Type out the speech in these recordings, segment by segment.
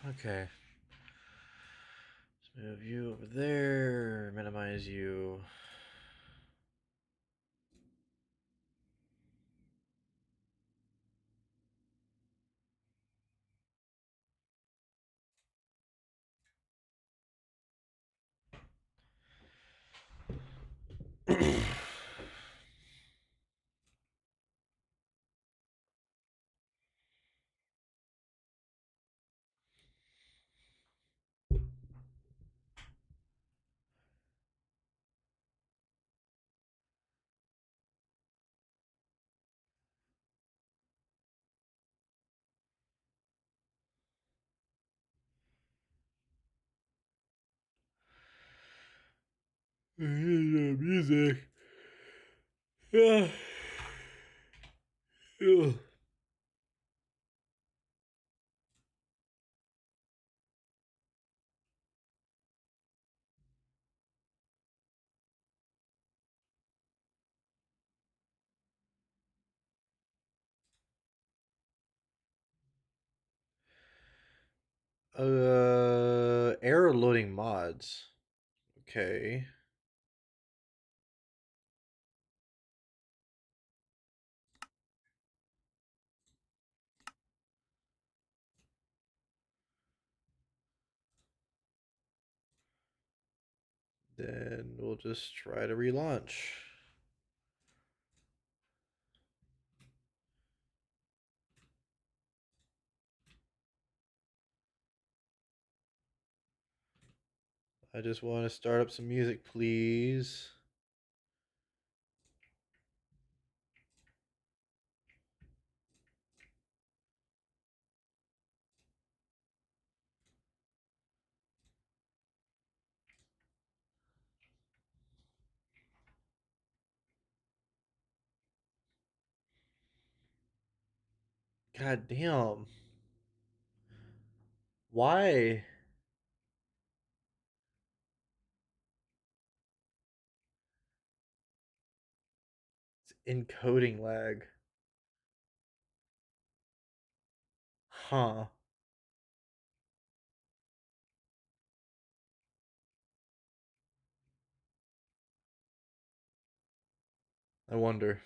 Okay. Let's move you over there. Minimize you. Music. Yeah. Ugh. Error loading mods. Okay. Then we'll just try to relaunch. I just want to start up some music, please. God damn. Why? It's encoding lag. Huh. I wonder.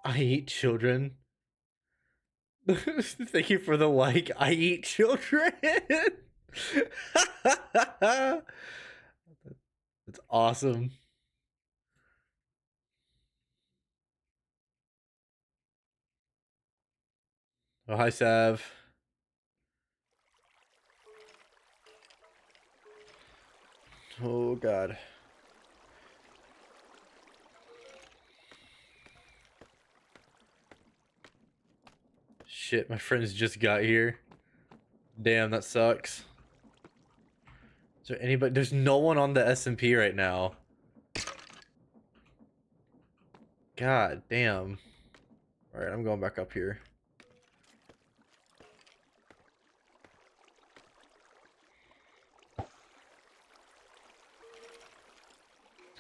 I eat children. Thank you for the like. I eat children. That's awesome. Oh, hi, Sav. Oh, God. Shit, my friends just got here. Damn, that sucks. Is there anybody? There's no one on the SMP right now. God damn. Alright, I'm going back up here.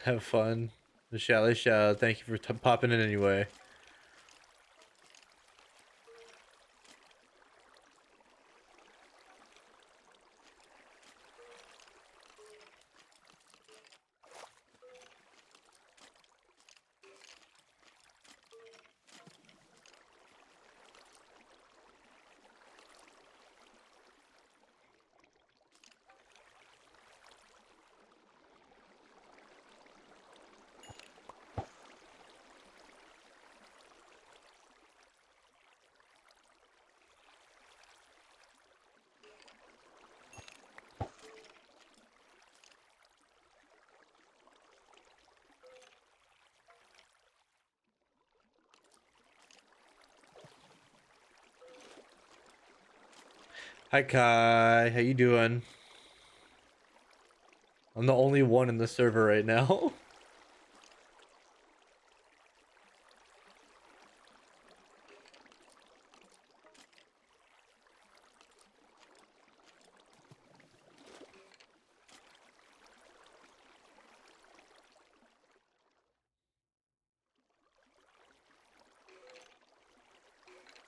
Have fun. The Chalet Shout, thank you for popping in anyway. Hi Kai, how you doing? I'm the only one in the server right now.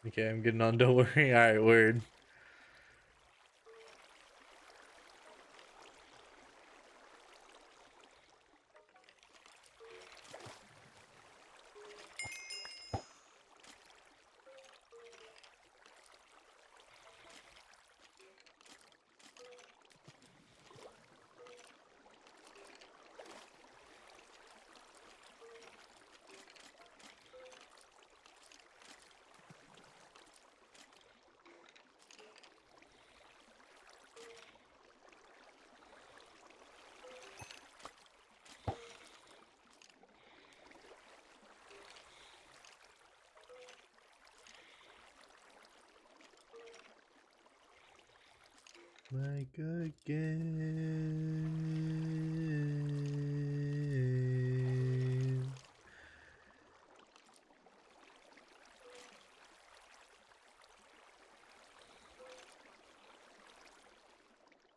Okay, I'm getting on, don't worry. Alright, word. Like again.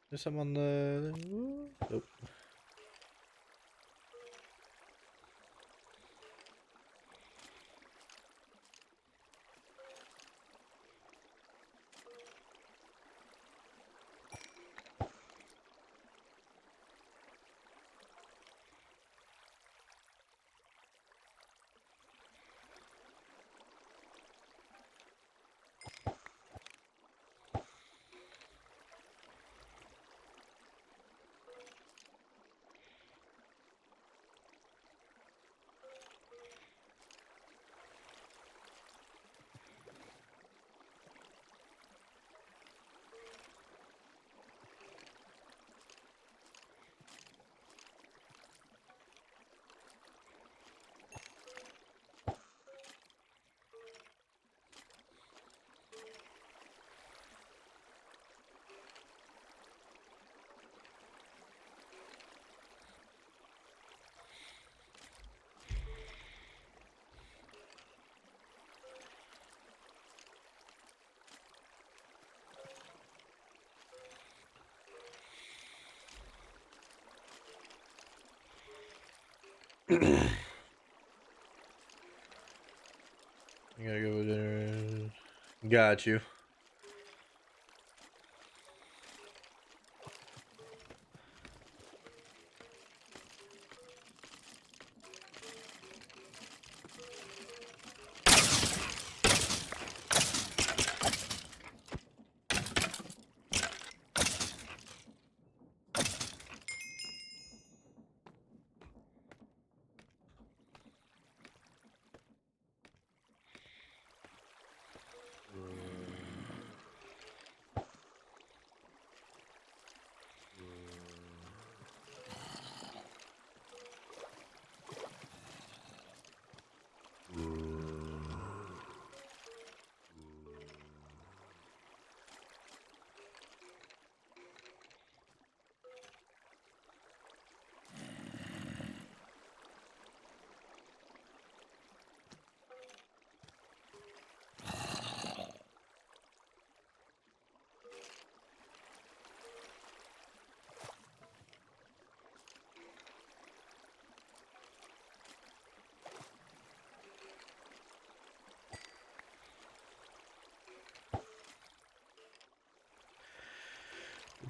There's some on the. Nope. I gotta go with dinner. Got you.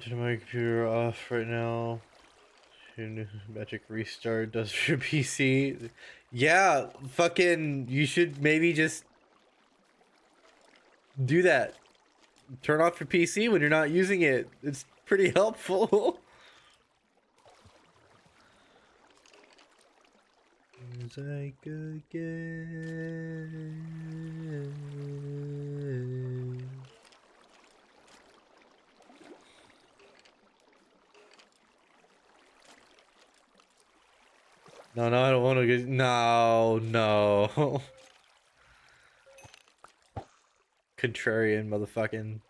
Turn my computer off right now. Magic restart does for your PC. Yeah, fucking, you should maybe just do that. Turn off your PC when you're not using it. It's pretty helpful. It's like again. No, no, I don't want to get. No, no. Contrarian motherfucking.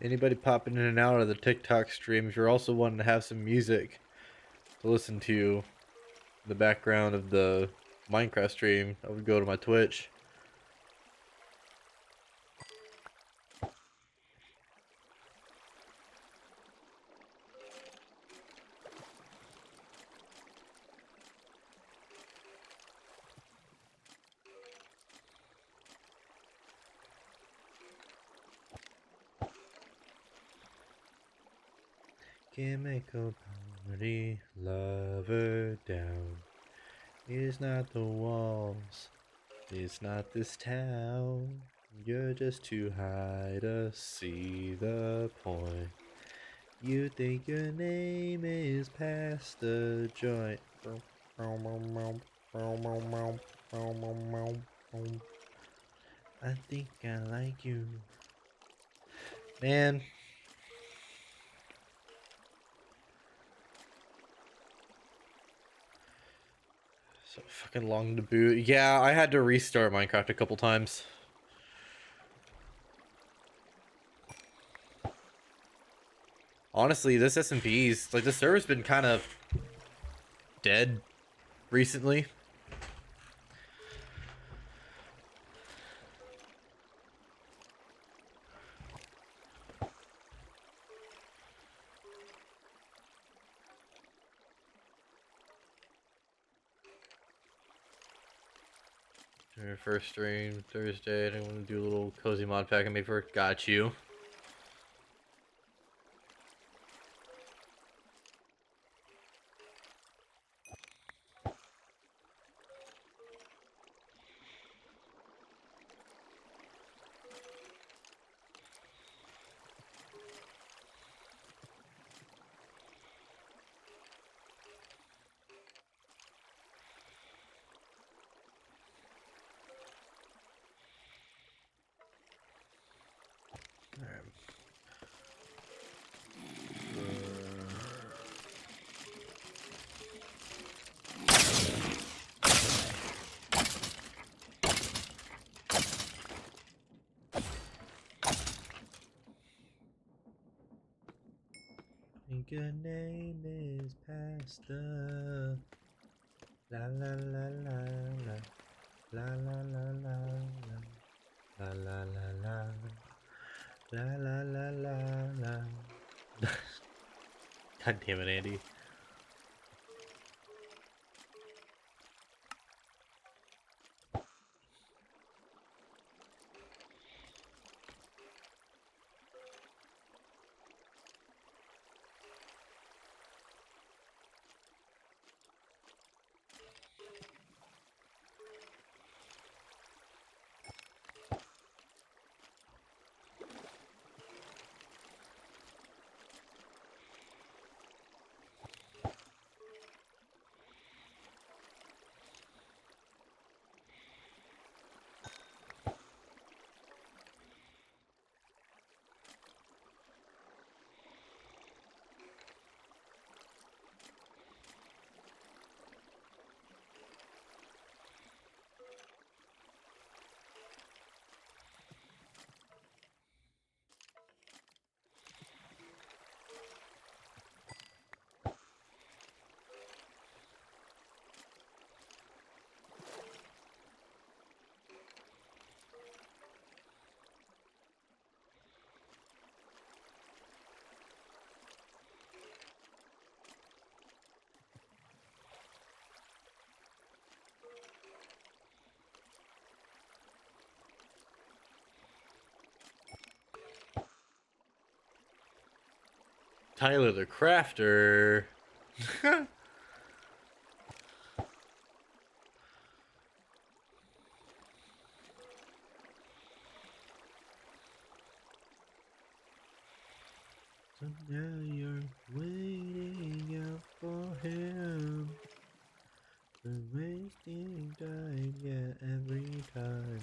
Anybody popping in and out of the TikTok stream, if you're also wanting to have some music to listen to in the background of the Minecraft stream, I would go to my Twitch. Chemical party lover down. It's not the walls, it's not this town. You're just too high to see the point. You think your name is past the joint. I think I like you. Man. So fucking long to boot. Yeah, I had to restart Minecraft a couple times. Honestly, this SMP's, like, the server's been kind of dead recently. Our first stream Thursday. I didn't want to do a little cozy mod pack and maybe for got you. Your name is Pasta. La la la la la. La la la la la. La la la la. La la la la la. God damn it, Andy. Tyler the Crafter. So now you're waiting out for him. The wasting time, yeah, every time.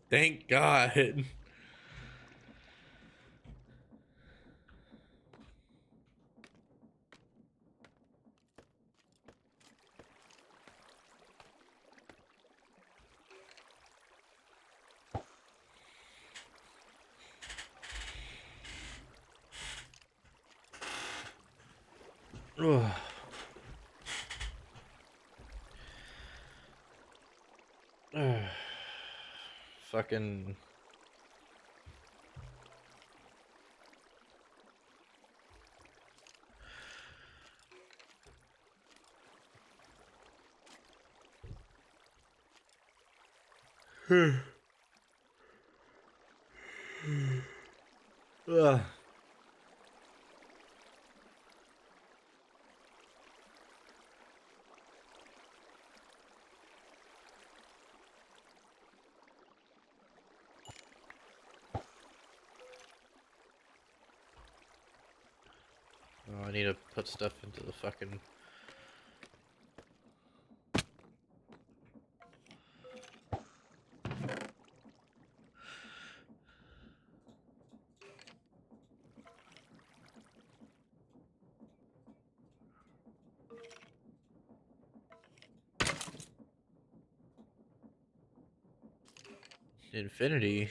Thank God. Ugh. Fucking. Ugh. Oh, I need to put stuff into the fucking. Infinity.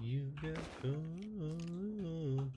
You got gold.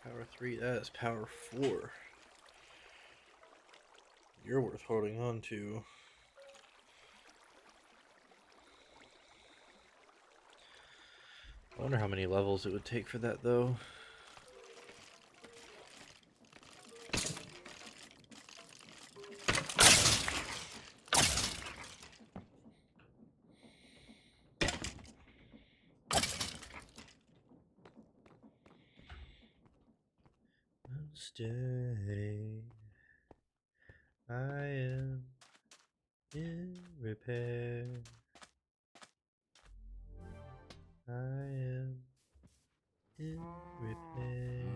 Power 3, that is power 4. You're worth holding on to. I wonder how many levels it would take for that, though. Stay. I am in repair. I am everything.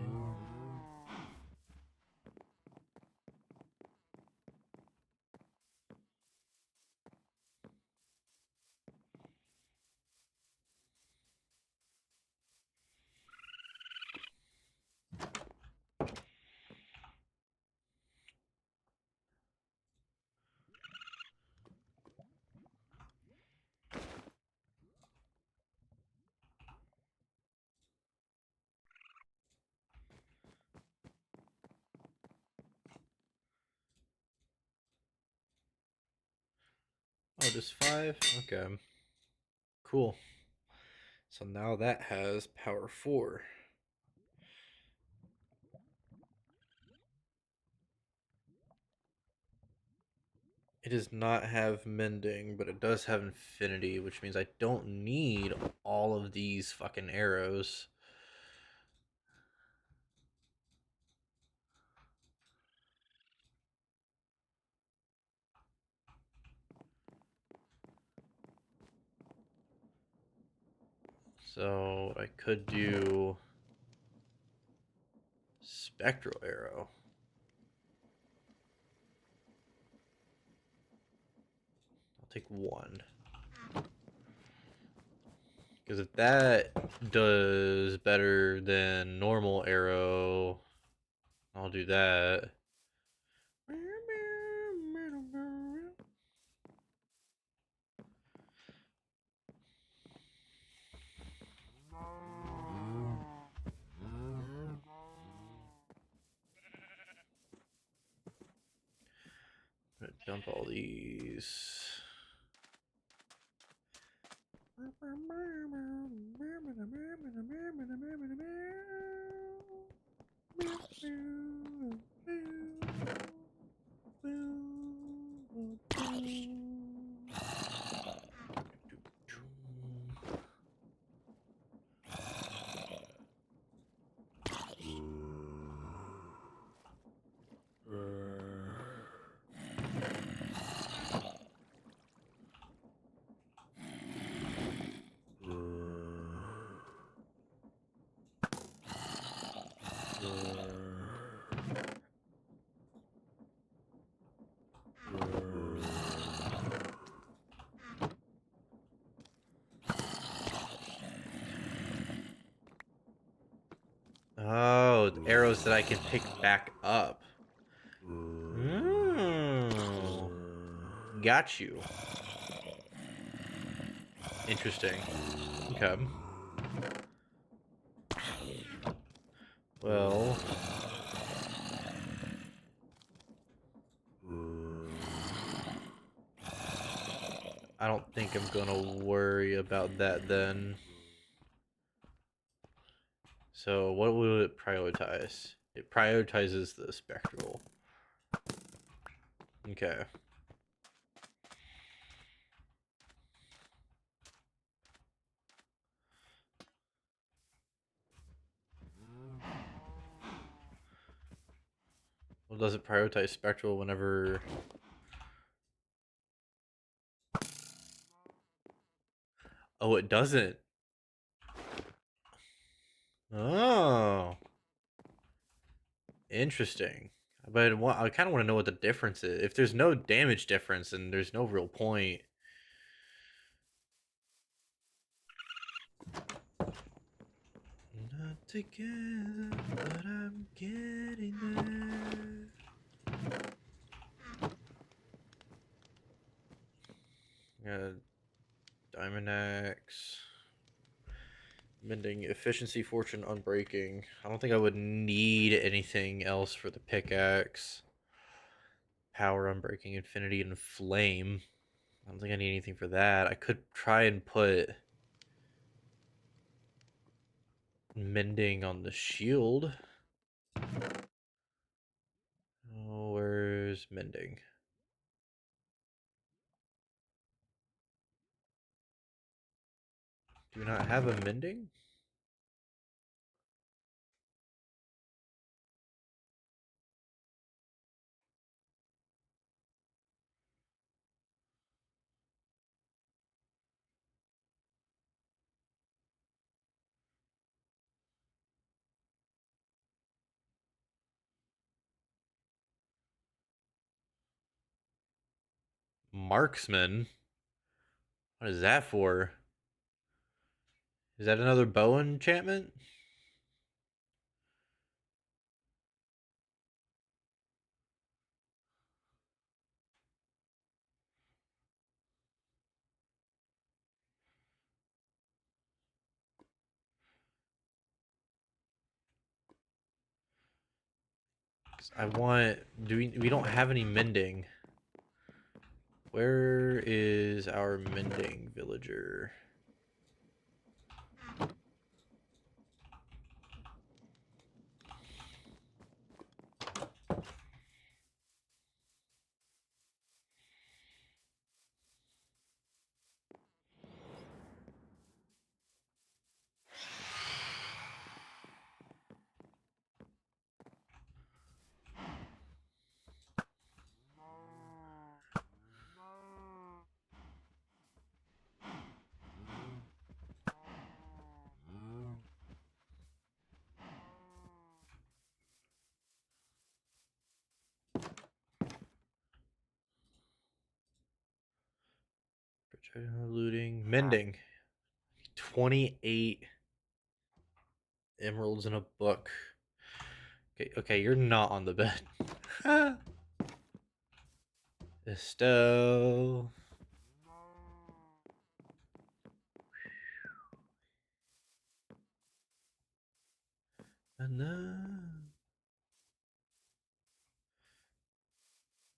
Oh, just 5? Okay. Cool. So now that has power 4. It does not have mending, but it does have infinity, which means I don't need all of these fucking arrows. So I could do spectral arrow. I'll take 1. Because if that does better than normal arrow, I'll do that. I'm gonna dump all these. Oh, arrows that I can pick back up. Mm. Got you. Interesting. Okay. Well, I don't think I'm gonna worry about that then. So what will it prioritize? It prioritizes the spectral. Okay. Well, does it prioritize spectral whenever... Oh, it doesn't. Oh. Interesting. But I kind of want to know what the difference is. If there's no damage difference, then there's no real point. Not together, but I'm getting there. Diamond axe. Mending, efficiency, fortune, unbreaking. I don't think I would need anything else for the pickaxe. Power, unbreaking, infinity, and flame. I don't think I need anything for that. I could try and put mending on the shield. Oh, where's mending? Do we not have a mending? Marksman? What is that for? Is that another bow enchantment? I want... We don't have any mending. Where is our mending villager? Looting. Mending. 28 emeralds in a book. Okay, you're not on the bed. Estelle.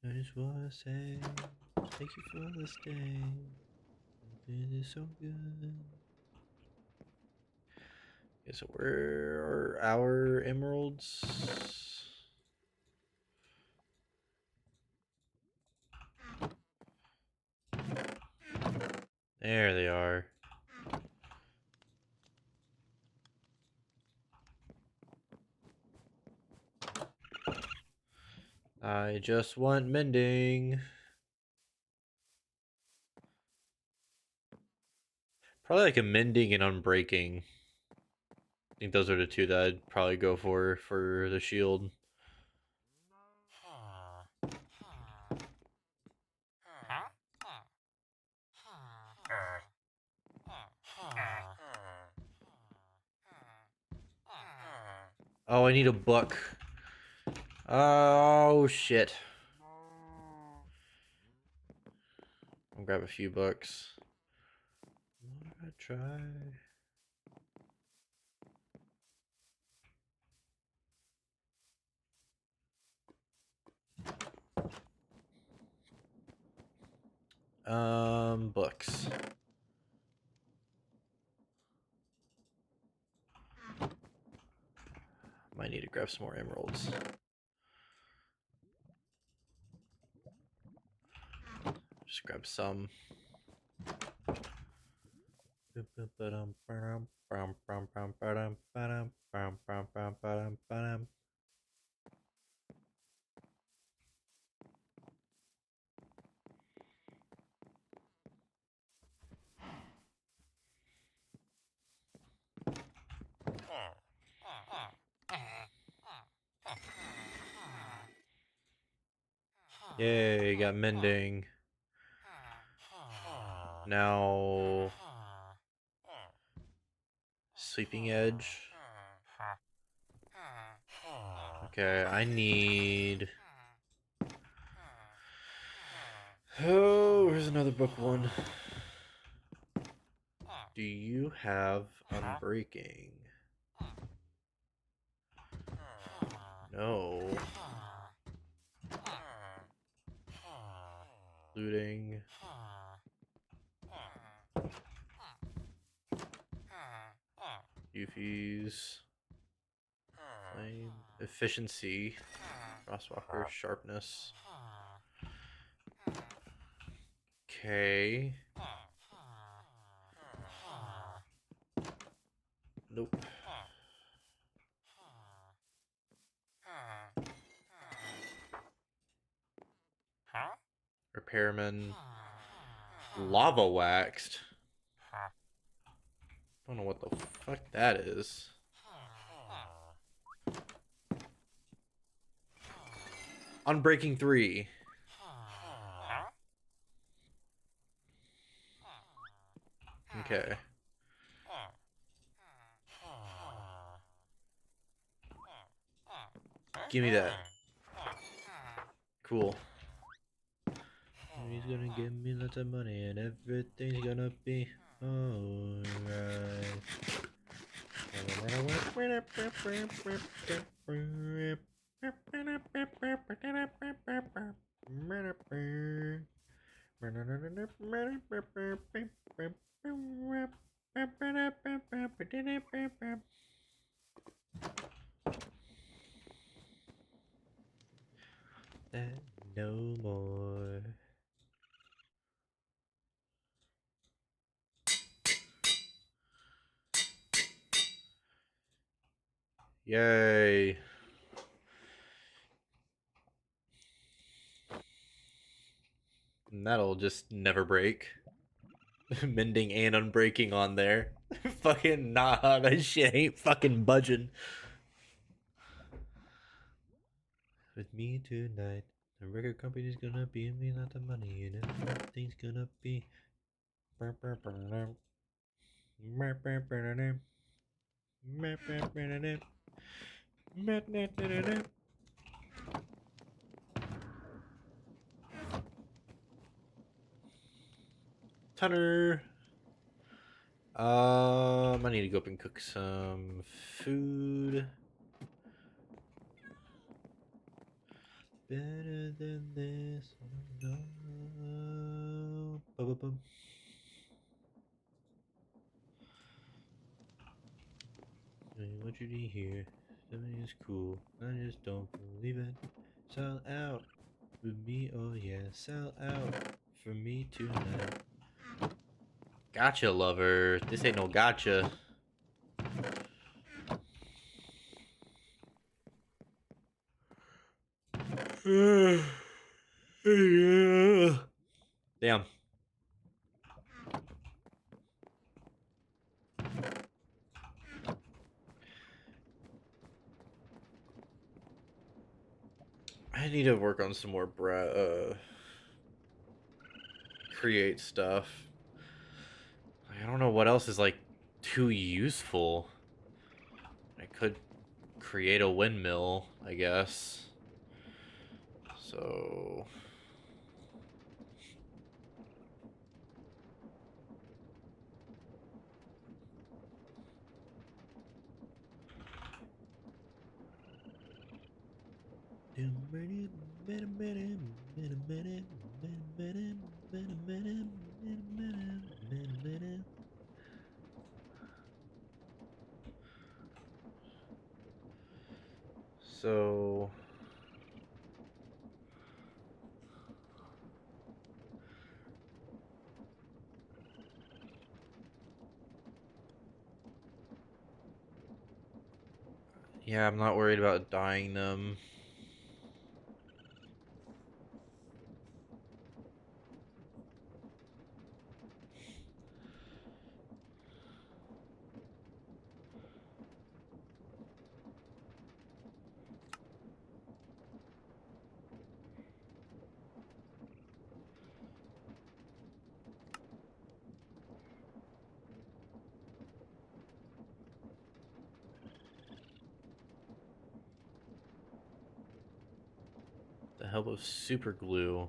I just want to say thank you for the stay. It is so good. Okay, so where are our emeralds? There they are. I just want mending. Probably like a mending and unbreaking. I think those are the two that I'd probably go for the shield. Oh, I need a book. Oh, shit. I'll grab a few books. What did I try? Books. Might need to grab some more emeralds. Just grab some. Yay, got mending. Now sleeping edge. Okay, I need... Oh, here's another book one. Do you have unbreaking? No. Looting. Euphies. Flame. Efficiency. Crosswalker. Sharpness. Okay. Nope. Repairman. Lava waxed. I don't know what the fuck that is. Unbreaking 3. Okay. Give me that. Cool. He's gonna give me lots of money and everything's gonna be alright. That no more. Yay. And that'll just never break. Mending and unbreaking on there. Fucking nah, that shit ain't fucking budging. With me tonight, the record company's gonna be me lot of money, and everything's gonna be. Tunner. I need to go up and cook some food. Better than this. No. I want you to hear something is cool. I just don't believe it. Sell out with me, oh yeah. Sell out for me tonight. Gotcha, lover. This ain't no gotcha. Damn. I need to work on some more create stuff. I don't know what else is like too useful. I could create a windmill, I guess. So so yeah, I'm not worried about dyeing them. The help of super glue.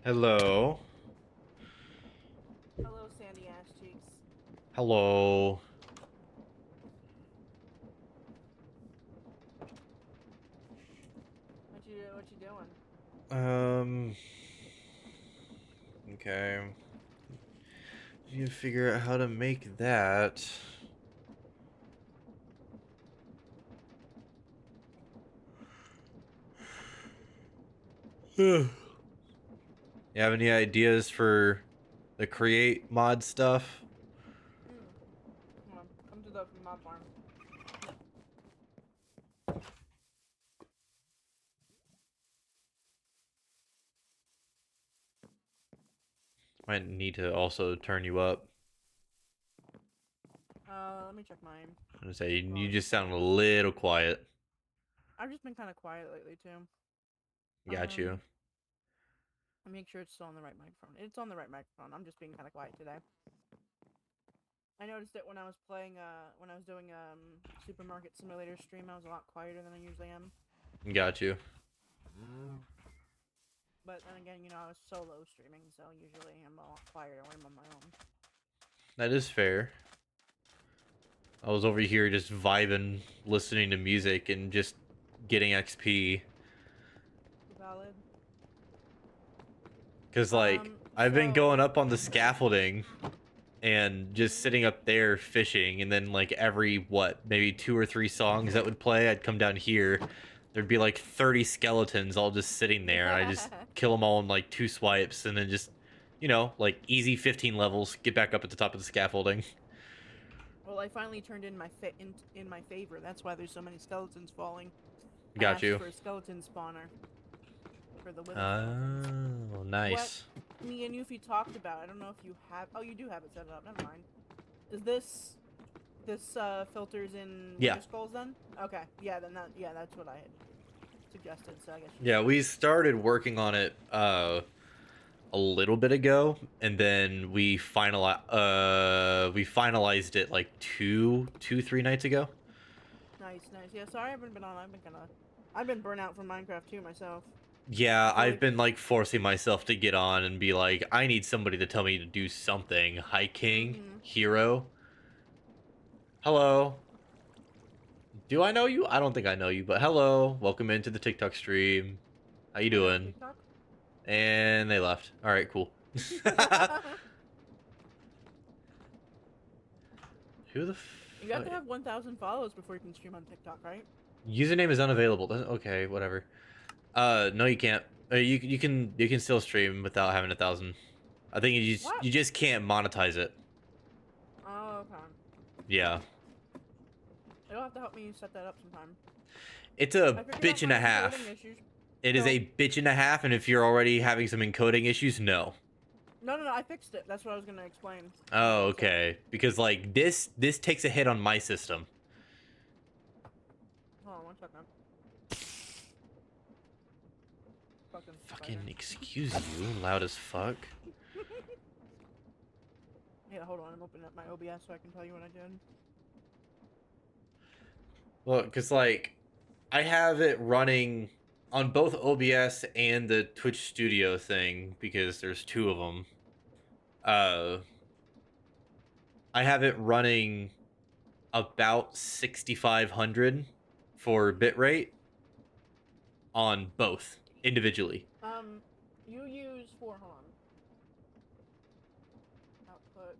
Hello. Hello, sandy ass cheeks. Hello. What you doing? Okay. You need to figure out how to make that. You have any ideas for the create mod stuff? Come on, come to the mod farm. Might need to also turn you up. Let me check mine. I'm gonna say you Volume just sound a settings. little quiet. I've just been kind of quiet lately too. Got you. Let me make sure it's still on the right microphone. It's on the right microphone. I'm just being kind of quiet today. I noticed it when I was playing, when I was doing Supermarket Simulator stream. I was a lot quieter than I usually am. Got you. But then again, you know, I was solo streaming, so usually I'm a lot quieter when I'm on my own. That is fair. I was over here just vibing, listening to music, and just getting XP. Valid. Cause like I've been So going up on the scaffolding and just sitting up there fishing, and then like every maybe 2 or 3 songs that would play, I'd come down here. There'd be like 30 skeletons all just sitting there, and I just kill them all in like 2 swipes, and then just, like easy 15 levels, get back up at the top of the scaffolding. well, I finally turned in in my favor. That's why there's so many skeletons falling. I Got asked you. for a skeleton spawner for the wither skeletons. Oh, What nice. me and Yuffie talked about, I don't know if you have. Oh, you do have it set up. Never mind. Is this filters in Yeah. wither skulls then? Okay. Yeah. Then that's what I had suggested. So I guess. Yeah, we started working on it a little bit ago, and then we finalized it like 3 nights ago. Nice. Yeah. Sorry, I haven't been on. I've been burnt out from Minecraft too myself. Yeah, So, I've been like forcing myself to get on and be like, I need somebody to tell me to do something. Hi, King, hero. Hello. Do I know you? I don't think I know you, but hello. Welcome into the TikTok stream. How you doing? TikTok? And they left. All right, cool. Who the You have to have 1,000 follows before you can stream on TikTok, right? Username is unavailable. Okay, whatever. No, you can't. You can still stream without having 1,000. I think you just can't monetize it. Oh, okay. Yeah. You'll have to help me set that up sometime. It's a bitch and a half. It is a bitch and a half, and if you're already having some encoding issues, no. No, I fixed it. That's what I was gonna explain. Oh, okay. Because like this takes a hit on my system. Hold on 1 second. Fucking excuse you, loud as fuck. Yeah, hold on. I'm opening up my OBS so I can tell you what I did. Well, because like I have it running on both OBS and the Twitch Studio thing because there's 2 of them. I have it running about 6,500 for bitrate on both individually. You use hold on. Output.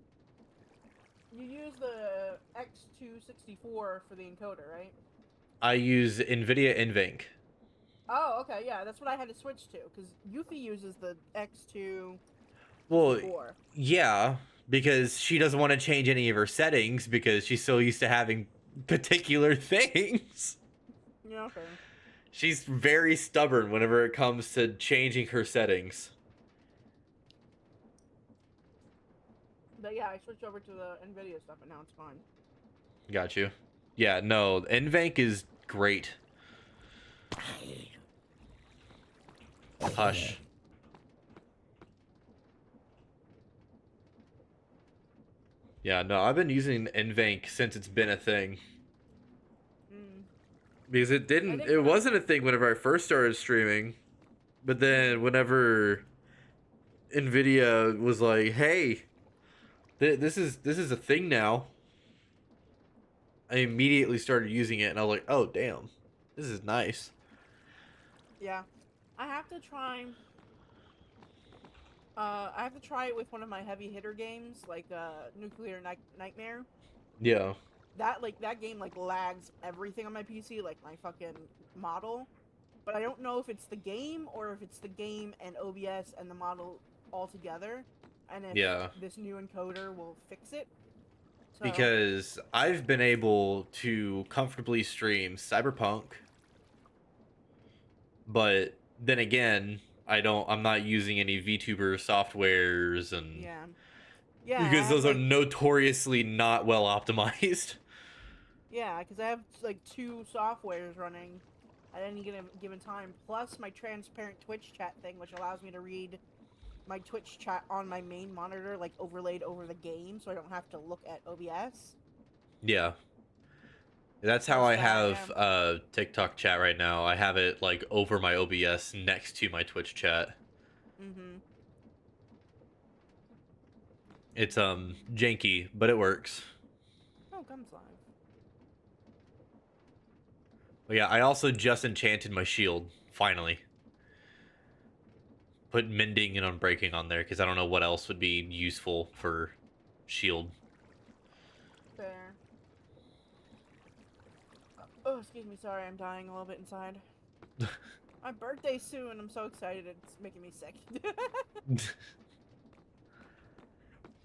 You use the X264 for the encoder, right? I use NVIDIA NVENC. Oh, okay, yeah, that's what I had to switch to, because Yuffie uses the X264. Well, yeah, because she doesn't want to change any of her settings because she's so used to having particular things. Yeah, okay. She's very stubborn whenever it comes to changing her settings. But yeah, I switched over to the NVIDIA stuff and now it's fine. Got you. Yeah, no, NVENC is great. Hush. Yeah, no, I've been using NVENC since it's been a thing. Because it wasn't a thing whenever I first started streaming. But then whenever NVIDIA was like, hey, this is a thing now, I immediately started using it and I was like, oh, damn, this is nice. Yeah. I have to try it with one of my heavy hitter games, like Nuclear Nightmare. Yeah. That game lags everything on my PC, like my fucking model. but I don't know if it's the game or if it's the game and OBS and the model all together, and if Yeah. this new encoder will fix it. So Because I've been able to comfortably stream Cyberpunk, but then again, I'm not using any VTuber softwares and yeah, yeah, I because have those are like notoriously not well optimized. yeah, because I have like two softwares running at any given time, plus my transparent Twitch chat thing, which allows me to read my Twitch chat on my main monitor, like overlaid over the game, so I don't have to look at OBS. Yeah. That's how Plus I that, yeah. have TikTok chat right now. I have it like over my OBS next to my Twitch chat. Mm-hmm. It's janky, but it works. Oh, guns live. But yeah, I also just enchanted my shield finally. Put mending and unbreaking on there because I don't know what else would be useful for shield. Fair. Oh, excuse me. Sorry, I'm dying a little bit inside. My birthday's soon. I'm so excited. It's making me sick.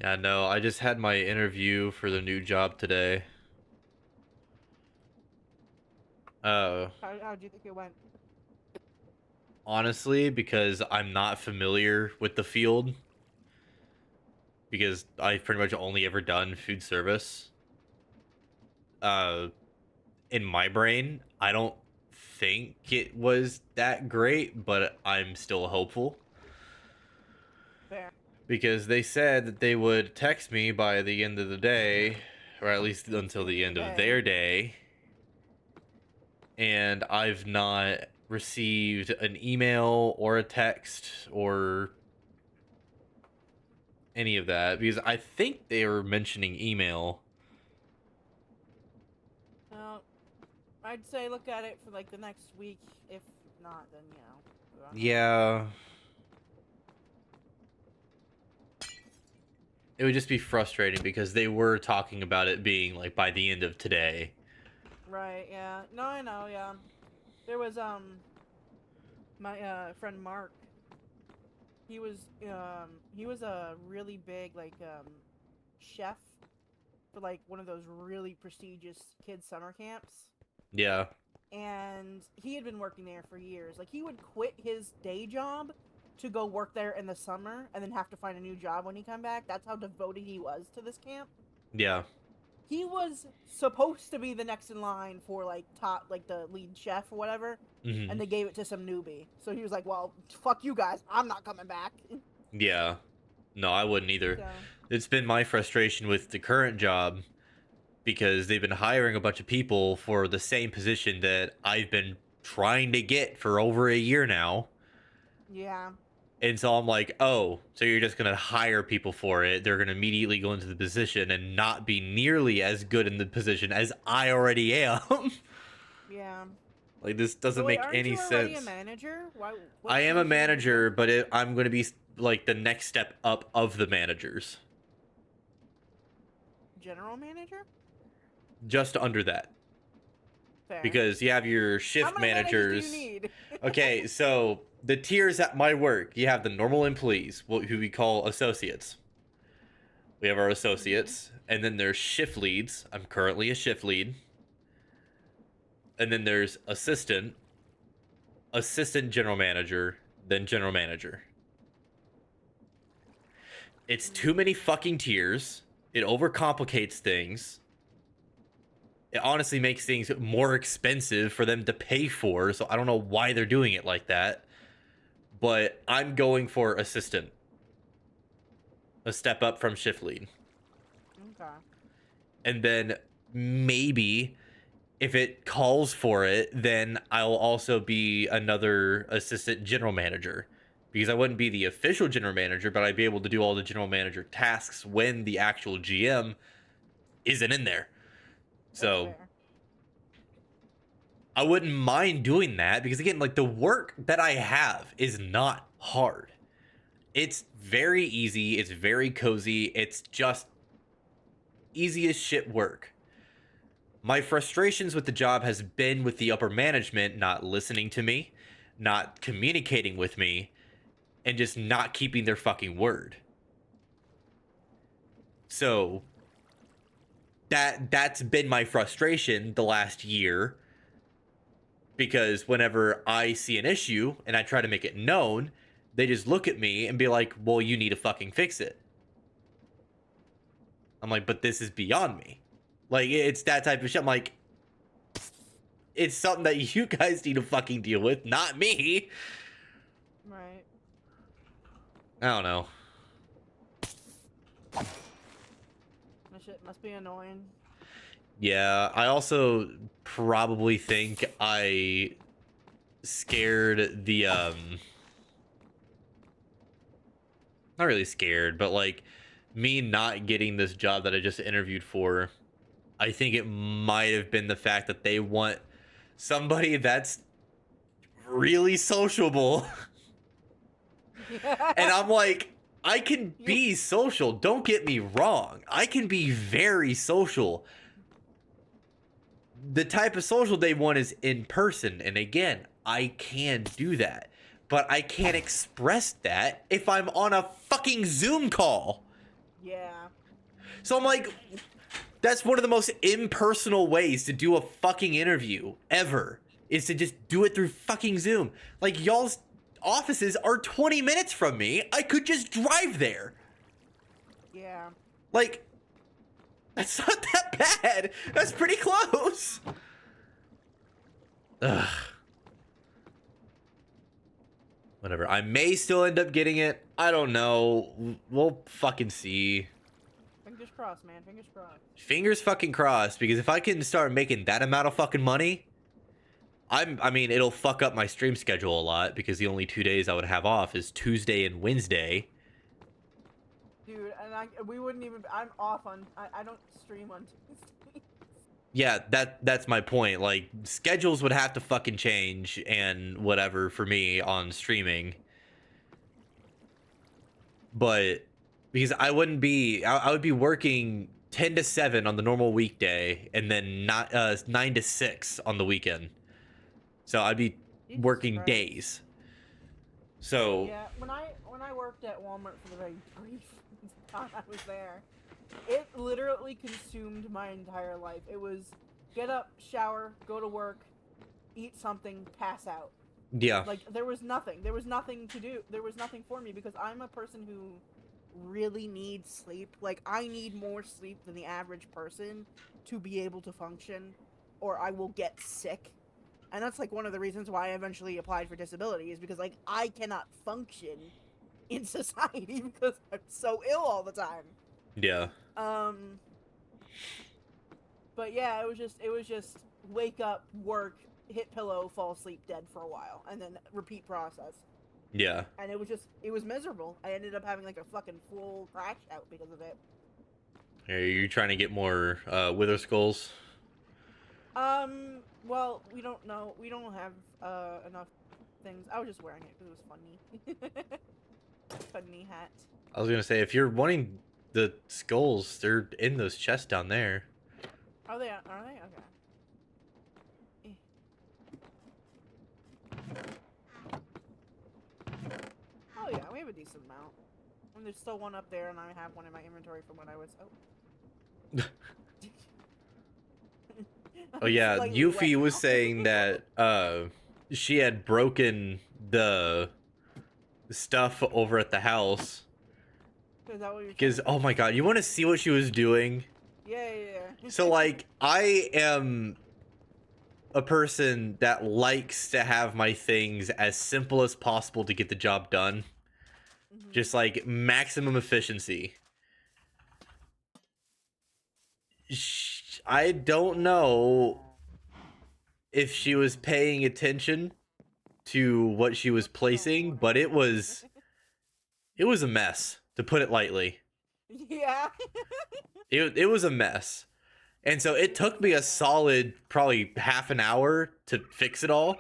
Yeah, no, I just had my interview for the new job today. Uh, How do you think it went? Honestly, because I'm not familiar with the field, because I've pretty much only ever done food service. Uh, in my brain, I don't think it was that great, but I'm still hopeful Fair. because they said that they would text me by the end of the day, or at least It's until the end the of the end of day. their day, and I've not received an email or a text or any of that because I think they were mentioning email. Well, I'd say look at it for like the next week. If not, then move on. Yeah, it would just be frustrating because they were talking about it being like by the end of today. Right. Yeah. No, I know. Yeah. There was my friend Mark. He was a really big like chef for like one of those really prestigious kids summer camps, Yeah, and he had been working there for years. Like he would quit his day job to go work there in the summer and then have to find a new job when he come back. That's how devoted he was to this camp. yeah. He was supposed to be the next in line for like top like the lead chef or whatever, Hmm. and they gave it to some newbie. So he was like, "Well, fuck you guys. I'm not coming back." Yeah. No, I wouldn't either. So, It's been my frustration with the current job because they've been hiring a bunch of people for the same position that I've been trying to get for over a year now. yeah. And so I'm like, oh, so you're just going to hire people for it. They're going to immediately go into the position and not be nearly as good in the position as I already am. Yeah. Like, this But doesn't wait, make aren't any you already a sense. manager? Why? I What am a position are you manager, in? but I'm going to be like the next step up of the managers, General manager? just under that. Fair. Because you have your How shift many managers do you managers. need? Okay, so the tiers at my work, you have the normal employees, who we call associates. We have our Mm-hmm. associates, and then there's shift leads. I'm currently a shift lead. And then there's assistant, assistant general manager, then general manager. It's too Mm. many fucking tiers. It overcomplicates things. It honestly makes things more expensive for them to pay for, so I don't know why they're doing it like that. But I'm going for assistant, a step up from shift lead. Okay. And then maybe if it calls for it, then I'll also be another assistant general manager because I wouldn't be the official general manager, but I'd be able to do all the general manager tasks when the actual GM isn't in there. That's So fair. I wouldn't mind doing that because, again, like the work that I have is not hard. It's very easy, it's very cozy, it's just easy as shit work. My frustrations with the job has been with the upper management not listening to me, not communicating with me, and just not keeping their fucking word. So that's been my frustration the last year, because whenever I see an issue and I try to make it known, they just look at me and be like, "Well, you need to fucking fix it." I'm like, "But this is beyond me." Like, it's that type of shit. I'm like, it's something that you guys need to fucking deal with, not me. Right. I don't know. That shit must be annoying. Yeah, I also probably think I scared the not really scared, but like me not getting this job that I just interviewed for. I think it might have been the fact that they want somebody that's really sociable. And I'm like, I can You. be social. Don't get me wrong. I can be very social. The type of social they want is in person. And again, I can do that. But I can't express that if I'm on a fucking Zoom call. Yeah. So I'm like, that's one of the most impersonal ways to do a fucking interview ever, is to just do it through fucking Zoom. Like, y'all's offices are 20 minutes from me. I could just drive there. Yeah. Like, that's not that bad. That's pretty close. Ugh. Whatever. I may still end up getting it. I don't know. We'll fucking see. Fingers crossed, man. Fingers crossed. Fingers fucking crossed, because if I can start making that amount of fucking money, I mean, it'll fuck up my stream schedule a lot, because the only 2 days I would have off is Tuesday and Wednesday. Dude, and we wouldn't even. I'm off on. I don't stream on Tuesdays. Yeah, that's my point. Like, schedules would have to fucking change and whatever for me on streaming. But because I wouldn't be, I would be working 10 to 7 on the normal weekday, and then not 9 to 6 on the weekend. So I'd be Jesus working Christ. days. So Yeah, when I worked at Walmart for the very brief time I was there, it literally consumed my entire life. It was get up, shower, go to work, eat something, pass out. yeah, Like, there was nothing. There was nothing to do. There was nothing for me, because I'm a person who really needs sleep. Like, I need more sleep than the average person to be able to function, or I will get sick. And that's, like, one of the reasons why I eventually applied for disability, is because, like, I cannot function in society because I'm so ill all the time. yeah, But yeah, it was just wake up, work, hit pillow, fall asleep, dead for a while, and then repeat process. yeah. And it was miserable. I ended up having like a fucking full crash out because of it. Are you trying to get more wither skulls? Well, we don't know. We don't have enough things. I was just wearing it because it was funny. Funny hat. I was gonna say, if you're wanting the skulls, they're in those chests down there. Are they? Okay. Oh yeah, we have a decent amount. And there's still one up there, and I have one in my inventory from when I was. Oh. Oh yeah, Yuffie was saying that she had broken the stuff over at the house. Is that what you're Because, oh my god, you want to see what she was doing? Yeah. So, like, I am a person that likes to have my things as simple as possible to get the job done. Mm-hmm. Just, like, maximum efficiency. I don't know if she was paying attention to what she was placing, but it was a mess, to put it lightly. Yeah. It was a mess. And so it took me a solid probably half an hour to fix it all.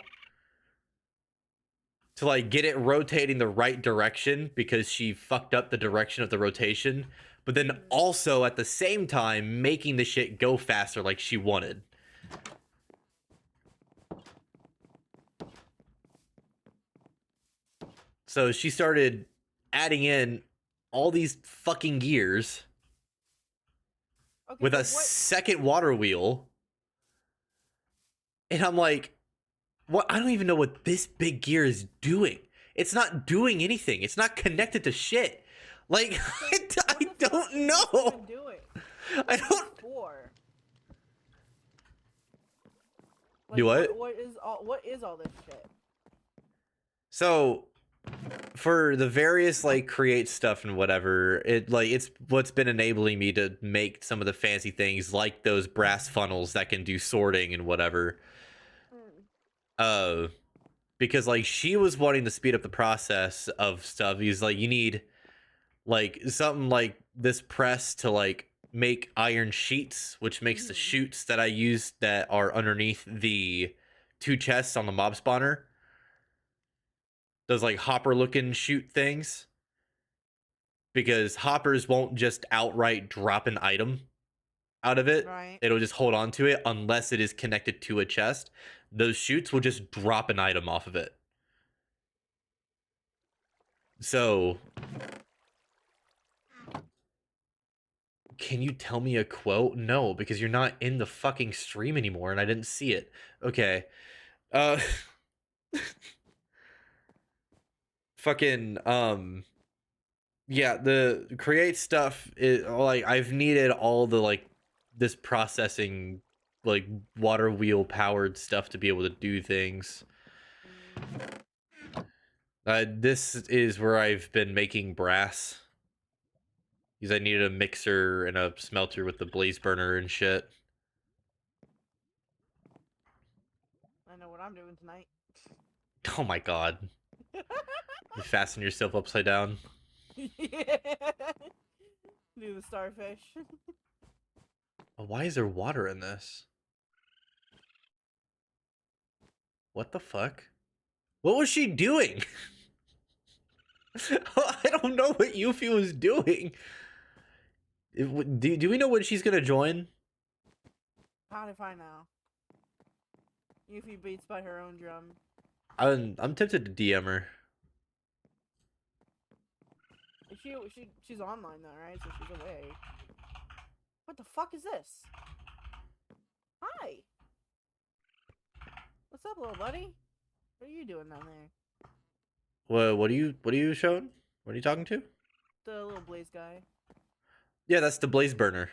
To like get it rotating the right direction, because she fucked up the direction of the rotation, but then also at the same time making the shit go faster like she wanted. So she started adding in all these fucking gears Okay, with so a what? second water wheel. And I'm like, what? I don't even know what this big gear is doing. It's not doing anything. It's not connected to shit. Like, So I what the fuck don't is this know. even doing? I What is this don't. for? Do Like, what? what is all this shit? So, for the various like create stuff and whatever, it's what's been enabling me to make some of the fancy things like those brass funnels that can do sorting and whatever. Mm. Uh, because like she was wanting to speed up the process of stuff. He's like, you need like something like this press to like make iron sheets, which makes the Mm-hmm. chutes that I use that are underneath the two chests on the mob spawner. Those like hopper looking chute things. Because hoppers won't just outright drop an item out of it. Right. It'll just hold on to it unless it is connected to a chest. Those chutes will just drop an item off of it. So, can you tell me a quote? No, because you're not in the fucking stream anymore and I didn't see it. Okay. Uh fucking yeah, the create stuff is like I've needed all the like this processing like water wheel powered stuff to be able to do things. Mm. This is where I've been making brass because I needed a mixer and a smelter with the blaze burner and shit. I know what I'm doing tonight. Oh my god. You fasten yourself upside down. Yeah. Do the starfish. Why is there water in this? What the fuck? What was she doing? I don't know what Yuffie was doing. Do we know when she's gonna join? How if I know? Yuffie beats by her own drum. I'm tempted to DM her. She's online though, right? So she's away. What the fuck is this? Hi. What's up, little buddy? What are you doing down there? What are you showing? What are you talking to? The little blaze guy. Yeah, that's the blaze burner.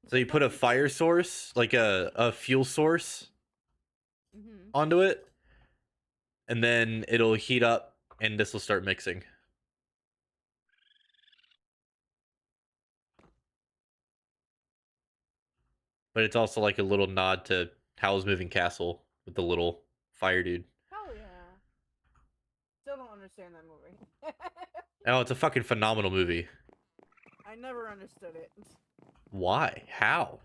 So you put a fire source, like a fuel source, Mm-hmm. onto it, and then it'll heat up, and this will start mixing. But it's also like a little nod to Howl's Moving Castle with the little fire dude. Hell yeah. Still don't understand that movie. Oh, it's a fucking phenomenal movie. I never understood it. Why? How?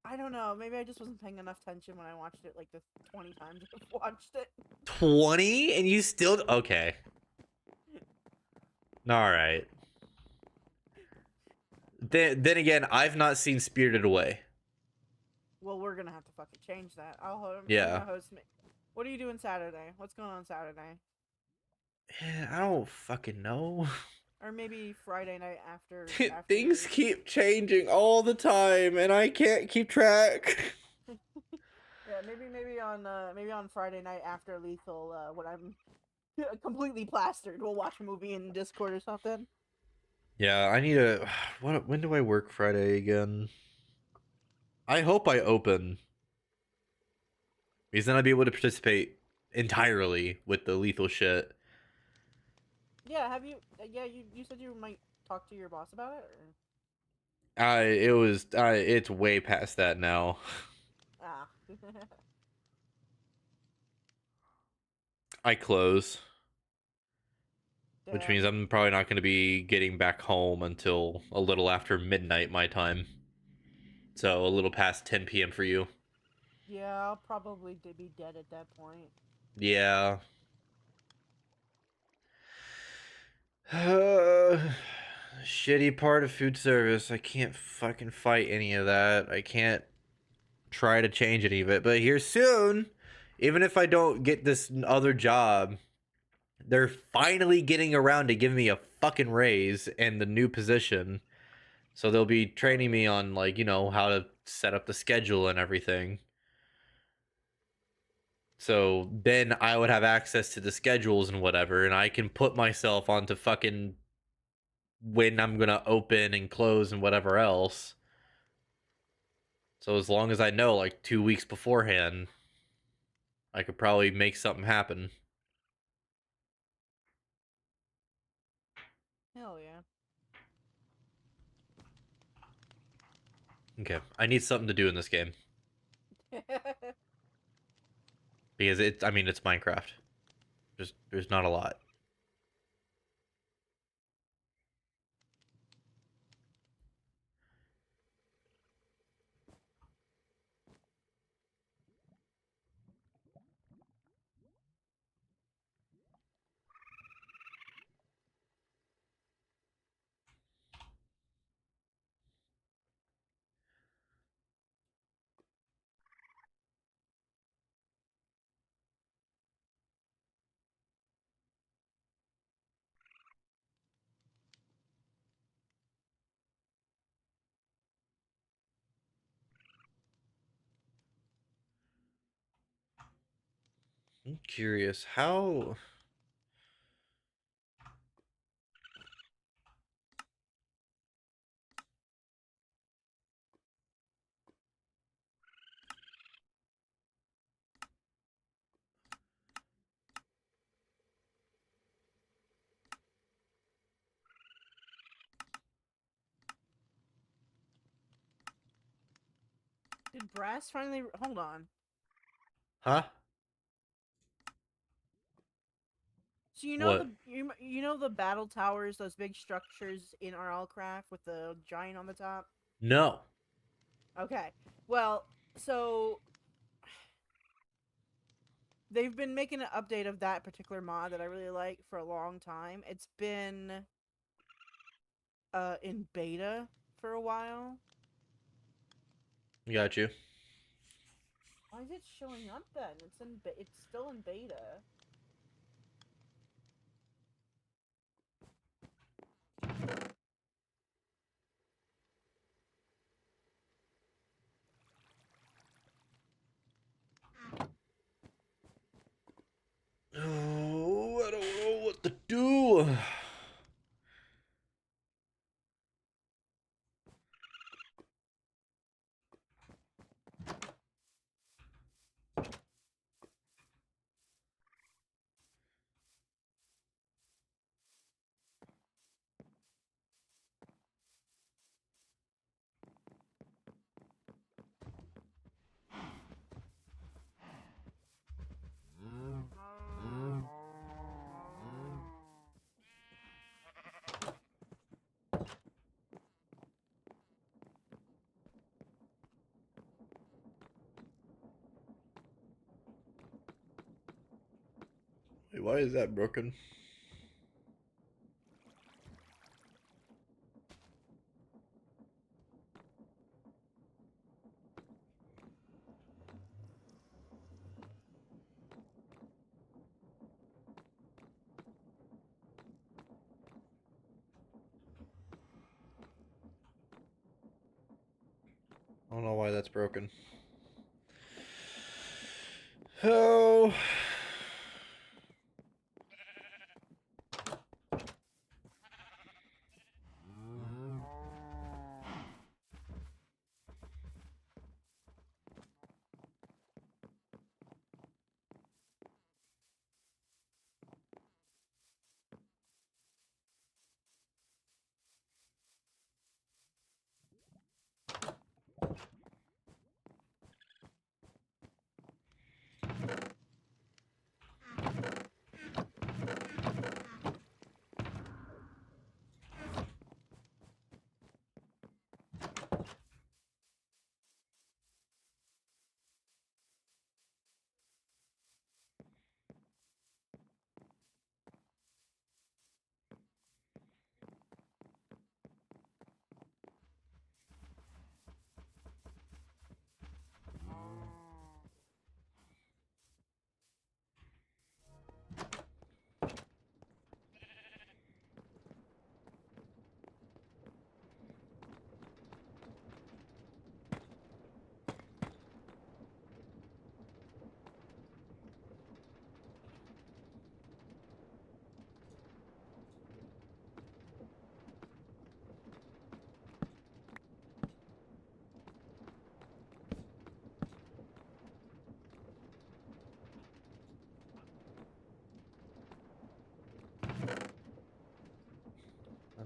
I don't know. Maybe I just wasn't paying enough attention when I watched it like the 20 times I've watched it. 20 and you still okay. All right. Then again, I've not seen Spirited Away. Well, we're gonna have to fucking change that. I'm Yeah. gonna host me. What are you doing Saturday? What's going on Saturday? I don't fucking know. Or maybe Friday night after Things keep changing all the time and I can't keep track. Yeah, maybe on Friday night after Lethal, when I'm completely plastered, we'll watch a movie in Discord or something. Yeah, I need a when do I work Friday again? I hope I open because then I'll be able to participate entirely with the lethal shit. Yeah, have you? Yeah, you said you might talk to your boss about it. Or... It's way past that now. Ah. I close, which means Damn. I'm probably not going to be getting back home until a little after midnight my time. So a little past 10 p.m. for you. Yeah, I'll probably be dead at that point. Yeah. Shitty part of food service. I can't fucking fight any of that. I can't. try to change any of it. But here soon, even if I don't get this other job, they're finally getting around to giving me a fucking raise and the new position. So they'll be training me on, like, you know, how to set up the schedule and everything. So then I would have access to the schedules and whatever, and I can put myself onto fucking when I'm gonna open and close and whatever else. So as long as I know like 2 weeks beforehand, I could probably make something happen. Hell yeah. Okay, I need something to do in this game because I mean, it's Minecraft. There's not a lot. I'm curious how. Did Brass finally hold on? Huh? So you know What? you know the battle towers, those big structures in RLCraft with the giant on the top? No. Okay. Well, so they've been making an update of that particular mod that I really like for a long time. It's been in beta for a while. Got you. Why is it showing up then? It's still in beta. Oh, I don't know what to do. Wait, why is that broken? I don't know why that's broken. Oh.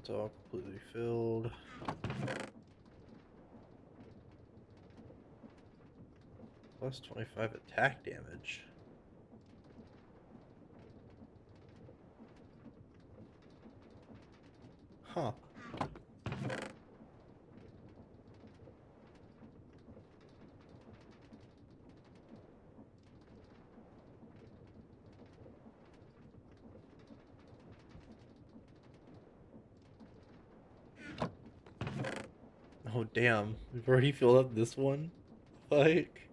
That's all completely filled. Plus 25 attack damage. Huh. Oh, damn. We've already filled up this one? Like.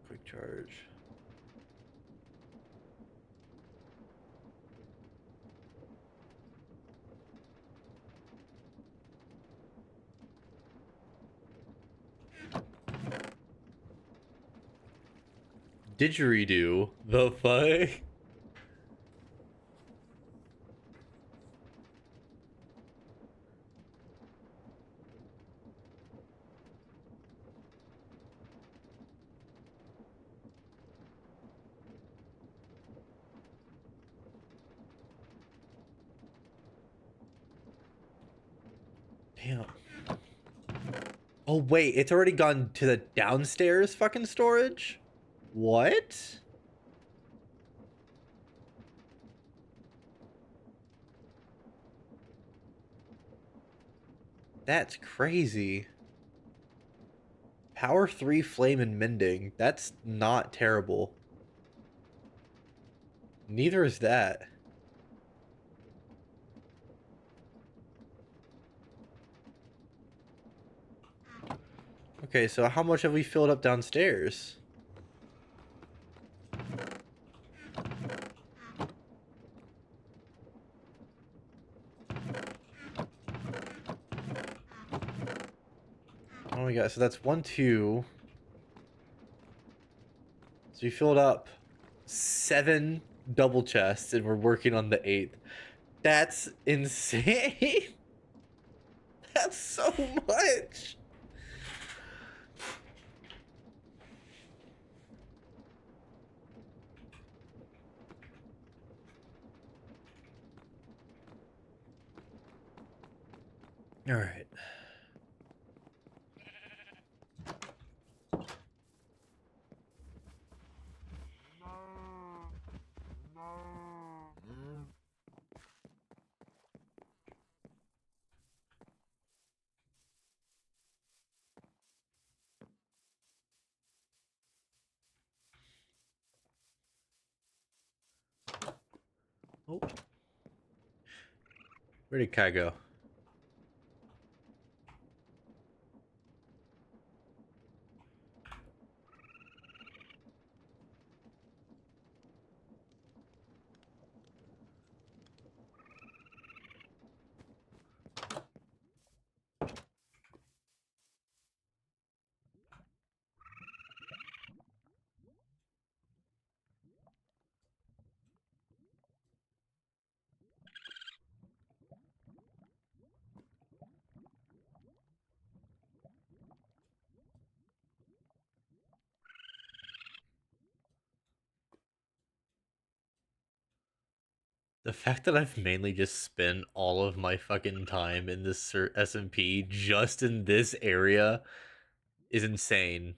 Quick charge. Didgeridoo? The fuck? Damn. Oh, wait, it's already gone to the downstairs fucking storage? What? That's crazy. Power 3 flame and mending. That's not terrible. Neither is that. Okay, so how much have we filled up downstairs? Oh my god, so that's 1, 2. So we filled up 7 double chests and we're working on the 8th. That's insane. That's so much. All right. Oh. Where did Kai go? The fact that I've mainly just spent all of my fucking time in this SMP just in this area is insane.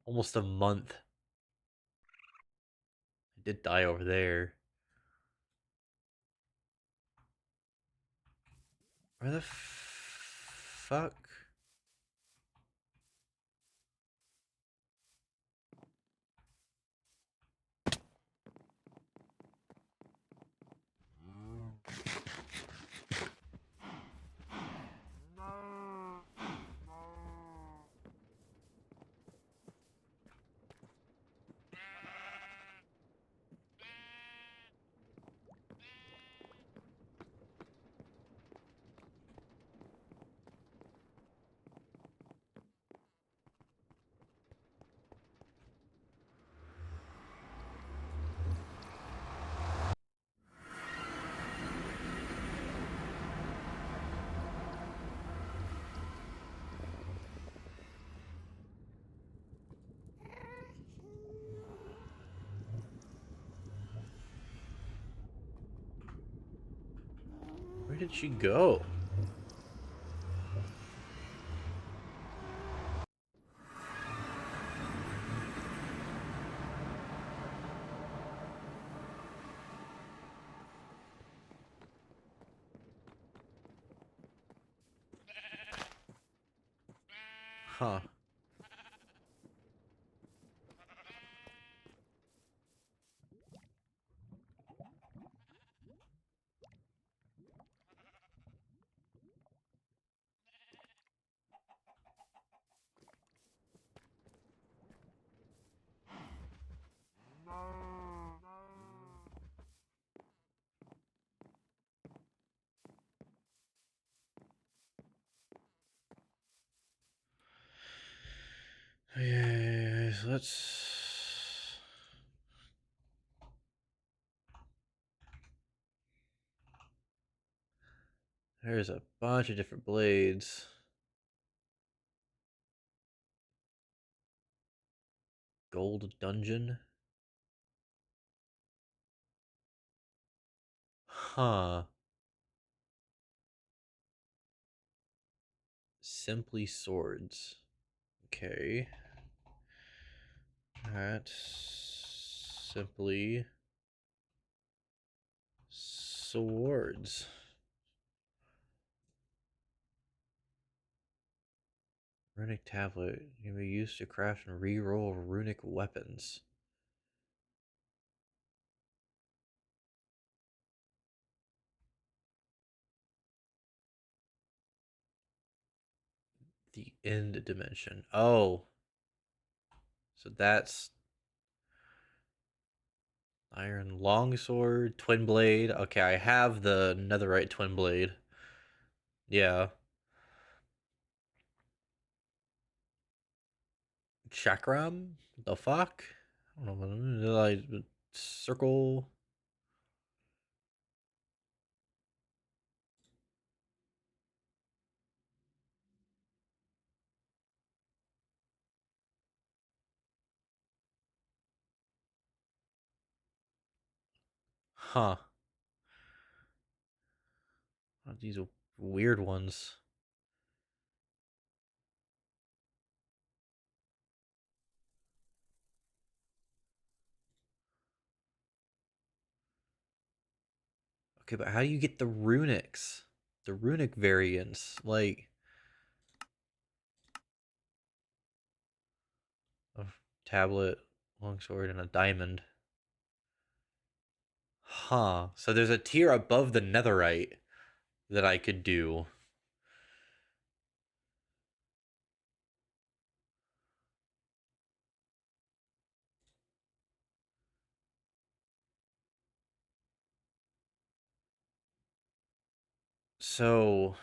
Almost a month. I did die over there. Where the fuck? did she go? Huh. Yes, let's. There's a bunch of different blades. Gold dungeon. Huh. Simply swords. Okay. That's simply swords. Runic tablet can be used to craft and re-roll runic weapons. The end dimension. Oh, so that's iron longsword, twin blade. Okay, I have the netherite twin blade. Yeah. Chakram? The fuck? I don't know. Like circle. Huh. These are weird ones. Okay, but how do you get the runics? The runic variants, like a tablet, longsword, and a diamond. Huh. So there's a tier above the netherite that I could do. So,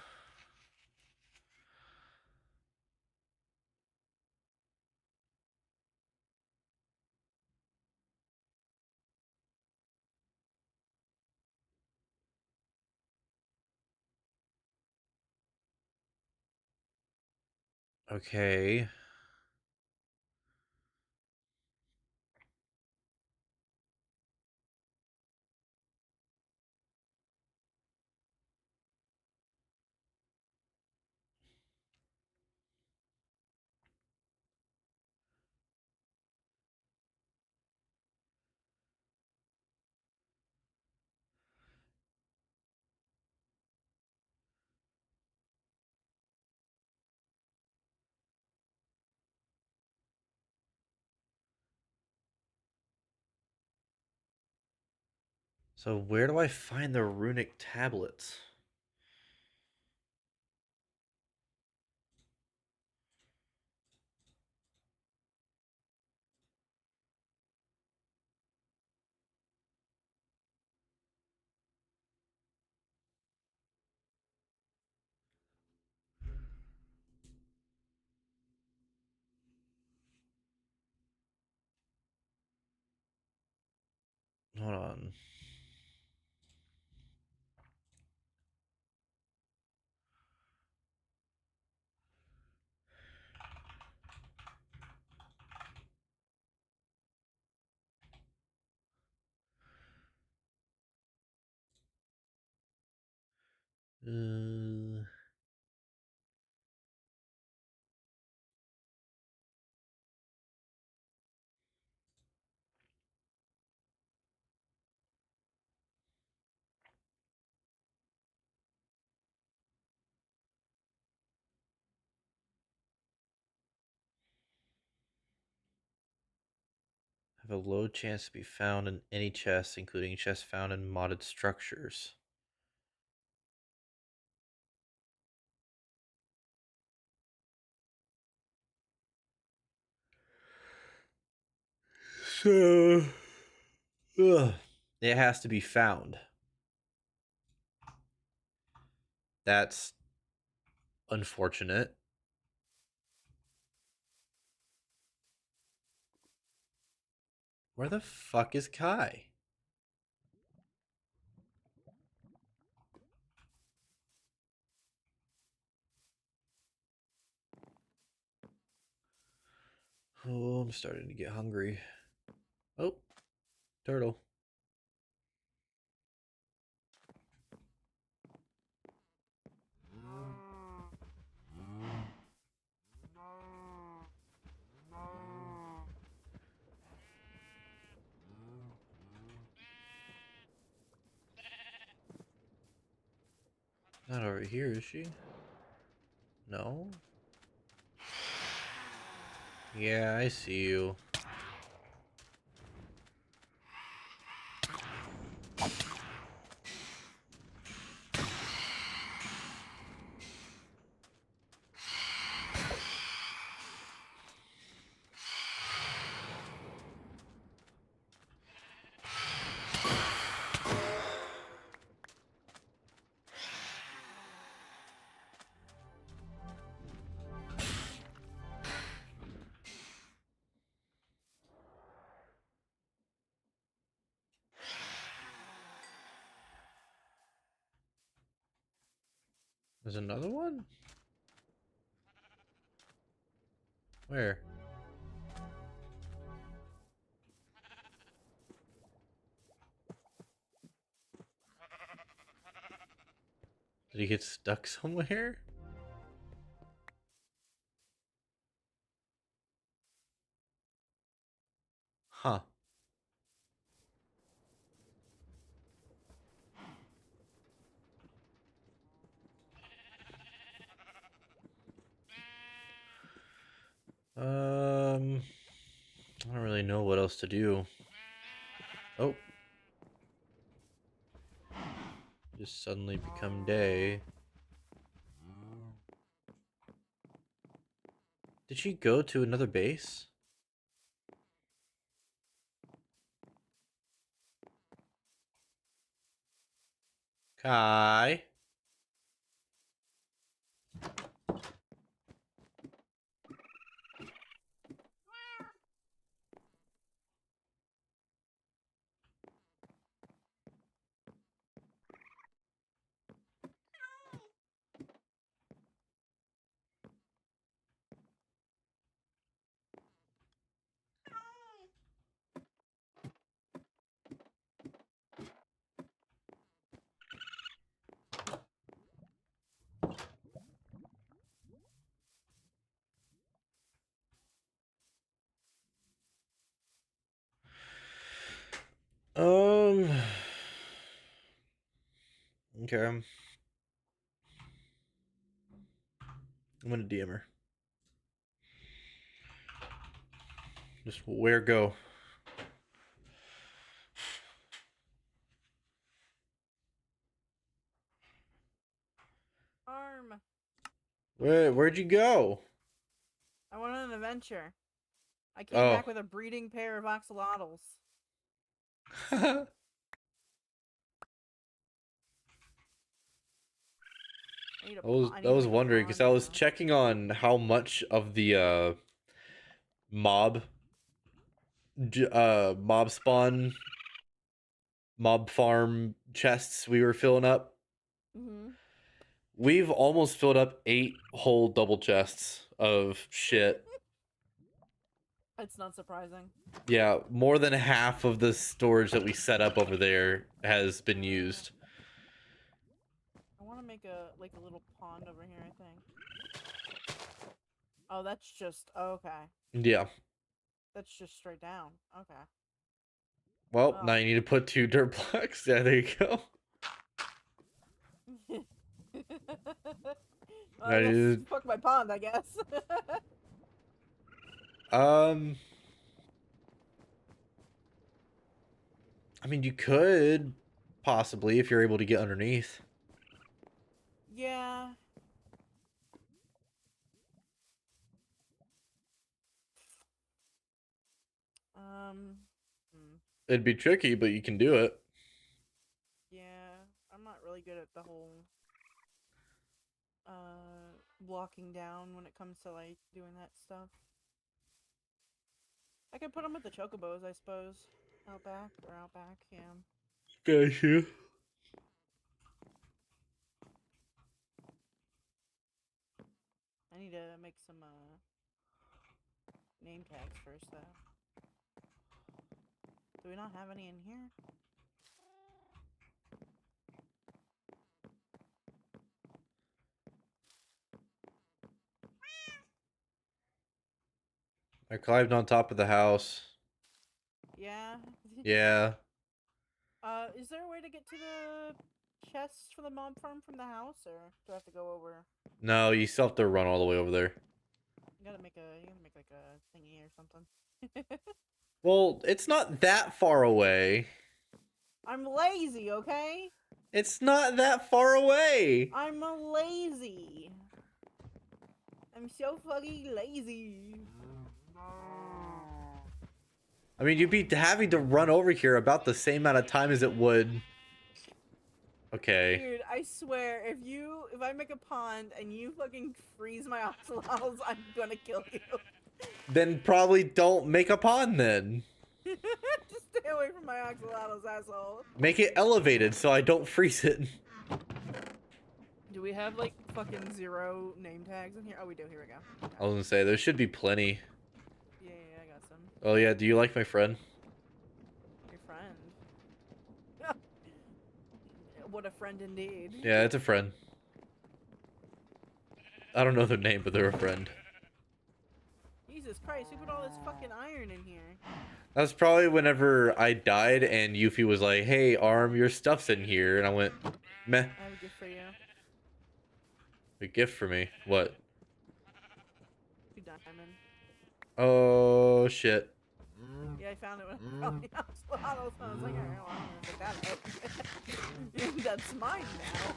okay. So where do I find the runic tablets? Hold on. Uh, have a low chance to be found in any chest, including chests found in modded structures. So, it has to be found. That's unfortunate. Where the fuck is Kai? Oh, I'm starting to get hungry. Oh, turtle. Not over here, is she? No? Yeah, I see you. There's another one? Where? Did he get stuck somewhere? Huh. I don't really know what else to do. Oh. Just suddenly become day. Did she go to another base? Kai? Um. Okay. I'm gonna DM her. Just where go? Arm. Where'd you go? I went on an adventure. I came Oh. back with a breeding pair of axolotls. I was make a wondering because pond I was now. checking on how much of the mob mob spawn mob farm chests we were filling up. Mm-hmm. We've almost filled up 8 whole double chests of shit. It's not surprising. Yeah, more than half of the storage that we set up over there has been used. I want to make a little pond over here, I think. Oh, that's just okay. Yeah. That's just straight down. Okay. Well, now Well. you need to put 2 dirt blocks. Yeah, there you go. Well, Now I guess you, fuck my pond. I guess. um, I mean, you could possibly if you're able to get underneath. Yeah. Um. Hmm. It'd be tricky, but you can do it. Yeah. I'm not really good at the whole blocking down when it comes to like doing that stuff. I could put them with the chocobos, I suppose. Out back. Yeah. Got you. I need to make some name tags first, though. Do we not have any in here? I climbed on top of the house. Yeah. Yeah. Is there a way to get to the chests for the mob farm from the house, or do I have to go over? No, you still have to run all the way over there. You gotta make like a thingy or something. Well, it's not that far away. I'm lazy, okay? It's not that far away. I'm lazy. I'm so fucking lazy. I mean, you'd be having to run over here about the same amount of time as it would. Okay. Dude, I swear, if I make a pond and you fucking freeze my oxalotls, I'm gonna kill you. Then probably don't make a pond then. Just stay away from my oxalotls, asshole. Make it elevated so I don't freeze it. Do we have like fucking 0 name tags in here? Oh, we do. Here we go. Okay. I was gonna say, there should be plenty. Yeah, I got some. Oh yeah, do you like my friend? Your friend. What a friend indeed. Yeah, it's a friend. I don't know their name, but they're a friend. Jesus Christ, who put all this fucking iron in here? That's probably whenever I died and Yuffie was like, hey, Arm, your stuff's in here. And I went, meh. I have a gift for you. A gift for me. What? 2 diamond. Oh, shit. Yeah, I found it when I found the oxalotls. I was like, alright, well, I'm gonna take that. That's mine now.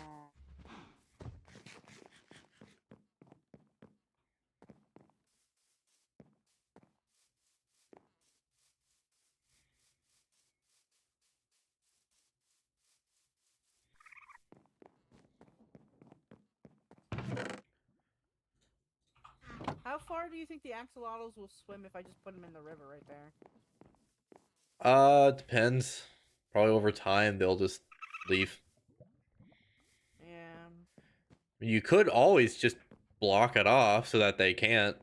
How far do you think the axolotls will swim if I just put them in the river right there? Depends. Probably over time, they'll just leave. Yeah. You could always just block it off so that they can't.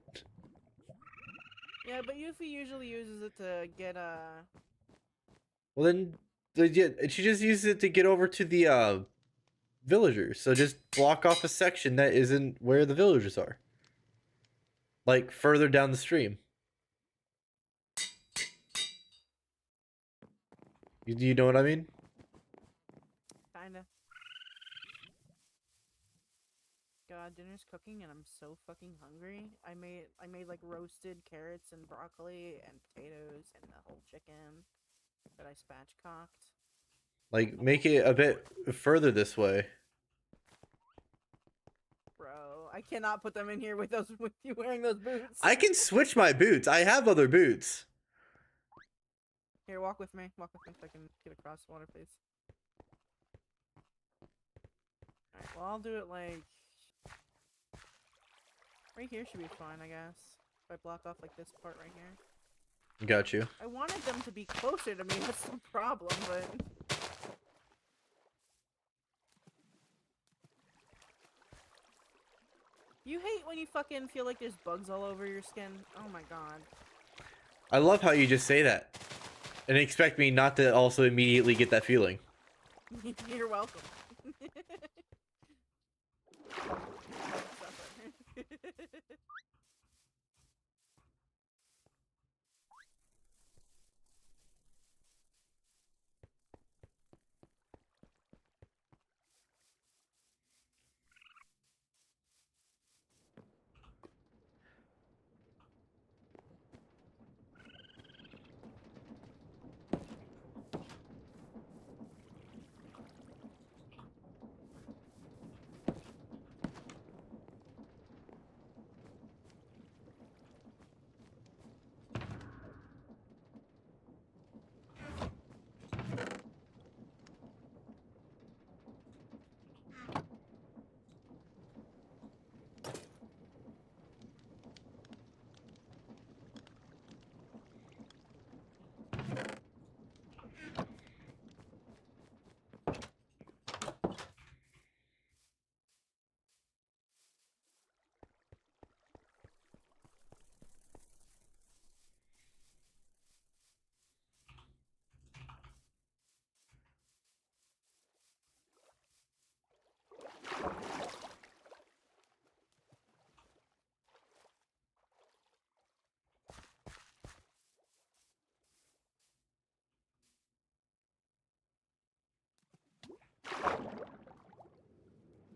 Yeah, but Yuffie usually uses it to get, Well, then, she just uses it to get over to the, villagers. So just block off a section that isn't where the villagers are. Like, further down the stream. You know what I mean? kinda. God, dinner's cooking and I'm so fucking hungry. I made like roasted carrots and broccoli and potatoes and the whole chicken that I spatchcocked. Like, make it a bit further this way. Bro, I cannot put them in here with you wearing those boots. I can switch my boots. I have other boots. Here, walk with me. Walk with me so I can get across the water, please. Alright, well, I'll do it like... Right here should be fine, I guess. If I block off like this part right here. Got you. I wanted them to be closer to me, that's the problem, but... You hate when you fucking feel like there's bugs all over your skin? Oh my god. I love how you just say that. And expect me not to also immediately get that feeling. You're welcome.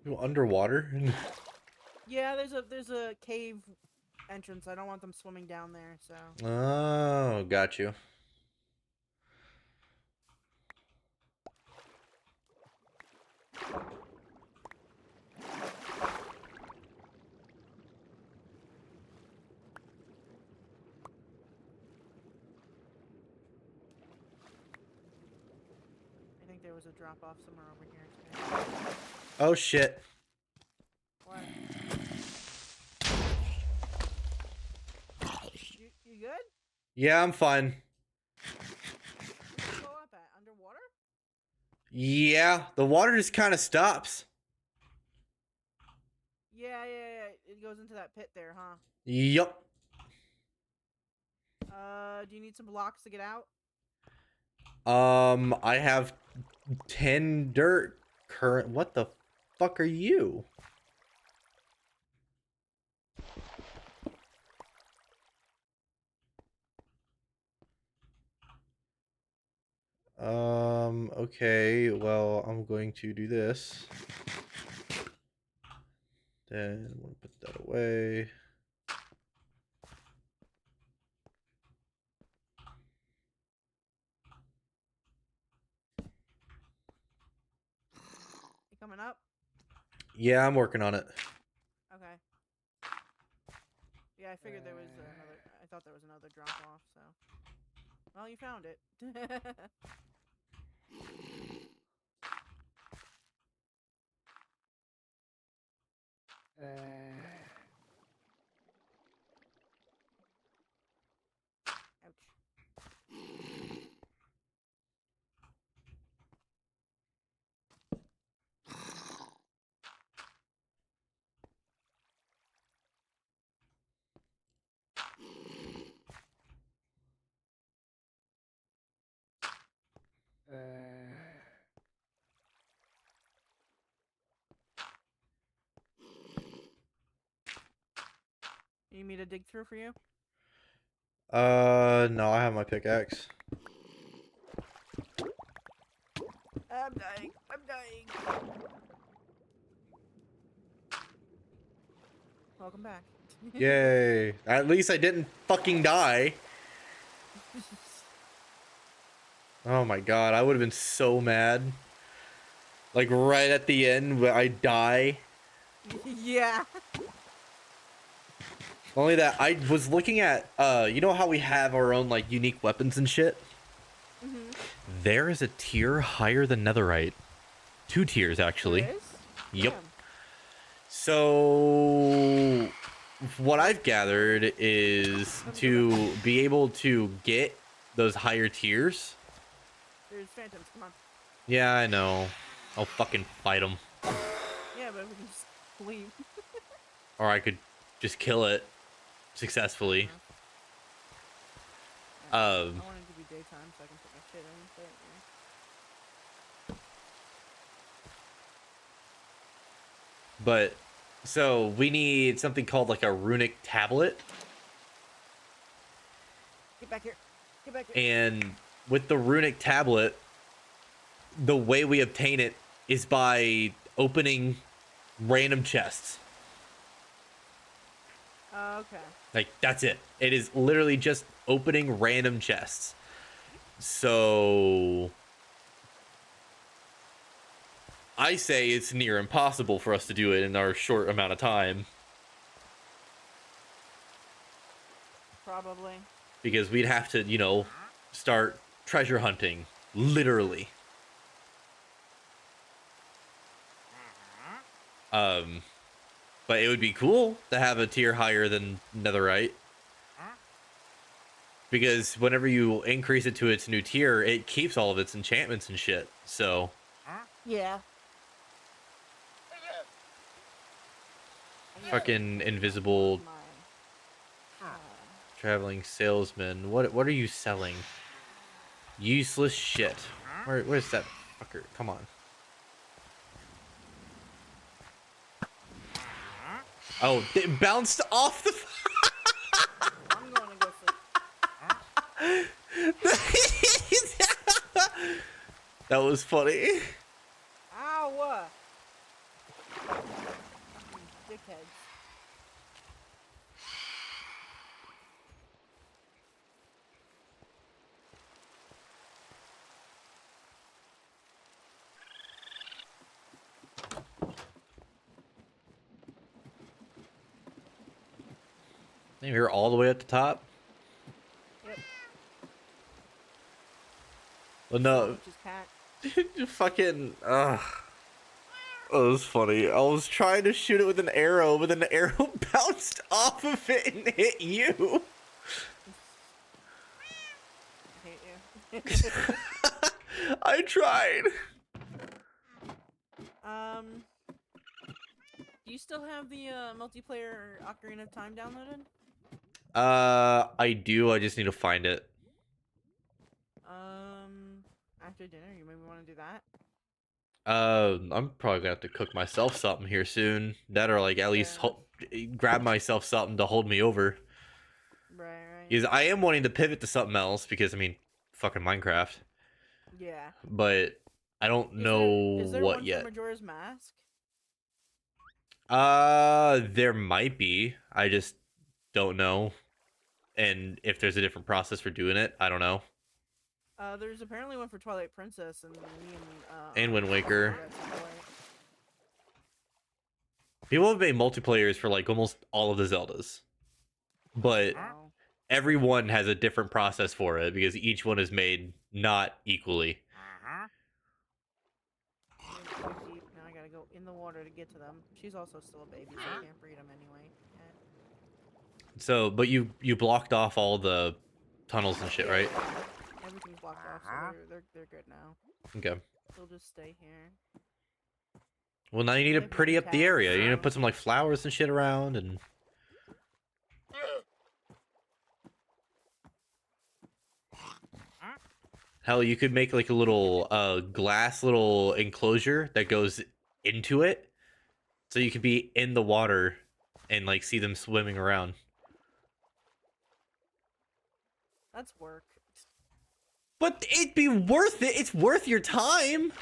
Go underwater? Yeah, there's a cave entrance. I don't want them swimming down there, so. Oh, got you. I think there was a drop off somewhere over here too. Oh shit. What? You good? Yeah, I'm fine. Where'd you go up at? Underwater? Yeah, the water just kind of stops. Yeah. It goes into that pit there, huh? Yup. Do you need some blocks to get out? I have 10 dirt current. What the fuck are you? Okay, well, I'm going to do this. Then I'm going to put that away. You coming up? Yeah, I'm working on it. Okay. Yeah, I figured there was another. I thought there was another drop off. So. Well, you found it. Ouch. You need me to dig through for you? No, I have my pickaxe. I'm dying. I'm dying. Welcome back. Yay. At least I didn't fucking die. Oh my god, I would have been so mad. Like right at the end where I die. Yeah. Only that I was looking at you know how we have our own like unique weapons and shit? Mhm. There is a tier higher than netherite. 2 tiers actually. There is? Yep. Damn. So what I've gathered is to be able to get those higher tiers. There's phantoms. Come on. Yeah, I know. I'll fucking fight them. Yeah, but we can just leave. Or I could just kill it successfully. I want it to be daytime so I can put my shit in. But, But so we need something called like a runic tablet. Get back here. Get back here. And with the runic tablet, the way we obtain it is by opening random chests. Okay. Like that's it. It is literally just opening random chests. So I say it's near impossible for us to do it in our short amount of time. Probably. Because we'd have to, you know, start treasure hunting. Literally. But it would be cool to have a tier higher than netherite. Because whenever you increase it to its new tier, it keeps all of its enchantments and shit. So. Yeah. Fucking invisible traveling salesman. What are you selling? Useless shit. Where's that fucker? Come on. Oh, it bounced off the. I'm going to go sleep. That was funny. Ow! You're all the way at the top. Yep. Well, no, Peach's cat. fucking. Oh, it was funny. I was trying to shoot it with an arrow, but then the arrow bounced off of it and hit you. I hate you. I tried. Do you still have the multiplayer Ocarina of Time downloaded? I do. I just need to find it. After dinner, you maybe want to do that. I'm probably gonna have to cook myself something here soon. That or like at least grab myself something to hold me over. Right. Because I am wanting to pivot to something else because I mean, fucking Minecraft. Yeah. But I don't know Is there what one yet. for Majora's Mask? There might be. I just don't know. And if there's a different process for doing it, I don't know. There's apparently one for Twilight Princess, and me And Wind Arnie Waker. at some point. People have made multiplayers for like almost all of the Zeldas. But Wow. everyone has a different process for it because each one is made not equally. They're too deep. Now I gotta go in the water to get to them. She's also still a baby, so I can't breed them anyway. So, but you blocked off all the tunnels and shit, right? Everything's blocked off, so they're good now. Okay. They'll just stay here. Well, now you need They to have pretty young up the cats, area. You need to so- put some like flowers and shit around and. Hell, you could make like a little glass little enclosure that goes into it, so you could be in the water and like see them swimming around. That's work. But it'd be worth it. It's worth your time.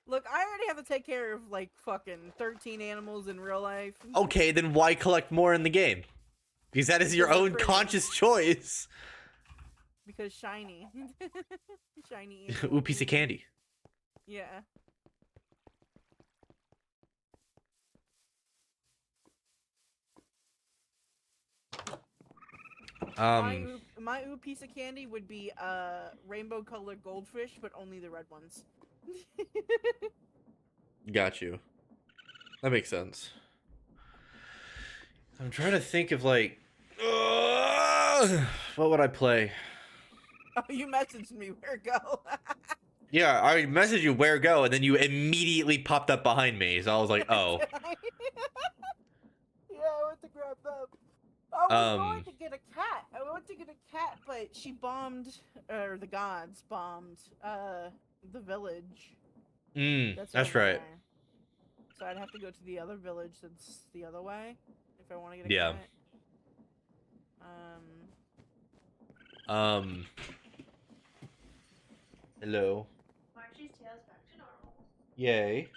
Look, I already have to take care of like fucking 13 animals in real life. Okay, then why collect more in the game? Because that is your Because they're own pretty. conscious choice. Because shiny. Shiny Ooh, animals. piece of candy. Yeah. My ooh piece of candy would be rainbow colored goldfish, but only the red ones. Got you. That makes sense. I'm trying to think of like, what would I play? Oh, you messaged me. Where go? Yeah, I messaged you where go, and then you immediately popped up behind me. So I was like, oh. Yeah, I went to grab them. I was going to get a cat. I went to get a cat, but she bombed, or the gods bombed, the village. That's right. There. So I'd have to go to the other village that's the other way if I want to get a Yeah. cat. Hello. Archie's tail's back to normal. Yay.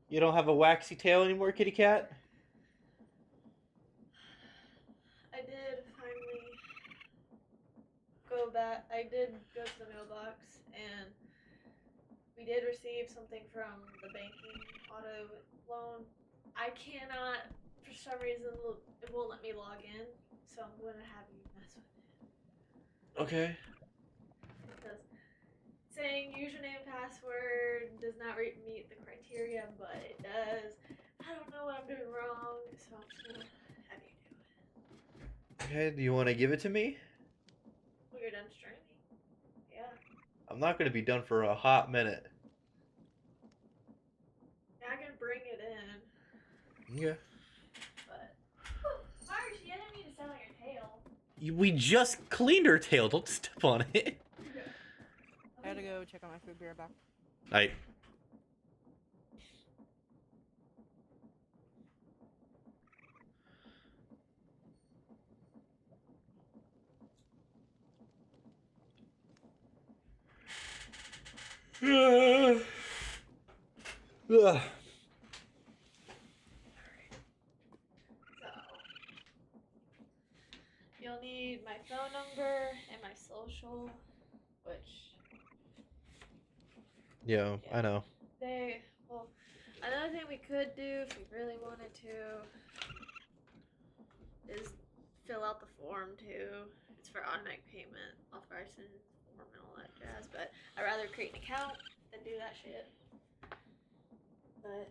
You don't have a waxy tail anymore, kitty cat? I did finally go back. I did go to the mailbox, and we did receive something from the banking auto loan. I cannot, for some reason, it won't let me log in, so I'm going to have you mess with it. Okay. Because saying username and password does not meet the criteria, but it does. I don't know what I'm doing wrong, so I'm just going to have you do it. Okay, do you want to give it to me? Well, you're done streaming. Yeah. I'm not going to be done for a hot minute. Yeah, I can bring it in. Yeah. But, Archie, I didn't mean to step on your tail. We just cleaned her tail. Don't step on it. I had to go check on my food. Be right back. Alright. So, you'll need my phone number and my social, which... Yeah, I know. Well, another thing we could do if we really wanted to is fill out the form too. It's for automatic payment, authorization form, and all that jazz. But I'd rather create an account than do that shit. But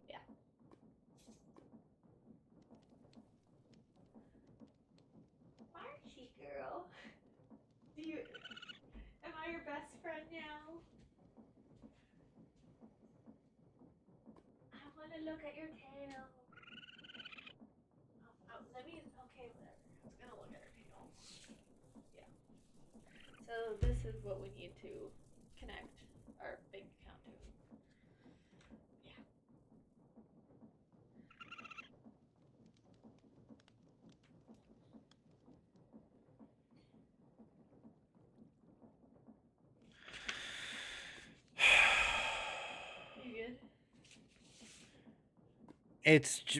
yeah. Marshy girl, am I your best friend now? I want to look at your tail. Okay, whatever. I was gonna look at her tail. Yeah. So this is what we need to connect our bank account to. Yeah. You good?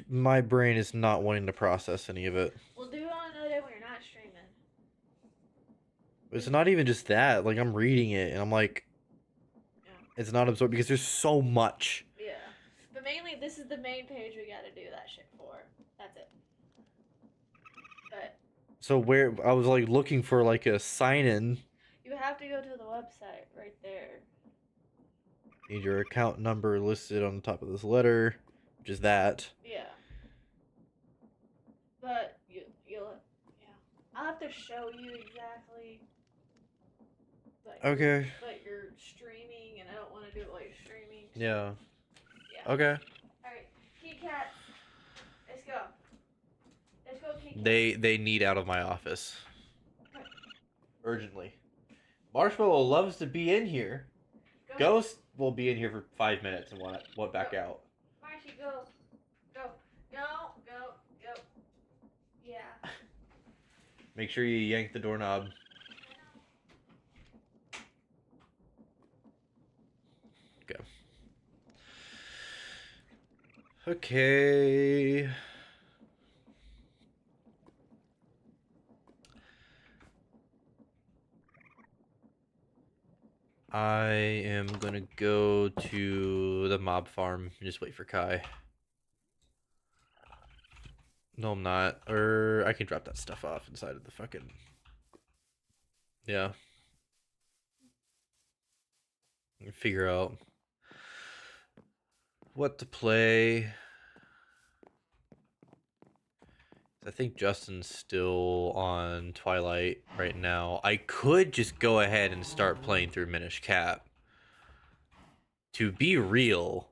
My brain is not wanting to process any of it. We'll do it on another day when you're not streaming. It's not even just that. Like, I'm reading it and I'm like, Yeah. it's not absorbed because there's so much. Yeah. But mainly, this is the main page we gotta do that shit for. That's it. But So where I was like looking for like a sign in. you have to go to the website right there. Need your account number listed on the top of this letter, which is that. Yeah. But you'll I'll have to show you exactly. But Okay. But you're streaming, and I don't want to do it while you're streaming. So. Yeah. Yeah. Okay. All right, kitty cats. Let's go. Let's go, kitty cats. They need out of my office. Urgently. Marshmallow loves to be in here. Ghost will be in here for 5 minutes and want back out. Marshy, go. Go. Go. Go. Go. Yeah. Make sure you yank the doorknob. Go. Okay. I am gonna go to the mob farm and just wait for Kai. No, I'm not. Or I can drop that stuff off inside of the fucking... Yeah. Figure out what to play. I think Justin's still on Twilight right now. I could just go ahead and start playing through Minish Cap. To be real...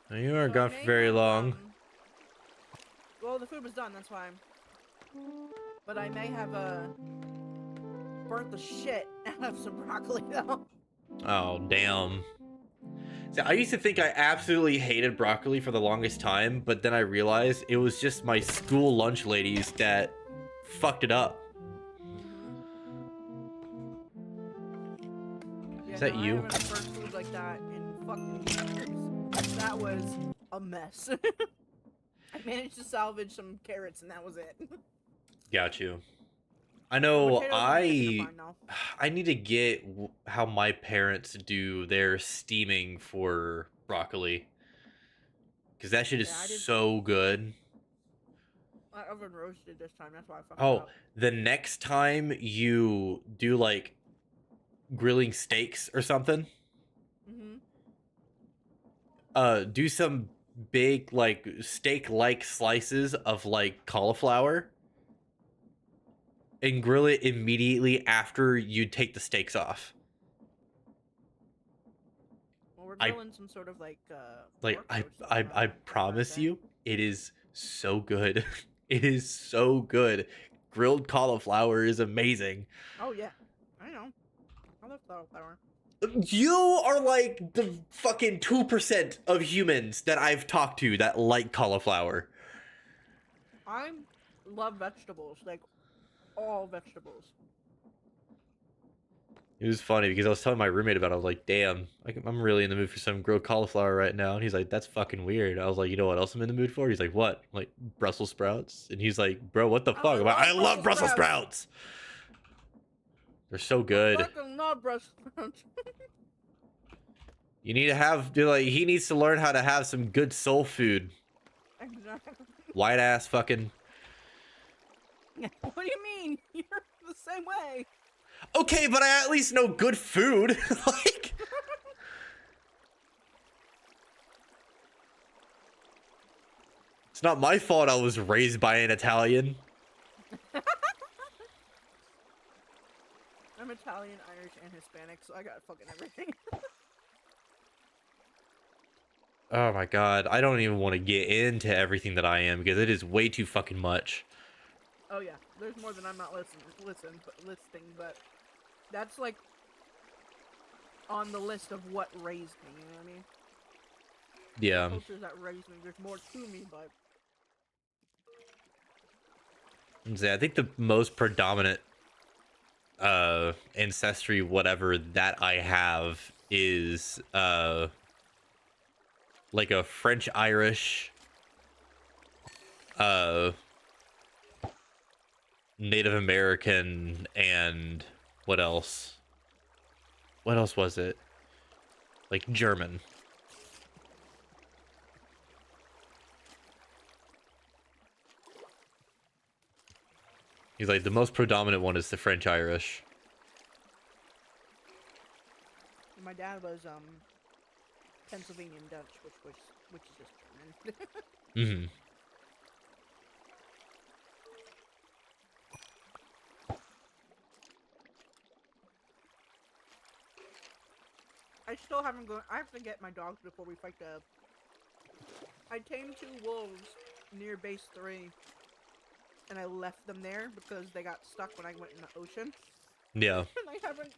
You aren't gone for very long. Well, the food was done, that's why. But I may have burnt the shit out of some broccoli, though. Oh, damn. See, I used to think I absolutely hated broccoli for the longest time, but then I realized it was just my school lunch ladies that fucked it up. Yeah, Is that no, you? I haven't had burnt food like that in fucking years. That was a mess. I managed to salvage some carrots, and that was it. Got you. I know Potatoes I need to get how my parents do their steaming for broccoli. Because that shit is so good. I oven roasted this time, that's why I fucked Oh, up. the next time you do like grilling steaks or something, do some big like steak-like slices of like cauliflower and grill it immediately after you take the steaks off. Well, we're grilling some sort of like I promise you, it is so good. It is so good. grilled cauliflower is amazing. Oh yeah, I know. I love cauliflower. You are like the fucking 2% of humans that I've talked to that like cauliflower. I love vegetables, like all vegetables. It was funny because I was telling my roommate about it. I was like, damn, I'm really in the mood for some grilled cauliflower right now. And he's like, that's fucking weird. I was like, you know what else I'm in the mood for? He's like, what? I'm like, Brussels sprouts? And he's like, bro, what the fuck? I I'm like, love I love Brussels sprouts. They're so I good. fucking love Brussels sprouts. You need to have, like, he needs to learn how to have some good soul food. Exactly. White ass fucking. What do you mean? You're the same way. Okay, but I at least know good food. Like, it's not my fault I was raised by an Italian. I'm Italian, Irish, and Hispanic, so I got fucking everything. Oh my god, I don't even want to get into everything that I am because it is way too fucking much. Oh yeah, there's more than I'm not listing, but that's like on the list of what raised me. You know what I mean? Yeah. Cultures that raised me. There's more to me, but I think the most predominant ancestry whatever that I have is like a French Irish Native American, and what else? What else was it? Like German. He's like, the most predominant one is the French Irish. my dad was Pennsylvanian Dutch, which is just German. Mm-hmm. I still haven't gone. I have to get my dogs before we fight the. I tamed 2 wolves near base 3, and I left them there because they got stuck when I went in the ocean. Yeah. And I haven't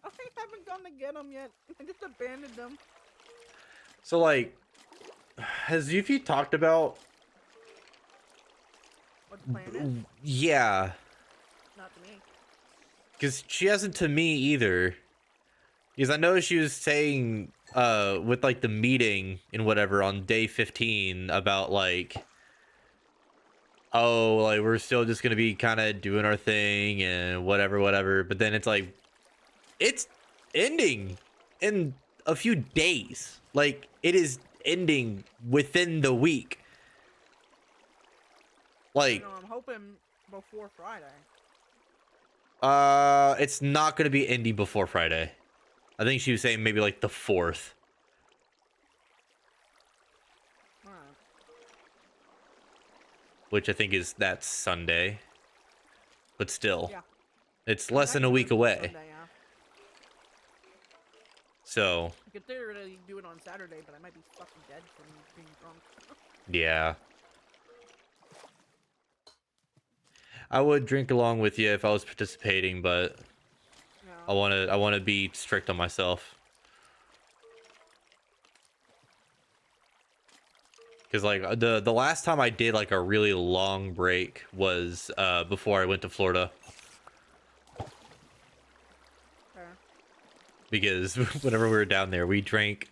gone to get them yet. I just abandoned them. So like, has Yuffie talked about? What the plan is? Yeah. Not to me. Because she hasn't to me either. Because I know she was saying with like the meeting and whatever on day 15 about like, oh, like we're still just gonna be kind of doing our thing and whatever, but then it's like it's ending in a few days. Like it is ending within the week. Like I'm hoping before Friday. it's not gonna be ending before Friday. I think she was saying maybe like the 4th. Alright. Which I think is that Sunday. But still, Yeah. it's less than a week away. Sunday, yeah. So, I could theoretically do it on Saturday, but I might be fucking dead from being drunk. yeah. I would drink along with you if I was participating, but No. I want to be strict on myself. Cuz like the last time I did like a really long break was before I went to Florida. Fair. Because whenever we were down there, we drank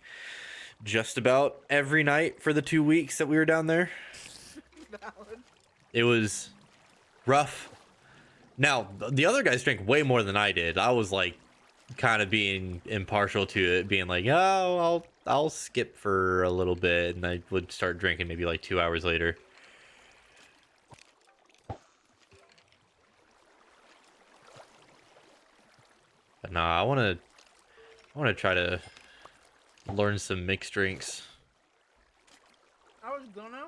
just about every night for the 2 weeks that we were down there. Valid. It was rough. Now, the other guys drank way more than I did. I was like kind of being impartial to it, being like, "Oh, I'll skip for a little bit," and I would start drinking maybe like 2 hours later. But nah, I want to try to learn some mixed drinks. I was gonna,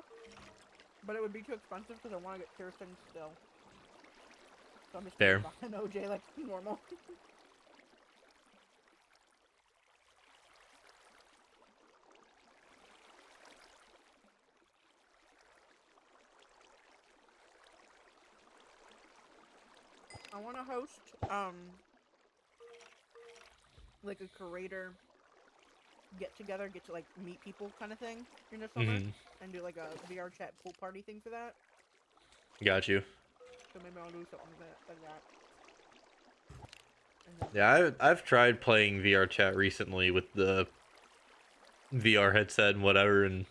but it would be too expensive because I want to get Kirsten still. So I'm just Fair. buying OJ like normal. I want to host like a creator get together, get to like meet people kind of thing in the summer, and do like a VR chat pool party thing for that. Got you. So maybe I'll do something like that. And then, Yeah, I've tried playing VR chat recently with the VR headset and whatever, and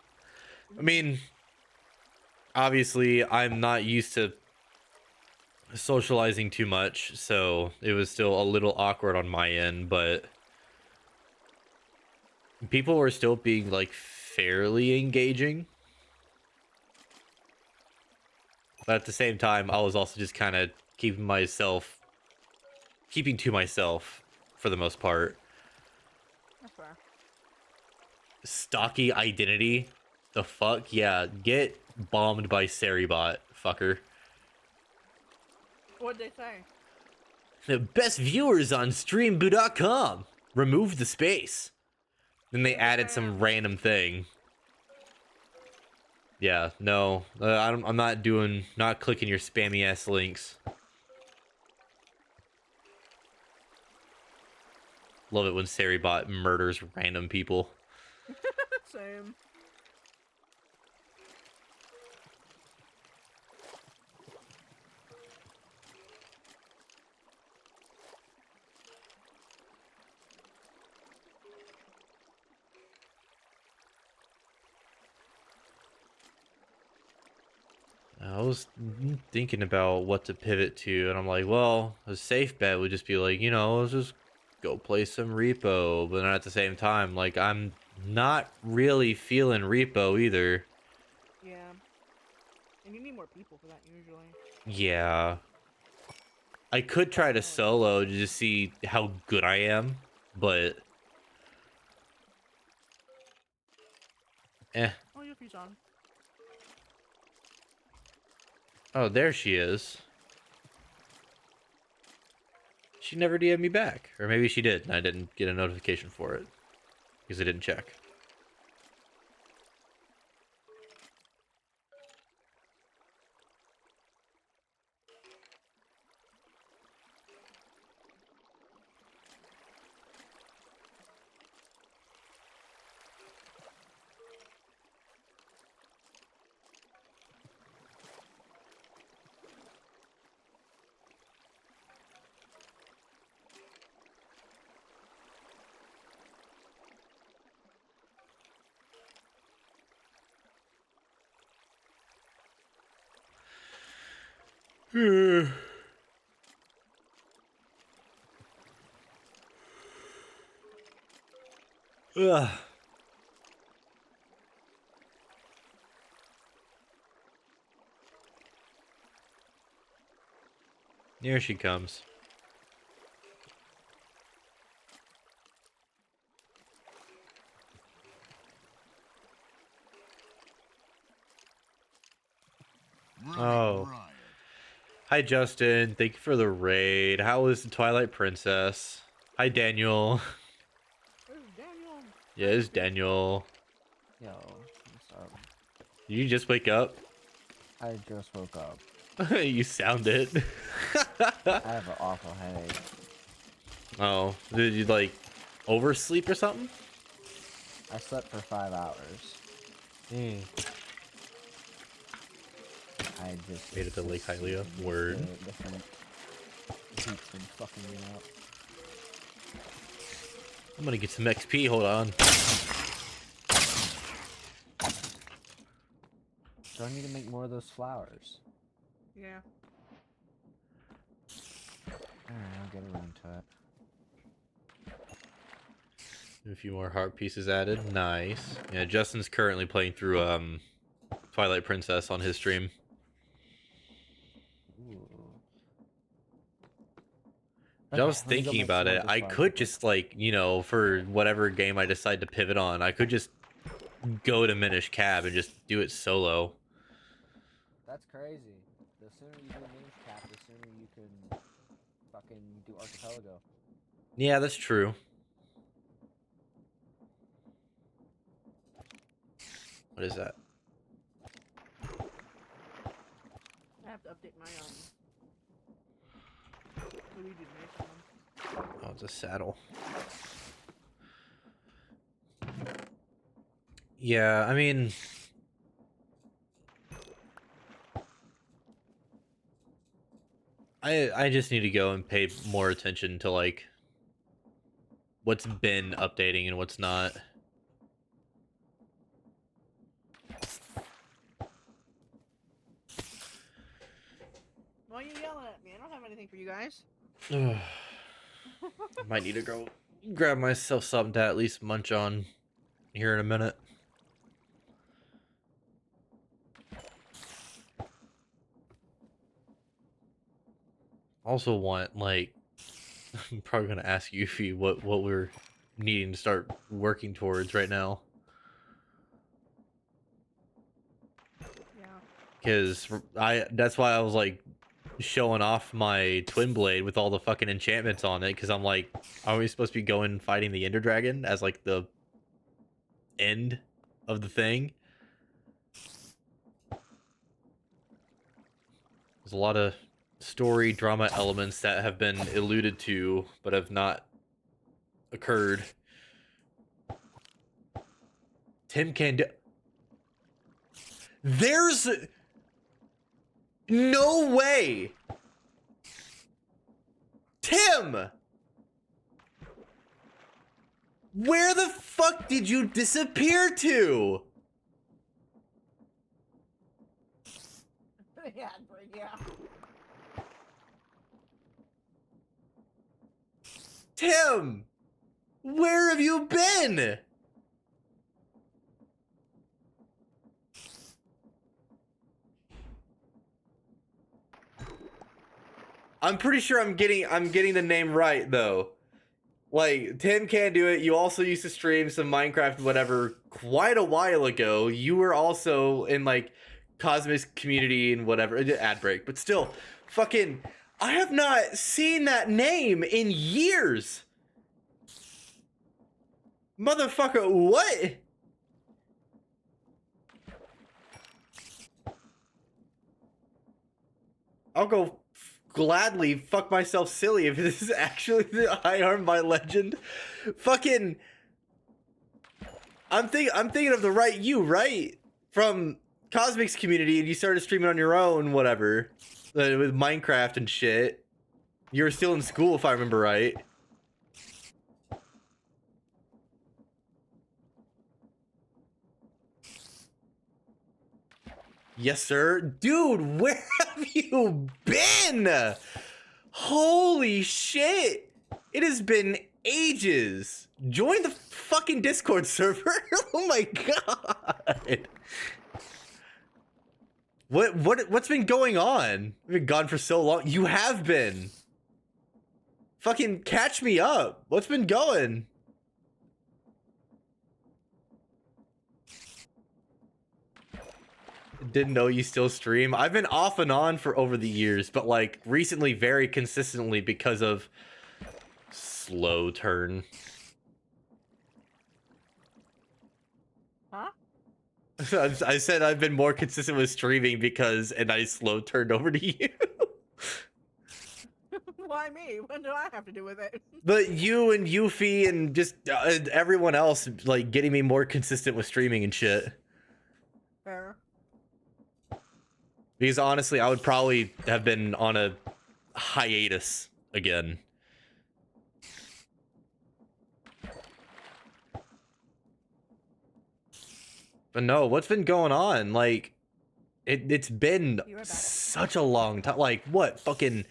I mean, obviously I'm not used to socializing too much, so it was still a little awkward on my end, but people were still being like fairly engaging. But at the same time, I was also just kind of keeping to myself for the most part. that's fair. Stocky identity? The fuck? Yeah, get bombed by Seribot, fucker. What'd they say? The best viewers on streambo.com. Remove the space. Then they added some random thing. Yeah, no, I'm not clicking your spammy ass links. Love it when Seribot murders random people. Same. I was thinking about what to pivot to, and I'm like, well, a safe bet would just be like, let's just go play some repo. But then at the same time, like, I'm not really feeling repo either. Yeah. And you need more people for that usually. Yeah. I could try to solo to just see how good I am, but Oh, your feet's on. Oh, there she is. She never DM'd me back. Or maybe she did, and I didn't get a notification for it. Because I didn't check. Ugh. Here she comes. Oh. Hi, Justin. Thank you for the raid. How is the Twilight Princess? Hi, Daniel. There's Daniel. Yeah, it's Daniel. Yo, what's up? Did you just wake up? I just woke up. You sound it. I have an awful headache. Oh, did you like oversleep or something? I slept for 5 hours. I just Made it to Lake Hylia. Word. Different heat's been fucking me up. I'm gonna get some XP. Hold on. Do I need to make more of those flowers? Yeah. Alright, I'll get around to it. A few more heart pieces added. Nice. Yeah, Justin's currently playing through Twilight Princess on his stream. Ooh. I was let me go thinking make about some more it. of those I flowers could real quick. just like, for whatever game I decide to pivot on, I could just go to Minish Cab and just do it solo. That's crazy. The sooner you do Minish Cap, the sooner you can fucking do Archipelago. Yeah, that's true. What is that? I have to update my Luigi's Mansion one. Oh, it's a saddle. Yeah, I mean, I just need to go and pay more attention to like what's been updating and what's not. Why are you yelling at me? I don't have anything for you guys. Might need to go grab myself something to at least munch on here in a minute. Also want, like, I'm probably gonna ask you, Yuffie, what we're needing to start working towards right now. Yeah. Because that's why I was like showing off my twin blade with all the fucking enchantments on it, because I'm like, are we supposed to be going and fighting the Ender Dragon as like the end of the thing? There's a lot of story drama elements that have been alluded to but have not occurred. Tim can do. There's no way. Tim! Where the fuck did you disappear to? Yeah, but yeah. Tim! Where have you been? I'm pretty sure I'm getting the name right though. Like, Tim Can Do It, you also used to stream some Minecraft and whatever quite a while ago. You were also in like Cosmos community and whatever, ad break, but still, fucking, I have not seen that name in years. Motherfucker, what? I'll go gladly fuck myself silly if this is actually the I Arm by Legend. Fucking, I'm thinking of the right you, right? From Cosmic's community, and you started streaming on your own, whatever, with Minecraft and shit. You were still in school, if I remember right. Yes, sir. Dude, where have you been? Holy shit. It has been ages. Join the fucking Discord server. Oh my god. What's been going on? I've been gone for so long. You have been. Fucking catch me up. What's been going? Didn't know you still stream. I've been off and on for over the years, but like recently very consistently because of slow turn. Huh? I said I've been more consistent with streaming because and I slow turned over to you. Why me? What do I have to do with it? But you and Yuffie and just everyone else like getting me more consistent with streaming and shit. Fair. Because honestly, I would probably have been on a hiatus again. But no, what's been going on? Like, it's been such a long time. Like, what? Fucking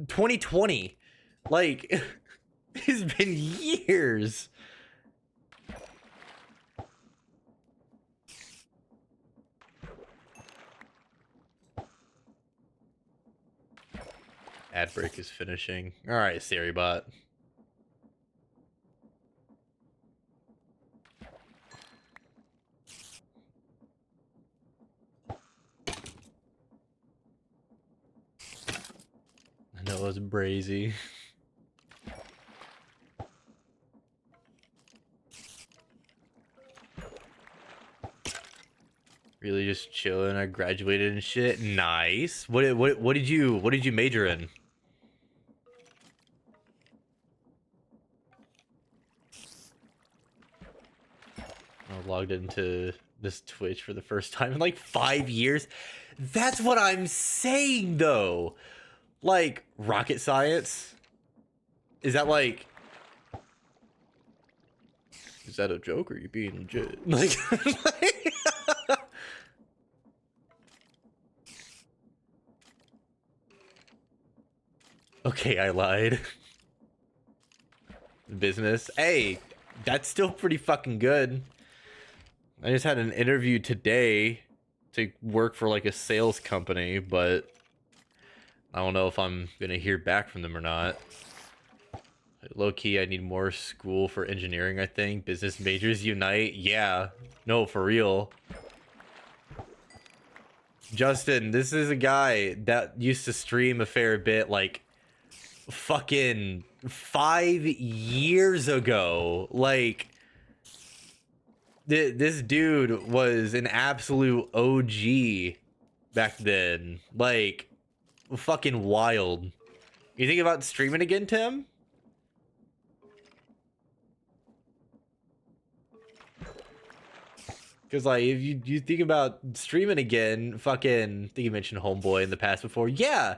2020. Like, it's been years. Ad break is finishing. All right, Siri bot. I know it was brazy. Really just chilling. I graduated and shit. Nice. What did you major in? I logged into this Twitch for the first time in like 5 years. That's what I'm saying though. Like rocket science? Is that like, is that a joke or are you being legit? Like, okay, I lied. Business. Hey, that's still pretty fucking good. I just had an interview today to work for like a sales company, but I don't know if I'm gonna hear back from them or not. Low key, I need more school for engineering, I think. Business majors unite. Yeah. No, for real. Justin, this is a guy that used to stream a fair bit like fucking 5 years ago. Like, this dude was an absolute OG back then. Like, fucking wild. You think about streaming again, Tim? Because, like, if you think about streaming again, fucking, I think you mentioned Homeboy in the past before. Yeah!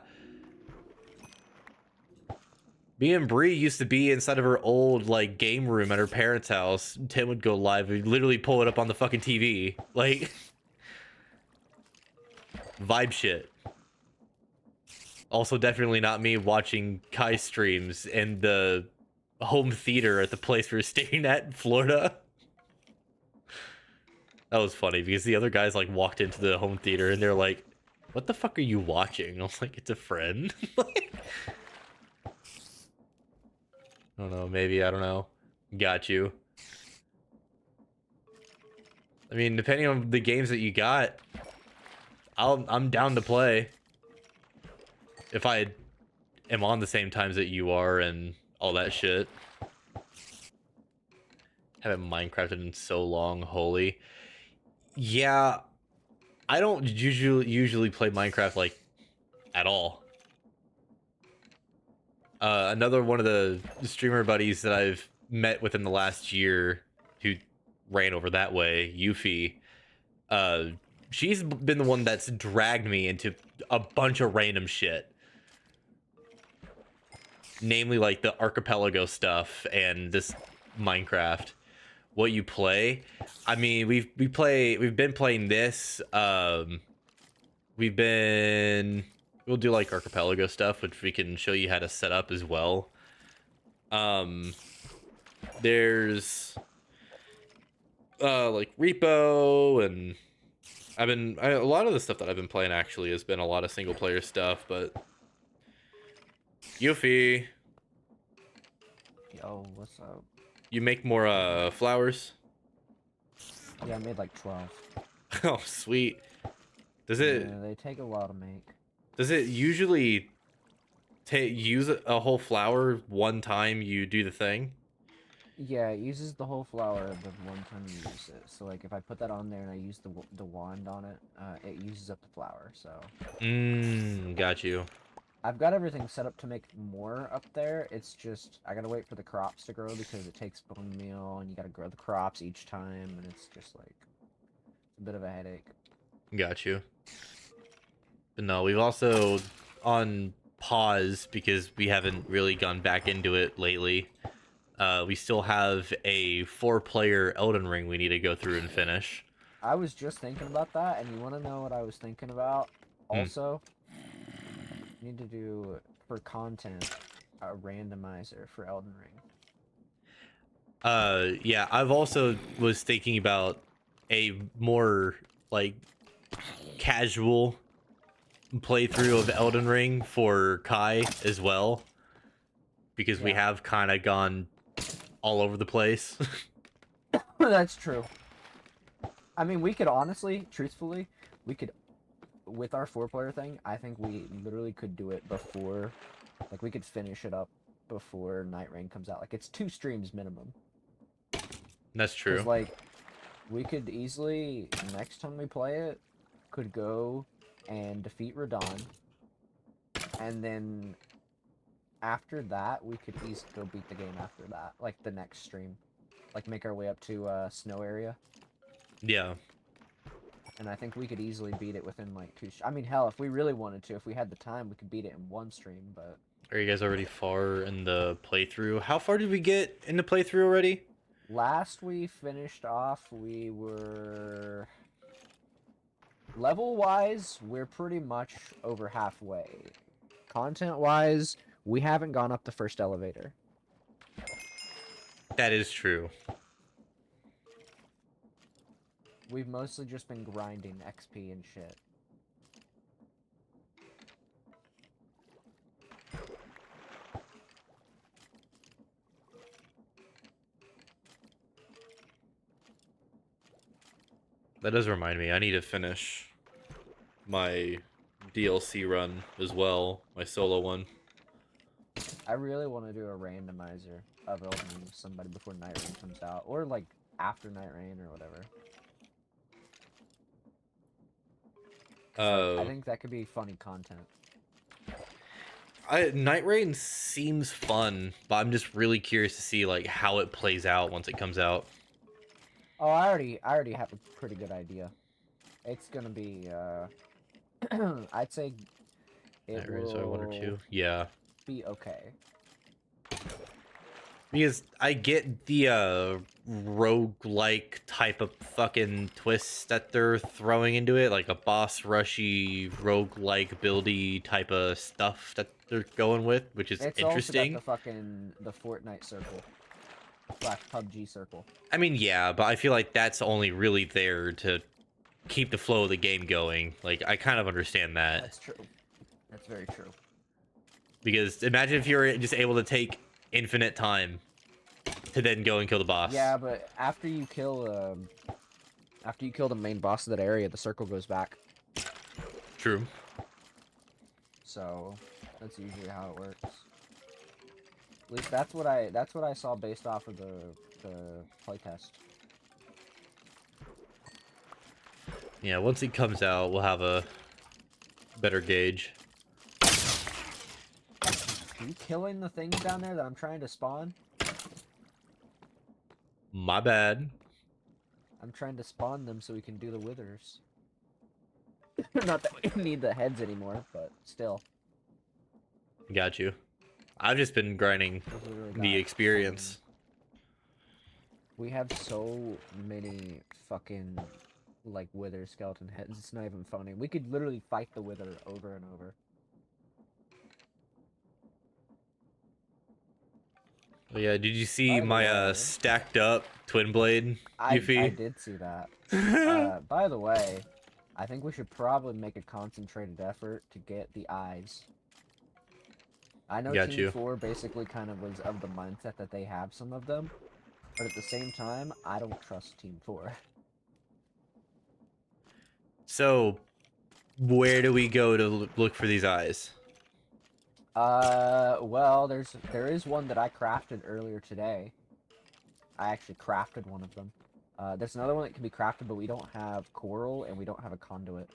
Me and Bree used to be inside of her old, like, game room at her parents' house. Tim would go live. We'd literally pull it up on the fucking TV. Like, vibe shit. Also, definitely not me watching Kai streams in the home theater at the place we were staying at in Florida. That was funny because the other guys like walked into the home theater and they're like, "What the fuck are you watching?" I was like, "It's a friend." Like, I don't know. Maybe I don't know. Got you. I mean, depending on the games that you got, I'm down to play. If I am on the same times that you are and all that shit. Haven't Minecrafted in so long, holy. Yeah, I don't usually play Minecraft like at all. Another one of the streamer buddies that I've met within the last year who ran over that way, Yuffie, she's been the one that's dragged me into a bunch of random shit. Namely like the archipelago stuff and this Minecraft. What you play? I mean, we've been playing this. We'll do like archipelago stuff, which we can show you how to set up as well. There's like repo, and a lot of the stuff that I've been playing actually has been a lot of single player stuff, but Yuffie, Yo, what's up? you make more flowers? Yeah, I made like 12. Oh, sweet. Does it Yeah, they take a while to make. does it usually use a whole flower one time you do the thing? Yeah, it uses the whole flower the one time you use it. So like if I put that on there and I use the wand on it, it uses up the flower. So Got you. I've got everything set up to make more up there. It's just I gotta wait for the crops to grow because it takes bone meal and you gotta grow the crops each time, and it's just like a bit of a headache. Got you. But no, we've also on pause because we haven't really gone back into it lately. We still have a 4-player Elden Ring we need to go through and finish. I was just thinking about that, and you want to know what I was thinking about? Also, you need to do, for content, a randomizer for Elden Ring. Yeah, I've also was thinking about a more like casual playthrough of Elden Ring for Kai as well, because we have kind of gone all over the place. That's true. I mean, we could honestly, truthfully, we could, with our 4-player thing, I think we literally could do it before, like, we could finish it up before Night Rain comes out. Like, it's 2 streams minimum. That's true. 'Cause, like, we could easily, next time we play it, could go and defeat Radon, and then after that, we could easily go beat the game after that, like, the next stream. like make our way up to snow area. Yeah. And I think we could easily beat it within like I mean, hell, if we really wanted to, if we had the time, we could beat it in one stream. But Are you guys already far in the playthrough? How far did we get in the playthrough already? last we finished off, we were level-wise, we're pretty much over halfway. Content-wise, we haven't gone up the first elevator. That is true. We've mostly just been grinding XP and shit. That does remind me, I need to finish my DLC run as well, my solo one. I really want to do a randomizer of opening somebody before Night Rain comes out, or like after Night Rain or whatever. I think that could be funny content. Night Rain seems fun, but I'm just really curious to see like how it plays out once it comes out. Oh, I already have a pretty good idea. It's gonna be, I'd say it Night Rain, so 1 or 2. will Yeah. be okay. Because I get the rogue-like type of fucking twists that they're throwing into it, like a boss rushy, rogue-like buildy type of stuff that they're going with, which is It's interesting. also got the Fortnite circle / PUBG circle. I mean, yeah, but I feel like that's only really there to keep the flow of the game going. Like, I kind of understand that. That's true. That's very true. Because imagine if you're just able to take infinite time to then go and kill the boss. Yeah, but after you kill the main boss of that area, the circle goes back. True. So that's usually how it works. At least that's what I saw based off of the playtest. Yeah, once it comes out, we'll have a better gauge. Are you killing the things down there that I'm trying to spawn? My bad. I'm trying to spawn them so we can do the withers. Not that we need the heads anymore, but still. Got you. I've just been grinding the experience. We have so many fucking like wither skeleton heads. It's not even funny. We could literally fight the wither over and over. Oh, yeah, did you see By the my way- stacked up twin blade I Yuffie? did see that. By the way, I think we should probably make a concentrated effort to get the eyes. I know Got Team you. 4 basically kind of was of the mindset that they have some of them, but at the same time, I don't trust Team 4. So, where do we go to look for these eyes? Well, there is one that I crafted earlier today. I actually crafted one of them. There's another one that can be crafted, but we don't have coral and we don't have a conduit.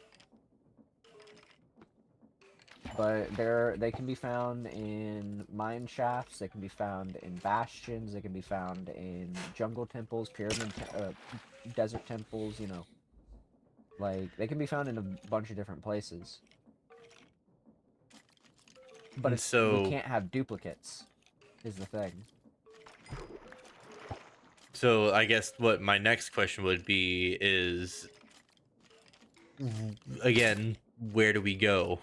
But they can be found in mine shafts, they can be found in bastions, they can be found in jungle temples, desert temples, you know. Like, they can be found in a bunch of different places. But And so- we can't have duplicates, is the thing. So, I guess what my next question would be is, again, where do we go?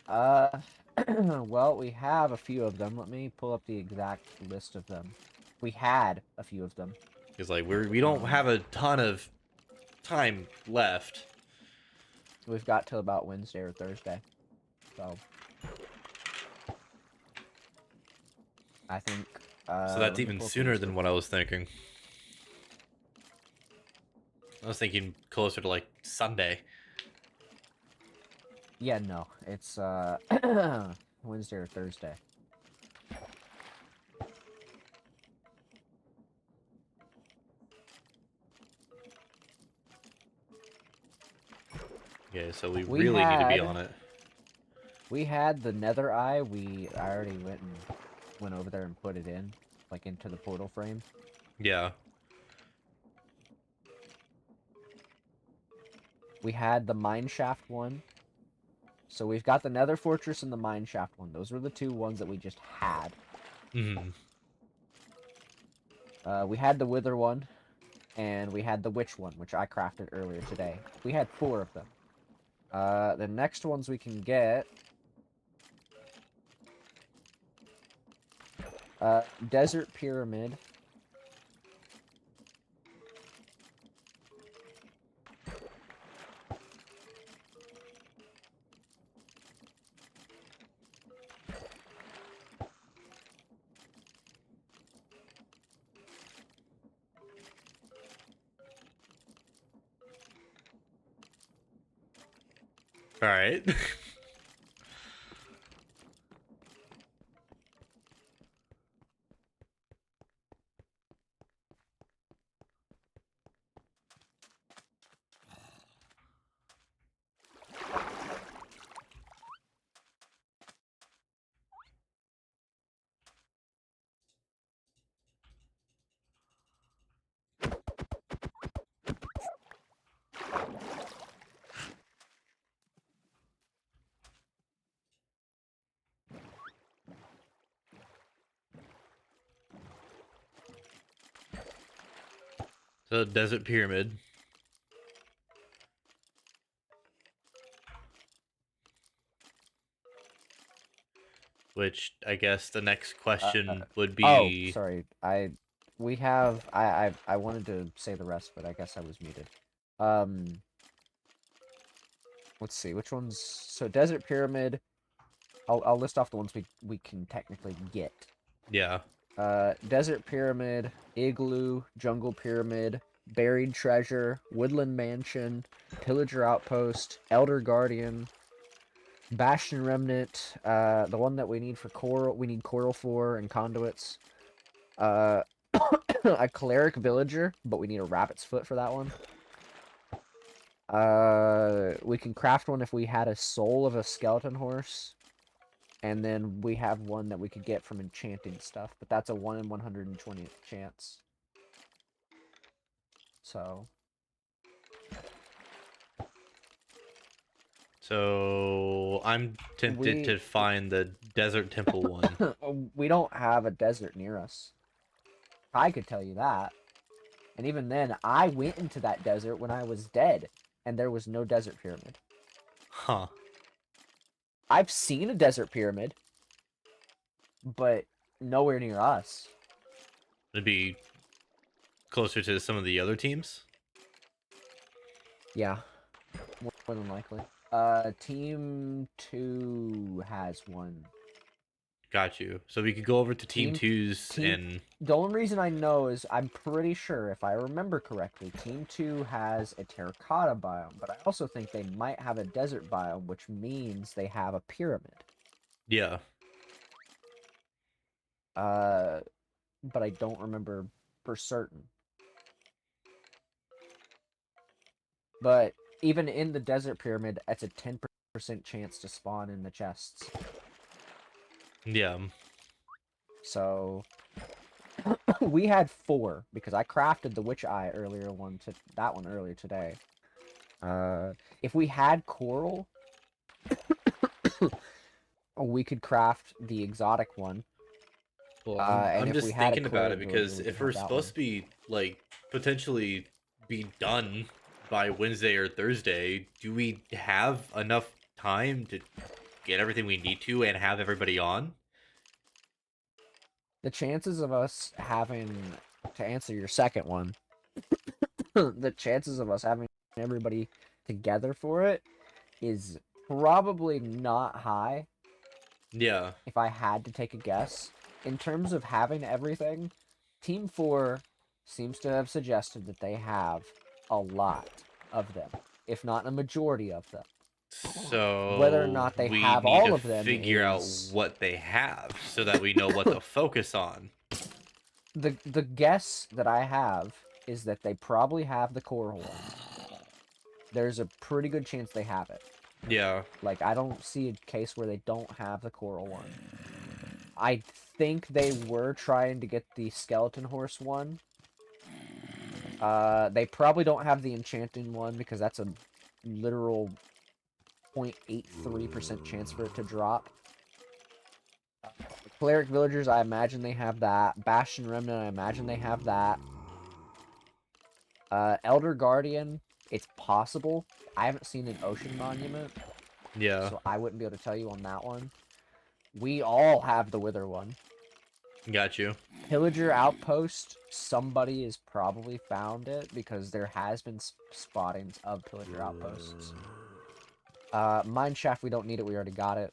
Well, we have a few of them. Let me pull up the exact list of them. We had a few of them. Because, like, we don't have a ton of time left. We've got till about Wednesday or Thursday. So I think So let that's me even pull up the sooner list than of- what I was thinking. I was thinking closer to, like, Sunday. Yeah, no. It's Wednesday or Thursday. Okay, so we We really need to be had- on it. We had the nether eye, I already went over there and put it in. like into the portal frame. Yeah. We had the mine shaft one. So we've got the Nether Fortress and the mine shaft one. Those were the two ones that we just had. Mm-hmm. We had the Wither one, and we had the Witch one, which I crafted earlier today. We had 4 of them. The next ones we can get... Desert Pyramid. All right. So desert pyramid. Which I guess the next question would be. Oh, sorry. I wanted to say the rest, but I guess I was muted. Let's see, which ones? So Desert Pyramid. I'll list off the ones we can technically get. Yeah. Desert Pyramid, Igloo, Jungle Pyramid, Buried Treasure, Woodland Mansion, Pillager Outpost, Elder Guardian, Bastion Remnant, the one that we need for coral, we need coral for, and conduits. A Cleric Villager, but we need a rabbit's foot for that one. We can craft one if we had a soul of a skeleton horse. And then we have one that we could get from enchanting stuff, but that's a 1 in 120th chance. So I'm tempted to find the desert temple one. we don't have a desert near us. I could tell you that. And even then, I went into that desert when I was dead, and there was no desert pyramid. Huh. I've seen a desert pyramid, but nowhere near us. It'd be closer to some of the other teams. Yeah, more than likely. Team 2 has one. Got you. So we could go over to Team 2's and... The only reason I know is I'm pretty sure, if I remember correctly, Team 2 has a terracotta biome, but I also think they might have a desert biome, which means they have a pyramid. Yeah. But I don't remember for certain. But even in the desert pyramid, it's a 10% chance to spawn in the chests. Yeah. So we had 4 because I crafted the witch eye earlier earlier today. If we had coral, we could craft the exotic one. Well, I'm just thinking about it because villager, if we're supposed to be like potentially be done by Wednesday or Thursday, do we have enough time to get everything we need to and have everybody on? The chances of us having, to answer your second one, the chances of us having everybody together for it is probably not high. Yeah. If I had to take a guess. In terms of having everything, Team 4 seems to have suggested that they have a lot of them, if not a majority of them. So whether or not they have all of them figure out what they have so that we know what to focus on. The guess that I have is that they probably have the coral one. There's a pretty good chance they have it. Yeah. Like, I don't see a case where they don't have the coral one. I think they were trying to get the skeleton horse one. They probably don't have the enchanting one because that's a literal 0.83% chance for it to drop. Cleric villagers, I imagine they have that. Bastion remnant, I imagine they have that. Elder guardian, it's possible. I haven't seen an ocean monument, Yeah. so I wouldn't be able to tell you on that one. We all have the wither one. Got you. Pillager outpost, somebody has probably found it because there has been spottings of pillager outposts. Mine shaft, we don't need it, we already got it.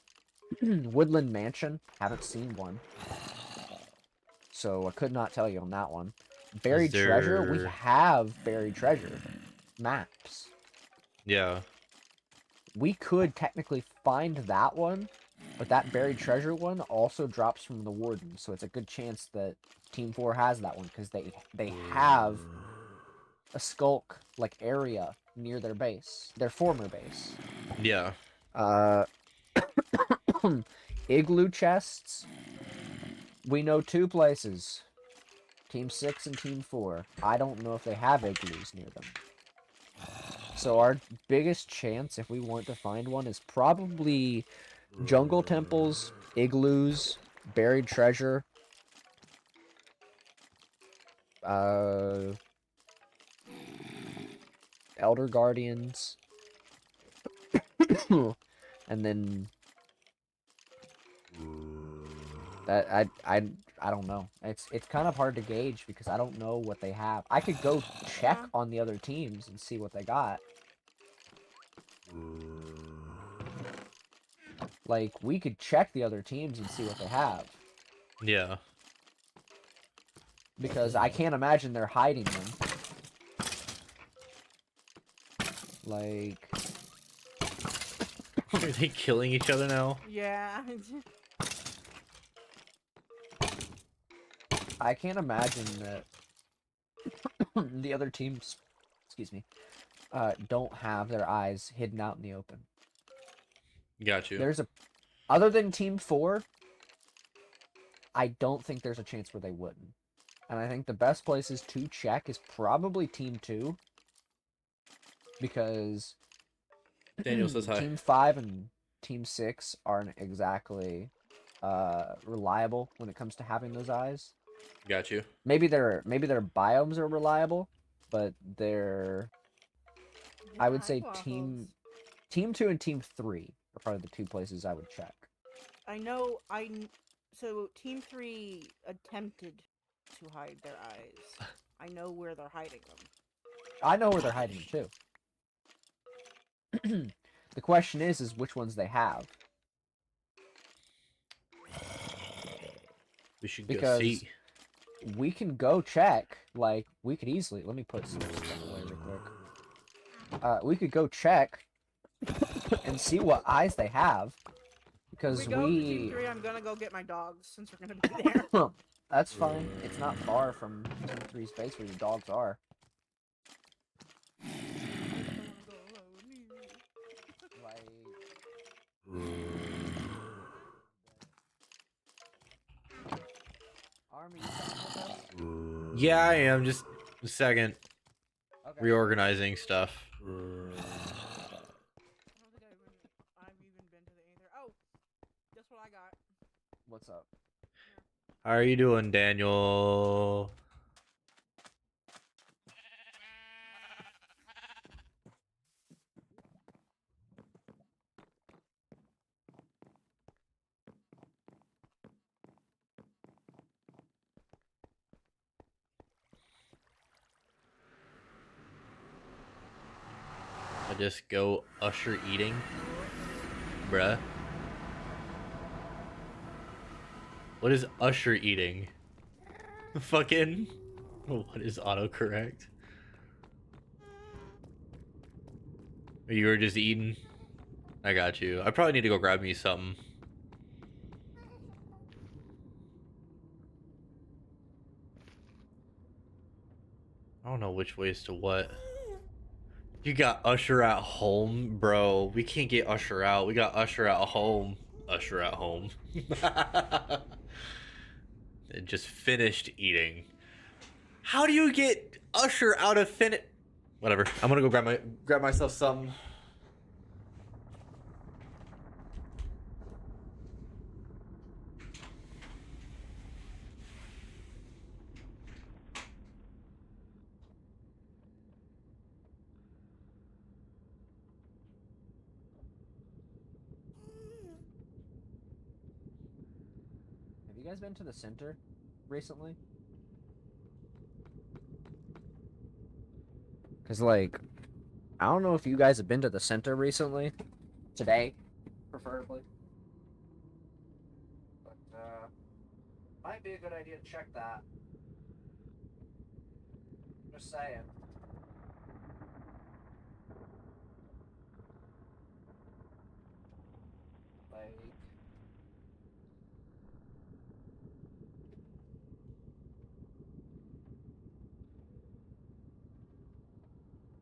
Woodland mansion, haven't seen one, so I could not tell you on that one. Buried treasure, we have buried treasure maps. Yeah. We could technically find that one, but that buried treasure one also drops from the warden, so it's a good chance that Team 4 has that one because they have a skulk like area near their base, their former base. Yeah. Igloo chests. We know 2 places. Team 6 and Team 4. I don't know if they have igloos near them. So our biggest chance, if we want to find one, is probably jungle temples, igloos, buried treasure, elder guardians, and then that I don't know. It's kind of hard to gauge because I don't know what they have. I could go check on the other teams and see what they got. Like, we could check the other teams and see what they have. Yeah. Because I can't imagine they're hiding them. Like... Are they killing each other now? Yeah. I can't imagine that the other teams, excuse me, don't have their eyes hidden out in the open. Got you. Other than Team 4, I don't think there's a chance where they wouldn't. And I think the best places to check is probably Team 2. Because Daniel says hi. Team 5 and Team 6 aren't exactly reliable when it comes to having those eyes. Got you. Maybe their biomes are reliable, but they're... I would say Team 2 and Team 3 are probably the 2 places I would check. I know, so Team 3 attempted to hide their eyes. I know where they're hiding them. I know where they're hiding them, too. The question is which ones they have. We should Because go see. we can go check. Like, we could easily... Let me put some stuff away real quick. We could go check and see what eyes they have. Because If we go to Team 3, I'm gonna go get my dogs, since we're gonna be there. That's fine. It's not far from Team 3's base where your dogs are. Army, Yeah, I am. Just a second. okay. Reorganizing stuff. I don't think I've even been to the Aether. Oh, guess what I got? What's up? How are you doing, Daniel? I just go usher eating, bruh. What is usher eating? Fucking. What is autocorrect? You were just eating. I got you. I probably need to go grab me something. I don't know which ways to what. You got Usher at home, bro. We can't get Usher out. We got Usher at home. Usher at home. and just finished eating. How do you get Usher out of Whatever. I'm gonna go grab myself something. Have you guys been to the center recently? Cause like, I don't know if you guys have been to the center recently. Today, preferably. But might be a good idea to check that. Just saying.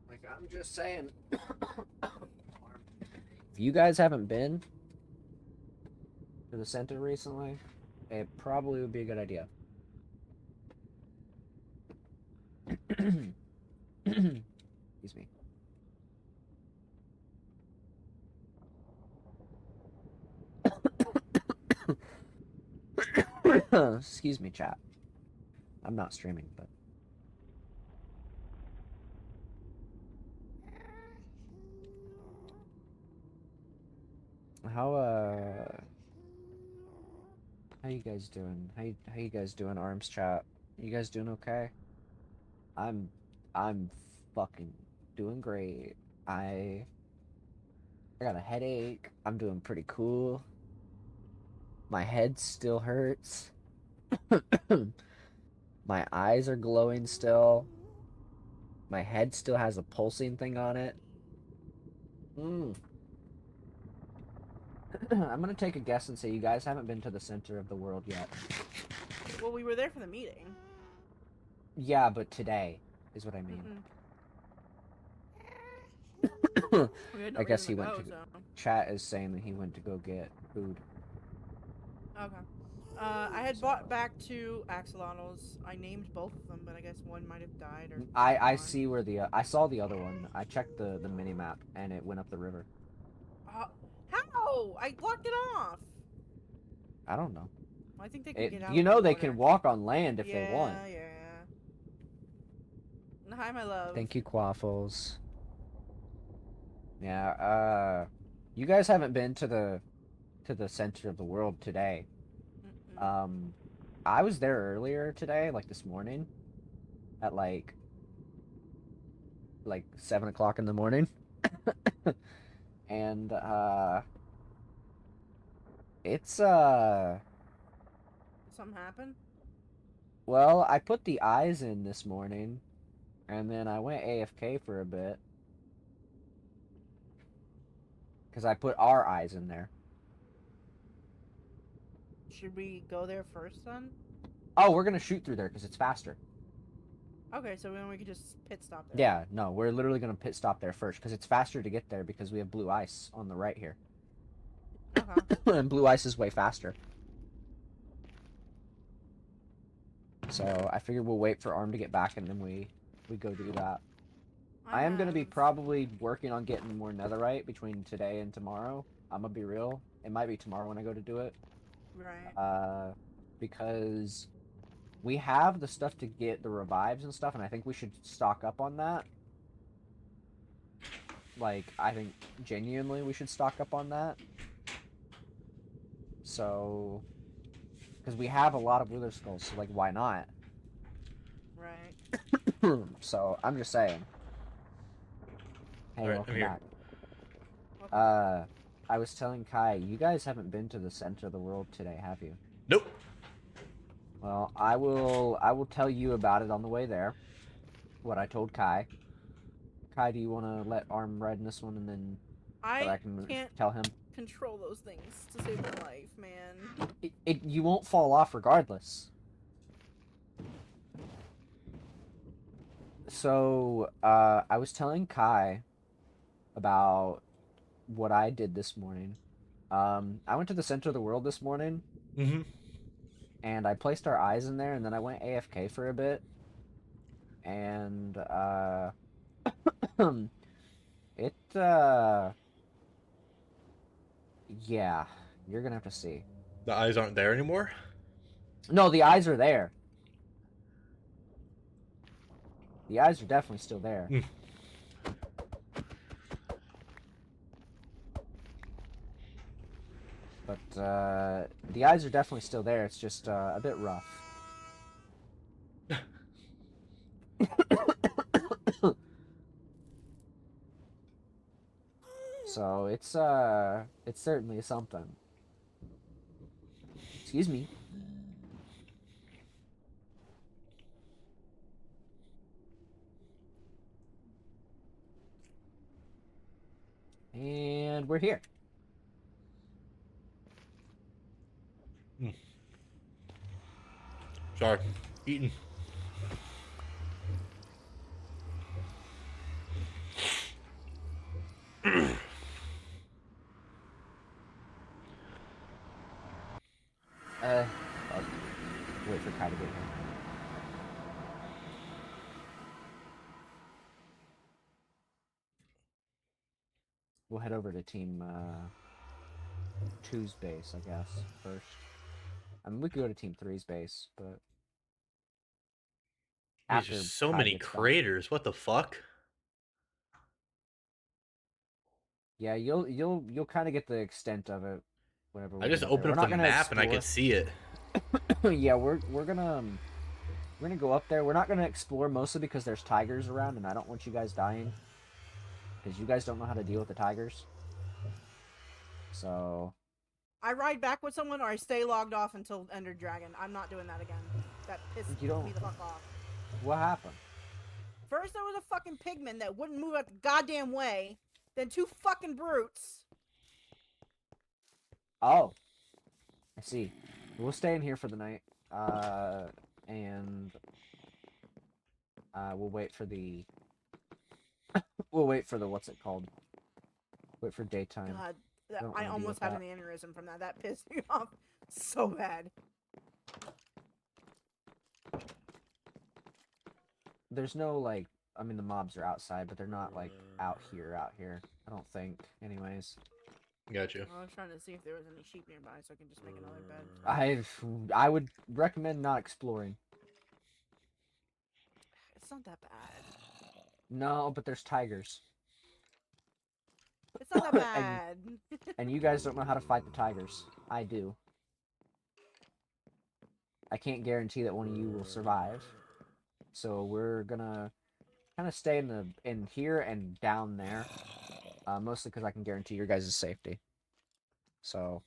Like I'm just saying. If you guys haven't been to the center recently, it probably would be a good idea. Excuse me. Excuse me, chat. I'm not streaming, but how you guys doing? How you guys doing, Arms chat? You guys doing okay? I'm fucking doing great. I got a headache. I'm doing pretty cool. My head still hurts. My eyes are glowing still. My head still has a pulsing thing on it. I'm gonna take a guess and say you guys haven't been to the center of the world yet. Well, we were there for the meeting. Yeah, but today is what I mean. We had no I guess he reason went go, to. so. Chat is saying that he went to go get food. Okay. I had bought back 2 axolotls. I named both of them, but I guess one might have died or. I see where the I saw the other one. I checked the mini map and it went up the river. How? I blocked it off. I don't know. I think they can get out. You know of the they water. can walk on land if they want. Yeah. Hi, my love. Thank you, Quaffles. Yeah, you guys haven't been to the center of the world today. I was there earlier today, like this morning, at like 7 o'clock in the morning, and it's Something happened? well, I put the eyes in this morning, and then I went AFK for a bit. Because I put our eyes in there. Should we go there first then? Oh, we're gonna shoot through there because it's faster. Okay, so then we could just pit stop there. Yeah, no, we're literally gonna pit stop there first because it's faster to get there because we have blue ice on the right here. Okay. And blue ice is way faster. So I figured we'll wait for Arm to get back and then we go do that. I am gonna be probably working on getting more netherite between today and tomorrow. I'm gonna be real. It might be tomorrow when I go to do it. Right. Because we have the stuff to get the revives and stuff, and I think we should stock up on that. Like, I think genuinely we should stock up on that. So, because we have a lot of wither skulls, so like, why not? Right. So I'm just saying. Hey, All right, welcome I'm here. back. I was telling Kai, you guys haven't been to the center of the world today, have you? Nope. Well, I will tell you about it on the way there. What I told Kai. Kai, do you want to let Arm ride in this one, and then I can can't tell him? control those things to save my life, man. You won't fall off regardless. So, I was telling Kai about what I did this morning. I went to the center of the world this morning. Mm-hmm. and I placed our eyes in there, and then I went AFK for a bit, and it yeah, you're gonna have to see. The eyes aren't there anymore? No, the eyes are there. The eyes are definitely still there. Mm. But the eyes are definitely still there. It's just a bit rough. So it's certainly something. Excuse me. And we're here. Sorry. Eating. I'll wait for Kai to get here. We'll head over to Team 2's base, I guess, first. I mean, we could go to Team 3's base, but There's after just so Kai many gets done. craters. What the fuck? Yeah, you'll kind of get the extent of it whenever we I just get up there. opened We're up not the gonna map and I explore. could see it. Yeah, we're gonna go up there. We're not gonna explore mostly because there's tigers around, and I don't want you guys dying because you guys don't know how to deal with the tigers. So I ride back with someone or I stay logged off until Ender Dragon. I'm not doing that again. That pissed You don't- me the fuck off. what happened? First there was a fucking pigman that wouldn't move out the goddamn way. Then 2 fucking brutes. Oh, I see. We'll stay in here for the night, and we'll wait for the what's it called? Wait for daytime. God, I don't I wanna deal almost with had an aneurysm from that. That pissed me off so bad. There's no like, I mean the mobs are outside, but they're not like out here. I don't think, anyways. Gotcha. I was trying to see if there was any sheep nearby so I can just make another bed. I would recommend not exploring. It's not that bad. No, but there's tigers. It's not that bad. And you guys don't know how to fight the tigers. I do. I can't guarantee that one of you will survive. So we're gonna kind of stay in here and down there. Mostly because I can guarantee your guys' safety. So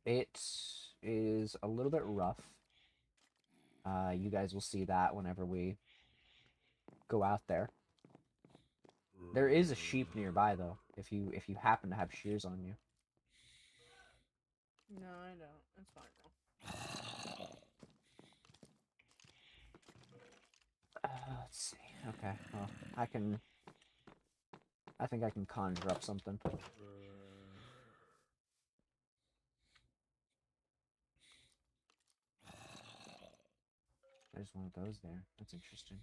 it is a little bit rough. You guys will see that whenever we go out there. There is a sheep nearby though, if you happen to have shears on you. No, I don't. It's fine though. Let's see. Okay, well, I think I can conjure up something. There's one of those there. That's interesting.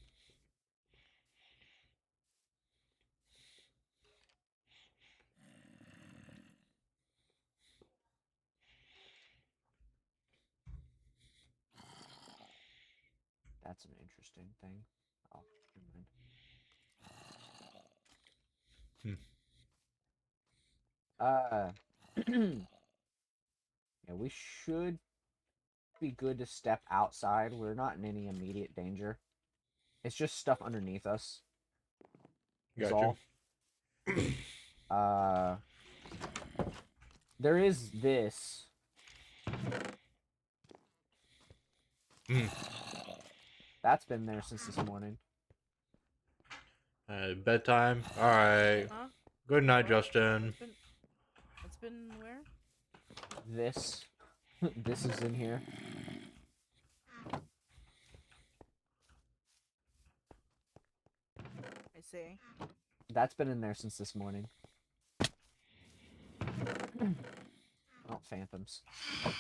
That's an interesting thing. Oh, never mind. Yeah, we should be good to step outside. We're not in any immediate danger. It's just stuff underneath us. Is Gotcha. all. There is this. That's been there since this morning. Bedtime. Alright. Huh? Good night, What? Justin. It's been where? This. This is in here. I see. That's been in there since this morning. Oh, phantoms. I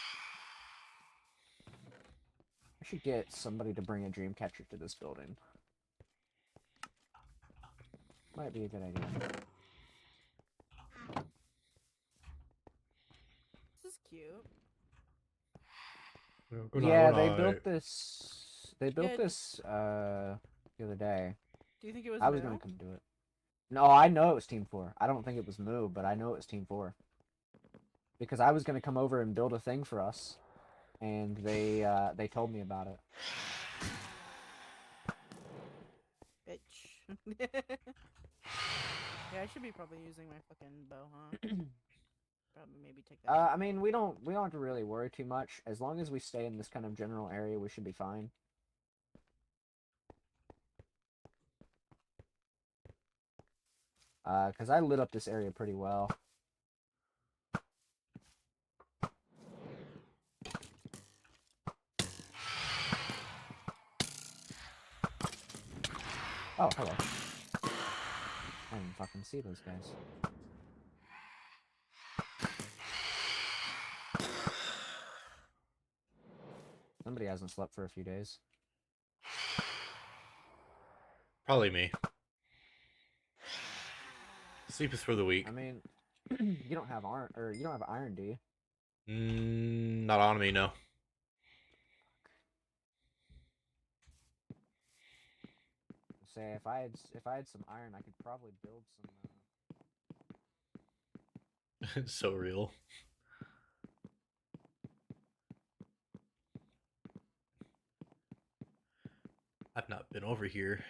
should get somebody to bring a dream catcher to this building. Might be a good idea. This is cute. Yeah, they built this. They built Yeah, this the other day. Do you think it was I was gonna come do it. No, I know it was Team 4. I don't think it was Moo, but I know it was Team 4. Because I was gonna come over and build a thing for us, and they told me about it. Bitch. Yeah, I should be probably using my fucking bow, huh? Probably maybe take that. I mean, we don't have to really worry too much. As long as we stay in this kind of general area, we should be fine. Because I lit up this area pretty well. Oh, hello. I didn't fucking see those guys. Somebody hasn't slept for a few days. Probably me. Sleep is for the weak. I mean, you don't have iron, do you? Not on me, no. Say if I had some iron, I could probably build some. It's so real. I've not been over here.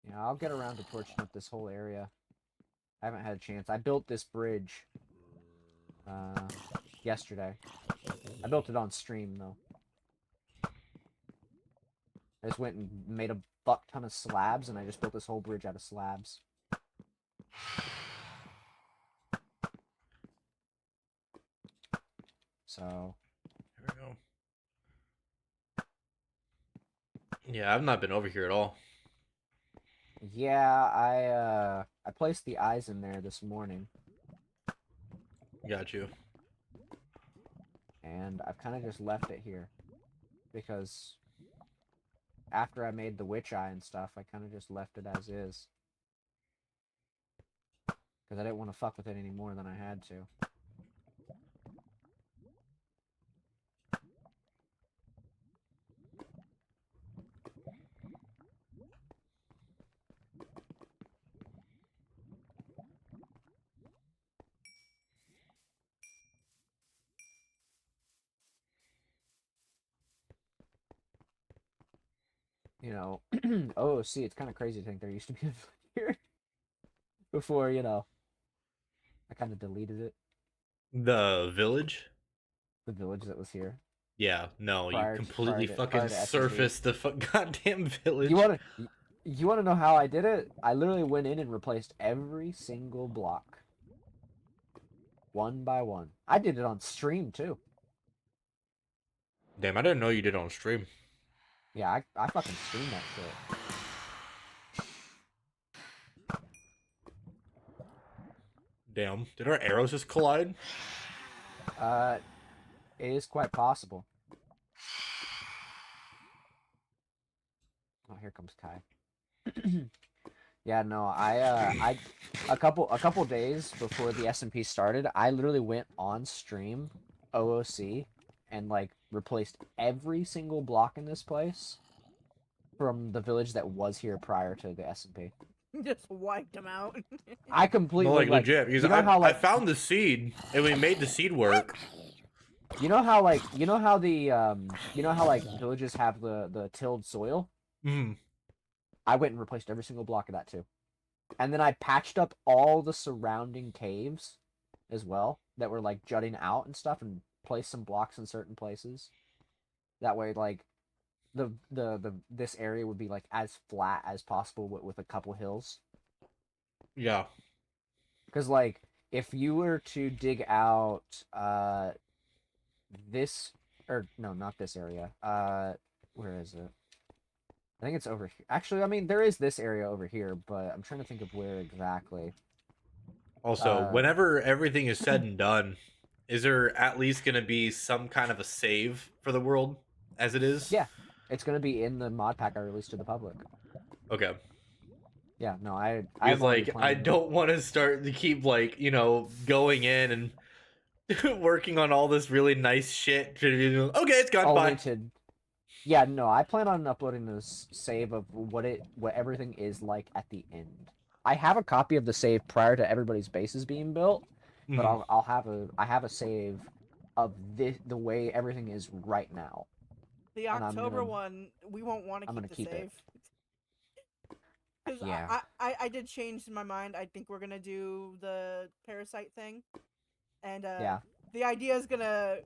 Yeah, I'll get around to torching up this whole area. I haven't had a chance. I built this bridge yesterday. I built it on stream though. I just went and made a fuck ton of slabs, and I just built this whole bridge out of slabs. So. Here we go. Yeah, I've not been over here at all. Yeah, I placed the eyes in there this morning. Got you. And I've kind of just left it here. Because after I made the witch eye and stuff, I kind of just left it as is. Because I didn't want to fuck with it any more than I had to. You know, oh, see, it's kind of crazy to think there used to be a here before, you know, I kind of deleted it. The village? The village that was here. Yeah, no, you Prior completely to fucking SMB. surfaced the goddamn village. You wanna know how I did it? I literally went in and replaced every single block. One by one. I did it on stream too. Damn, I didn't know you did it on stream. Yeah, I fucking streamed that shit. Damn, did our arrows just collide? It is quite possible. Oh, here comes Kai. Yeah, no, I a couple days before the SMP started, I literally went on stream, OOC, and like replaced every single block in this place from the village that was here prior to the SMP. Just wiped them out. I completely No, like legit, because you know how, I found the seed and we made the seed work. You know how like villages have the tilled soil? Mm. I went and replaced every single block of that too. And then I patched up all the surrounding caves as well that were like jutting out and stuff, and placed some blocks in certain places. That way, like, this area would be like as flat as possible with a couple hills. Yeah. Because like if you were to dig out this, or no, not this area. Where is it? I think it's over here. Actually, I mean there is this area over here, but I'm trying to think of where exactly. Also, whenever everything is said and done, is there at least going to be some kind of a save for the world as it is? Yeah, it's gonna be in the mod pack I released to the public. Okay. Yeah, no, Because I've already like I planned. don't want to start to keep like going in and working on all this really nice shit. Okay, it's gone. Only Bye. to Yeah, no, I plan on uploading this save of what everything is like at the end. I have a copy of the save prior to everybody's bases being built, but Mhm. I have a save of the way everything is right now. The And October one, we won't want to I'm keep gonna the keep it. save. Because Yeah. I did change my mind. I think we're gonna do the parasite thing, and Yeah. the idea is gonna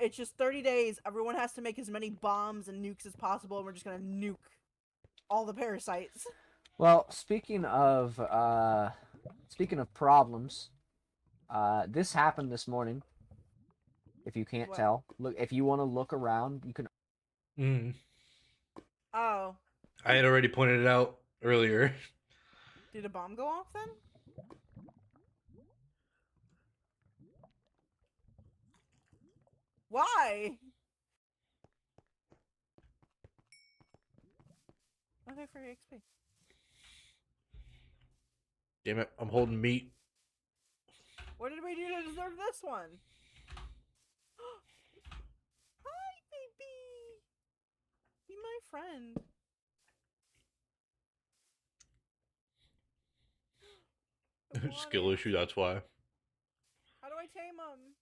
it's just 30 days. Everyone has to make as many bombs and nukes as possible, and we're just gonna nuke all the parasites. Well, speaking of problems, this happened this morning. If you can't What? tell, look, if you want to look around, you can. Mhm. Oh, I had already pointed it out earlier. did a bomb go off then? Why? Okay, for XP. Damn it! I'm holding meat. What did we do to deserve this one? Hi, baby. Be my friend. I want Skill it. issue. That's why. How do I tame him?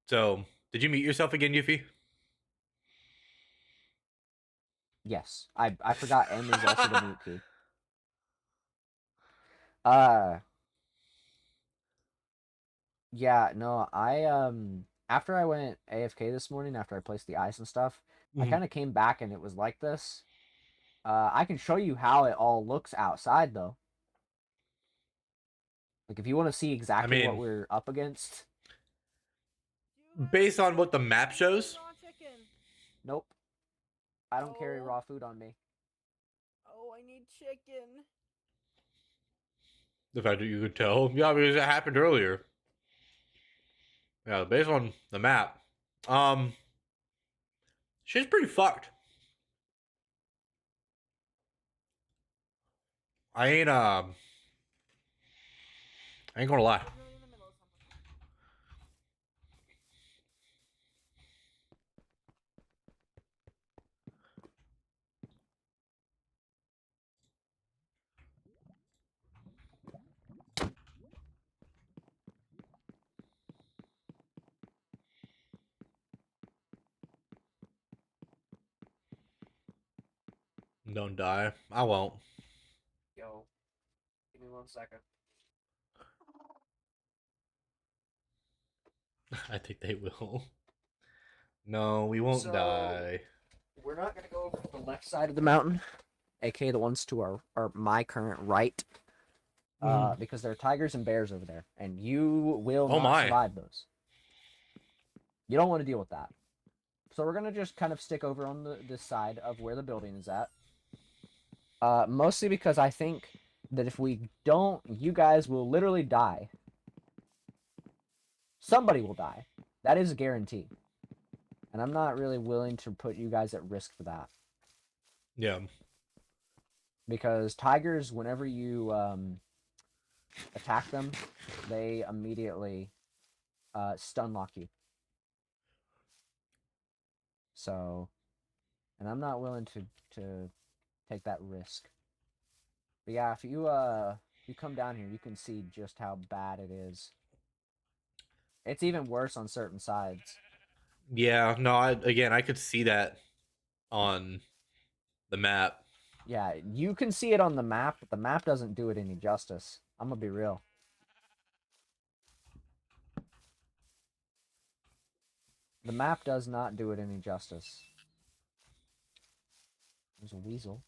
So, did you meet yourself again, Yuffie? Yes, I forgot M is also the mute key. Uh, yeah, no, after I went AFK this morning after I placed the ice and stuff, I Mhm. kind of came back and it was like this. I can show you how it all looks outside though. Like if you want to see I exactly what mean, we're up against. based on what the map shows, Raw chicken. Nope, I don't carry Oh. raw food on me. Oh, I need chicken. the fact that you could tell, yeah, because it happened earlier. Yeah, based on the map, um, she's pretty fucked. I ain't I ain't gonna lie. Literally in the middle of something. Don't die. I won't. Yo, give me 1 second. I think they will. No, we won't So die. we're not gonna go over to the left side of the mountain, aka the ones to our my current right. Because there are tigers and bears over there, and you will Oh not my. survive those. You don't want to deal with that. So we're gonna just kind of stick over on this side of where the building is at. Mostly because I think that if we don't, you guys will literally die. Somebody will die. That is a guarantee. And I'm not really willing to put you guys at risk for that. Yeah. Because tigers, whenever you attack them, they immediately stun lock you. So, and I'm not willing to take that risk. But yeah, if you come down here, you can see just how bad it is. It's even worse on certain sides. Yeah. No. I could see that on the map. Yeah, you can see it on the map, but the map doesn't do it any justice. I'm gonna be real. The map does not do it any justice. There's a weasel.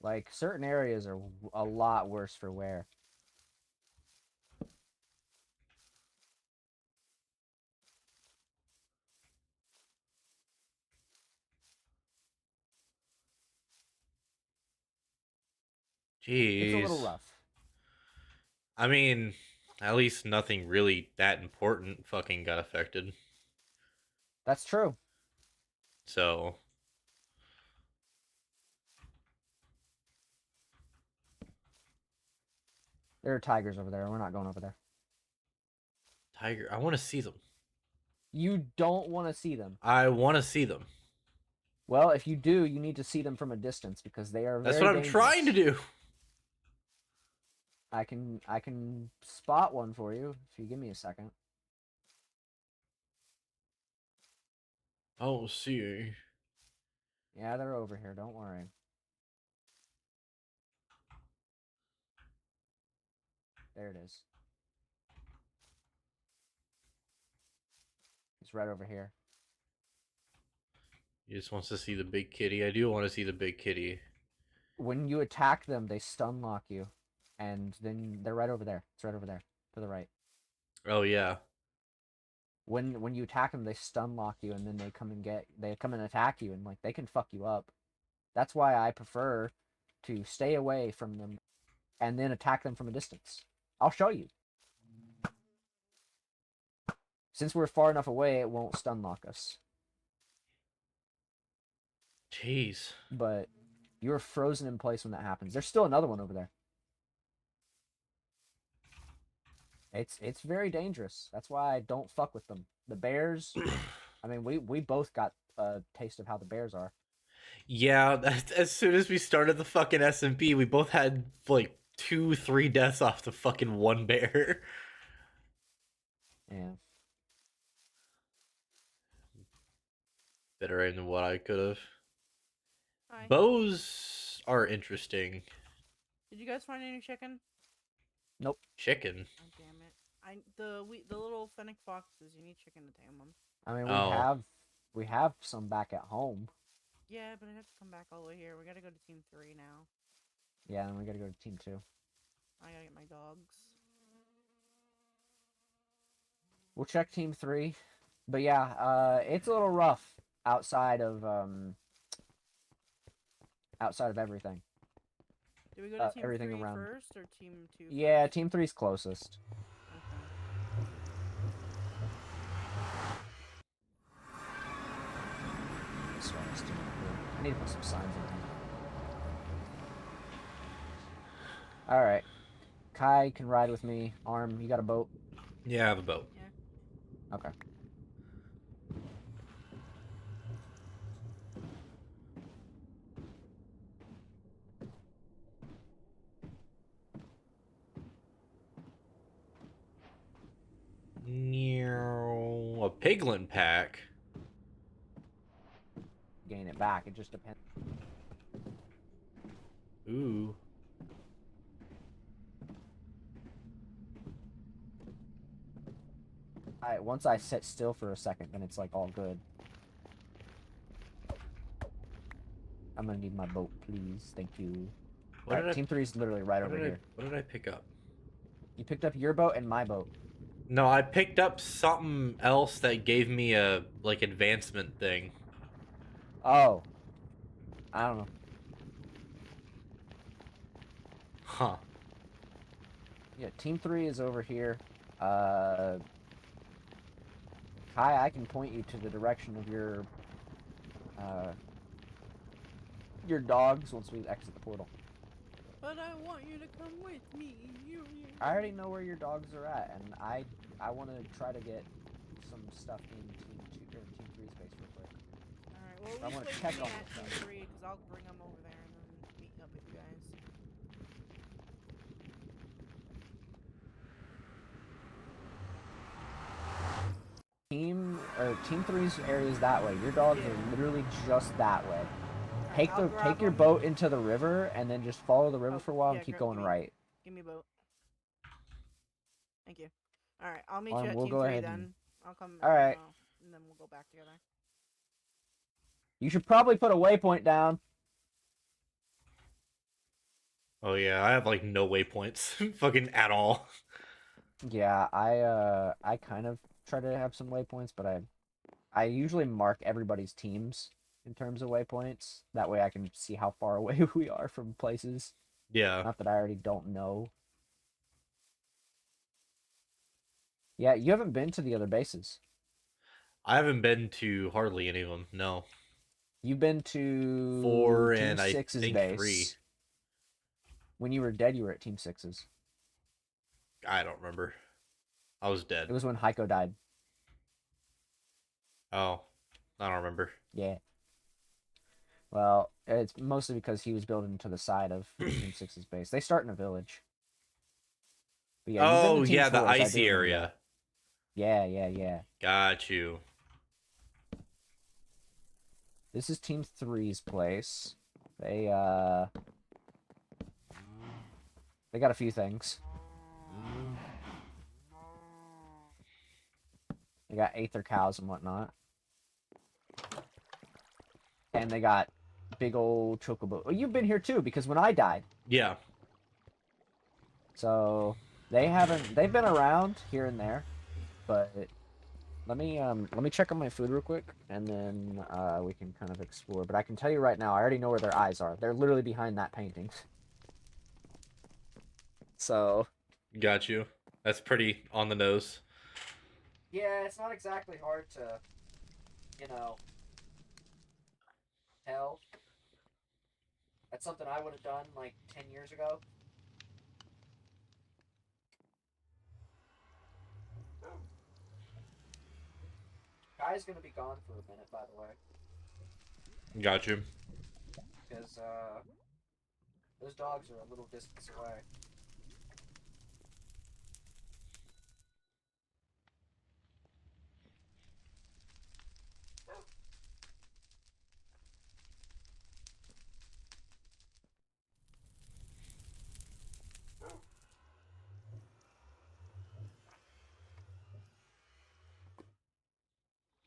Like, certain areas are a lot worse for wear. It's a little Jeez. rough. I mean, at least nothing really that important fucking got affected. That's true. So, There are tigers over there. We're not going over there. tiger, I want to see them. You don't want to see them. I want to see them. Well, if you do, you need to see them from a distance because they are very That's what I'm dangerous. trying to do. I can spot one for you if you give me a second. Oh, see. Yeah, they're over here. Don't worry. There it is. It's right over here. He just wants to see the big kitty. I do want to see the big kitty. When you attack them, they stun lock you, and then they're right over there. It's right over there to the right. Oh yeah. When you attack them, they stun lock you, and then they come and attack you, and like they can fuck you up. That's why I prefer to stay away from them, and then attack them from a distance. I'll show you. Since we're far enough away, it won't stun lock us. Jeez. But you're frozen in place when that happens. There's still another one over there. It's very dangerous. That's why I don't fuck with them. The bears, I mean, we both got a taste of how the bears are. Yeah, as soon as we started the fucking SMP, we both had like 2-3 deaths off the fucking one bear. Yeah. Better aim than what I could have. Hi. Bows are interesting. Did you guys find any chicken? Nope. Chicken. Oh, damn it! The little fennec foxes. You need chicken to tame them. I mean, Oh. we have some back at home. Yeah, but I have to come back all the way here. We gotta go to Team 3 now. Yeah, and we gotta go to Team 2. I gotta get my dogs. We'll check Team 3. But yeah, it's a little rough outside of everything. Do we go to Team everything 3 around. first or Team 2? Yeah, first? Team 3's closest. Okay. This one is too cool. I need to put some signs in here. Alright. Kai can ride with me. Arm, you got a boat? Yeah, I have a boat. Yeah. Okay. A piglin pack. Gain it back. It just depends. Ooh. Once I sit still for a second, then it's like all good. I'm gonna need my boat, please. Thank you. Alright, Team 3 is literally right over here. What did I pick up? You picked up your boat and my boat. No, I picked up something else that gave me a like advancement thing. Oh. I don't know. Huh. Yeah, Team 3 is over here. Kai, I can point you to the direction of your dogs once we exit the portal. But I want you to come with me. I already know where your dogs are at, and I want to try to get some stuff in Team 3 space real quick. Alright, well, I we wanna wait check for me on at this Team stuff. 3 because I'll bring them over there and then meet up with you guys. Team 3's area is that way. Your dogs are literally just that way. Alright, Take your boat into the river and then just follow the river for a while and keep going right. Give me a boat. Thank you. All right, I'll meet you at we'll team go 3 ahead then. and... I'll come. All right. And then we'll go back together. You should probably put a waypoint down. Oh yeah, I have like no waypoints, fucking at all. Yeah, I kind of try to have some waypoints, but I usually mark everybody's teams in terms of waypoints. That way I can see how far away we are from places. Yeah, Not that I already don't know. Yeah, you haven't been to the other bases. I haven't been to hardly any of them. No, You've been to 4 Team and I 6's think 3. base. When you were dead, you were at Team 6's. I don't remember. I was dead. It was when Heiko died. Oh, I don't remember. Yeah. Well, it's mostly because he was building to the side of Team 6's base. They start in a village. But yeah, you've been Oh to Team yeah, the 4's. I do icy remember area. that. Yeah, yeah, yeah. Got you. This is Team 3's place. They got a few things. They got Aether cows and whatnot. And they got big old chocobo. Well, you've been here too, because when I died. Yeah. So they've been around here and there, but let me check on my food real quick, and then we can kind of explore. But I can tell you right now, I already know where their eyes are. They're literally behind that painting. So Got you. That's pretty on the nose. yeah, it's not exactly hard to, tell. That's something I would have done like 10 years ago. Guy's gonna be gone for a minute, by the way, Got you. because those dogs are a little distance away.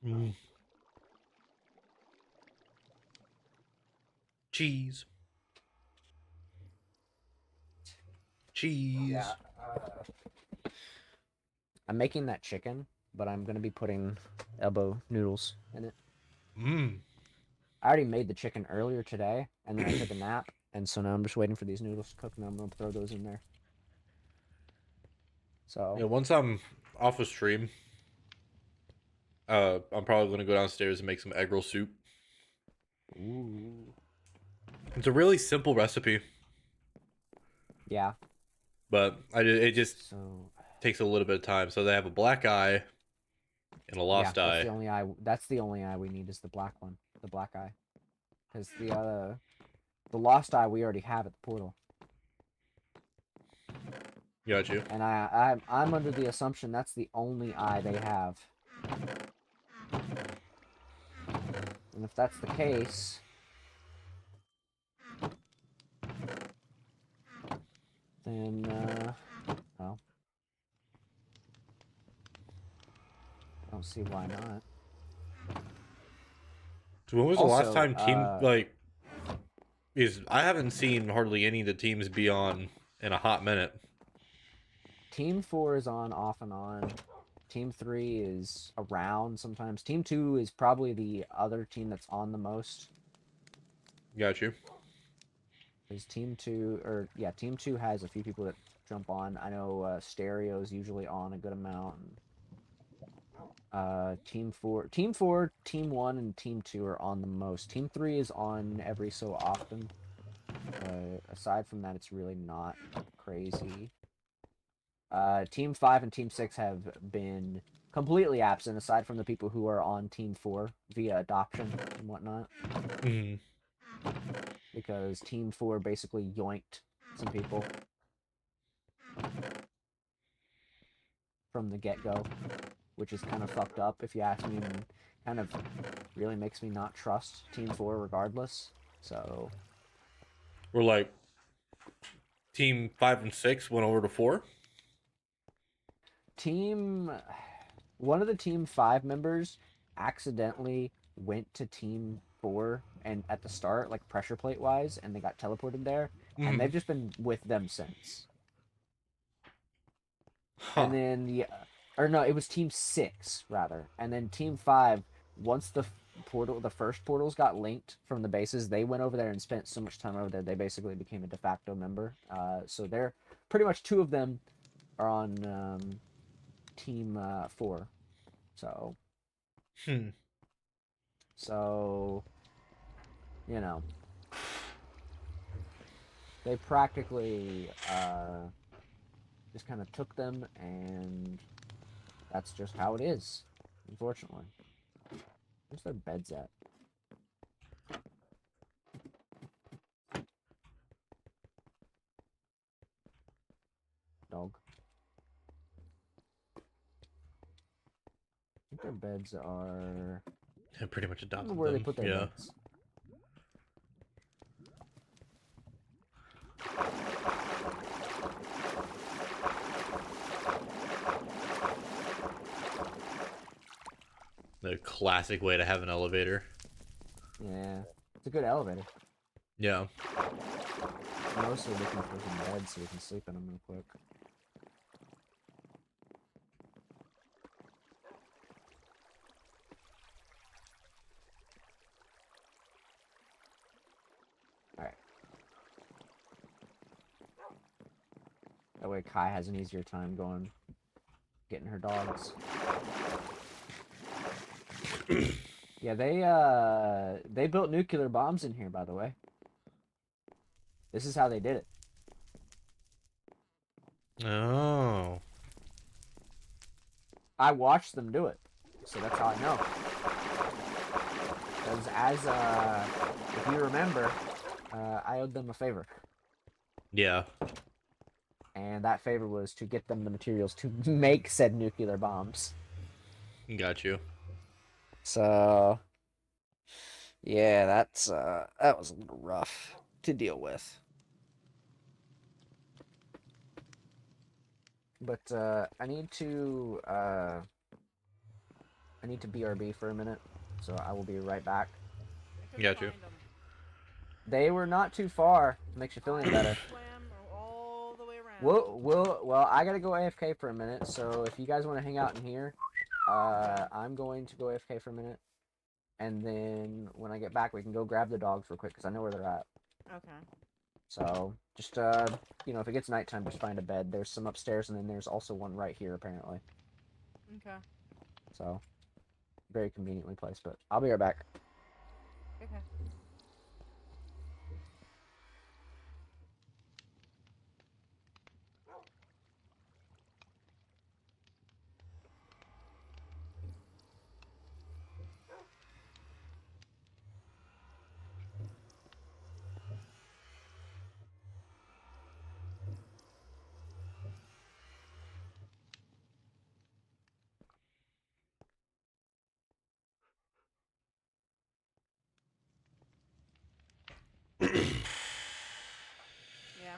Mm. Cheese. Cheese. Yeah. I'm making that chicken, but I'm gonna be putting elbow noodles in it. Mmm. I already made the chicken earlier today, and then I took a nap, and so now I'm just waiting for these noodles to cook, and I'm gonna throw those in there. So Yeah, once I'm off of stream, I'm probably gonna go downstairs and make some egg roll soup. ooh, It's a really simple recipe, yeah. but it just So takes a little bit of time. So they have a black eye and a yeah, lost that's eye. the only eye. That's the only eye we need is the black one, the black eye, because the lost eye we already have at the portal. Got you. And I'm under the assumption that's the only eye they have. And if that's the case, then well, I don't see why not. So when was the last Also, time team is I haven't seen hardly any of the teams be on in a hot minute. Team 4 is on off and on. Team 3 is around sometimes. Team 2 is probably the other team that's on the most. Got you. Because Team 2 has a few people that jump on. I know Stereo's usually on a good amount. Team 4, Team 1, and Team 2 are on the most. Team 3 is on every so often. Aside from that, it's really not crazy. Team 5 and Team 6 have been completely absent, aside from the people who are on Team 4 via adoption and whatnot. Mm. Because Team 4 basically yoinked some people from the get-go, which is kind of fucked up if you ask me, and kind of really makes me not trust Team 4 regardless. So We're like team 5 and 6 went over to 4. one of the team 5 members accidentally went to team 4 and at the start, like pressure plate wise, and they got teleported there, and they've just been with them since. Huh. And then or no, it was team 6 rather, and then team 5, once the first portals got linked from the bases, they went over there and spent so much time over there, they basically became a de facto member. So they're pretty much 2 of them are on team 4. So so you know, they practically just kind of took them, and that's just how it is, unfortunately. Where's their beds at? Dog. I think their beds are... I pretty much I don't adopted know where them. they put their Yeah. beds. The classic way to have an elevator. Yeah. It's a good elevator. Yeah. I'm mostly looking for some beds so we can sleep in them real quick. Alright. That way Kai has an easier time getting her dogs. Yeah, they built nuclear bombs in here, by the way. This is how they did it. Oh. I watched them do it, so that's how I know. Because if you remember, I owed them a favor. Yeah. And that favor was to get them the materials to make said nuclear bombs. Got you. So, yeah, that was a little rough to deal with. But I need to BRB for a minute, so I will be right back. Got you. They were not too far. Makes you feel any better. Swam all the way around. Well, I gotta go AFK for a minute. So if you guys want to hang out in here, I'm going to go AFK for a minute, and then when I get back, we can go grab the dogs real quick because I know where they're at. Okay. So just if it gets nighttime, just find a bed. There's some upstairs, and then there's also one right here apparently. Okay. So very conveniently placed. But I'll be right back. Okay. Yeah.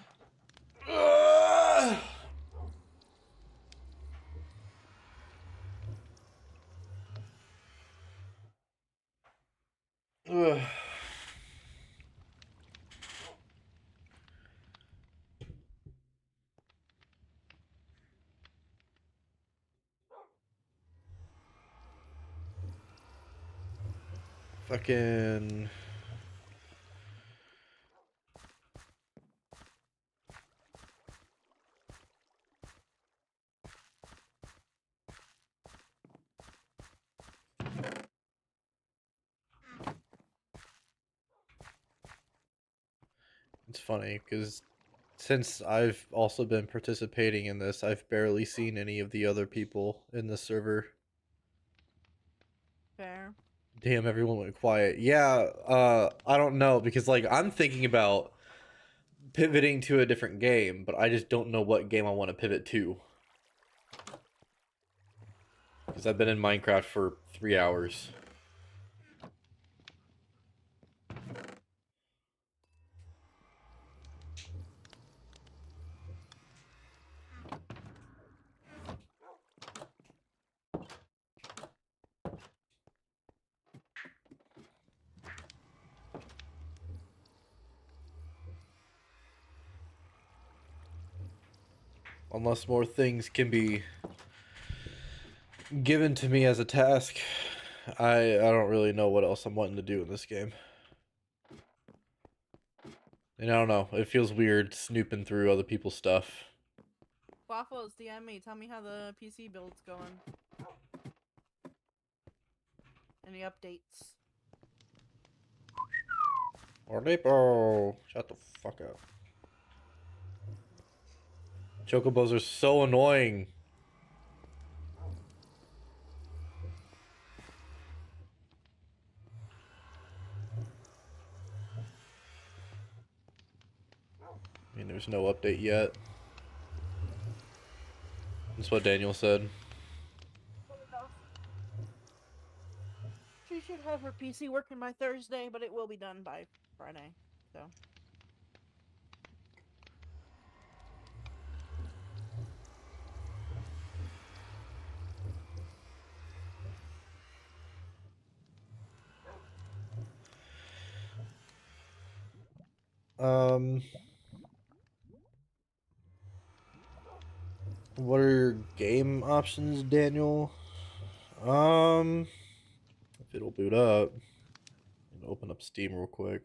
Fucking. It's funny because since I've also been participating in this, I've barely seen any of the other people in the server. Fair. Damn, everyone went quiet. Yeah, I don't know because like I'm thinking about pivoting to a different game, but I just don't know what game I want to pivot to. Because I've been in Minecraft for 3 hours. Unless more things can be given to me as a task, I don't really know what else I'm wanting to do in this game. And I don't know, it feels weird snooping through other people's stuff. Waffles, DM me. Tell me how the PC build's going. Any updates? Ordepo! Shut the fuck up. Chocobos are so annoying. I mean, there's no update yet. That's what Daniel said. She should have her PC working by Thursday, but it will be done by Friday. So. What are your game options, Daniel? If it'll boot up. And open up Steam real quick.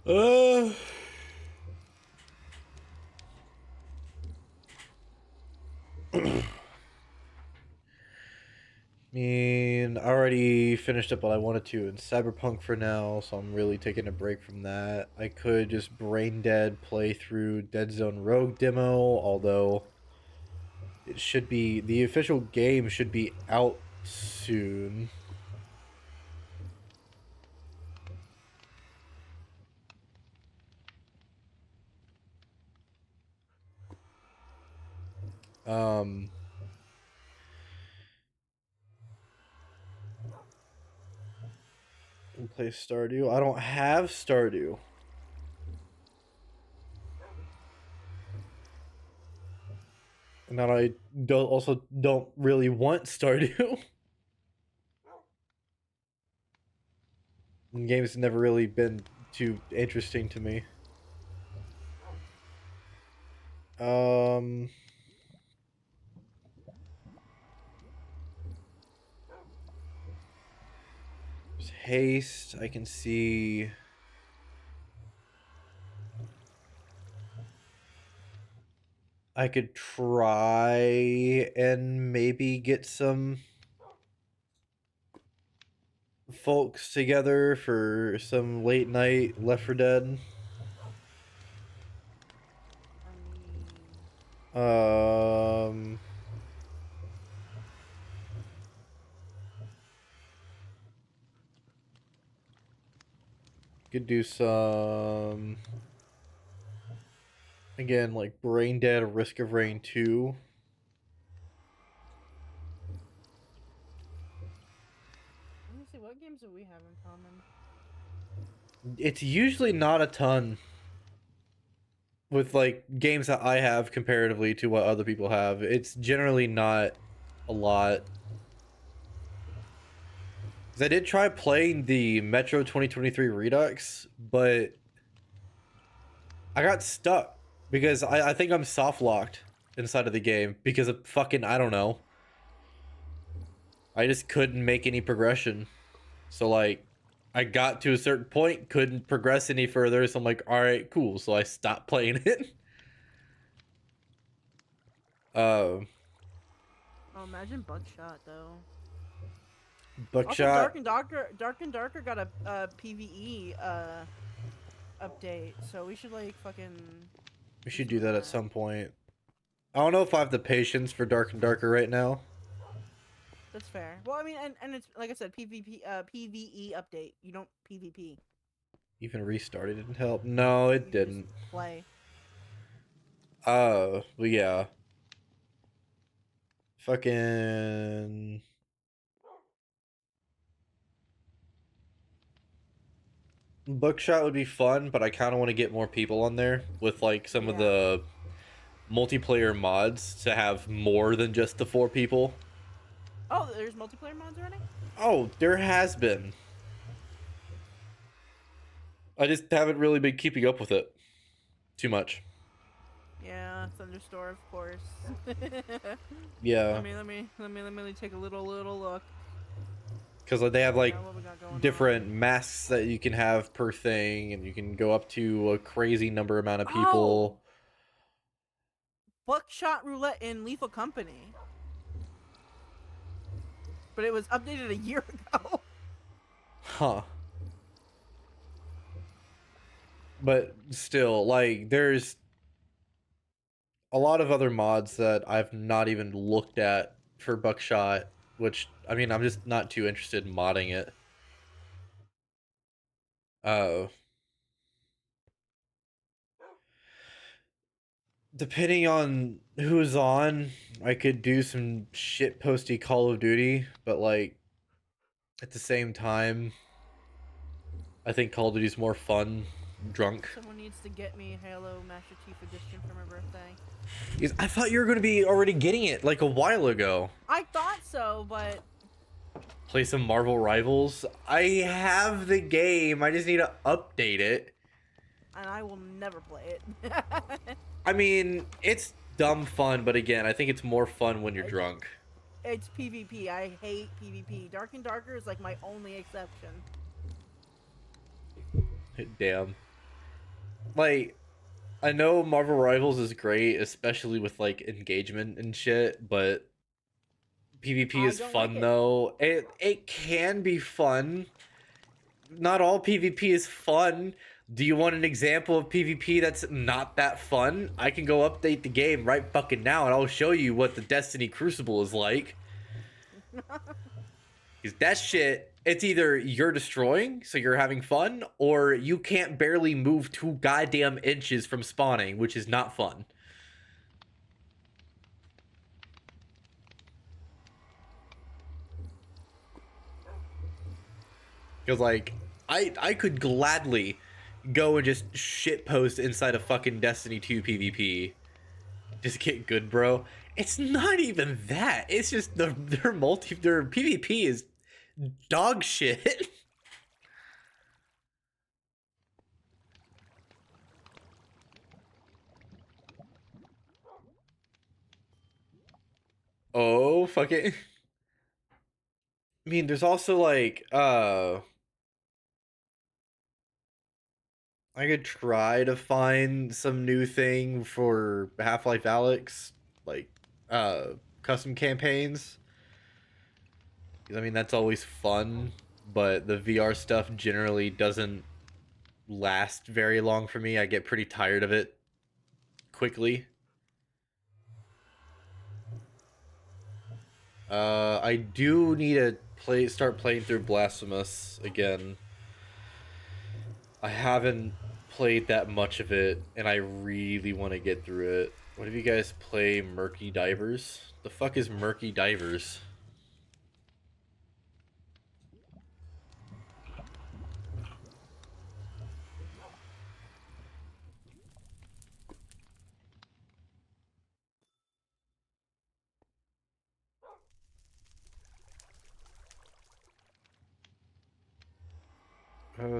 Uh mean, I already finished up what I wanted to in Cyberpunk for now, so I'm really taking a break from that. I could just brain dead play through Dead Zone Rogue demo, although it should be, the official game should be out soon. Um, play Stardew. I don't have Stardew. And now I don't really want Stardew. The game's never really been too interesting to me. There's haste. I can see. I could try and maybe get some folks together for some late night Left 4 Dead. Um, could do some, again, like Brain Dead, Risk of Rain 2. Let me see, what games do we have in common? It's usually not a ton with like games that I have comparatively to what other people have. It's generally not a lot. 'Cause I did try playing the Metro 2023 Redux, but I got stuck because I think I'm soft locked inside of the game because of fucking, I don't know. I just couldn't make any progression. So like I got to a certain point, couldn't progress any further, so I'm like, all right, cool. So I stopped playing it. Oh, imagine Buckshot though. Also, Buckshot. Dark and Darker got a PVE update, so we should like fucking. We do should some do of that at some point. I don't know if I have the patience for Dark and Darker right now. That's fair. Well, I mean, and it's like I said, PVE update. You don't PvP. Even restarted didn't help. No, it You didn't. just play. But yeah. Fucking. Buckshot would be fun, but I kind of want to get more people on there with like some of Yeah. the multiplayer mods to have more than just the 4 people. Oh, there's multiplayer mods already? Oh, there has been. I just haven't really been keeping up with it too much. Yeah, Thunderstore, of course. Yeah, Let me take a little look. because like, they have like What we got going different on. masks that you can have per thing, and you can go up to a crazy number amount of Oh! people. Buckshot Roulette in Lethal Company. But it was updated a year ago. Huh. But still, like, there's a lot of other mods that I've not even looked at for Buckshot, which, I mean, I'm just not too interested in modding it. Uh, depending on who's on, I could do some shit posty Call of Duty, but like at the same time, I think Call of Duty's more fun drunk. Someone needs to get me Halo Master Chief Edition for my birthday. I thought you were going to be already getting it like a while ago. I thought so, but Play some Marvel Rivals. I have the game. I just need to update it. and I will never play it. I mean, it's dumb fun, but again, I think it's more fun when you're drunk. It's PvP. I hate PvP. Dark and Darker is like my only exception. Damn. Like, I know Marvel Rivals is great, especially with like engagement and shit, but PvP is fun though. It can be fun. Not all PvP is fun. Do you want an example of PvP that's not that fun? I can go update the game right fucking now and I'll show you what the Destiny Crucible is like. Because that shit, it's either you're destroying, so you're having fun, or you can't barely move 2 goddamn inches from spawning, which is not fun. Because, like, I could gladly go and just shitpost inside of fucking Destiny 2 PvP. Just get good, bro. It's not even that. It's just their PvP is dog shit. Oh, fuck it. I mean, there's also like I could try to find some new thing for Half-Life Alyx, like custom campaigns. I mean, that's always fun, but the VR stuff generally doesn't last very long for me. I get pretty tired of it quickly. I do need to start playing through Blasphemous again. I haven't played that much of it, and I really want to get through it. What if you guys play Murky Divers? The fuck is Murky Divers?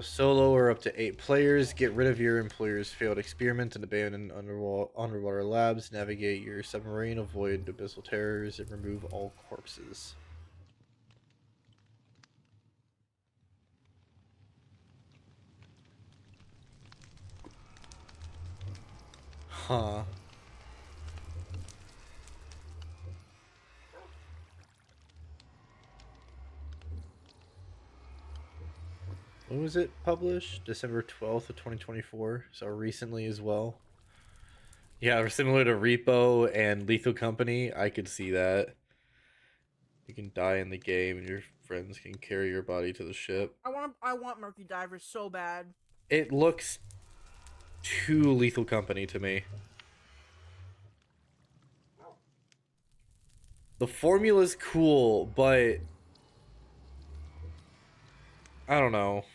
Solo or up to 8 players. Get rid of your employer's failed experiment and abandon underwater labs. Navigate your submarine. Avoid abyssal terrors and remove all corpses. Huh. When was it published? December 12th of 2024. So recently as well. Yeah, similar to Repo and Lethal Company, I could see that. You can die in the game and your friends can carry your body to the ship. I want Murky Divers so bad. It looks too Lethal Company to me. The formula's cool, but I don't know.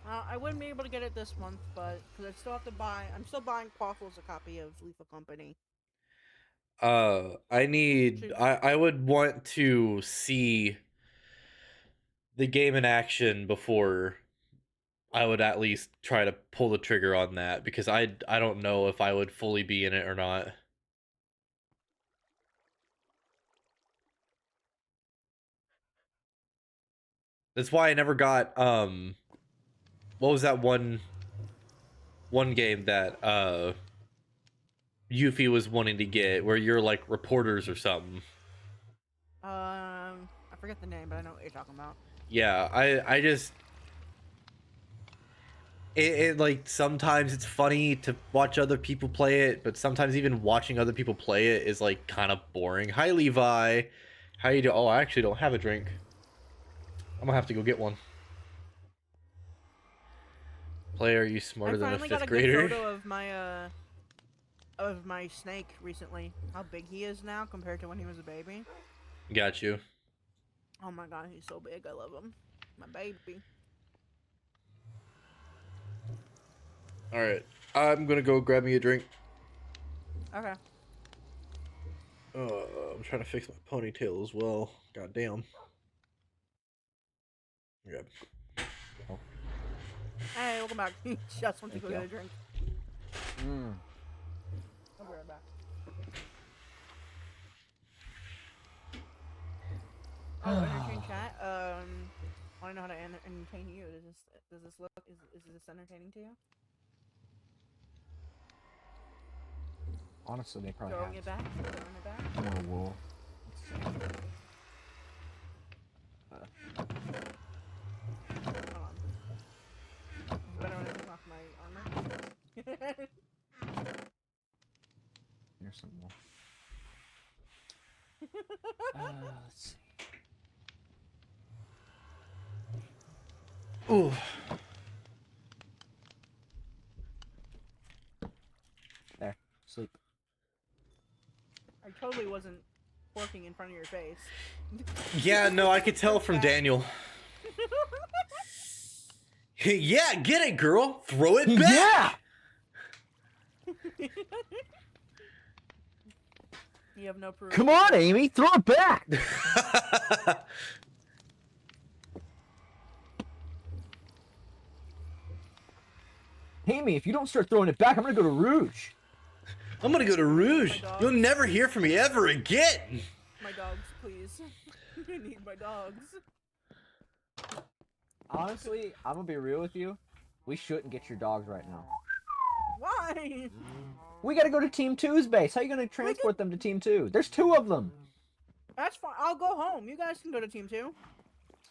I wouldn't be able to get it this month, but because I still have to buy. I'm still buying Quaffles a copy of Lethal Company. I would want to see the game in action before I would at least try to pull the trigger on that, because I don't know if I would fully be in it or not. That's why I never got what was that one game that Yuffie was wanting to get, where you're like reporters or something. I forget the name, but I know what you're talking about. Yeah, I just it like sometimes it's funny to watch other people play it, but sometimes even watching other people play it is like kind of boring. Hi Levi, how you do? Oh, I actually don't have a drink. I'm gonna have to go get one. Player, are you smarter I than a finally got fifth a good grader? photo of my snake recently. How big he is now compared to when he was a baby. Got you. Oh my god, he's so big. I love him. My baby. All right, I'm gonna go grab me a drink. Okay. I'm trying to fix my ponytail as well. God damn. Yeah. Hey, welcome back. He just went to Thank go you. get a drink. Mm. I'll be right back. Oh, entertain chat. Want to know how to entertain you? Does this look is this entertaining to you? Honestly, they probably Throwing have it back. Throwing it back. more wool. Hold on. It's better when I take off my armor. Here's some wool. Let's see. Ooh. There. Sleep. I totally wasn't working in front of your face. Yeah, no, I could tell from Back. Daniel. Yeah, get it, girl. Throw it back. Yeah. You have no proof. Come on, Amy, throw it back. Amy, if you don't start throwing it back, I'm gonna go to Rouge. I'm gonna go to Rouge. My You'll dogs. never hear from me ever again. My dogs, please. I need my dogs. Honestly, I'm gonna be real with you. We shouldn't get your dogs right now. Why? We gotta go to Team 2's base. How are you gonna transport them to Team 2? There's 2 of them. That's fine. I'll go home. You guys can go to Team 2.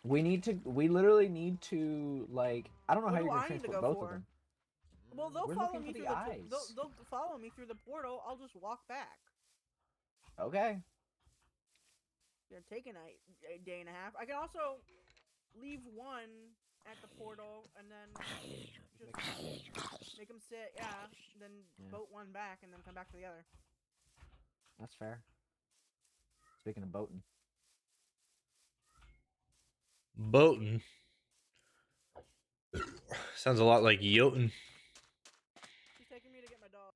We literally need to, like, I don't know how What you're do gonna I need to transport go both for? of them. Well, they'll We're follow looking me for through the the eyes. they'll follow me through the portal. I'll just walk back. Okay. They're taking a day and a half. I can also leave one at the portal and then just make them sit. Yeah. Then boat one back and then come back to the other. That's fair. Speaking of boating. Boatin'. Sounds a lot like Jotun. She's taking me to get my dog.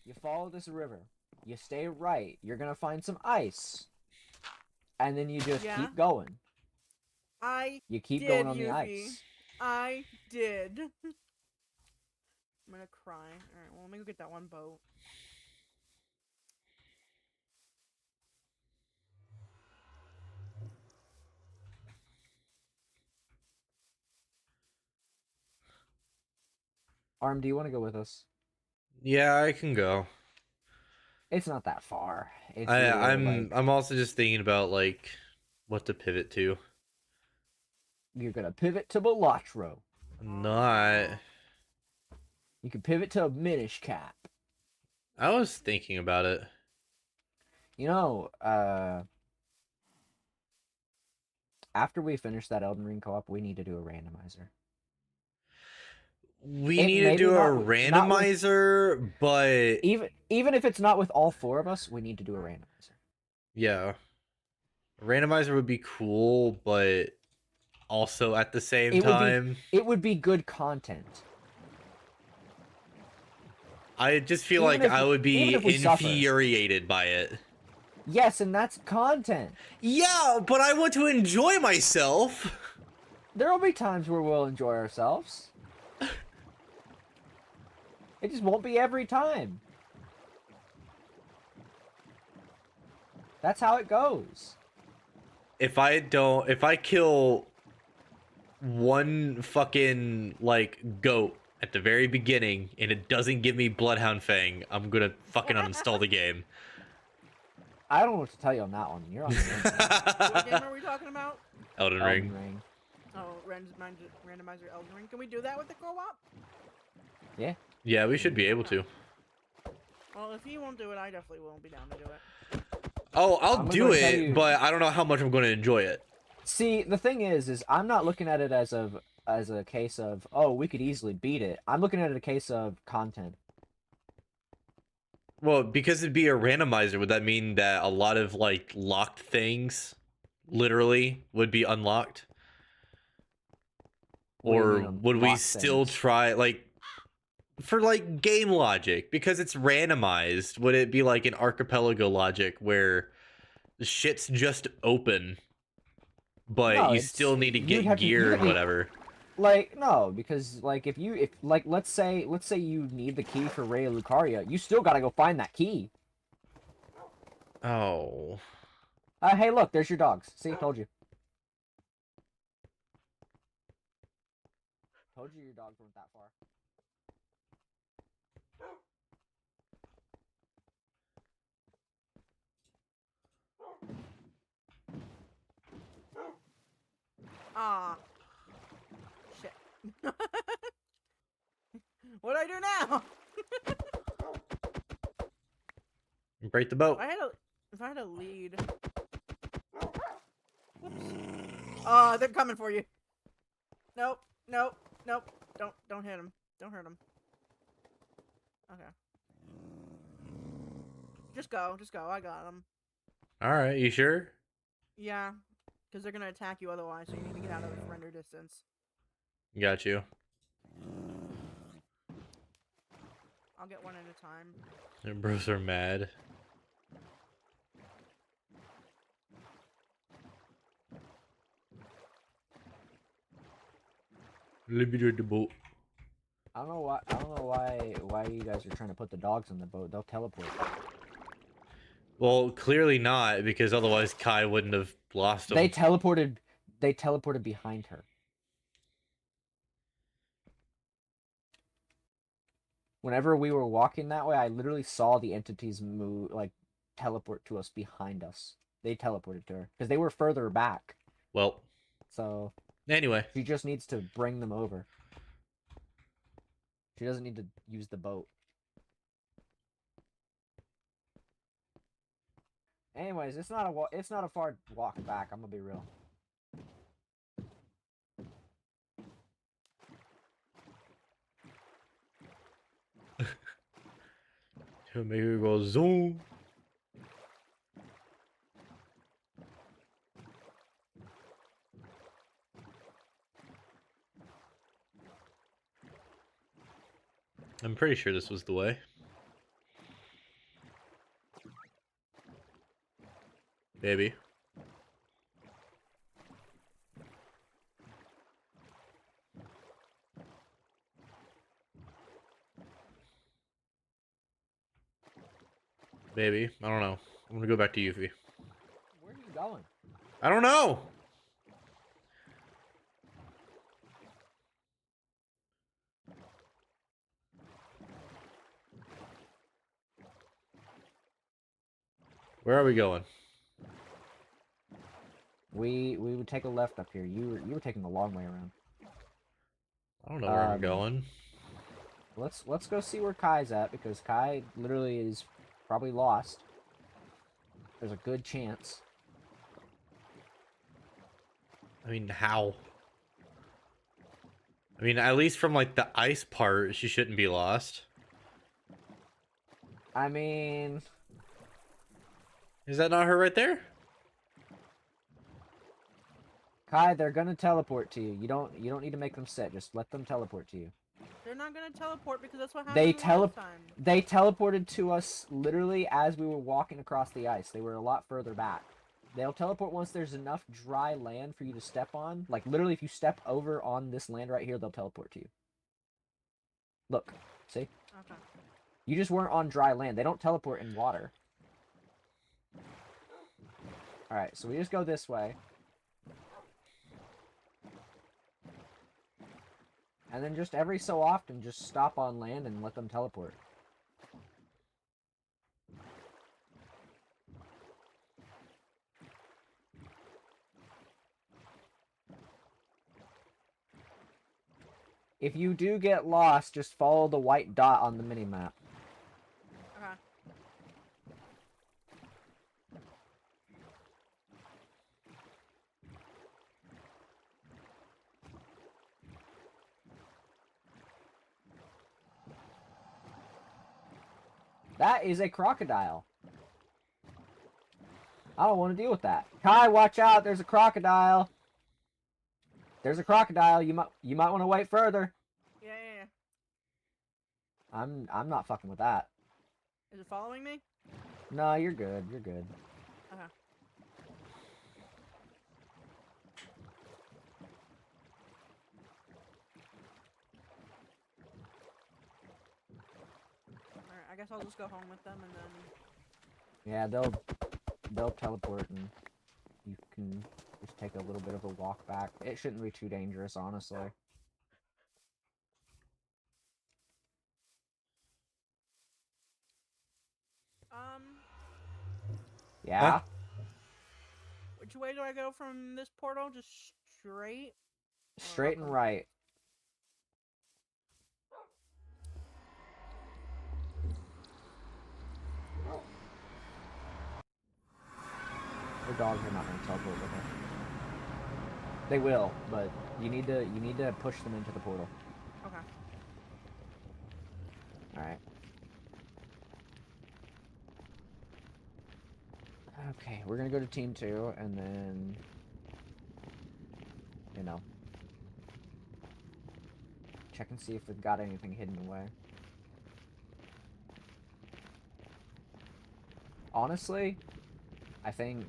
You follow this river. You stay right. You're gonna find some ice. And then you just keep going. You keep going on the ice. I did. I'm gonna cry. Alright, well, let me go get that one boat. Arm, do you want to go with us? Yeah, I can go. It's not that far. It's I'm also just thinking about like what to pivot to. You're gonna pivot to Balatro. Not. You can pivot to Minish Cap. I was thinking about it. You know, after we finish that Elden Ring co-op, we need to do a randomizer. We It need to maybe do a not with- not with- randomizer, but even if it's not with all 4 of us, we need to do a randomizer. yeah, a randomizer would be cool, but also at the same It time, would be good content. I just feel Even like if- I would even be if we suffer. infuriated by it. Yes, and that's content. Yeah, but I want to enjoy myself. There will be times where we'll enjoy ourselves. It just won't be every time. That's how it goes. If I kill one fucking like goat at the very beginning and it doesn't give me Bloodhound Fang, I'm gonna fucking uninstall the game. I don't know what to tell you on that one. You're on your own. What game are we talking about? Elden Elden Ring. Ring. Oh, randomizer Elden Ring. Can we do that with the co-op? Yeah. Yeah, we should be able to. Well, if he won't do it, I definitely won't be down to do it. Oh, I'll I'm do gonna tell it, you- but I don't know how much I'm going to enjoy it. See, the thing is I'm not looking at it as a case of, oh, we could easily beat it. I'm looking at it as a case of content. Well, because it'd be a randomizer, would that mean that a lot of like locked things literally would be unlocked? What do you Or mean, would we unlocked still things? try like for like game logic because it's randomized, would it be like an archipelago logic where the shit's just open but No, you it's- still need to you'd get have to- gear you'd and have to- whatever? Like, no, because like if like let's say you need the key for Ray Lucaria, you still gotta go find that key. Oh. Hey, look, there's your dogs. See, told you. Told you your dogs weren't that far. Ah. Shit. What do I do now? Break the boat. If I had a lead. Whoops. They're coming for you. Nope. Nope. Nope. Don't hit him. Don't hurt him. Okay. Just go. Just go. I got him. Alright, you sure? Yeah. Because they're going to attack you otherwise, so you need to get out of the render distance. Got you. I'll get one at a time. Your bros are mad. Let me do the boat. I don't know why you guys are trying to put the dogs on the boat. They'll teleport. Well, clearly not, because otherwise Kai wouldn't have lost them. They teleported behind her. Whenever we were walking that way, I literally saw the entities move, like, teleport to us behind us. They teleported to her because they were further back. Well, So anyway. she just needs to bring them over. She doesn't need to use the boat. Anyways, it's not a far walk back. I'm gonna be real. To make it go zoom. I'm pretty sure this was the way. Maybe. Maybe. I don't know. I'm gonna go back to Yuffie. Where are you going? I don't know! Where are we going? We would take a left up here. You were taking the long way around. I don't know where I'm going. Let's go see where Kai's at, because Kai literally is probably lost. There's a good chance. I mean, how? I mean, at least from like the ice part, she shouldn't be lost. I mean, Is that not her right there? Kai, they're gonna teleport to you. You don't need to make them sit. Just let them teleport to you. They're not gonna teleport because that's what They happened last time. They teleported to us literally as we were walking across the ice. They were a lot further back. They'll teleport once there's enough dry land for you to step on. Like, literally, if you step over on this land right here, they'll teleport to you. Look. See? Okay. You just weren't on dry land. They don't teleport in water. Alright, so we just go this way. And then just every so often, just stop on land and let them teleport. If you do get lost, just follow the white dot on the minimap. Okay. That is a crocodile. I don't want to deal with that. Kai, watch out! There's a crocodile. There's a crocodile. You might want to wait further. Yeah. I'm not fucking with that. Is it following me? No, you're good. You're good. Okay. Alright, I guess I'll just go home with them and then... Yeah, they'll teleport and you can just take a little bit of a walk back. It shouldn't be too dangerous, honestly. Yeah? Huh? Which way do I go from this portal? Just straight? Straight and right. The dogs are not going to teleport with her. They will, but you need to push them into the portal. Okay. Alright. Okay, we're gonna go to team 2 and then check and see if we've got anything hidden away. Honestly, I think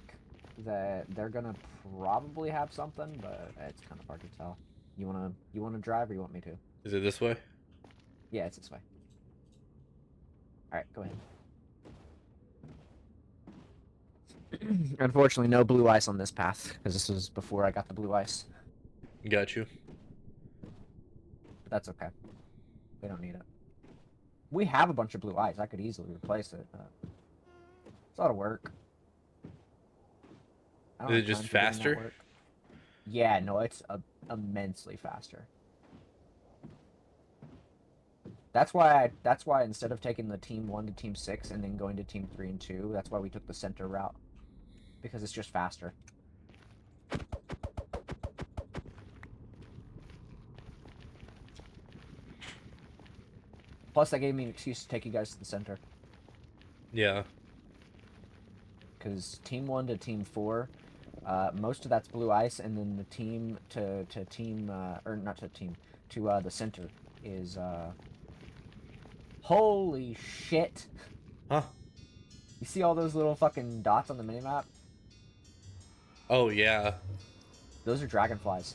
that they're gonna probably have something, but it's kind of hard to tell. You wanna drive, or you want me to? Is it this way? Yeah, it's this way. Alright, go ahead. Unfortunately, no blue ice on this path, because this was before I got the blue ice. Got you. But that's okay. We don't need it. We have a bunch of blue ice. I could easily replace it. It's a lot of work. I don't Is it have just time for doing that faster? work. Yeah, no, it's immensely faster. That's why instead of taking the team 1 to team 6 and then going to team 3 and 2, that's why we took the center route. Because it's just faster. Plus, that gave me an excuse to take you guys to the center. Yeah. Because team 1 to team 4, most of that's blue ice, and then the team to team, or not to team, to the center is, holy shit! Huh? You see all those little fucking dots on the minimap? Oh, yeah. Those are dragonflies.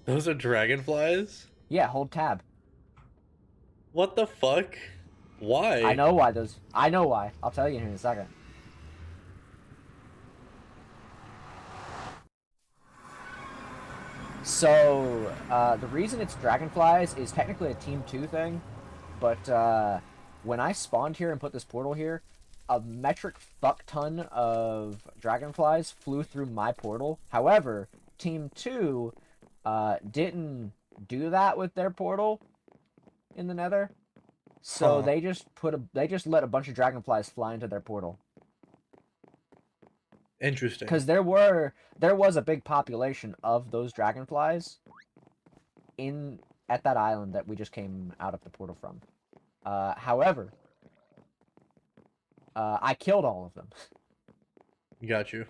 Those are dragonflies? Yeah, hold tab. What the fuck? Why? I know why those... I know why. I'll tell you in a second. So, the reason it's dragonflies is technically a Team 2 thing, but when I spawned here and put this portal here, a metric fuck ton of dragonflies flew through my portal. However, Team 2 didn't do that with their portal in the Nether. So they just let a bunch of dragonflies fly into their portal. Interesting. Because there was a big population of those dragonflies. at that island that we just came out of the portal from. However, I killed all of them. Got you.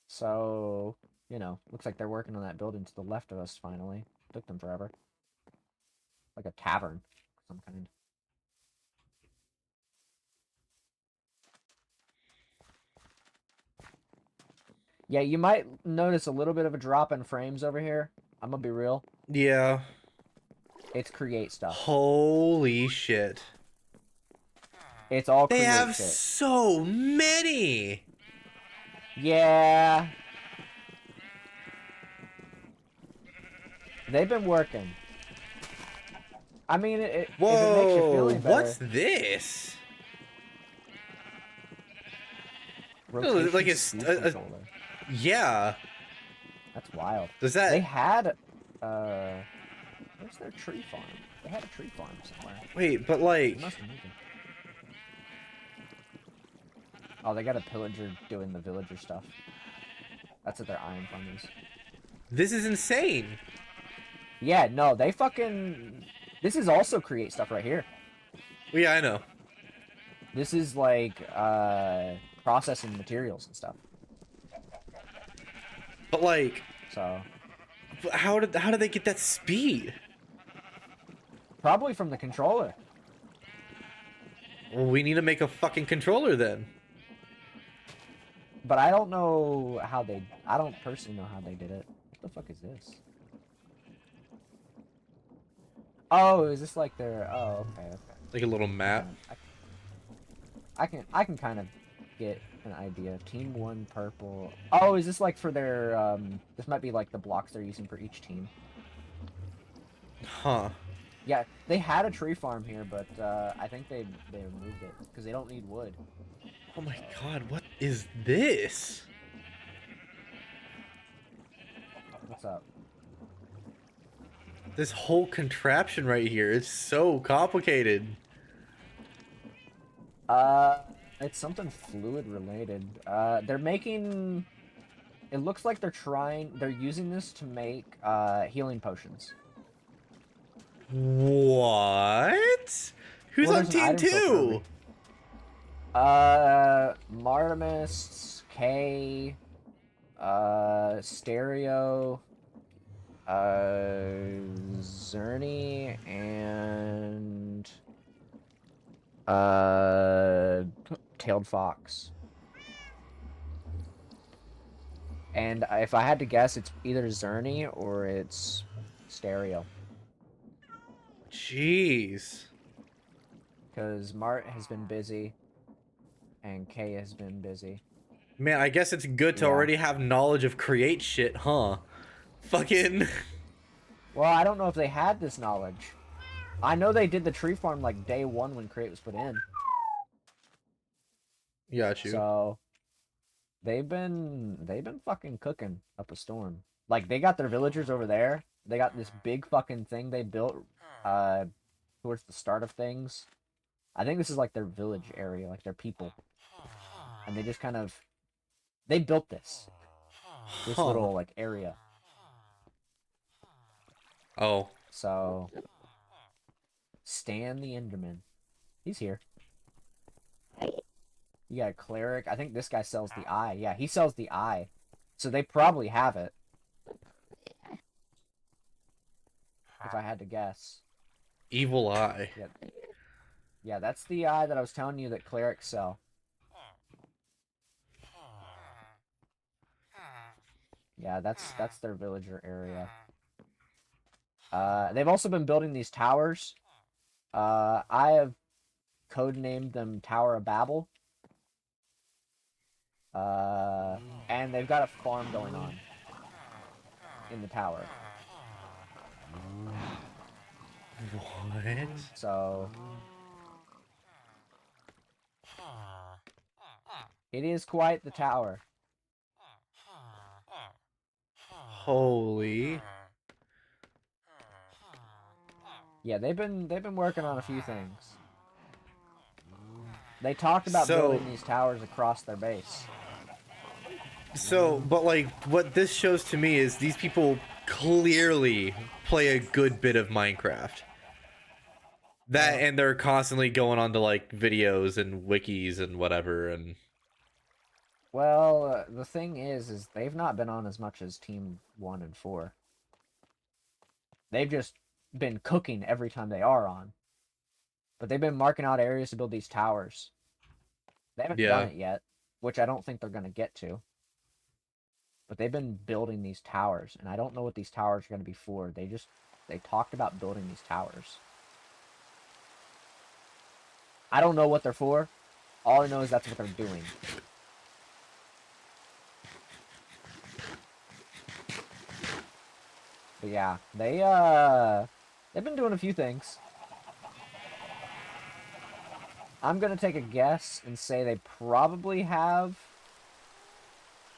So, looks like they're working on that building to the left of us finally. Took them forever. Like a tavern of some kind. Yeah, you might notice a little bit of a drop in frames over here. I'm gonna be real. Yeah. It's create stuff. Holy shit. It's all They create have shit. so many. Yeah. They've been working. I mean, if it makes you feel Whoa, any better. what's this? Rotation Like speed a controller. yeah. That's wild. Does that They had where's their tree farm? They had a tree farm somewhere. wait, but They like must have moved it. Oh, they got a pillager doing the villager stuff. That's what their iron farm is. this is insane. Yeah, no, they fucking... This is also create stuff right here. Well, yeah, I know. This is like, processing materials and stuff. But like, So... how did they get that speed? Probably from the controller. Well, we need to make a fucking controller then. But I don't know how they... I don't personally know how they did it. What the fuck is this? Oh, is this like their... Oh, okay. Like a little map. I can kind of get an idea. Team 1 purple. Oh, is this like for their... This might be like the blocks they're using for each team. Huh. Yeah, they had a tree farm here, but I think they removed it because they don't need wood. Oh my god, what is this? What's up? This whole contraption right here is so complicated. It's something fluid related. They're making... It looks like they're using this to make healing potions. What? Who's Well, on there's an team item filter 2? Martimus, K, Stereo, Zerny, and Tailed Fox. And if I had to guess, it's either Zerny or it's Stereo. Jeez. Because Mart has been busy, and Kay has been busy. Man, I guess it's good to Yeah. already have knowledge of create shit, huh? Fucking... Well, I don't know if they had this knowledge. I know they did the tree farm like day 1 when create was put in. Got you. So they've been fucking cooking up a storm. Like they got their villagers over there. They got this big fucking thing they built towards the start of things. I think this is like their village area, like their people. And they just kind of they built this little like area. Oh. So Stan the Enderman. He's here. You got a cleric. I think this guy sells the eye. Yeah, he sells the eye. So they probably have it. If I had to guess. Evil eye. Yeah, that's the eye that I was telling you that clerics sell. Yeah, that's their villager area. They've also been building these towers. I have codenamed them Tower of Babel. And they've got a farm going on in the tower. What? So it is quite the tower. Holy. Yeah, they've been working on a few things. They talked about building these towers across their base. So, but like, what this shows to me is these people clearly play a good bit of Minecraft. That and they're constantly going on to like videos and wikis and whatever and Well, the thing is they've not been on as much as Team 1 and 4. They've just been cooking every time they are on. But they've been marking out areas to build these towers. They haven't done yeah. it yet, which I don't think they're going to get to. But they've been building these towers, and I don't know what these towers are going to be for. They talked about building these towers. I don't know what they're for. All I know is that's what they're doing. But yeah, they've been doing a few things. I'm gonna take a guess and say they probably have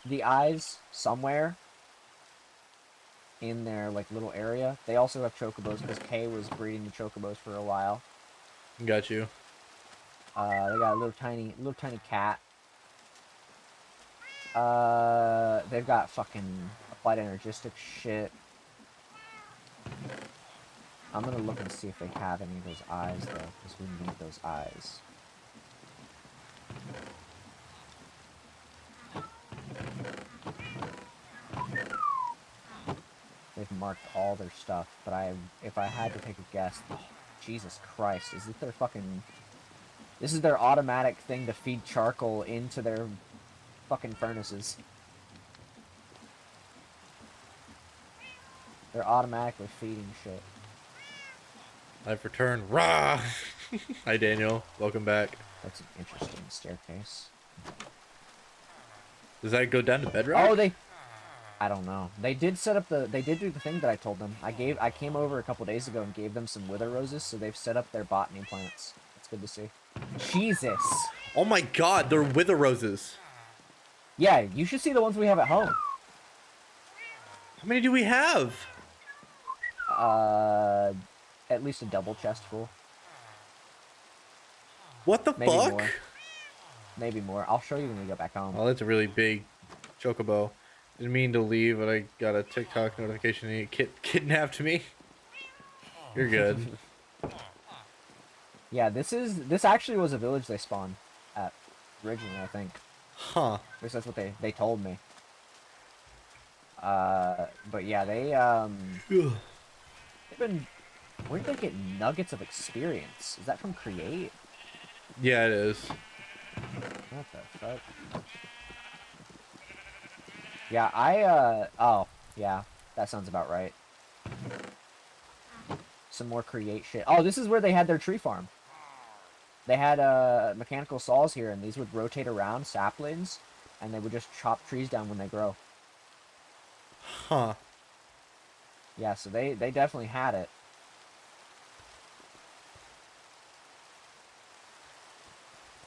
the eyes somewhere in their like little area. They also have chocobos because Kay was breeding the chocobos for a while. Got you. They got a little tiny cat. They've got fucking applied energistic shit. I'm gonna look and see if they have any of those eyes though, because we need those eyes. They've marked all their stuff, but if I had to take a guess, oh, Jesus Christ, is it their fucking... This is their automatic thing to feed charcoal into their fucking furnaces. They're automatically feeding shit. I've returned. Rah! Hi, Daniel. Welcome back. That's an interesting staircase. Does that go down to bedrock? Oh, I don't know. They did set up they did do the thing that I told them. I came over a couple days ago and gave them some wither roses, so they've set up their botany plants. That's good to see. Jesus. Oh my god, they're wither roses. Yeah, you should see the ones we have at home. How many do we have? At least a double chest full. What the Maybe fuck? more. Maybe more. I'll show you when we get back home. Oh, that's a really big chocobo. Didn't mean to leave, but I got a TikTok notification and it kidnapped me. You're good. Yeah, this actually was a village they spawned at originally, I think. Huh. At least that's what they told me. But yeah, they've been... Where did they get nuggets of experience? Is that from Create? Yeah, it is. What the fuck? Yeah, oh, yeah, that sounds about right. Some more Create shit. Oh, this is where they had their tree farm. They had, mechanical saws here, and these would rotate around saplings, and they would just chop trees down when they grow. Huh. Yeah, so they definitely had it.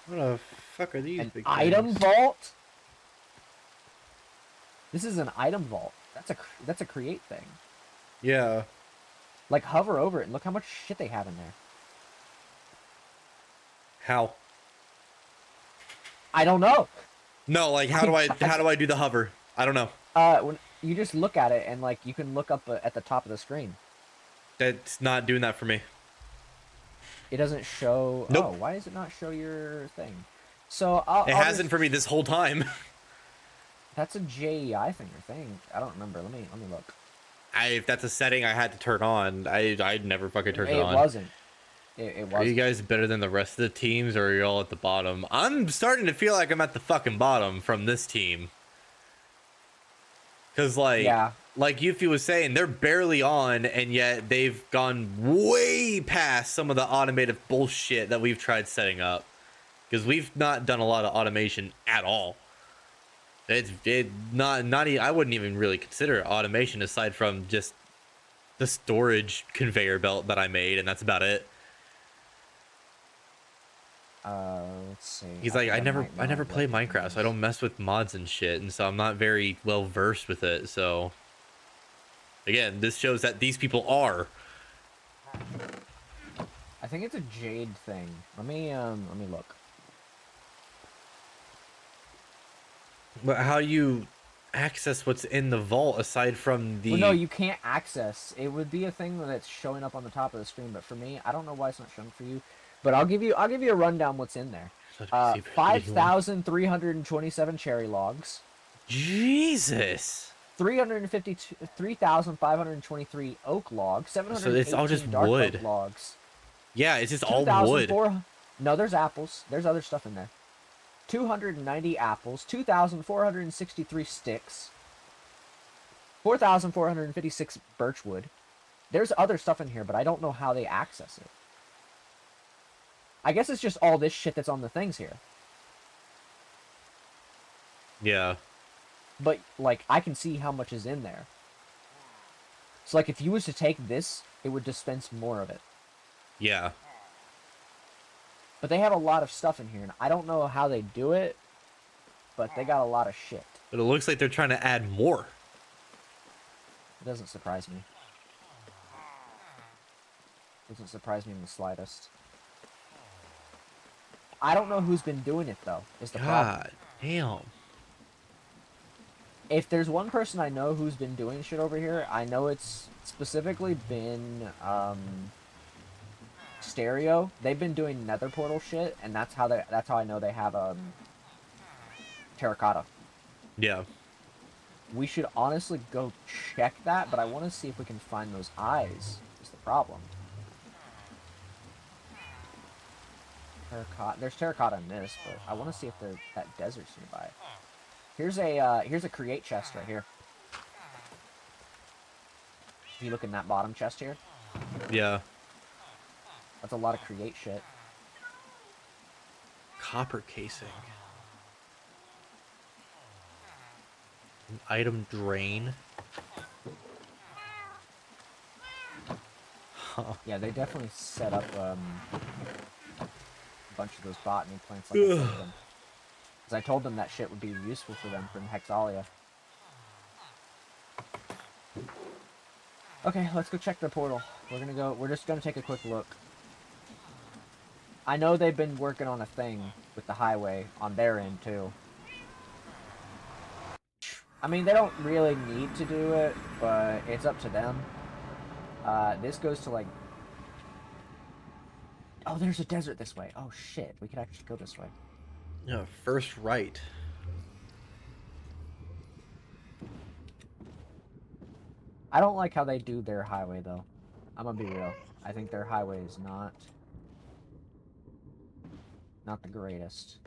What the fuck are these An big item things? vault? This is an item vault. That's a Create thing. Yeah. Like, hover over it and look how much shit they have in there. How? I don't know. No, like how do I do the hover? I don't know. When you just look at it and like you can look up at the top of the screen. That's not doing that for me. It doesn't show. Nope. Oh, why does it not show your thing? So It hasn't for me this whole time. That's a JEI thing or thing. I don't remember. Let me look. If that's a setting I had to turn on, I'd never fucking turn it on. It wasn't. It wasn't. Are you guys better than the rest of the teams, or are you all at the bottom? I'm starting to feel like I'm at the fucking bottom from this team. Cause like, yeah. like Yuffie was saying, they're barely on, and yet they've gone way past some of the automated bullshit that we've tried setting up. Because we've not done a lot of automation at all. I wouldn't even really consider it automation aside from just the storage conveyor belt that I made, and that's about it. Let's see. He's like, I never play Minecraft, so I don't mess with mods and shit, and so I'm not very well versed with it. So again, this shows that these people are. I think it's a jade thing. Let me look. But how you access what's in the vault aside from the... Well, no, you can't access. It would be a thing that's showing up on the top of the screen, but for me, I don't know why it's not showing for you. But I'll give you a rundown what's in there. Let me see if there's anything more. 5,327 cherry logs. Jesus. 3,523 oak logs. So it's all 718 just dark wood. oak logs. Yeah, it's just all wood. 2,004. No, there's apples. There's other stuff in there. 290 apples. 2,463 sticks. 4,456 birchwood. There's other stuff in here, but I don't know how they access it. I guess it's just all this shit that's on the things here. Yeah. But, like, I can see how much is in there. So, like, if you was to take this, it would dispense more of it. Yeah. But they have a lot of stuff in here, and I don't know how they do it, but they got a lot of shit. But it looks like they're trying to add more. It doesn't surprise me. Doesn't surprise me in the slightest. I don't know who's been doing it, though, is the problem. God damn. If there's one person I know who's been doing shit over here, I know it's specifically been Stereo. They've been doing nether portal shit, and that's how I know they have terracotta. Yeah. We should honestly go check that, but I want to see if we can find those eyes. Is the problem. Terracotta. There's terracotta in this, but I want to see if that desert's nearby. Here's a create chest right here. If you look in that bottom chest here, Yeah. that's a lot of create shit. Copper casing. An item drain. Huh. Yeah, they definitely set up a bunch of those botany plants like I told them. Because I told them that shit would be useful for them from Hexalia. Okay, let's go check the portal. We're just gonna take a quick look. I know they've been working on a thing with the highway on their end too. I mean, they don't really need to do it, but it's up to them. This goes to like... Oh, there's a desert this way. Oh shit, we could actually go this way. Yeah, first right. I don't like how they do their highway though. I'm gonna be real. I think their highway is not the greatest.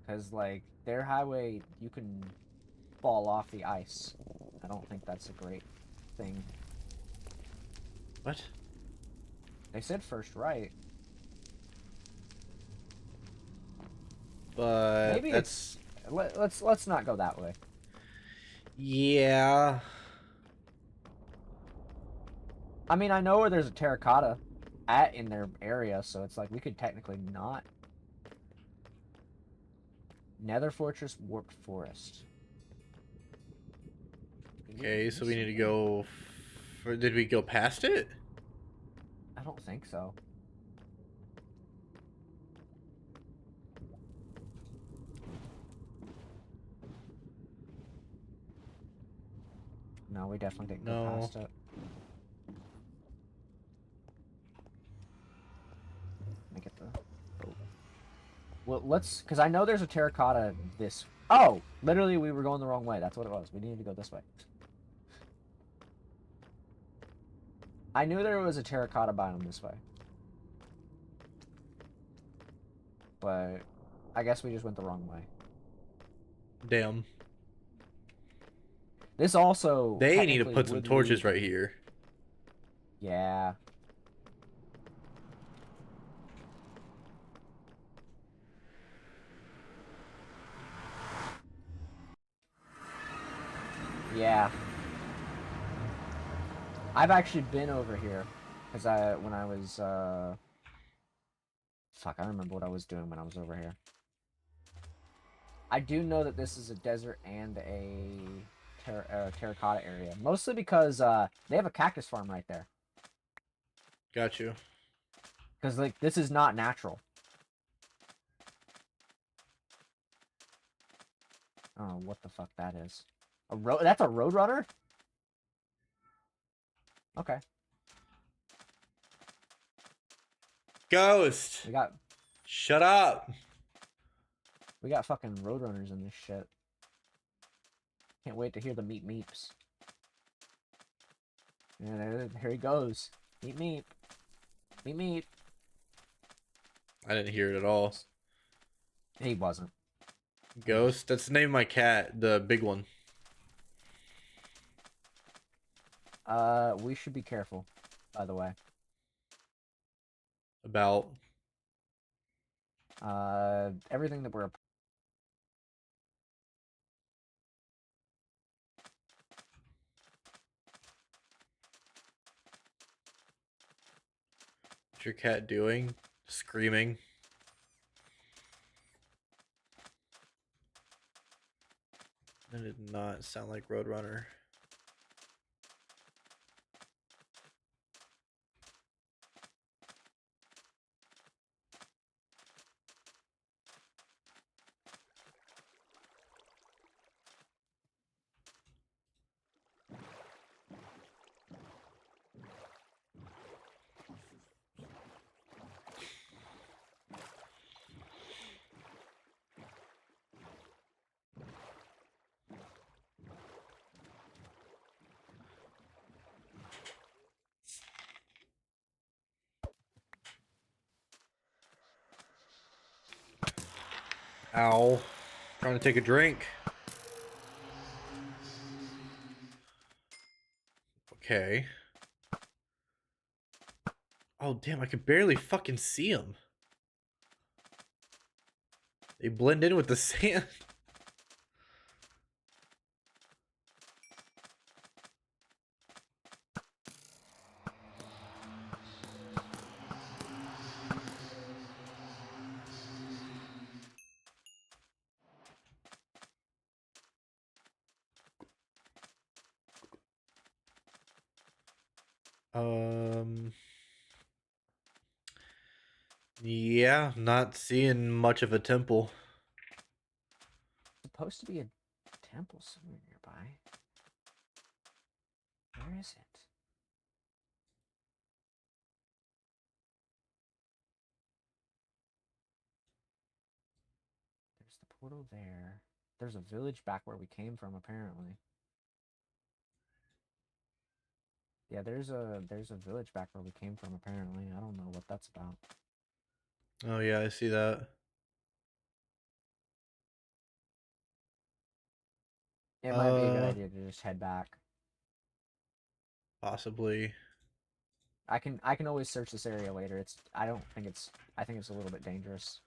Because, like, their highway, you can fall off the ice. I don't think that's a great thing. What? They said first right. But Maybe that's... let's not go that way. Yeah. I mean, I know where there's a terracotta in their area, so it's like we could technically not. Nether Fortress, Warped Forest. Okay, so we need to go... Did we go past it? I don't think so. No, we definitely didn't go past it. Let me get the... Oh. Well, let's... Because I know there's a terracotta this... Oh! Literally, we were going the wrong way. That's what it was. We needed to go this way. I knew there was a terracotta biome this way. But I guess we just went the wrong way. Damn. This also... They need to put some torches right here. Yeah. Yeah. I've actually been over here. Because when I was, Fuck, I don't remember what I was doing when I was over here. I do know that this is a desert and a terracotta area. Mostly because, they have a cactus farm right there. Got you. Because like this is not natural. Oh, what the fuck that is? That's a roadrunner? Okay. Ghost! Shut up! We got fucking roadrunners in this shit. Can't wait to hear the meep meeps. And here he goes. Meep meep. Meep meep. I didn't hear it at all. He wasn't. Ghost? That's the name of my cat, the big one. We should be careful, by the way. About. Everything that we're... What's your cat doing? Screaming. That did not sound like Roadrunner. Ow. Trying to take a drink. Okay. Oh, damn, I can barely fucking see them. They blend in with the sand. Yeah, not seeing much of a temple. Supposed to be a temple somewhere nearby. Where is it? There's the portal there. There's a village back where we came from, apparently. Yeah, there's a village back where we came from, apparently. I don't know what that's about. Oh, yeah, I see that. It might be a good idea to just head back. Possibly. I can always search this area later. I think it's a little bit dangerous.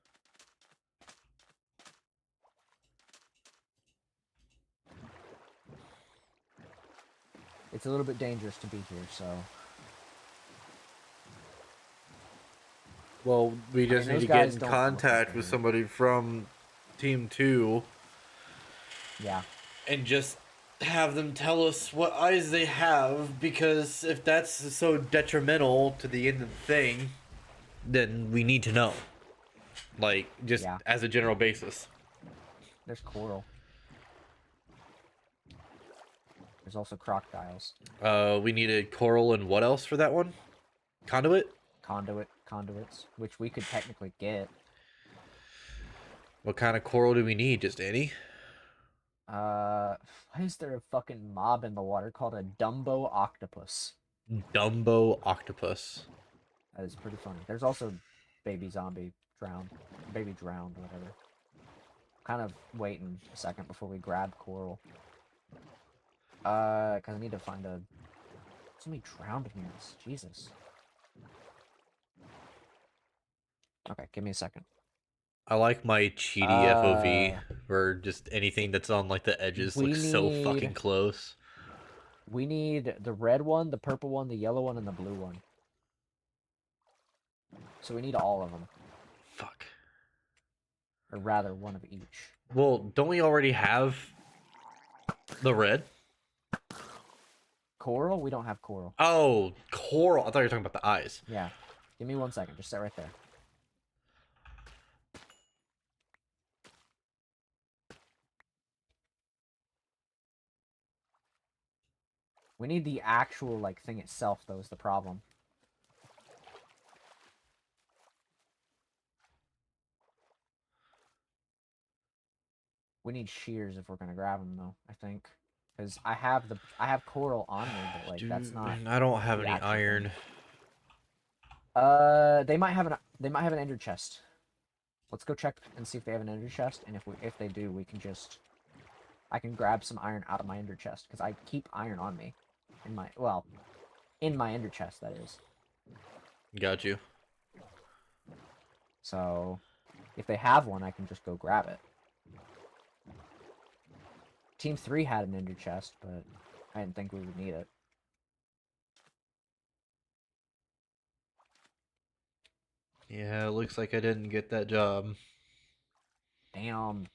It's a little bit dangerous to be here, so. Well, we just need to get in don't look like contact with they're- somebody from Team 2 Yeah. and just have them tell us what eyes they have, because if that's so detrimental to the end of the thing, then we need to know. Like, just Yeah. as a general basis. There's coral. There's also crocodiles. We needed coral and what else for that one? Conduit? Conduits, which we could technically get. What kind of coral do we need? Just any? Why is there a fucking mob in the water called a Dumbo octopus? Dumbo octopus. That is pretty funny. There's also baby drowned, whatever. Kind of waiting a second before we grab coral. Cause I need to find somebody drowned in this. Jesus. Okay, give me a second. I like my cheaty FOV, where just anything that's on like the edges looks so fucking close. We need the red one, the purple one, the yellow one, and the blue one. So we need all of them. Fuck. Or rather, one of each. Well, don't we already have the red? coral? We don't have coral. Oh, coral. I thought you were talking about the eyes. Yeah. Give me 1 second. Just sit right there. We need the actual, like, thing itself, though, is the problem. We need shears if we're gonna grab them, though, I think. Because I have coral on me, but, like, Dude, that's not I don't have the any actual iron. thing. They might have an ender chest. Let's go check and see if they have an ender chest, and if they do, we can just... I can grab some iron out of my ender chest, because I keep iron on me. In my ender chest, that is. Got you. So, if they have one, I can just go grab it. Team 3 had an ender chest, but I didn't think we would need it. Yeah, it looks like I didn't get that job. Damn.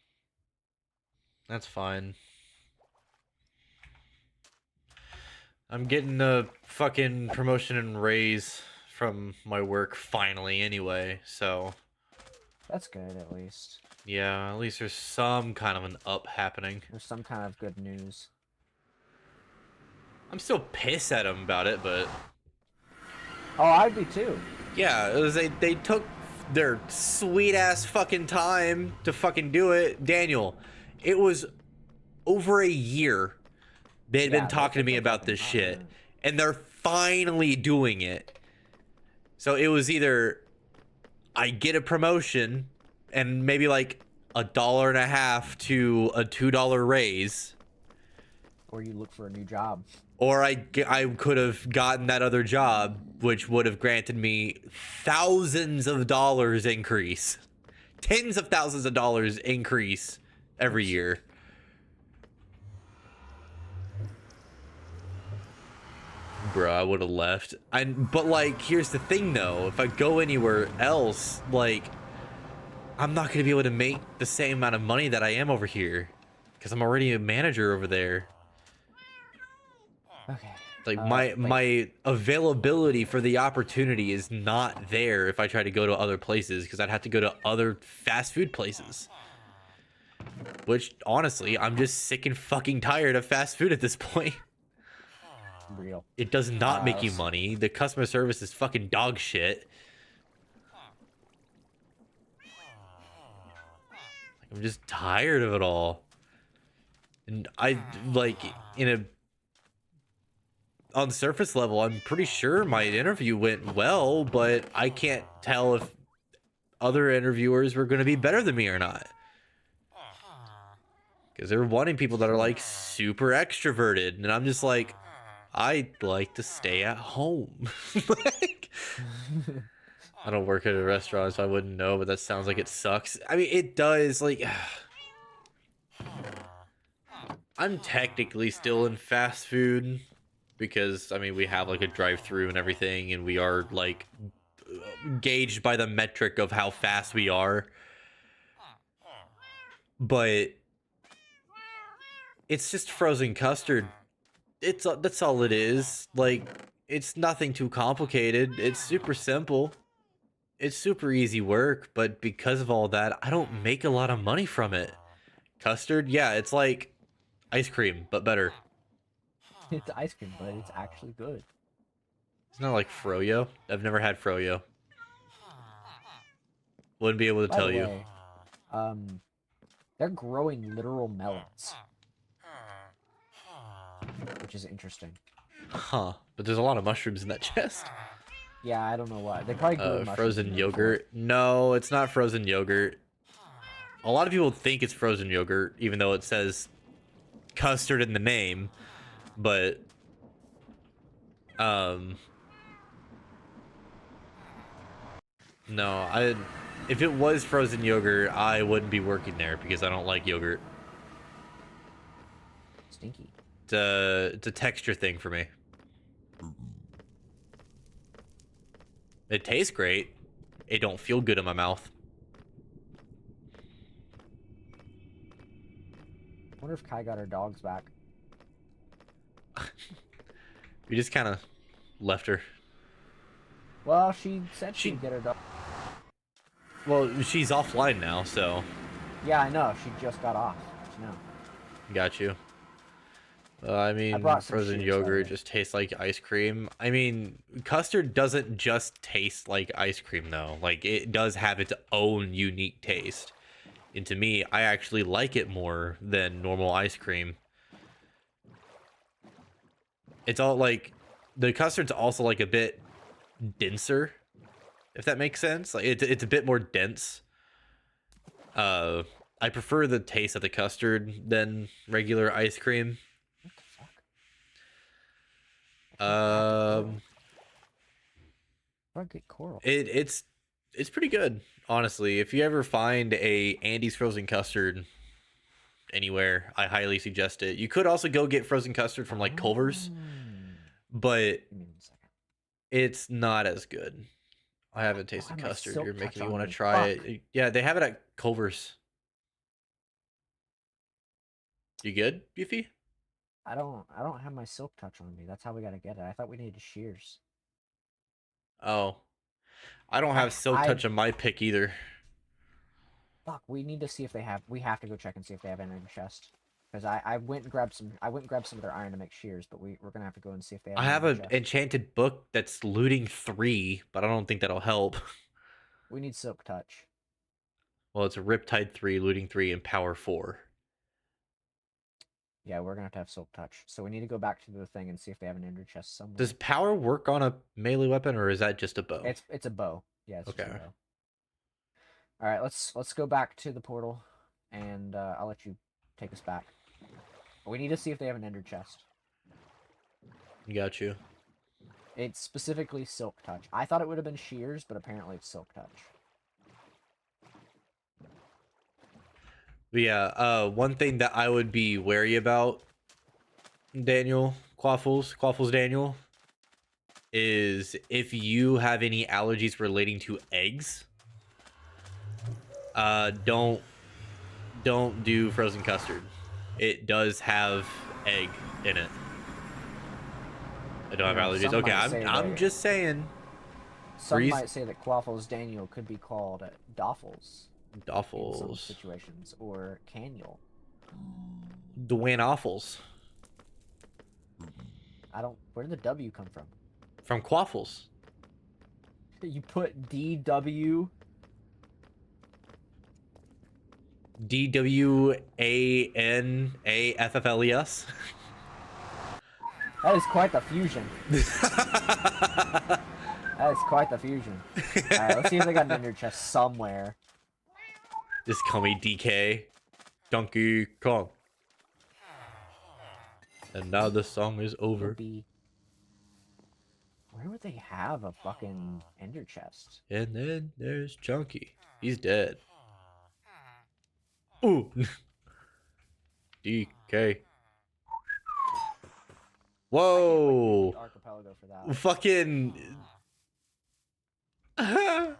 That's fine. I'm getting a fucking promotion and raise from my work finally anyway, so... That's good, at least. Yeah, at least there's some kind of an up happening. There's some kind of good news. I'm still pissed at them about it, but... Oh, I'd be too. Yeah, it was they took their sweet-ass fucking time to fucking do it. Daniel, it was over a year they had been talking to me about this shit, and they're finally doing it. So it was either I get a promotion and maybe like $1.50 to a $2 raise, Or you look for a new job. or I could have gotten that other job, which would have granted me thousands of dollars increase, tens of thousands of dollars increase every year. Bro, I would have left. But like, here's the thing though, if I go anywhere else, like, I'm not gonna be able to make the same amount of money that I am over here, because I'm already a manager over there. Okay. Like wait. my availability for the opportunity is not there if I try to go to other places, because I'd have to go to other fast food places. Which honestly, I'm just sick and fucking tired of fast food at this point. Real. It does not make you money. The customer service is fucking dog shit. I'm just tired of it all. And I like on the surface level, I'm pretty sure my interview went well, but I can't tell if other interviewers were going to be better than me or not. Because they're wanting people that are like super extroverted, and I'm just like, I'd like to stay at home. Like, I don't work at a restaurant, so I wouldn't know, but that sounds like it sucks. I mean, it does. Like, I'm technically still in fast food because, I mean, we have like a drive-through and everything, and we are like gauged by the metric of how fast we are. But it's just frozen custard. That's all it is. Like, it's nothing too complicated. It's super simple. It's super easy work, but because of all that, I don't make a lot of money from it. Custard, yeah, it's like ice cream, but better. It's ice cream, but it's actually good. It's not like froyo. I've never had froyo. Wouldn't be able to By tell the you. way, they're growing literal melons, which is interesting. Huh. But there's a lot of mushrooms in that chest. Yeah, I don't know why. They probably grew mushrooms Frozen in there yogurt. No, it's not frozen yogurt. A lot of people think it's frozen yogurt, even though it says custard in the name. But, no, if it was frozen yogurt, I wouldn't be working there because I don't like yogurt. Stinky. It's a texture thing for me. It tastes great. It don't feel good in my mouth. I wonder if Kai got her dogs back. We just kind of left her. Well, she said She- she'd get her dog. Well, she's offline now, so Yeah, I know. She just got off. No. got you. I mean, brought some frozen shears yogurt over. just tastes like ice cream. I mean, custard doesn't just taste like ice cream, though. Like, it does have its own unique taste. And to me, I actually like it more than normal ice cream. It's all like, the custard's also like a bit denser, if that makes sense. Like, it's a bit more dense. I prefer the taste of the custard than regular ice cream. What the fuck? I can't crack a coral. Um, How do I get coral? it's pretty good, honestly. If you ever find a Andy's frozen custard anywhere, I highly suggest it. You could also go get frozen custard from like Culver's, but Give me 1 second. it's not as good. I haven't tasted have my custard. silk You're touch making me on want to me. try Fuck. it. Yeah, they have it at Culver's. You good, Beefy? I don't have my silk touch on me. That's how we gotta get it. I thought we needed shears. Oh, I don't have silk touch on my pick either. Fuck, we need to see if they have. We have to go check and see if they have any in the chest. Because I went and grabbed some. I went and grabbed some of their iron to make shears, but we're gonna have to go and see if they have. I have an enchanted book that's looting 3, but I don't think that'll help. We need silk touch. Well, it's a Riptide 3, looting 3, and power 4. Yeah, we're gonna have to have silk touch. So we need to go back to the thing and see if they have an ender chest somewhere. Does power work on a melee weapon, or is that just a bow? It's a bow. Yeah, it's Okay. just a bow. All right, let's go back to the portal, and I'll let you take us back. We need to see if they have an ender chest. Got you. It's specifically silk touch. I thought it would have been shears, but apparently it's silk touch. But yeah, one thing that I would be wary about, Quaffles Daniel, is if you have any allergies relating to eggs, don't do frozen custard. It does have egg in it. I don't have allergies. Some Okay, might say I'm that- just saying. Some Freeze- might say that Quaffles Daniel could be called Doffles in some Doffles. situations, or Caniel. Dwayne Offals. I don't. Where did the W come from? From Quaffles. You put DW. DWANAFFLES. That is quite the fusion. That is quite the fusion. Alright, let's see if they got an ender chest somewhere. Just call me DK. Donkey Kong. And now the song is over. Where would they have a fucking ender chest? And then there's Chunky. He's dead. Ooh. DK. Whoa. Archipelago for that. Fucking. What the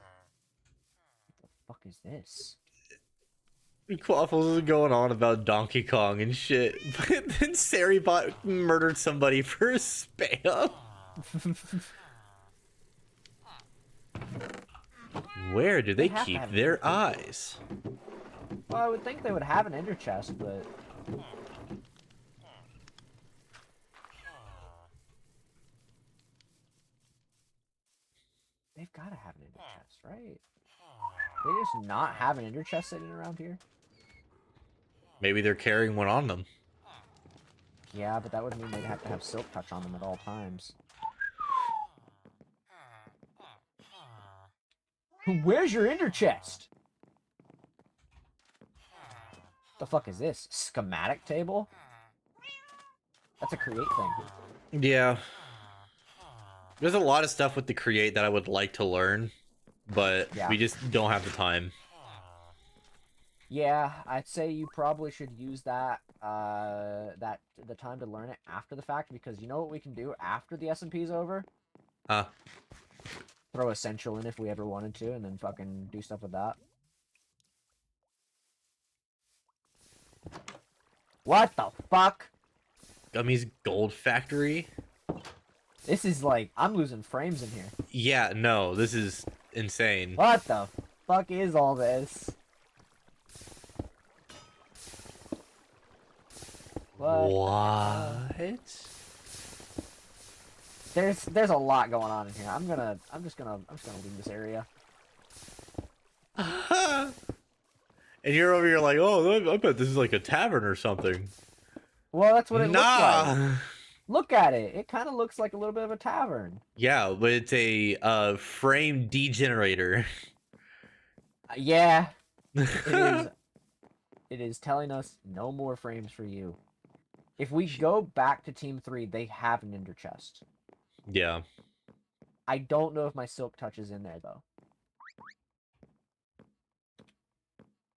fuck is this? Quaffles is going on about Donkey Kong and shit. But then Saribot murdered somebody for spam. Where do they have to keep have their everything. eyes? Well, I would think they would have an ender chest, but they've got to have an ender chest, right? They just not have an ender chest sitting around here? Maybe they're carrying one on them. Yeah, but that would mean they'd have to have silk touch on them at all times. Where's your ender chest? The fuck is this? Schematic table? That's a create thing. Yeah. There's a lot of stuff with the create that I would like to learn, but Yeah. we just don't have the time. Yeah, I'd say you probably should use that the time to learn it after the fact, because you know what we can do after the S&P is over? Huh. Throw Essential in if we ever wanted to, and then fucking do stuff with that. What the fuck? Gummy's Gold Factory? This is like, I'm losing frames in here. Yeah, no, this is insane. What the fuck is all this? What? There's a lot going on in here. I'm just gonna leave this area. And you're over here like, oh, I bet this is like a tavern or something. Well, that's what it looks like. Nah. Look at it. It kind of looks like a little bit of a tavern. Yeah, but it's a frame degenerator. Yeah, it is. It is telling us no more frames for you. If we go back to Team 3, they have an ender chest. Yeah. I don't know if my silk touch is in there, though.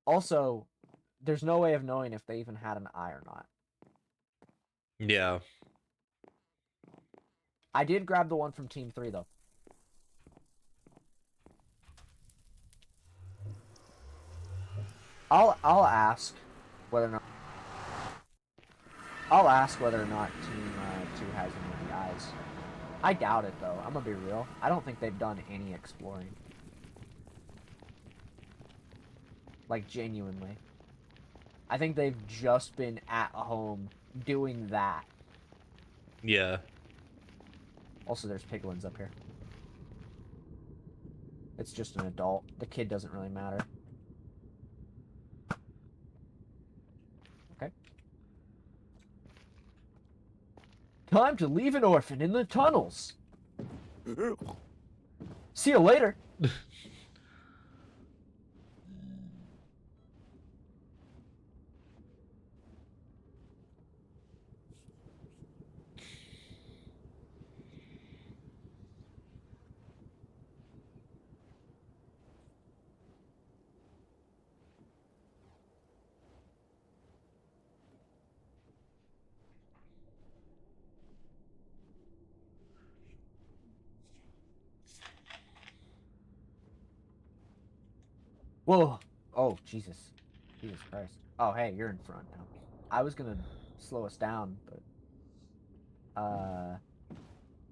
Also, there's no way of knowing if they even had an eye or not. Yeah. I did grab the one from Team 3, though. I'll ask whether or not Team 2 has any of the eyes. I doubt it, though. I'm gonna be real. I don't think they've done any exploring. Like, genuinely. I think they've just been at home doing that. Yeah. Also, there's piglins up here. It's just an adult. The kid doesn't really matter. Okay. Time to leave an orphan in the tunnels. See you later. Whoa. Oh, Jesus. Jesus Christ. Oh, hey, you're in front now. I was gonna slow us down, but...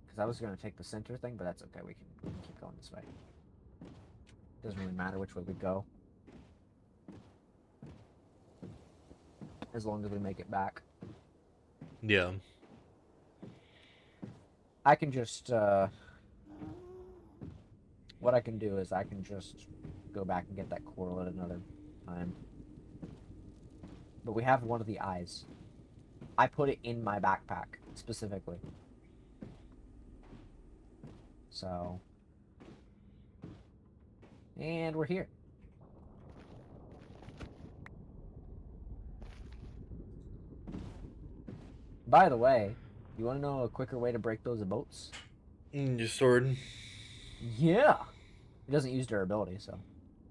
Because I was gonna take the center thing, but that's okay. We can keep going this way. Doesn't really matter which way we go. As long as we make it back. Yeah. I can just, what I can do is I can just go back and get that coral at another time. But we have one of the eyes. I put it in my backpack, specifically. So... And we're here. By the way, you want to know a quicker way to break those boats? Your sword. Yeah! It doesn't use durability, so...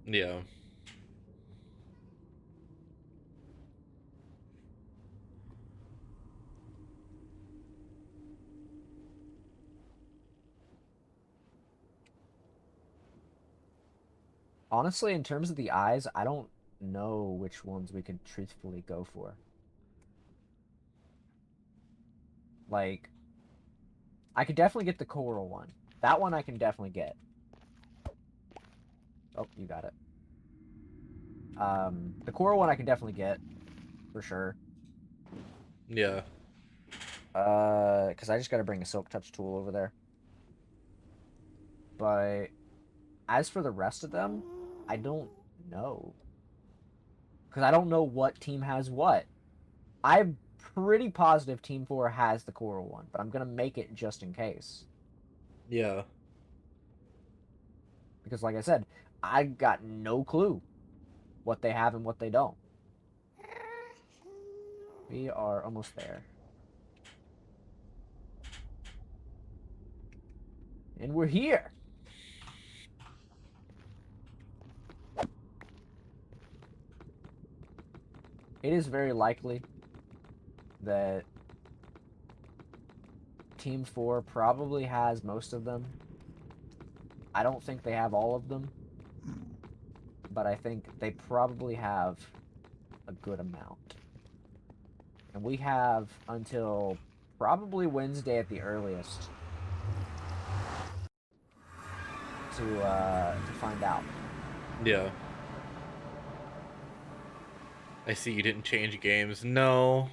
Yeah. Honestly, in terms of the eyes, I don't know which ones we could truthfully go for. Like, I could definitely get the coral one. That one I can definitely get. Oh, you got it. The coral one I can definitely get, for sure. Yeah. Because I just gotta bring a silk touch tool over there. But as for the rest of them, I don't know. Because I don't know what team has what. I'm pretty positive Team 4 has the coral one, but I'm gonna make it just in case. Yeah. Because like I said, I got no clue what they have and what they don't. We are almost there. And we're here! It is very likely that Team 4 probably has most of them. I don't think they have all of them, but I think they probably have a good amount. And we have until probably Wednesday at the earliest to find out. Yeah. I see you didn't change games. No.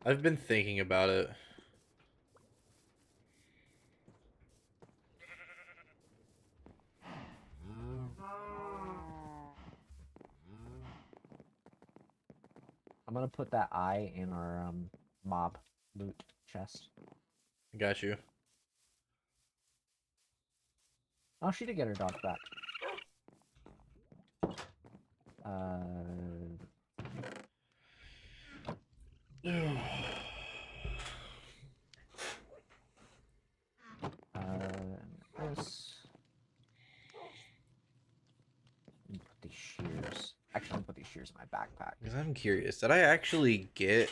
I've been thinking about it. I'm gonna put that eye in our mob loot chest. Got you. Oh, she did get her dog back. This. Let me put these shears. Actually, I'm gonna put these shears in my backpack. Because I'm curious, did I actually get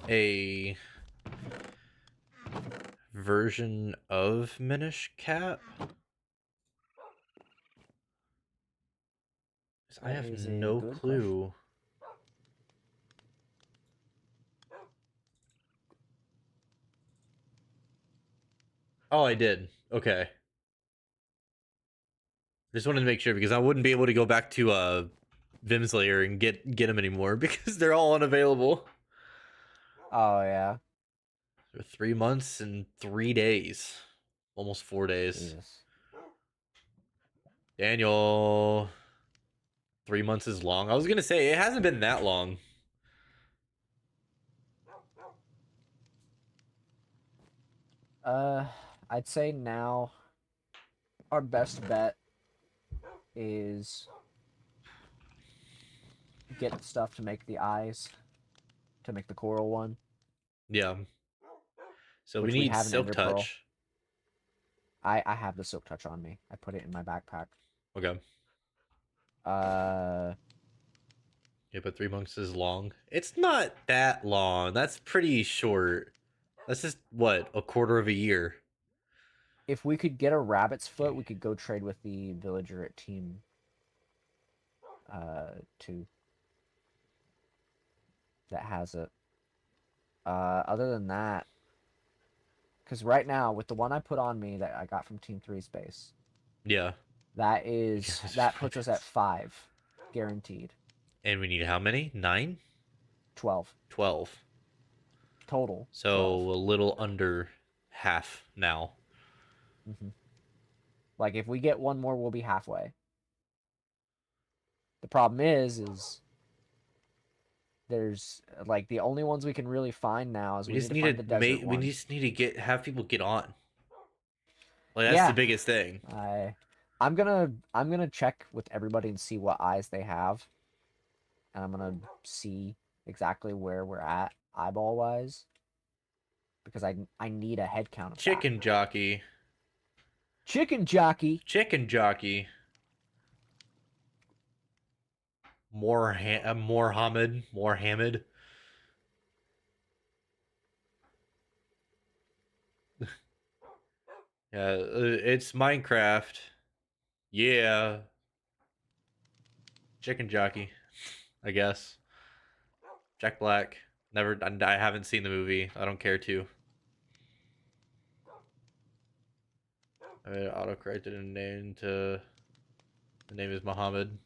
a version of Minish Cap? I That have is a no good clue. Oh, I did. Okay. Just wanted to make sure because I wouldn't be able to go back to Vimslayer and get them anymore because they're all unavailable. Oh yeah. For 3 months and 3 days. Almost 4 days. Jesus. Daniel. 3 months is long. I was gonna say it hasn't been that long. I'd say now our best bet is get the stuff to make the eyes, to make the coral one. Yeah. So Which we we need have an Silk Ender Pearl. Touch. I have the silk touch on me. I put it in my backpack. Okay. Uh, Yeah, but 3 months is long. It's not that long. That's pretty short. That's just what, a quarter of a year. if we could get a rabbit's foot, we could go trade with the villager at team 2 that has it. Other than that, because right now with the one I put on me that I got from Team 3's base, Yeah. that puts us at 5 guaranteed. And we need how many? 9? 12 12. total. So 12. a little under half now. Like if we get one more, we'll be halfway. The problem is there's like the only ones we can really find now is we need to find the desert we one. just need to have people get on. Like that's Yeah. the biggest thing. I'm gonna check with everybody and see what eyes they have, and I'm gonna see exactly where we're at eyeball wise, because I need a head count of Chicken jockey. Chicken jockey. Chicken jockey. More Hamid. Yeah, it's Minecraft. Yeah. Chicken jockey, I guess. Jack Black. Never. I haven't seen the movie. I don't care to. I mean, auto-corrected a name to. The name is Muhammad.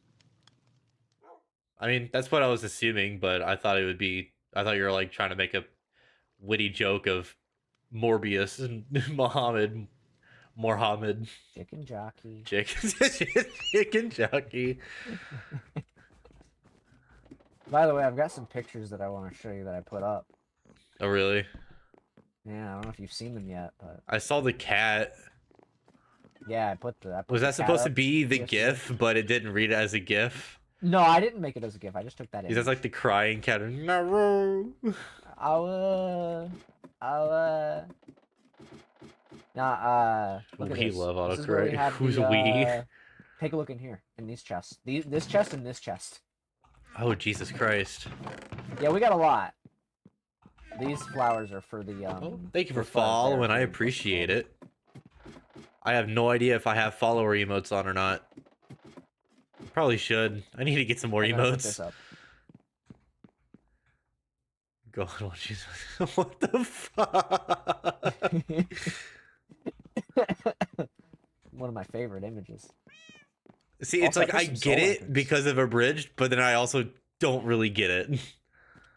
I mean, that's what I was assuming, but I thought it would be. I thought you were like trying to make a witty joke of Morbius and Mohammed. Chicken jockey. Chicken jockey. By the way, I've got some pictures that I want to show you that I put up. Oh really? Yeah, I don't know if you've seen them yet, but I saw the cat. yeah, I put the. Was that supposed to be the yesterday. GIF, but it didn't read it as a GIF? No, I didn't make it as a GIF. I just took that in. That's like the crying cat. No. Look at We this. love This is where we autocorrect. have Who's the, we? Take a look in here, in these chests. This chest and this chest. Oh Jesus Christ! Yeah, we got a lot. These flowers are for the Well, thank you for the flowers there following. I for appreciate it. I have no idea if I have follower emotes on or not. Probably should. I need to get some more I'm gonna put this emotes. up. God, what the fuck? favorite images. See, it's Also, I like put I some get soul it lanterns. because of Abridged, but then I also don't really get it.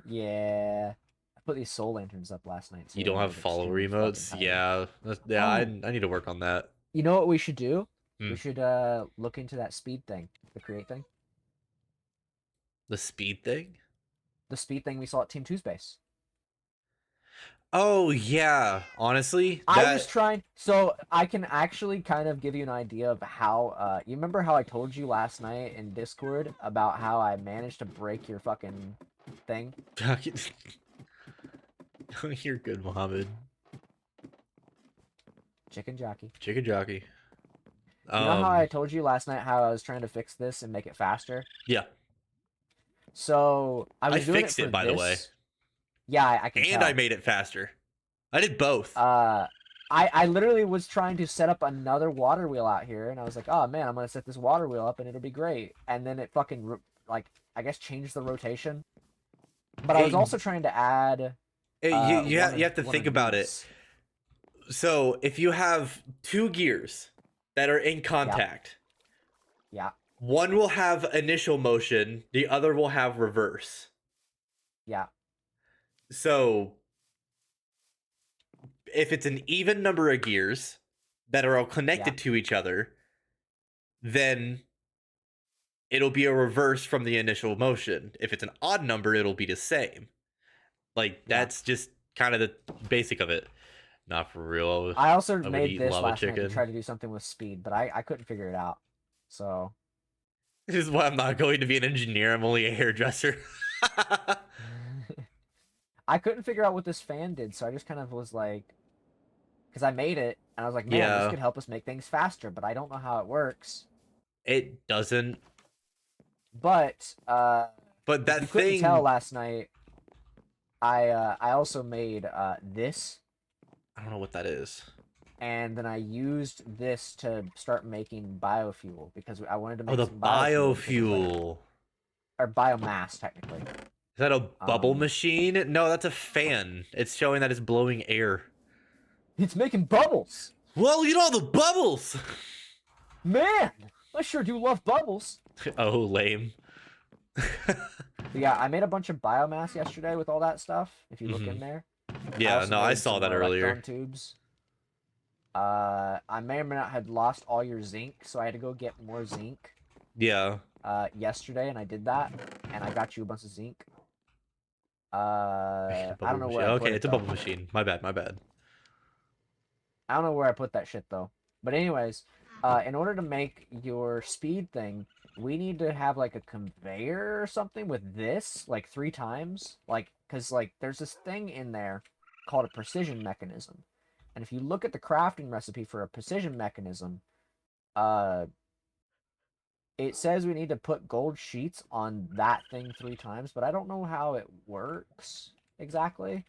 Yeah. I put these soul lanterns up last night too. You don't and I have was follower extremely fucking emotes? tired. Yeah. Yeah, I Oh, need to work on that. you know what we should do? Hmm. We should look into that speed thing, the create thing, The speed thing? the speed thing we saw at Team 2's base. Oh, yeah. Honestly, I was that trying, so I can actually kind of give you an idea of how. You remember how I told you last night in Discord about how I managed to break your fucking thing? You're good, Mohammed. Chicken jockey. Chicken jockey. You know how I told you last night how I was trying to fix this and make it faster? Yeah. So I I was doing it fixed for it, by the way. this. Yeah, I can And tell. I made it faster. I did both. I literally was trying to set up another water wheel out here, and I was like, oh man, I'm gonna set this water wheel up and it'll be great. And then it fucking like I guess changed the rotation. But I was also trying to add. You have to think about it. these. So if you have two gears that are in contact, Yeah. one will have initial motion, the other will have reverse. Yeah. So if it's an even number of gears that are all connected to each other, then it'll be a reverse from the initial motion. If it's an odd number, it'll be the same. Like, that's just kind of the basic of it. Not for real. I also would made eat this lava last night to chicken. try to do something with speed, but I couldn't figure it out. So This is why I'm not going to be an engineer. I'm only a hairdresser. I couldn't figure out what this fan did, so I just kind of was like, because I made it, and I was like, man, this could help us make things faster, but I don't know how it works. It doesn't. But that you couldn't thing. tell last night. I also made this. I don't know what that is. And then I used this to start making biofuel because I wanted to make the some biofuel. Or biomass, technically. Is that a bubble machine? No, that's a fan. It's showing that it's blowing air. It's making bubbles. Well, look at all the bubbles. Man, I sure do love bubbles. Oh, lame. Yeah, I made a bunch of biomass yesterday with all that stuff. If you look in there. Yeah, I saw that earlier. Tubes. I may or may not had lost all your zinc, so I had to go get more zinc. Yeah. Yesterday, and I did that, and I got you a bunch of zinc. I don't know where. Okay, it's a bubble machine. My bad. I don't know where I put that shit though. But anyways, in order to make your speed thing, we need to have like a conveyor or something with this, like 3 times, like because like there's this thing in there called a precision mechanism. And if you look at the crafting recipe for a precision mechanism, it says we need to put gold sheets on that thing 3 times, but I don't know how it works exactly.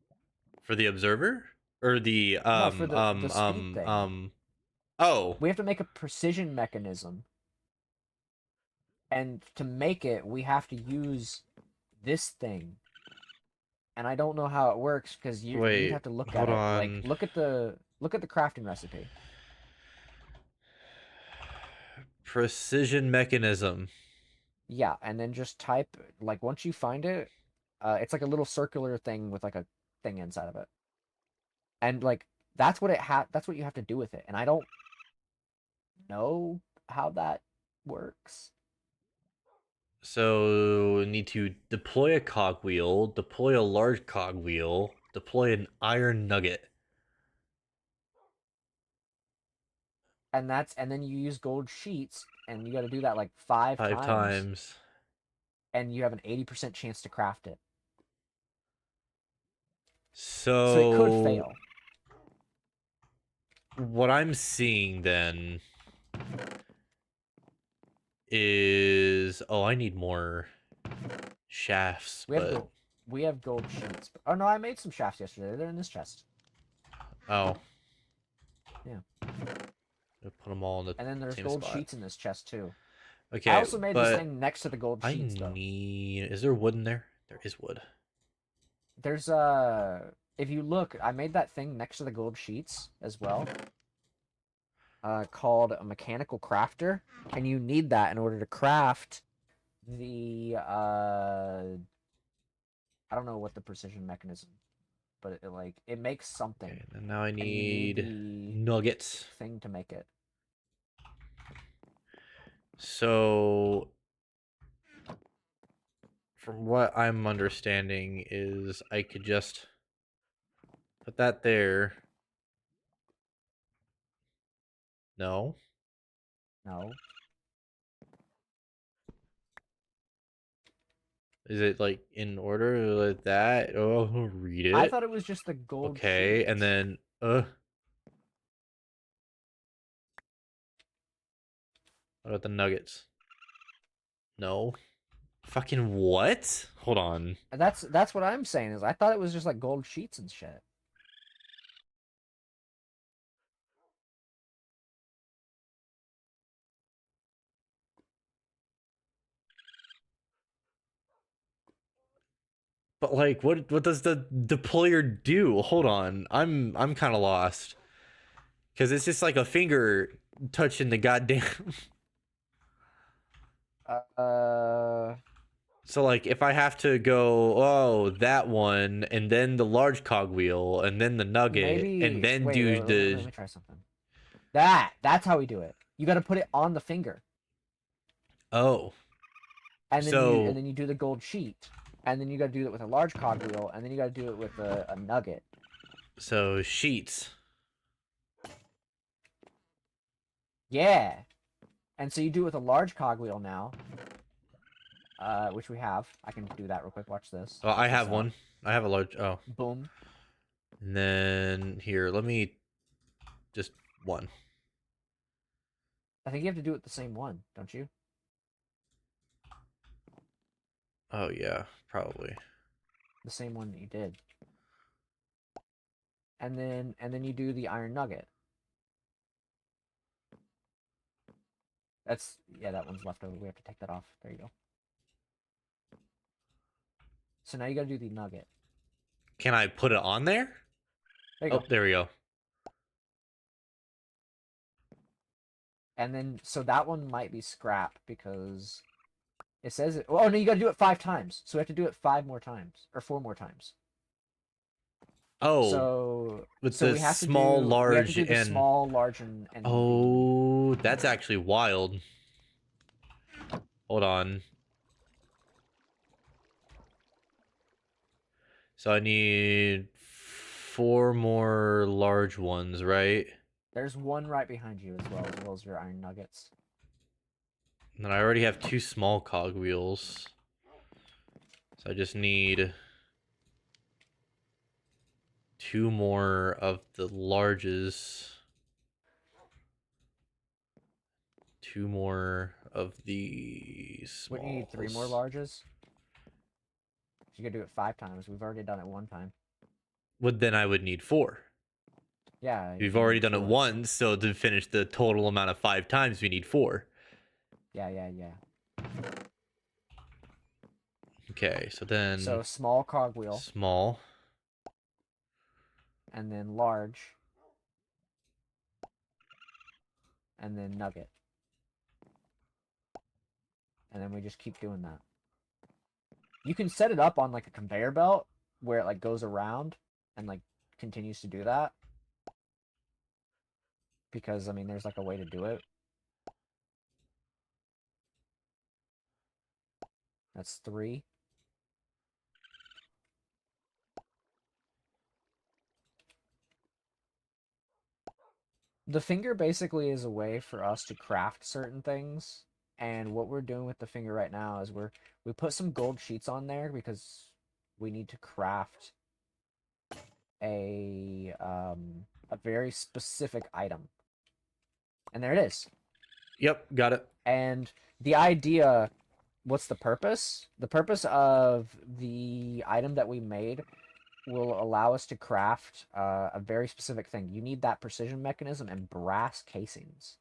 For the observer? Or the no, for the speed thing. Oh. We have to make a precision mechanism. And to make it, we have to use this thing. And I don't know how it works because you have to look at it. Like look at the crafting recipe. Precision mechanism. Yeah, and then just type like once you find it, it's like a little circular thing with like a thing inside of it. And like that's what you have to do with it. And I don't know how that works. So need to deploy a cogwheel, deploy a large cogwheel, deploy an iron nugget. And then you use gold sheets, and you got to do that like 5 times. And you have an 80% chance to craft it. So it could fail. What I'm seeing then is I need more shafts. We have gold sheets. Oh no, I made some shafts yesterday. They're in this chest. Oh. Yeah. Put them all in the And then there's gold sheets in this chest too. Okay. I also made this thing next to the gold sheets though. Is there wood in there? There is wood. There's if you look, I made that thing next to the gold sheets as well. called a mechanical crafter, and you need that in order to craft the I don't know what the precision mechanism, but it makes something. Okay, and now I And you need need the nuggets. thing to make it. So, from what I'm understanding, is I could just put that there. No. No, Is it like in order like that? Oh, read I it. thought it was just the gold Okay, sheet. and then what about the nuggets? No. Fucking what? Hold on. That's what I'm saying is I thought it was just like gold sheets and shit. But like, what does the deployer do? Hold on, I'm kind of lost because it's just like a finger touching the goddamn. Uh, So like, if I have to go, oh, that one, and then the large cogwheel, and then the nugget, and maybe then wait, do let the me try something. That's how we do it. You got to put it on the finger, oh, and so then you do the gold sheet, and then you got to do it with a large cogwheel, and then you got to do it with a nugget. so sheets. Yeah, and so you do it with a large cogwheel now, which we have. I can do that real quick. Watch this. Oh, I Check this have out. one. I have a large. Oh, Boom. and then here, let me just one. I think you have to do it the same one, don't you? Oh yeah, probably. The same one that you did. And then you do the iron nugget. That one's left over. We have to take that off. There you go. So now you gotta do the nugget. Can I put it on there? There you Oh, go. there we go. And then so that one might be scrap because it says it. Oh no, you gotta do it 5 times. So we have to do it 5 more times or 4 more times. Oh, So with the we have to small, do large, the and small, large, and oh, that's actually wild. Hold on. So I need 4 more large ones, right? there's one right behind you as well as your iron nuggets. And then I already have 2 small cogwheels. So I just need 2 more of the larges. 2 more of the Wouldn't you need 3 more smalls. larges? You gotta do it 5 times. We've already done it 1 time. Well, then I would need 4. Yeah, We've you already need done it 4. once, so to finish the total amount of 5 times, we need 4. Yeah. Okay, so then So small cogwheel, small. and then large, and then nugget. And then we just keep doing that. You can set it up on like a conveyor belt where it like goes around and like continues to do that. Because I mean there's like a way to do it. That's 3. The finger basically is a way for us to craft certain things. And what we're doing with the finger right now is we put some gold sheets on there because we need to craft a very specific item. And there it is. Yep, got it. And the idea, what's the purpose? The purpose of the item that we made will allow us to craft a very specific thing. You need that precision mechanism and brass casings.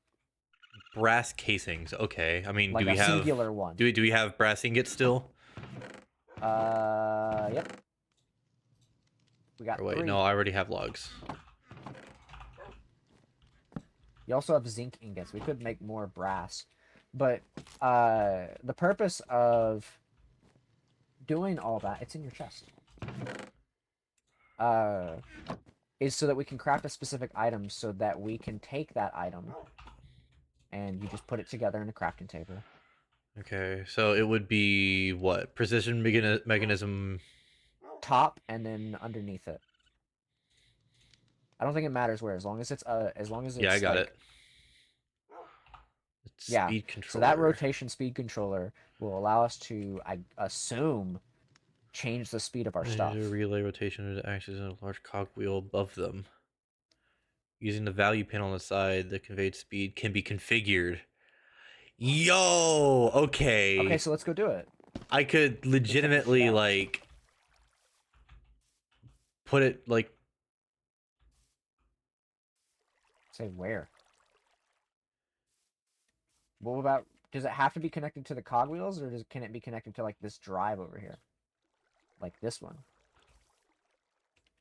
Brass casings. Okay. I mean, Like do we a have singular one. do we have brass ingots still? Yep. We got Or wait, 3. no, I already have logs. You also have zinc ingots. We could make more brass. But the purpose of doing all that, it's in your chest. Is so that we can craft a specific item so that we can take that item and you just put it together in a crafting table. Okay, so it would be what? Precision mechanism. Top and then underneath it. I don't think it matters where, as long as it's Yeah, I got like, it. It's yeah. speed So that controller. rotation speed controller will allow us to, I assume, change the speed of our stuff. Relay rotation that acts as a large cogwheel above them. Using the value panel on the side, the conveyed speed can be configured. Yo, Okay, okay. so let's go do it. I could legitimately shaft. like put it like Say where? What about? Does it have to be connected to the cogwheels, or can it be connected to like this drive over here, like this one?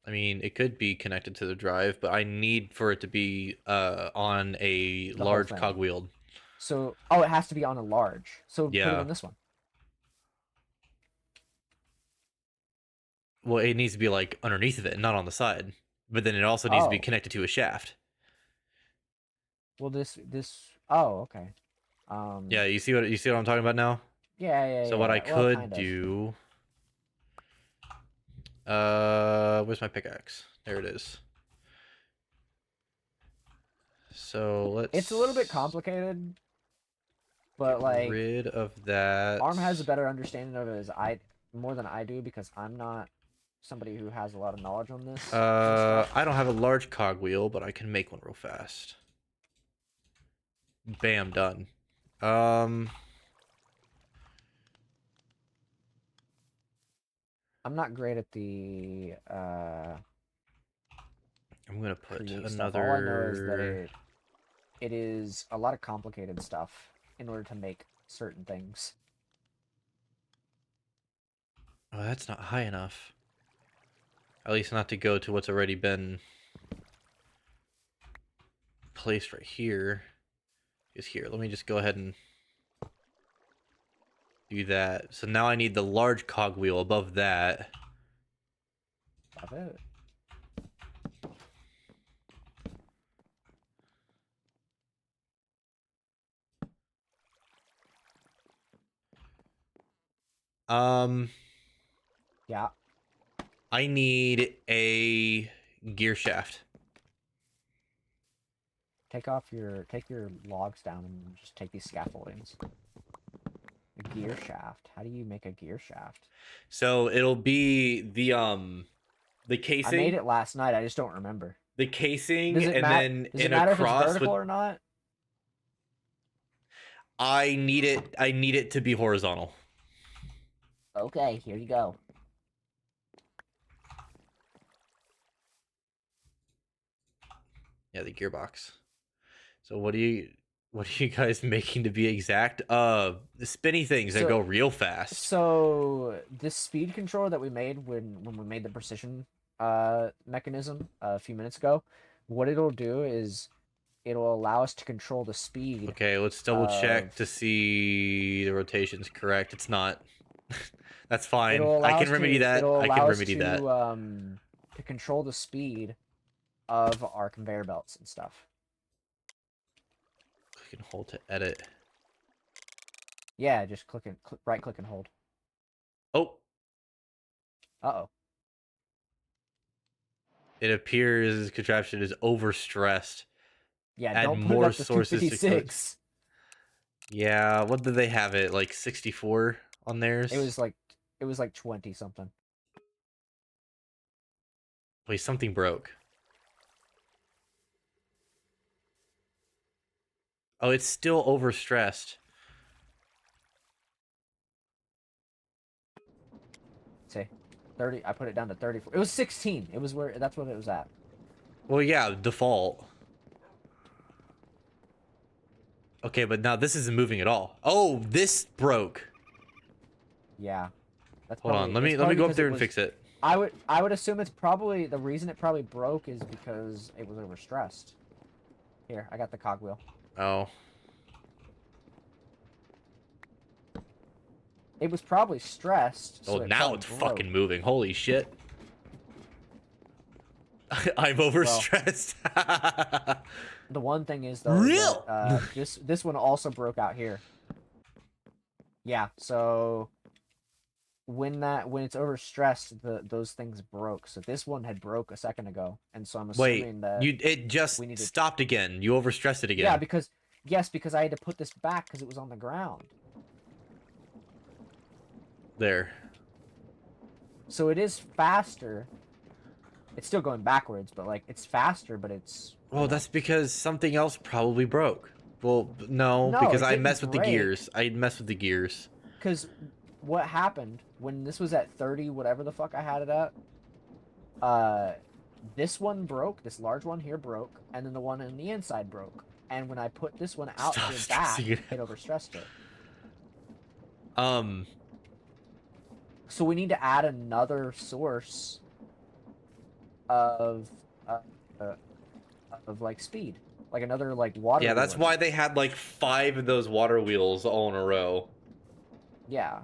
I mean, it could be connected to the drive, but I need for it to be on a The whole large thing. cogwheel. So, oh, it has to be on a large. So put it Yeah. in this one. Well, it needs to be like underneath of it, not on the side. But then it also needs to be Oh. connected to a shaft. Well, this. Oh, okay. Yeah, you see what I'm talking about now? Yeah. So what I Well, could kind of. do where's my pickaxe? There it is. So let's It's a little bit complicated, but get like rid of that. Arm has a better understanding of it more than I do because I'm not somebody who has a lot of knowledge on this. I don't have a large cogwheel, but I can make one real fast. Bam, done. I'm not great at the I'm gonna put create another. stuff. All I know is that it is a lot of complicated stuff in order to make certain things. Oh, that's not high enough. At least not to go to what's already been placed right here. Is here. Let me just go ahead and do that. So now I need the large cogwheel above that. Love it. Yeah. I need a gear shaft. Take your logs down and just take these scaffoldings. A gear shaft. How do you make a gear shaft? So it'll be the casing. I made it last night. I just don't remember. The casing, Does it and then Does it in matter if it's across vertical with. or not? I need it to be horizontal. Okay, here you go. Yeah, the gearbox. So what are you guys making to be exact? The spinny things that go real fast. So this speed controller that we made when we made the precision mechanism a few minutes ago, what it'll do is it'll allow us to control the speed. Okay, let's double check to see the rotation's correct. It's not. That's fine. I can remedy that. It'll I can allow us remedy that. to control the speed of our conveyor belts and stuff. Click and hold to edit. Yeah, just right click and hold. Oh, Uh-oh. it appears this contraption is overstressed. Yeah, Add don't put more it up to sources to 256. Yeah, what did they have it? Like 64 on theirs? It was like 20 something. Wait, something broke. Oh, it's still overstressed. See, 30. I put it down to 34. It was 16. It was that's what it was at. Well, yeah, default. Okay, but now this isn't moving at all. Oh, this broke. Yeah. That's Hold on, let me go up there and fix it. I would assume it's probably the reason it probably broke is because it was overstressed. Here, I got the cogwheel. Oh. It was probably stressed, Oh, so it now probably it's broke. fucking moving. Holy shit. I'm overstressed. The one thing is though Real? that this one also broke out here. Yeah, so when it's overstressed, those things broke. So this one had broke a second ago, and so I'm Wait, assuming that it just we needed... stopped again. You overstressed it again. Yeah, because I had to put this back because it was on the ground. There. So it is faster. It's still going backwards, but like it's faster, but it's... Oh, that's because something else probably broke. Well, no, No, because it I didn't messed with the break. gears. I messed with the gears. Because what happened when this was at 30, whatever the fuck I had it at, this one broke, this large one here broke, and then the one on the inside broke. And when I put this one out Stop here back, stressing it it overstressed it. So we need to add another source of like speed, like another like water. Yeah, that's wheel or why something. they had like 5 of those water wheels all in a row. Yeah.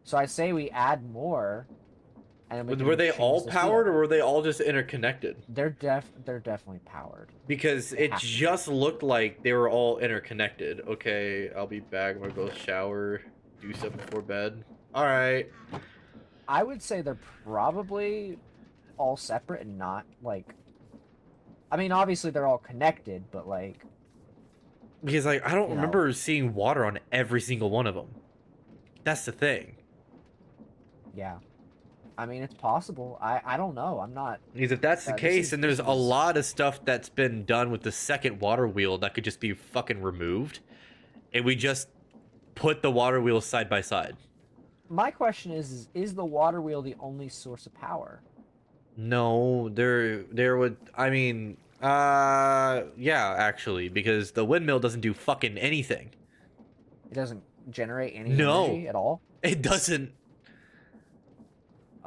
So I say we add more, and we Were they change all the speed powered, of or it. were they all just interconnected? They're definitely powered. Because They it have to be. just looked like they were all interconnected. Okay, I'll be back. I'm gonna go shower, do stuff before bed. All right. I would say they're probably all separate and not like... I mean, obviously they're all connected, but like... Because like I don't You know. remember seeing water on every single one of them. That's the thing. Yeah. I mean, it's possible. I don't know. I'm not... Because if that's the case, then there's this a is... lot of stuff that's been done with the second water wheel that could just be fucking removed, and we just put the water wheels side by side. My question is the water wheel the only source of power? No, there would, I mean, yeah, actually, because the windmill doesn't do fucking anything. It doesn't generate any No. energy at all? It doesn't.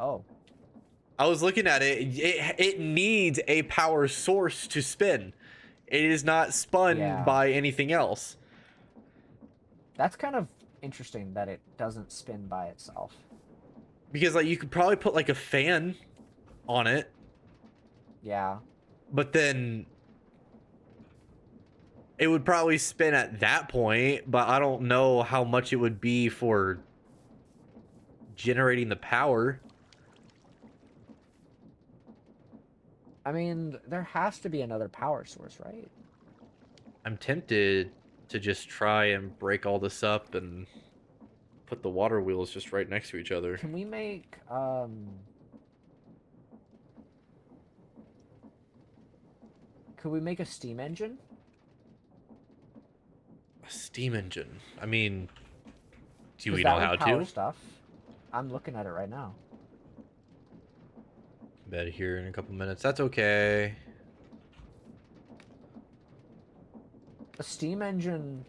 Oh. I was looking at it. It needs a power source to spin. It is not spun Yeah. by anything else. That's kind of interesting that it doesn't spin by itself. Because like you could probably put like a fan on it. Yeah. But then it would probably spin at that point, but I don't know how much it would be for generating the power. I mean, there has to be another power source, right? I'm tempted to just try and break all this up and put the water wheels just right next to each other. Can we make could we make a steam engine? A steam engine. I mean, do 'Cause we that know would how power to? stuff. I'm looking at it right now. Bed here in a couple minutes. That's okay. A steam engine,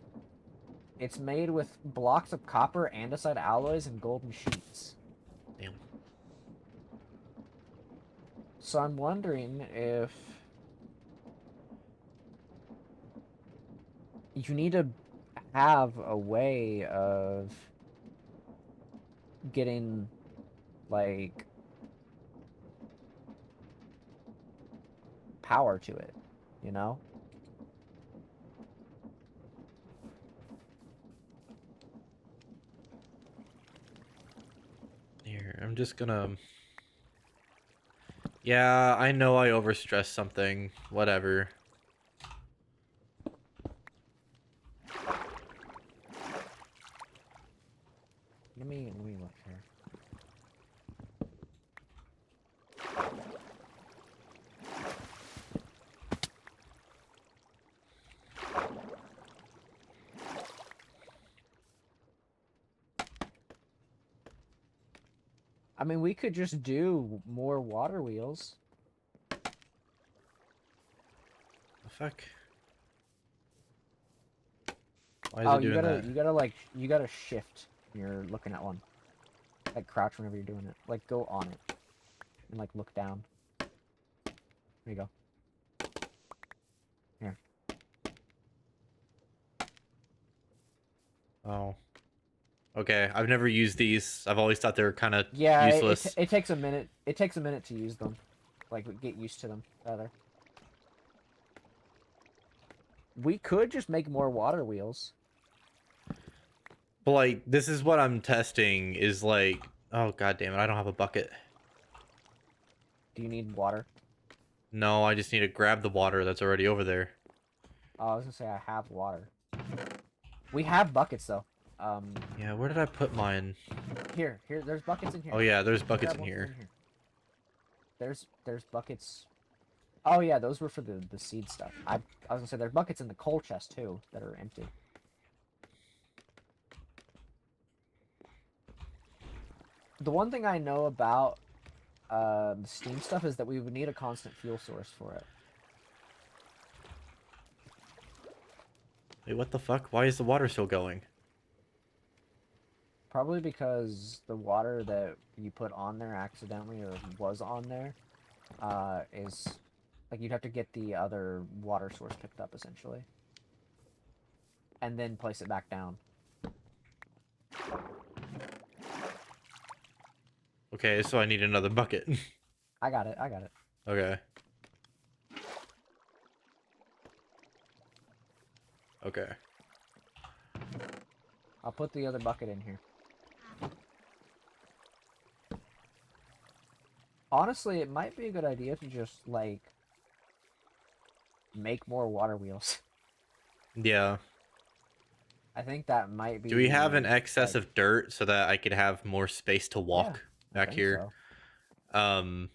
it's made with blocks of copper, andesite alloys, and golden sheets. Damn. So I'm wondering if you need to have a way of getting, like, power to it, you know? Here, I'm just gonna... Yeah, I know I overstressed something. Whatever. Let me look here. I mean, we could just do more water wheels. The fuck? Why is it doing that? You gotta shift when you're looking at one. Like crouch whenever you're doing it. Like go on it. And like look down. There you go. Okay, I've never used these. I've always thought they were kind of Yeah, useless. it takes a minute. It takes a minute to use them, like get used to them. Rather, we could just make more water wheels. But like, this is what I'm testing. Is like, oh god damn it! I don't have a bucket. Do you need water? No, I just need to grab the water that's already over there. Oh, I was gonna say I have water. We have buckets though. Yeah, where did I put mine? Here, there's buckets in here. Oh yeah, there's You buckets grab in one from here. There's buckets. Oh yeah, those were for the seed stuff. I was gonna say there's buckets in the coal chest too that are empty. The one thing I know about the steam stuff is that we would need a constant fuel source for it. Wait, what the fuck? Why is the water still going? Probably because the water that you put on there accidentally or was on there is like you'd have to get the other water source picked up essentially and then place it back down. Okay, so I need another bucket. I got it. Okay. Okay. I'll put the other bucket in here. Honestly, it might be a good idea to just, like, make more water wheels. Yeah. I think that might be... Do we have an excess like, of dirt so that I could have more space to walk I back think here? so.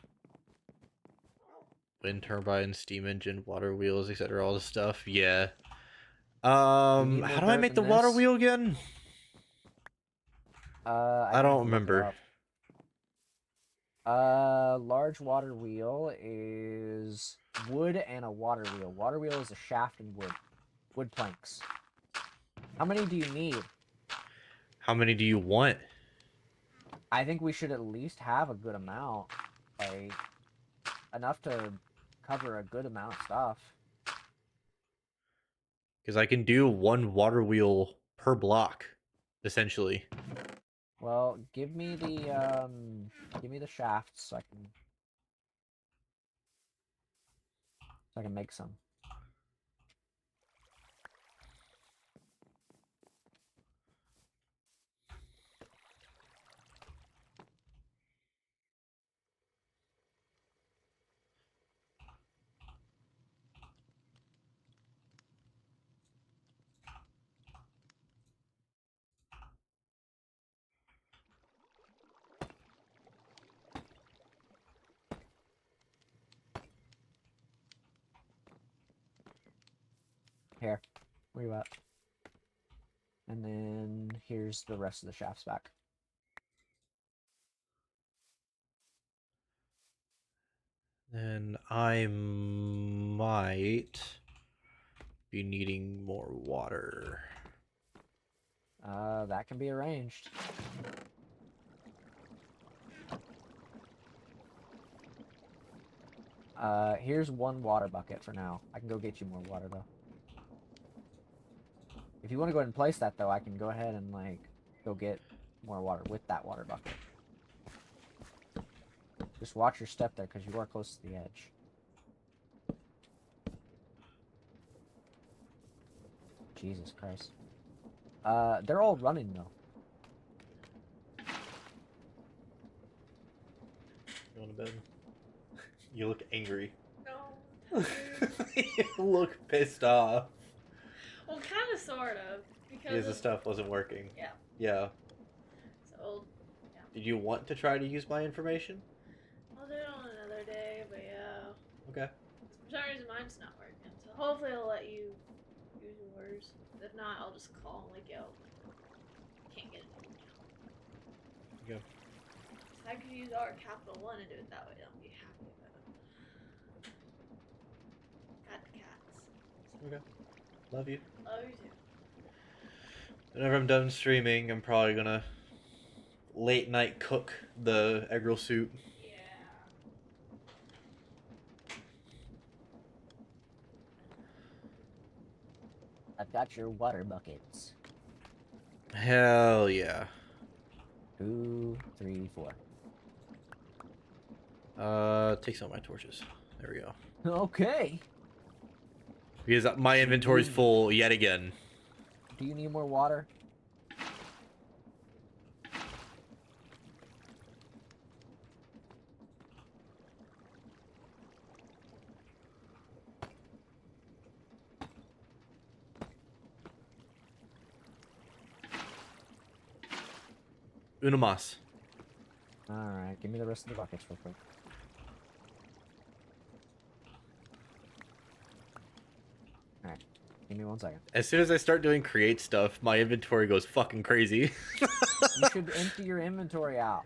Wind turbine, steam engine, water wheels, etc. All this stuff. Yeah. You need more How do I dirt make than the water this? wheel again? I I can don't look it remember. up. Large water wheel is wood and a water wheel. Water wheel is a shaft and wood. Wood planks. How many do you need? How many do you want? I think we should at least have a good amount. Like, enough to cover a good amount of stuff. Because I can do one water wheel per block, essentially. Well, give me the shafts so I can make some. Here, where you at? And then here's the rest of the shafts back. Then I might be needing more water. That can be arranged. Here's one water bucket for now. I can go get you more water, though. If you want to go ahead and place that, though, I can go ahead and, like, go get more water with that water bucket. Just watch your step there, because you are close to the edge. Jesus Christ. They're all running, though. You want to bed? You look angry. No. You look pissed off. Well, kind of, sort of. Because the stuff wasn't working. Yeah. Yeah. So, Did you want to try to use my information? I'll do it on another day, but yeah. Okay. For some reason, mine's not working. So hopefully it'll let you use yours. If not, I'll just call and like, yo, can't get it. Okay. So I could use our Capital One and do it that way. I'll be happy about it. Got the cats. Okay. Love you. Love you too. Whenever I'm done streaming, I'm probably gonna late night cook the egg roll soup. Yeah. I've got your water buckets. Hell yeah. 2, 3, 4. Take some of my torches. There we go. Okay. Because my inventory's full yet again. Do you need more water? Uno mas. Alright, give me the rest of the buckets real quick. Alright, give me 1 second. As soon as I start doing create stuff, my inventory goes fucking crazy. You should empty your inventory out.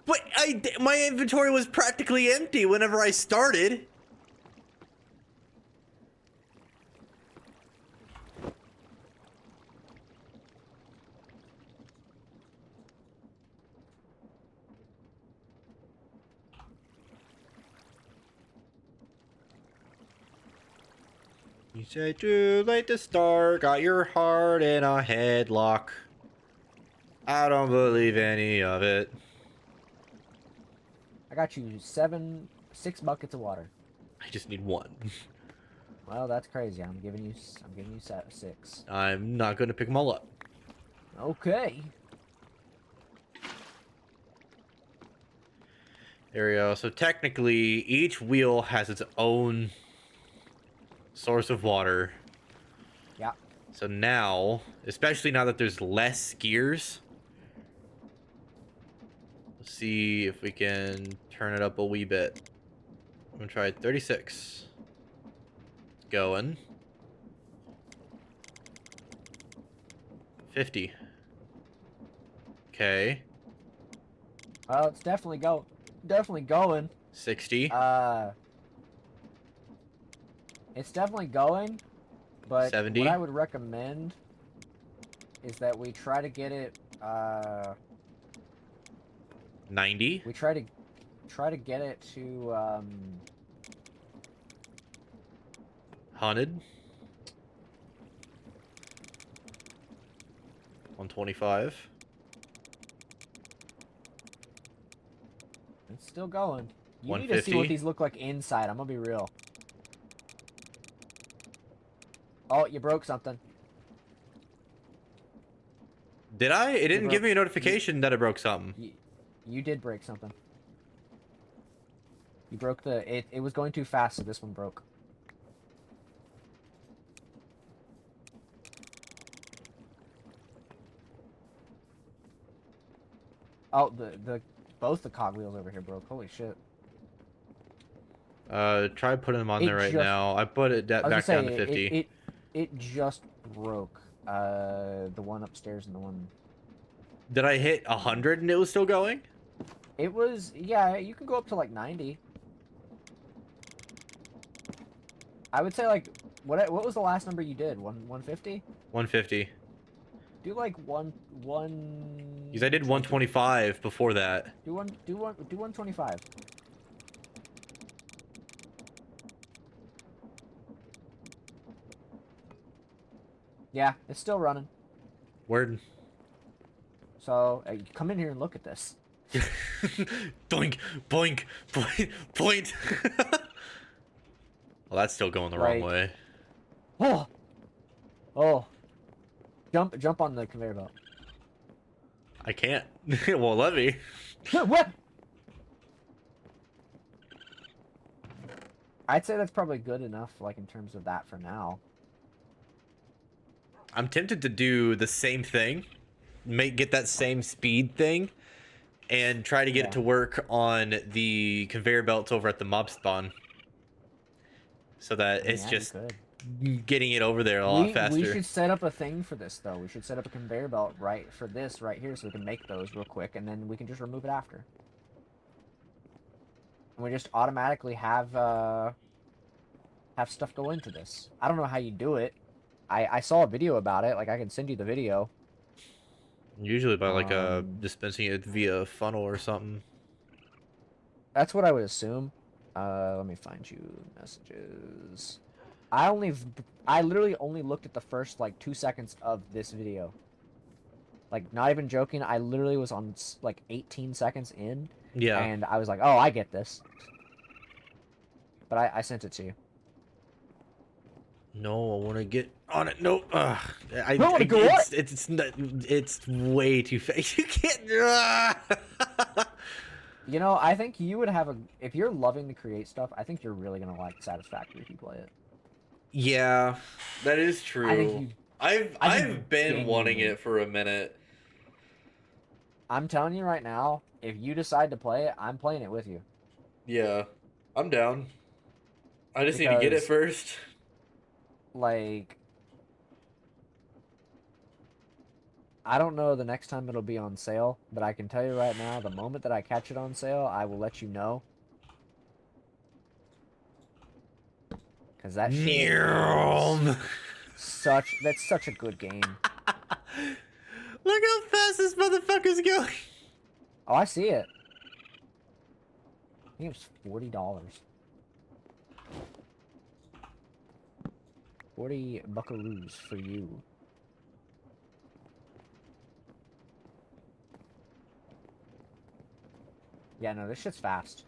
But my inventory was practically empty whenever I started. You said too late to start, got your heart in a headlock. I don't believe any of it. I got you 6 buckets of water. I just need one. Well, that's crazy. I'm giving you 6. I'm not gonna pick them all up. Okay. There we go. So technically, each wheel has its own source of water. Yeah. So now, especially now that there's less skiers, let's see if we can turn it up a wee bit. I'm gonna try 36. Going. 50. Okay. Well, it's definitely going. 60. It's definitely going, but 70. what I would recommend is that we try to get it, 90. we try to get it to, 100. 125. it's still going. You need to see what 150. these look like inside, I'm gonna be real. Oh, you broke something. Did I? It didn't give broke- me a notification that I broke something. You did break something. You broke it was going too fast, so this one broke. Oh, both the cogwheels over here broke. Holy shit. Try putting them on It there right just- now. I put it I was back gonna down to say, 50. it just broke. The one upstairs and the one. Did I hit 100 and it was still going? It was, yeah, you can go up to like 90. I would say like, what was the last number you did? 150? 150. Do like one. Because I did 125 before that. Do 125. Yeah, it's still running. Word. So come in here and look at this. Doink, boink, point, point. Well, that's still going the wrong Like- way. Oh, oh, jump on the conveyor belt. I can't. Well, let me. What? I'd say that's probably good enough, like in terms of that for now. I'm tempted to do the same thing, get that same speed thing, and try to get it to work on the conveyor belts over at the mob spawn, so that it's Yeah, just you could. getting it over there a lot faster. We should set up a thing for this though. We should set up a conveyor belt for this right here, so we can make those real quick, and then we can just remove it after. And we just automatically have stuff go into this. I don't know how you do it. I saw a video about it. Like I can send you the video. Usually by like dispensing it via funnel or something. That's what I would assume. Let me find you messages. I literally only looked at the first like 2 seconds of this video. Like, not even joking, I literally was on like 18 seconds in, Yeah. and I was like, oh, I get this. But I sent it to you. No, I want to get on it. No, don't wanna go on it's way too fast. You can't. You know, I think you would have a... If you're loving to create stuff, I think you're really going to like Satisfactory if you play it. Yeah, that is I think true. you... I've I think you I've been wanting genuinely... it for a minute. I'm telling you right now, if you decide to play it, I'm playing it with you. Yeah, I'm down. I just need to get it Because, first. like... I don't know the next time it'll be on sale, but I can tell you right now, the moment that I catch it on sale, I will let you know. Because that shit is that's such a good game. Look how fast this motherfucker's going. Oh, I see it. I think it was $40. 40 buckaroos for you. Yeah, no, this shit's fast.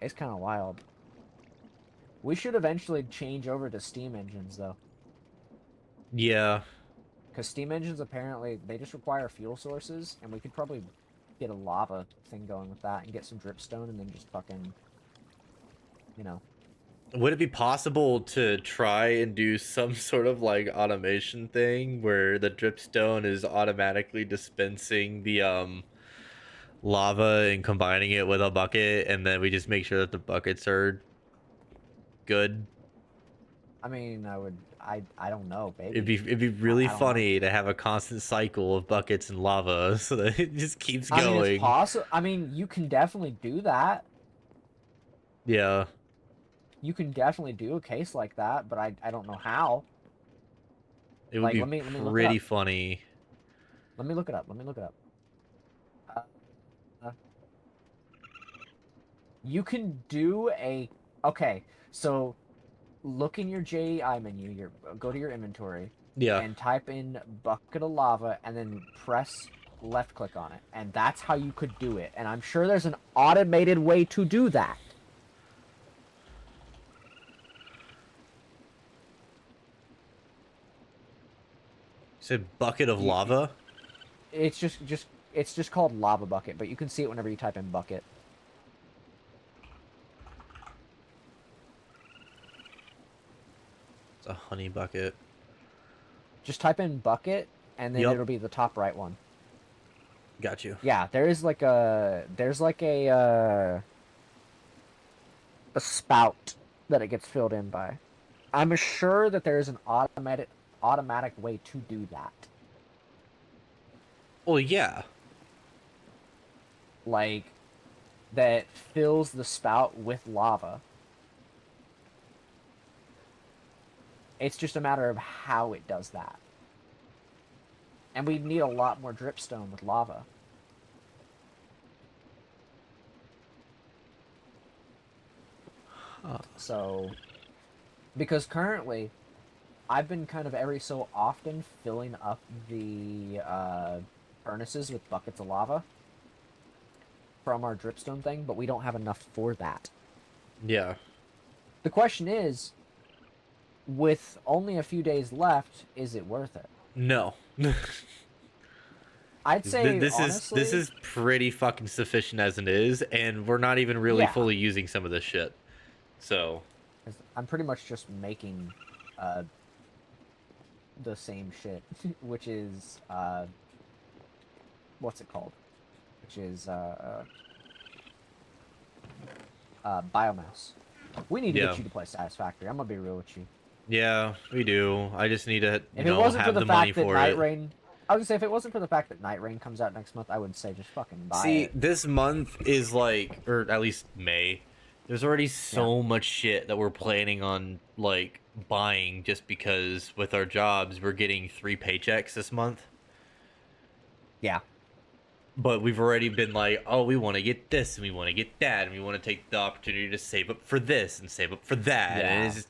It's kind of wild. We should eventually change over to steam engines, though. Yeah. Because steam engines, apparently, they just require fuel sources, and we could probably get a lava thing going with that and get some dripstone and then just fucking, you know. Would it be possible to try and do some sort of like automation thing where the dripstone is automatically dispensing the lava and combining it with a bucket, and then we just make sure that the buckets are good? I mean, I don't know, baby. It'd be really I don't know. funny to have a constant cycle of buckets and lava so that it just keeps I mean, it's going. possible. I mean, you can definitely do that. Yeah. You can definitely do a case like that, but I don't know how. It would Like, be let me look it pretty up. funny. Let me look it up. Let me look it up. Uh, you can do a... Okay, so look in your JEI menu. Go to your inventory Yeah. and type in bucket of lava and then press left click on it. And that's how you could do it. And I'm sure there's an automated way to do that. Said bucket of lava? It's just called lava bucket, but you can see it whenever you type in bucket. It's a honey bucket. Just type in bucket, and then Yup. it'll be the top right one. Got you. Yeah, there's like a spout that it gets filled in by. I'm sure that there is an automatic way to do that. Well, yeah. Like, that fills the spout with lava. It's just a matter of how it does that. And we need a lot more dripstone with lava. Huh. So, because currently, I've been kind of every so often filling up the furnaces with buckets of lava from our dripstone thing, but we don't have enough for that. Yeah. The question is, with only a few days left, is it worth it? No. I'd say, this honestly, is pretty fucking sufficient as it is, and we're not even really Yeah. fully using some of this shit. So 'cause I'm pretty much just making the same shit, which is what's it called? Which is biomass. We need to Yeah. get you to play Satisfactory. I'm gonna be real with you. yeah, we do. I just need to, If it wasn't for have the the money fact that for Night it. Rain, I was gonna say if it wasn't for the fact that Night Rain comes out next month, I would say just fucking buy See, it. this month is like, or at least May. There's already so much shit that we're planning on like buying just because with our jobs we're getting 3 paychecks this month. Yeah. But we've already been like, oh, we want to get this and we want to get that and we want to take the opportunity to save up for this and save up for that. And Yeah. it's just,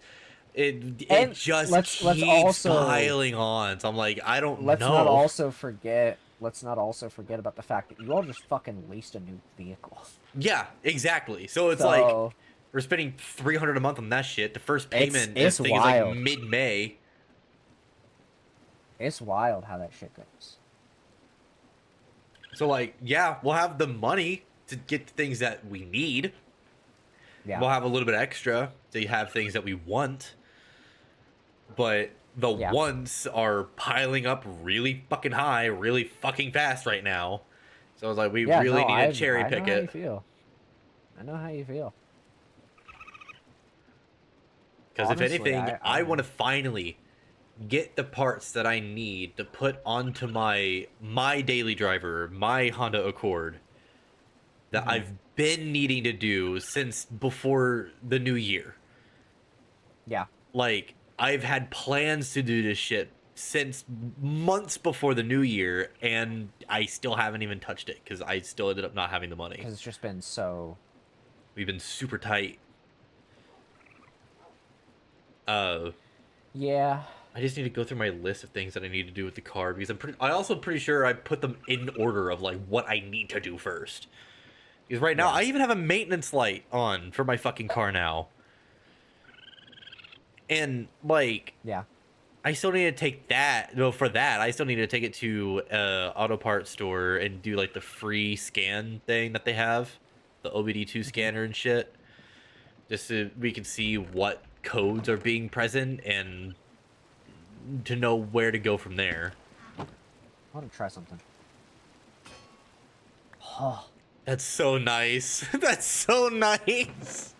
It just let's keeps also piling on. So I'm like, I don't let's know. not also forget about the fact that you all just fucking leased a new vehicle. Yeah, exactly. So it's So like we're spending $300 a month on that shit. The first payment it's thing is like wild. mid-May. It's wild how that shit goes. So like, yeah, we'll have the money to get the things that we need. Yeah. We'll have a little bit extra to have things that we want. But the Yeah. wants are piling up really fucking high, really fucking fast right now. So I was like, we really need to cherry pick I know how you it. feel. I know how you feel. Because if Honestly, anything, I I want to finally get the parts that I need to put onto my daily driver, my Honda Accord, that Mhm. I've been needing to do since before the new year. Yeah. Like, I've had plans to do this shit since months before the new year, and I still haven't even touched it because I still ended up not having the money. Because it's just been so. We've been super tight. Yeah. I just need to go through my list of things that I need to do with the car because I also pretty sure I put them in order of like what I need to do first. Because right now Yeah. I even have a maintenance light on for my fucking car now. And like Yeah. I still need to take that. Well, for that, I still need to take it to auto parts store and do like the free scan thing that they have, the OBD2 scanner and shit, just so we can see what codes are being present and to know where to go from there. I want to try something. Oh. That's so nice. That's so nice.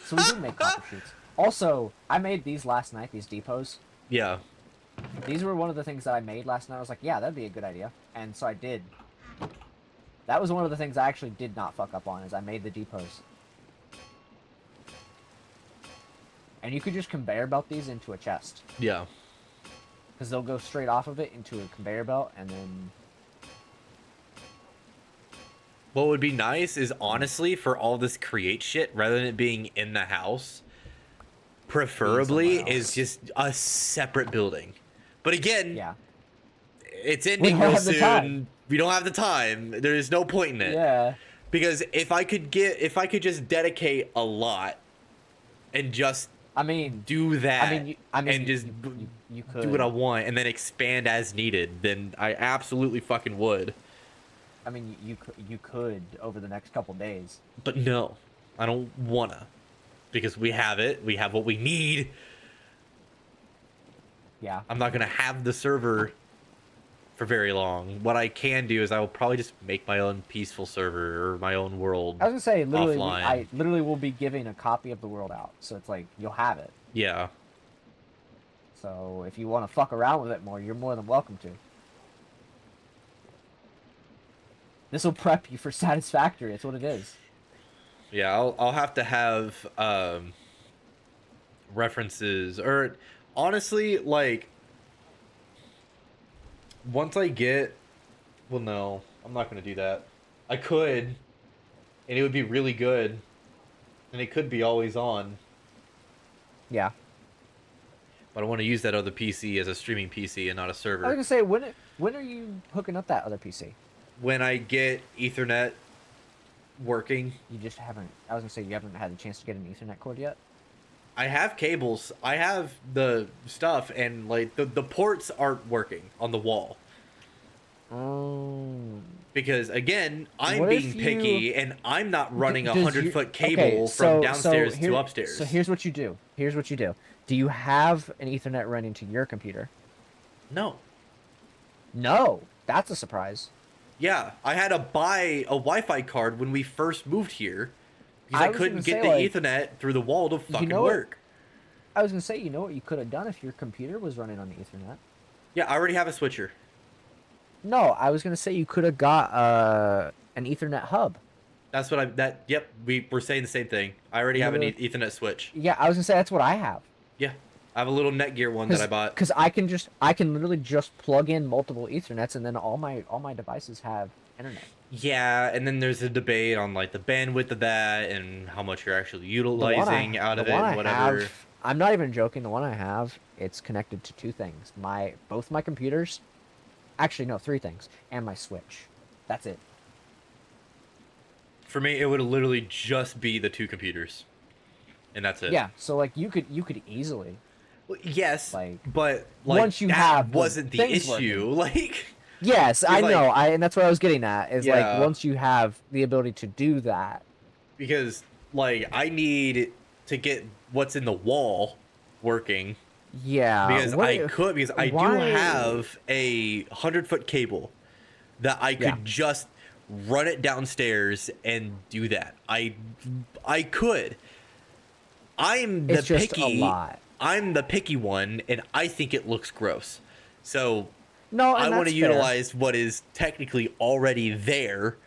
So we do make copper sheets. Also, I made these last night. These depots. Yeah. These were one of the things that I made last night. I was like, yeah, that'd be a good idea, and so I did. That was one of the things I actually did not fuck up on, is I made the depots. And you could just conveyor belt these into a chest. Yeah. Because they'll go straight off of it into a conveyor belt, and then... What would be nice is, honestly, for all this create shit, rather than it being in the house, preferably is just a separate building. But again, Yeah. it's ending don't real have the soon. time. We don't have the time. There's no point in it. Yeah. Because if I could just dedicate a lot and just I mean... do that and just you could... do what I want and then expand as needed, then I absolutely fucking would. I mean, you could over the next couple days. But no, I don't wanna. Because we have it. We have what we need. Yeah. I'm not gonna have the server for very long. What I can do is I will probably just make my own peaceful server or my own world. I was gonna say, literally, offline. I literally will be giving a copy of the world out, so it's like you'll have it. Yeah. So if you want to fuck around with it more, you're more than welcome to. This will prep you for Satisfactory. That's what it is. Yeah, I'll have to have references, or honestly, like, once I get, well, no, I'm not gonna do that. I could, and it would be really good, and it could be always on. Yeah. But I want to use that other PC as a streaming PC and not a I was server. gonna say, when are you hooking up that other PC? When I get Ethernet working. You just haven't. I was gonna say you haven't had a chance to get an Ethernet cord yet. I have cables. I have the stuff, and like the ports aren't working on the wall. Oh. Because again, I'm What being if picky, you- and I'm not running a Does 100-foot okay, cable from downstairs here- to upstairs. So here's what you do. Here's what you do. Do you have an Ethernet running to your computer? No. No. That's a surprise. Yeah, I had to buy a Wi-Fi card when we first moved here because I I was couldn't gonna get say, the like, Ethernet through the wall to fucking know what? work. I was gonna say, you know what you could have done if your computer was running on the Ethernet? Yeah, I already have a switcher. No, I was gonna say you could have got an Ethernet hub. That's what yep, we're saying the same thing. I already have an Ethernet switch. Yeah, I was gonna say that's what I have. Yeah, I have a little Netgear one that I bought. Because I can literally just plug in multiple Ethernets, and then all my devices have internet. Yeah, and then there's a debate on like the bandwidth of that and how much you're actually utilizing out of it, and whatever. I'm not even joking. The one I have, it's connected to 2 things. Both my computers, actually no, 3 things, and my Switch. That's it. For me, it would literally just be the 2 computers, and that's it. Yeah, so like you could easily Well, yes, like but like once you that have the wasn't the things issue. working. Like, Yes, you're I know. like, And that's what I was getting at is like yeah, once you have the ability to do that. because like I need to get what's in the wall working Yeah, because I do why have a 100-foot cable that I yeah, could just run it downstairs and do that. I could. I'm the it's just a picky lot. I'm the picky one and I think it looks gross. So No, I and want that's to fair. utilize what is technically already there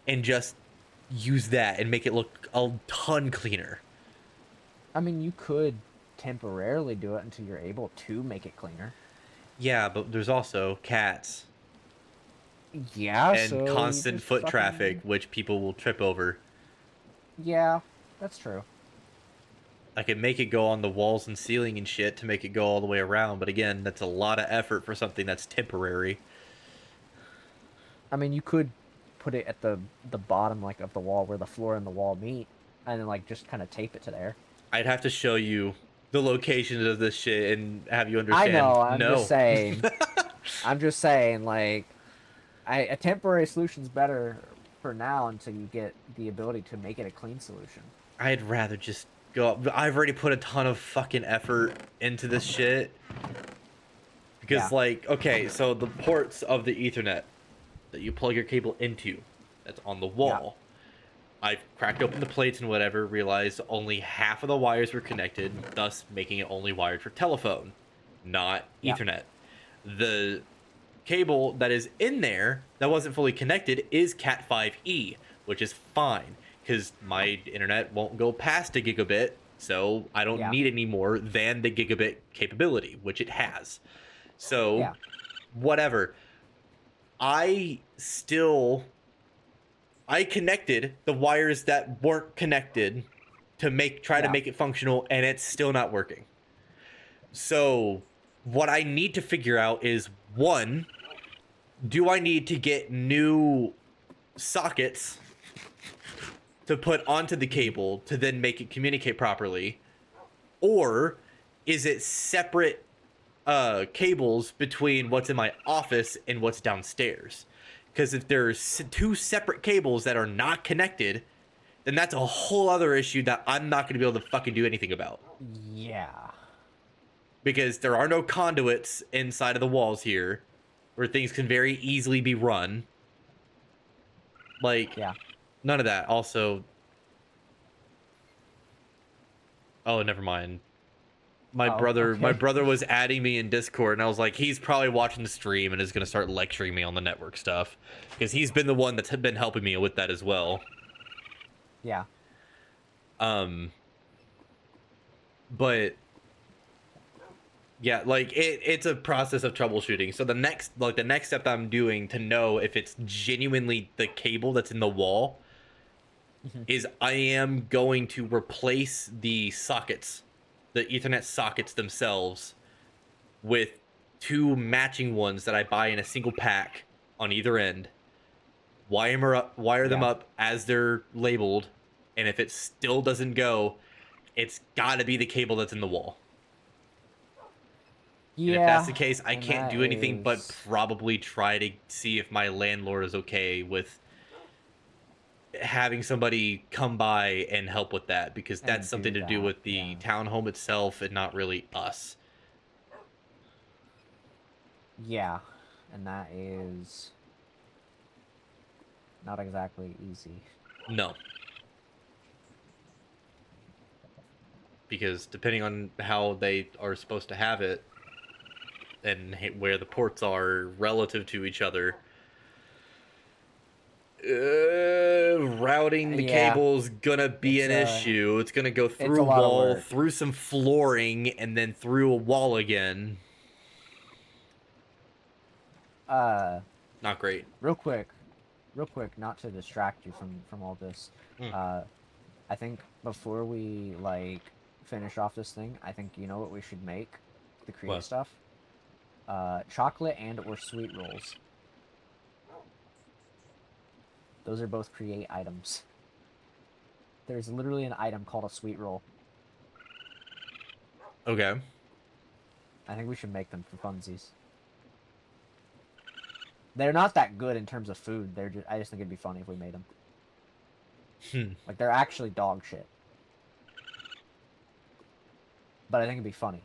and just use that and make it look a ton cleaner. I mean, you could temporarily do it until you're able to make it cleaner. Yeah, but there's also cats Yeah, and so you constant just foot traffic, fucking which people will trip over. yeah, that's true. I can make it go on the walls and ceiling and shit to make it go all the way around, but again, that's a lot of effort for something that's temporary. I mean, you could put it at the bottom like of the wall where the floor and the wall meet, and then like just kind of tape it to there. I'd have to show you the locations of this shit and have you I understand. know. I'm just No. saying. I'm just saying. Like, a temporary solution's better for now until you get the ability to make it a clean solution. I'd rather just go. I've already put a ton of fucking effort into this shit. Yeah. Because, like, okay, so the ports of the Ethernet that you plug your cable into, that's on the Yeah. wall. I've cracked open the plates and whatever, realized only half of the wires were connected, thus making it only wired for telephone, not Yeah. Ethernet. The cable that is in there that wasn't fully connected is Cat 5e, which is fine because my internet won't go past a gigabit, so I don't Yeah. need any more than the gigabit capability, which it has. So, Yeah. whatever. I still I connected the wires that weren't connected to try to Yeah. make it functional, and it's still not working. So, what I need to figure out is one, do I need to get new sockets to put onto the cable to then make it communicate properly? Or is it separate cables between what's in my office and what's downstairs? Because if there's 2 separate cables that are not connected, then that's a whole other issue that I'm not going to be able to fucking do anything about. Yeah. Because there are no conduits inside of the walls here where things can very easily be run. Like, Yeah. none of that. Also, oh, never mind. My Oh, brother, my okay. brother was adding me in Discord, and I was like, he's probably watching the stream and is gonna start lecturing me on the network stuff, because he's been the one that's been helping me with that as well. Yeah. Um, but yeah, like it's a process of troubleshooting. So the next step that I'm doing to know if it's genuinely the cable that's in the wall Mhm. is I am going to replace the sockets, the Ethernet sockets themselves, with 2 matching ones that I buy in a single pack on either end. Wire them Yeah. up as they're labeled, and if it still doesn't go, it's got to be the cable that's in the wall. And if that's Yeah. the case, I And can't that do anything but is probably try to see if my landlord is okay with having somebody come by and help with that, because that's and something do to do that. with the Yeah. townhome itself and not really us. Yeah. And that is not exactly easy. No. Because depending on how they are supposed to have it and where the ports are relative to each other, routing the Yeah. cable's gonna be It's an issue. It's gonna go it's through a a lot of wall, work. through some flooring, and then through a wall again. Uh Not great. real quick, not to distract you from all this. Mm. I think before we like finish off this thing, I think you know what we should make to create What? stuff. Chocolate and or sweet rolls. Those are both create items. There's literally an item called a sweet roll. Okay. I think we should make them for funsies. They're not that good in terms of food. I just think it'd be funny if we made them. Like, they're actually dog shit. But I think it'd be funny.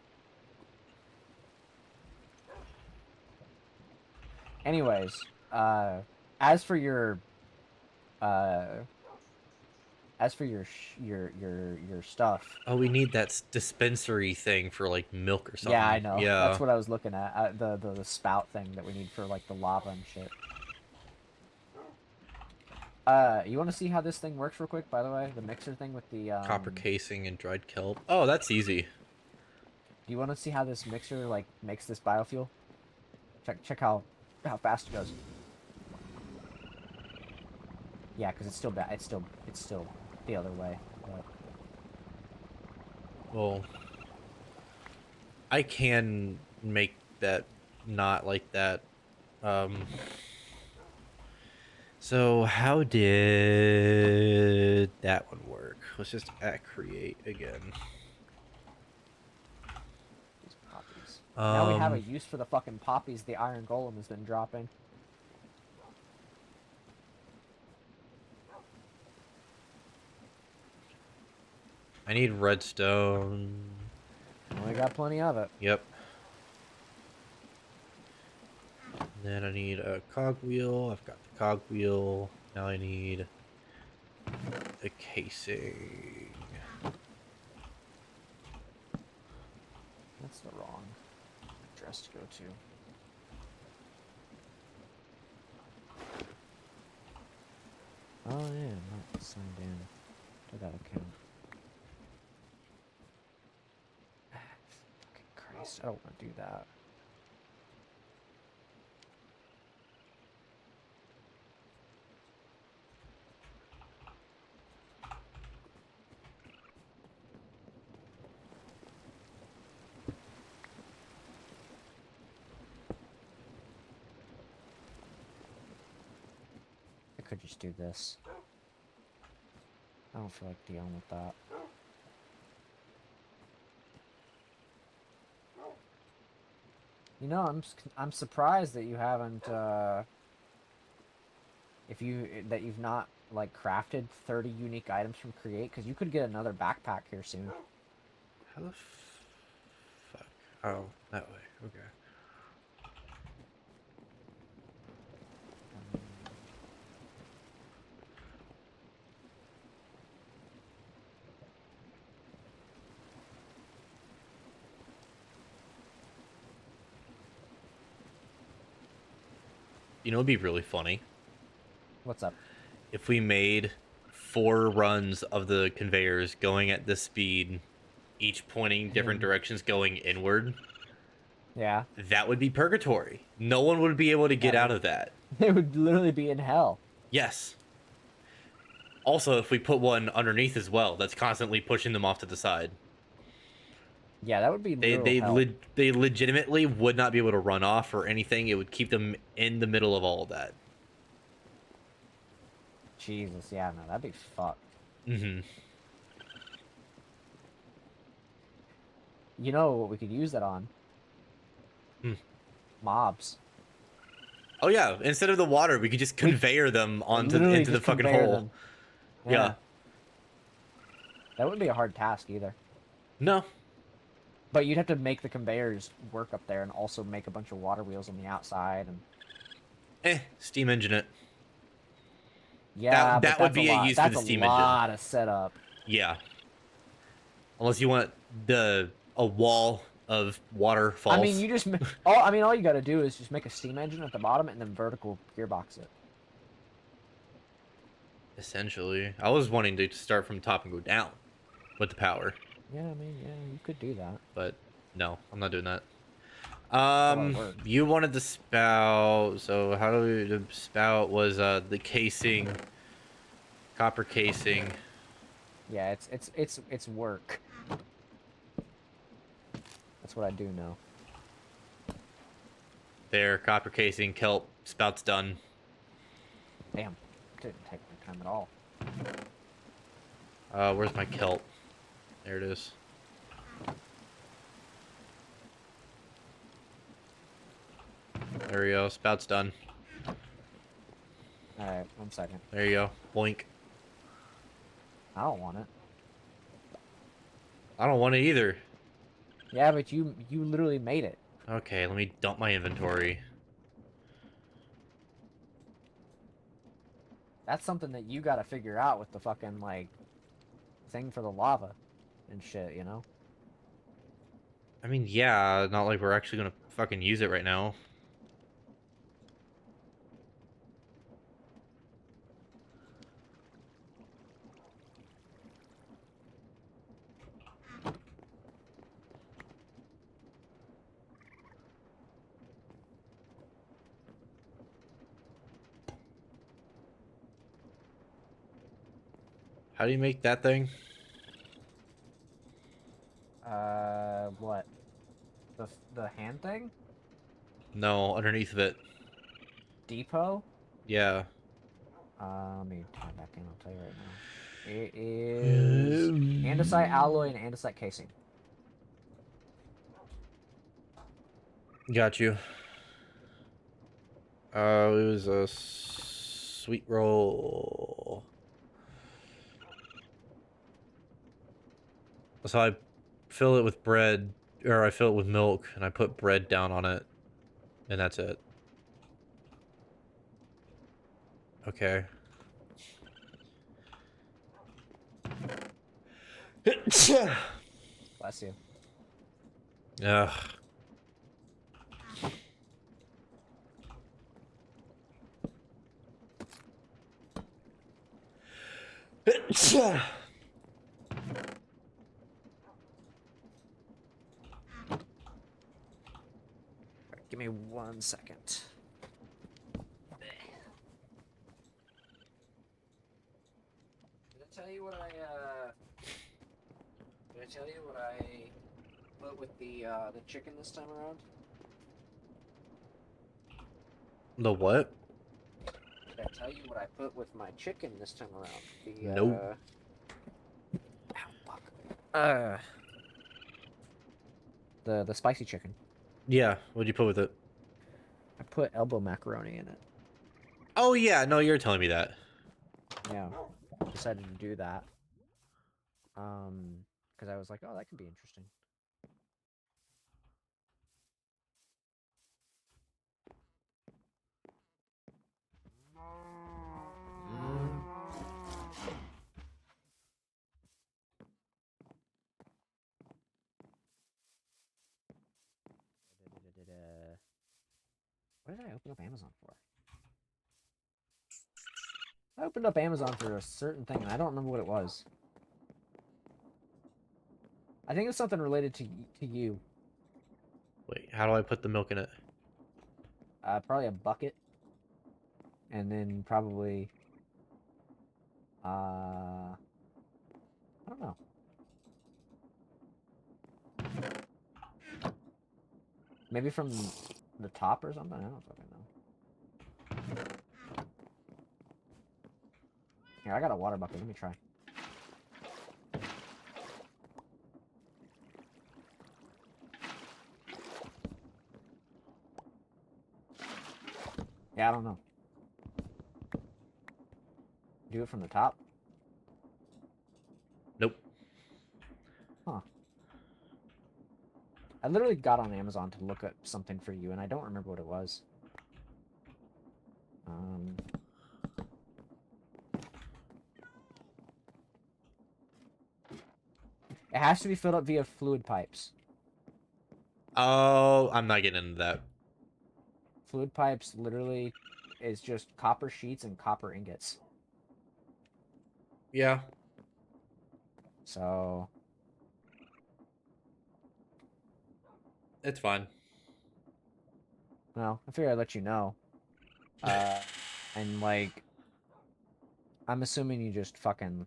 Anyways, as for your your stuff. Oh, we need that dispensary thing for like milk or something. Yeah, I know. Yeah. That's what I was looking at. The spout thing that we need for like the lava and shit. You want to see how this thing works real quick? By the way, the mixer thing with the Copper casing and dried kelp. Oh, that's easy. Do you want to see how this mixer like makes this biofuel? Check how fast it goes. Yeah, because it's still bad. It's still the other way. But... Well, I can make that not like that. So how did that one work? Let's just create again. These poppies. Now we have a Um, use for the fucking poppies the iron golem has been dropping. I need redstone. We got plenty of it. Yep. Then I need a cogwheel. I've got the cogwheel. Now I need the casing. That's the wrong address to go to. Oh yeah, I'm not signed in to that account. Fucking Christ, I don't want to do that. I could just do this. I don't feel like dealing with that. You know, I'm surprised that you haven't that you've not like crafted 30 unique items from Create, because you could get another backpack here soon. How the fuck? Oh, that way. Okay. You know, it'd be really funny What's up? if we made 4 runs of the conveyors going at this speed, each pointing different directions going inward. Yeah. That would be purgatory. No one would be able to get out of that. They would literally be in hell. Yes. Also, if we put one underneath as well, that's constantly pushing them off to the side. Yeah, that would be literal hell. They legitimately would not be able to run off or anything. It would keep them in the middle of all of that. Jesus, yeah, no, that'd be fucked. Mm-hmm. You know what we could use that on? Mobs. Oh yeah, instead of the water, we could just conveyor them into the fucking hole. Yeah. That wouldn't be a hard task either. No. But you'd have to make the conveyors work up there and also make a bunch of water wheels on the outside and Steam engine it. yeah, that would be a use for the steam engine. That's a lot of setup. Yeah. Unless you want a wall of waterfalls. I mean, you just all you got to do is just make a steam engine at the bottom and then vertical gearbox it. Essentially, I was wanting to start from top and go down with the power. Yeah, I mean, yeah, you could do that. But no, I'm not doing that. You wanted the spout, so how do we, the spout was the casing, copper casing. Yeah, it's work. That's what I do know. There, copper casing, kelp, spout's done. Damn, didn't take my time at all. Where's my kelp? There it is. There we go. Spout's done. All right, 1 second. There you go. Boink. I don't want it. I don't want it either. Yeah, but you literally made it. Okay, let me dump my inventory. That's something that you gotta figure out with the fucking, like, thing for the lava and shit, you know? I mean, yeah, not like we're actually gonna fucking use it right now. How do you make that thing? What? The hand thing? No, underneath of it. Depot? Yeah. Let me turn it back in, I'll tell you right now. It is andesite alloy and andesite casing. Got you. It was a sweet roll. So I fill it with bread, or I fill it with milk, and I put bread down on it, and that's it. Okay. Bless you. Ugh. Give me 1 second. Did I tell you what Did I tell you what I put with the chicken this time around? The what? Did I tell you what I put with my chicken this time around? The Nope. Ow, fuck. The spicy chicken. Yeah, what'd you put with it? I put elbow macaroni in it. Oh yeah, no, you're telling me that. Yeah. Decided to do that. Because I was like, oh, that could be interesting. What did I open up Amazon for? I opened up Amazon for a certain thing, and I don't remember what it was. I think it's something related to you. Wait, how do I put the milk in it? Probably a bucket, and then probably I don't know. Maybe from the top or something. I don't fucking know. Here, I got a water bucket. Let me try. Yeah, I don't know. Do it from the top? Nope. Huh. I literally got on Amazon to look up something for you, and I don't remember what it was. It has to be filled up via fluid pipes. Oh, I'm not getting into that. Fluid pipes literally is just copper sheets and copper ingots. Yeah. So It's fine. well, I figured I'd let you know. And like, I'm assuming you just fucking,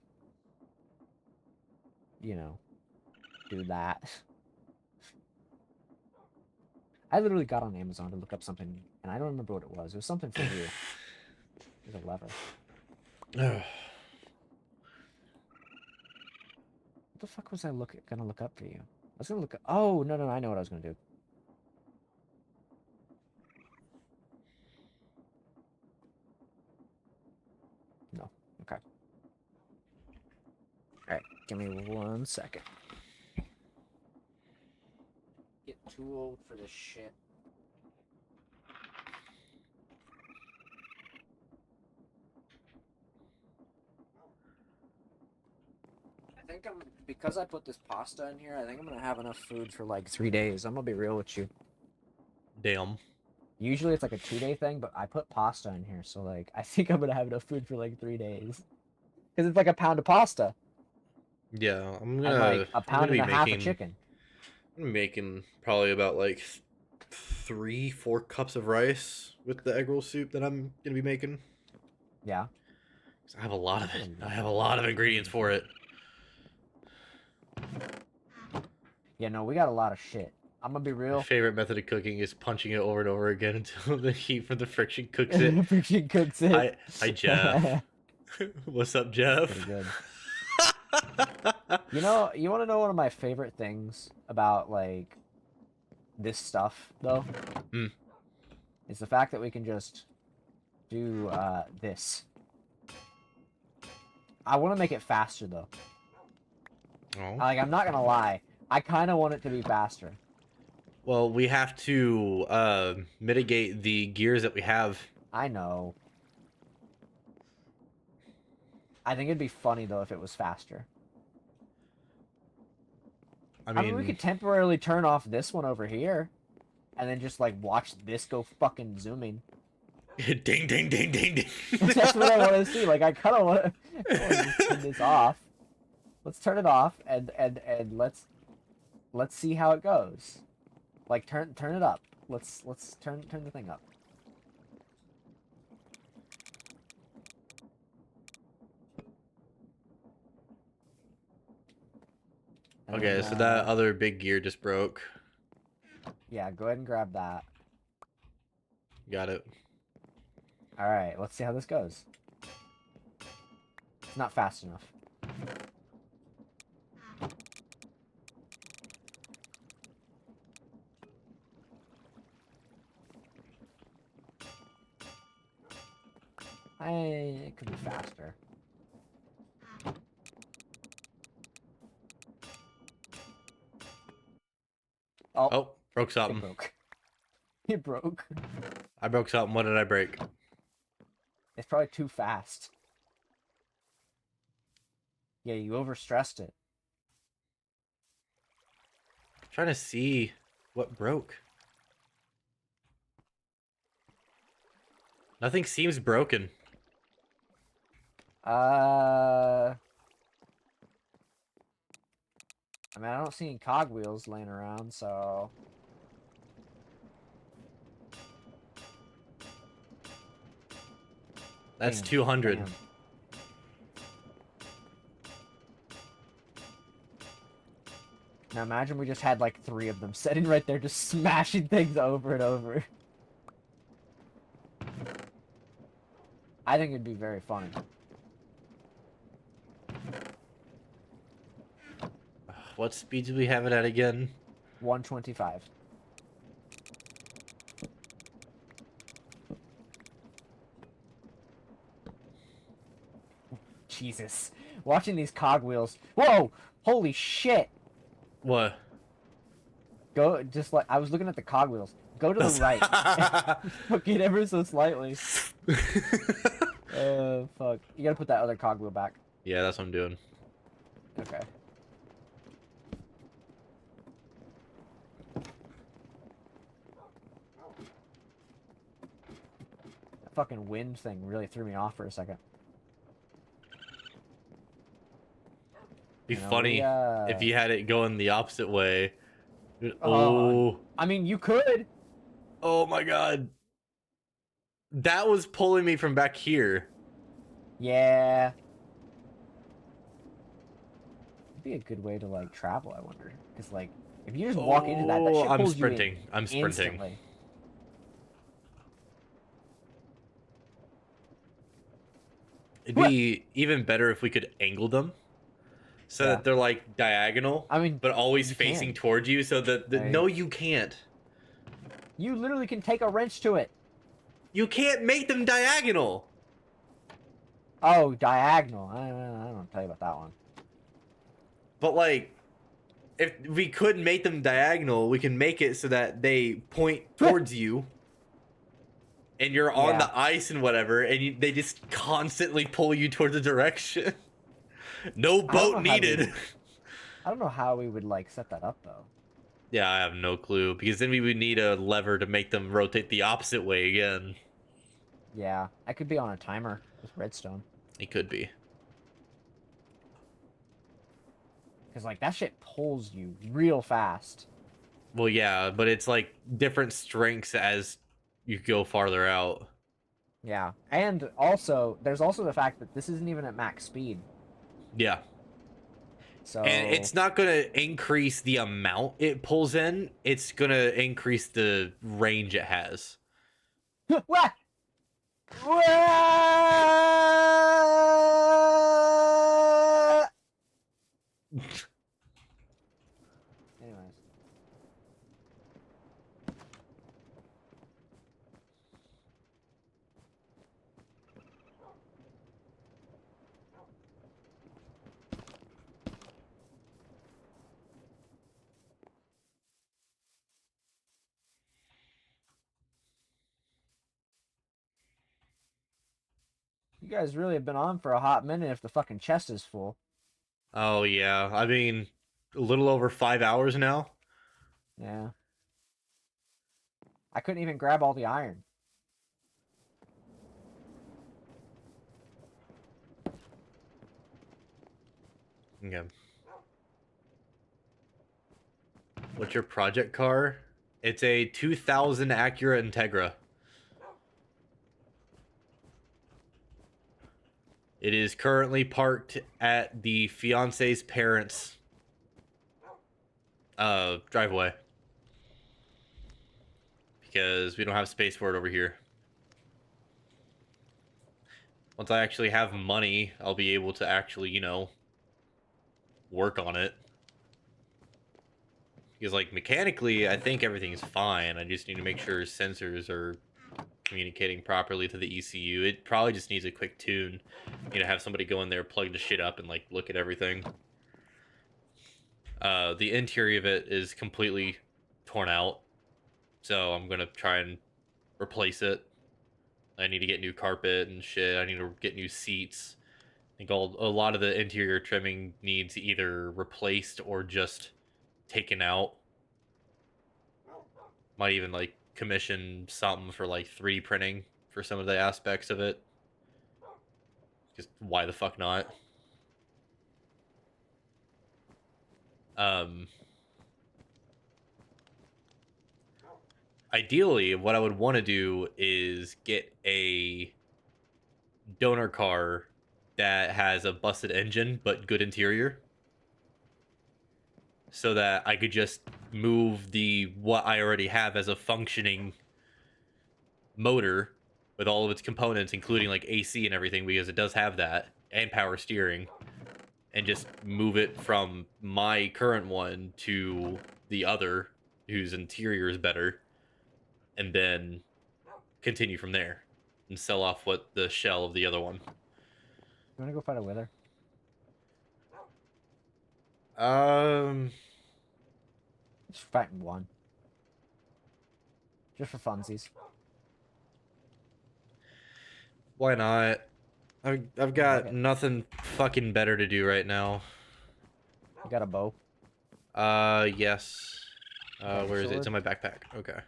you know, do that. I literally got on Amazon to look up something, and I don't remember what it was. It was something for you. It was a lever. Ugh. What the fuck was I gonna look up for you? I was gonna look up. Oh no, I know what I was gonna do. No. Okay. All right. Give me 1 second. Get too old for this shit. I think because I put this pasta in here, I think I'm gonna have enough food for like 3 days. I'm gonna be real with you. Damn. Usually it's like a 2-day thing, but I put pasta in here, so like I think I'm gonna have enough food for like 3 days. Because it's like a pound of pasta Yeah, and like a I'm pound gonna and be a half of making chicken. probably about like 3-4 cups of rice with the egg roll soup that I'm gonna be making. Yeah. 'Cause I have a lot of Put a it. I lid have a on lot it. of ingredients for it. Yeah, no, we got a lot of shit. I'm gonna be My real. favorite method of cooking is punching it over and over again until the heat from the friction cooks it. Freaking cooks it. Hi Jeff. What's up, Jeff? Pretty good. You know, you want to know one of my favorite things about like this stuff though? Hmm. Is the fact that we can just do this. I want to make it faster though. Oh. Like I'm not gonna lie, I kind of want it to be faster. Well, we have to mitigate the gears that we have. I know. I think it'd be funny though if it was faster. I I mean, we mean, could temporarily turn off this one over here, and then just like watch this go fucking zooming. ding, ding, ding, ding, ding. That's what I want to see. Like I kind of want to just turn this off. Let's turn it off and let's see how it goes. Like turn it up. Let's turn the thing up. And Okay, then, so that other big gear just broke. yeah, go ahead and grab that. Got it. All right, let's see how this goes. It's not fast enough. It could be faster. Oh, broke It something. broke. It broke. I broke something. What did I break? It's probably too fast. Yeah, you overstressed it. I'm trying to see what broke. Nothing seems broken. I mean, I don't see any cogwheels laying around, so... That's Damn, 200. damn. Now imagine we just had like 3 of them sitting right there just smashing things over and over. I think it'd be very funny. What speed do we have it at again? 125. Jesus. Watching these cogwheels. Whoa! Holy shit! What? Go, just like, I was looking at the cogwheels. Go to the right. Fucking ever so slightly. Fuck. You gotta put that other cogwheel back. Yeah, that's what I'm doing. Okay. That fucking wind thing really threw me off for a second. Be You know, funny we, if you had it going the opposite way. Oh. I mean, you could. Oh my god. That was pulling me from back here. Yeah. It'd be a good way to, like, travel, I wonder. Because, like, If you just walk into that shit I'm pulls you in sprinting. I'm sprinting. instantly. It'd be even better if we could angle them so Yeah. that they're like diagonal, I mean, but always you facing can. towards you. So that no, you can't. You literally can take a wrench to it. You can't make them diagonal. Oh, diagonal. I don't know tell you about that one. But like, if we could make them diagonal, we can make it so that they point towards you, and you're on the ice and whatever, and they just constantly pull you towards the direction. No boat needed. I don't know how we would like set that up though. Yeah, I have no clue, because then we would need a lever to make them rotate the opposite way again. Yeah, I could be on a timer with redstone. It could be. Because like that shit pulls you real fast. Well, yeah, but it's like different strengths as you go farther out. Yeah, and also there's also the fact that this isn't even at max speed. Yeah. So And it's not going to increase the amount it pulls in. It's going to increase the range it has. What? Anyways. You guys really have been on for a hot minute if the fucking chest is full. Oh, yeah. I mean, a little over 5 hours now. Yeah. I couldn't even grab all the iron. Okay. What's your project car? It's a 2000 Acura Integra. It is currently parked at the fiance's parents' driveway. Because we don't have space for it over here. Once I actually have money, I'll be able to actually, you know, work on it. Because, like, mechanically, I think everything's fine. I just need to make sure sensors are communicating properly to the ECU. It probably just needs a quick tune. You know, have somebody go in there, plug the shit up, and, like, look at everything. The interior of it is completely torn out. So I'm going to try and replace it. I need to get new carpet and shit. I need to get new seats. I think a lot of the interior trimming needs either replaced or just taken out. Might even like commission something for like 3D printing for some of the aspects of it. Just why the fuck not? Ideally, what I would want to do is get a donor car that has a busted engine but good interior, so that I could just move what I already have as a functioning motor with all of its components, including like AC and everything, because it does have that, and power steering, and just move it from my current one to the other whose interior is better, and then continue from there and sell off what the shell of the other one. You wanna go fight a wither? Just fighting one. Just for funsies. Why not? I've got Okay. nothing fucking better to do right now. You got a bow? Yes. Where is it? It's in my backpack. Okay.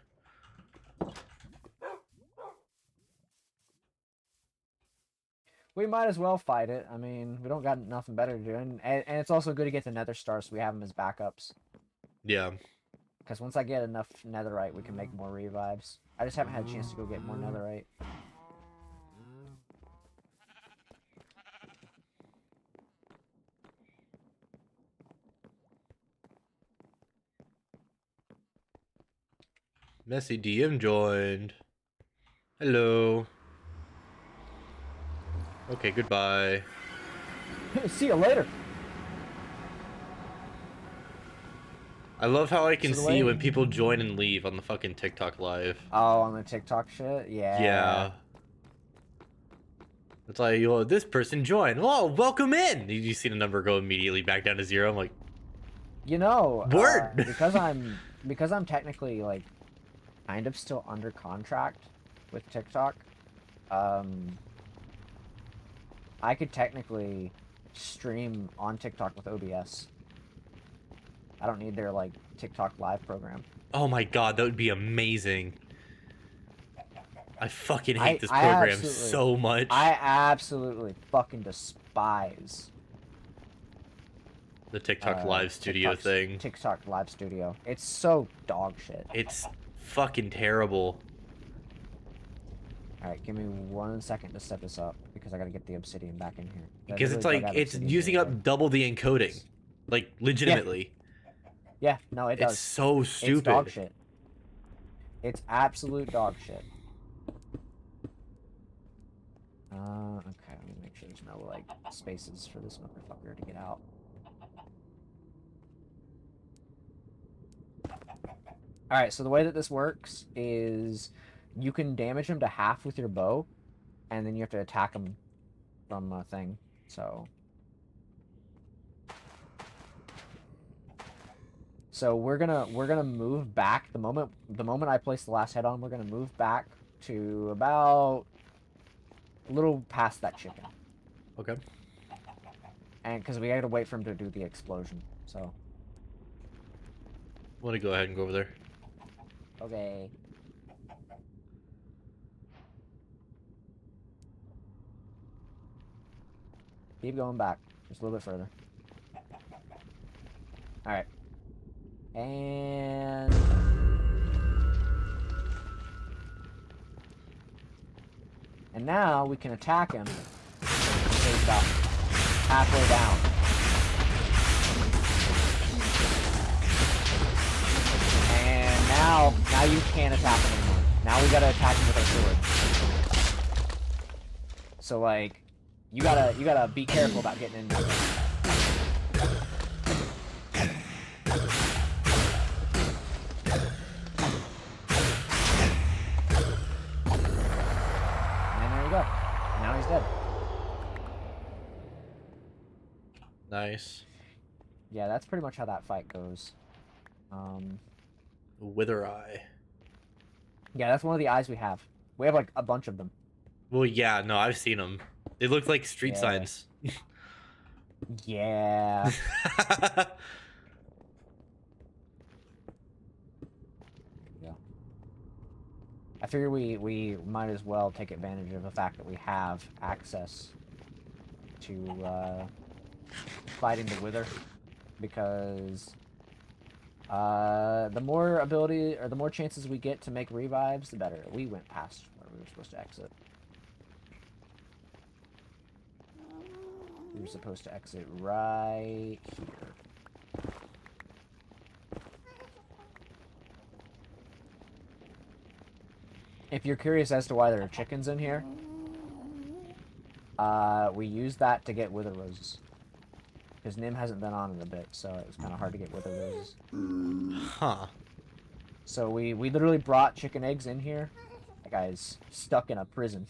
We might as well fight it. I mean, we don't got nothing better to do. And it's also good to get the nether stars so we have them as backups. Yeah. Because once I get enough netherite, we can make more revives. I just haven't had a chance to go get more netherite. Messy DM joined. Hello. Okay, goodbye. See you later. I love how I can So the see way- when people join and leave on the fucking TikTok live. Oh, on the TikTok shit? Yeah. It's like, oh, this person joined. Oh, welcome in. You see the number go immediately back down to 0. I'm like, You know, word. because I'm technically like kind of still under contract with TikTok. I could technically stream on TikTok with OBS. I don't need their like TikTok live program. Oh my god, that would be amazing. I fucking hate I this program absolutely- so much. I absolutely fucking despise The TikTok live studio thing. TikTok live studio. It's so dog shit. It's fucking terrible. All right, give me 1 second to set this up because I gotta get the obsidian back in here. I Because it's literally like, dug out it's obsidian using the up other day. double the encoding. Like, legitimately. Yeah, no, it does. It's so stupid. It's dog shit. It's absolute dog shit. Okay, let me make sure there's no, like, spaces for this motherfucker to get out. Alright, so the way that this works is you can damage him to half with your bow, and then you have to attack him from a thing, so... So we're gonna move back the moment I place the last head on. We're gonna move back to about a little past that chicken, Okay. and because we had to wait for him to do the explosion. So I'm gonna go ahead and go over there. okay. Keep going back just a little bit further. All right. And now we can attack him. So he's about halfway down. And now you can't attack him anymore. Now we gotta attack him with our sword. So like, you gotta be careful about getting in there. Now he's dead. Nice. Yeah, that's pretty much how that fight goes. Wither eye. Yeah, that's one of the eyes we have. We have like a bunch of them. Well, yeah, no, I've seen them. They look like street Yeah. signs. Yeah. Yeah. I figure we might as well take advantage of the fact that we have access to fighting the Wither, because the more ability or the more chances we get to make revives, the better. We went past where we were supposed to exit. We were supposed to exit right here. If you're curious as to why there are chickens in here, we used that to get wither roses. Because Nim hasn't been on in a bit, so it was kind of hard to get wither roses. Huh. So we literally brought chicken eggs in here. That guy's stuck in a prison.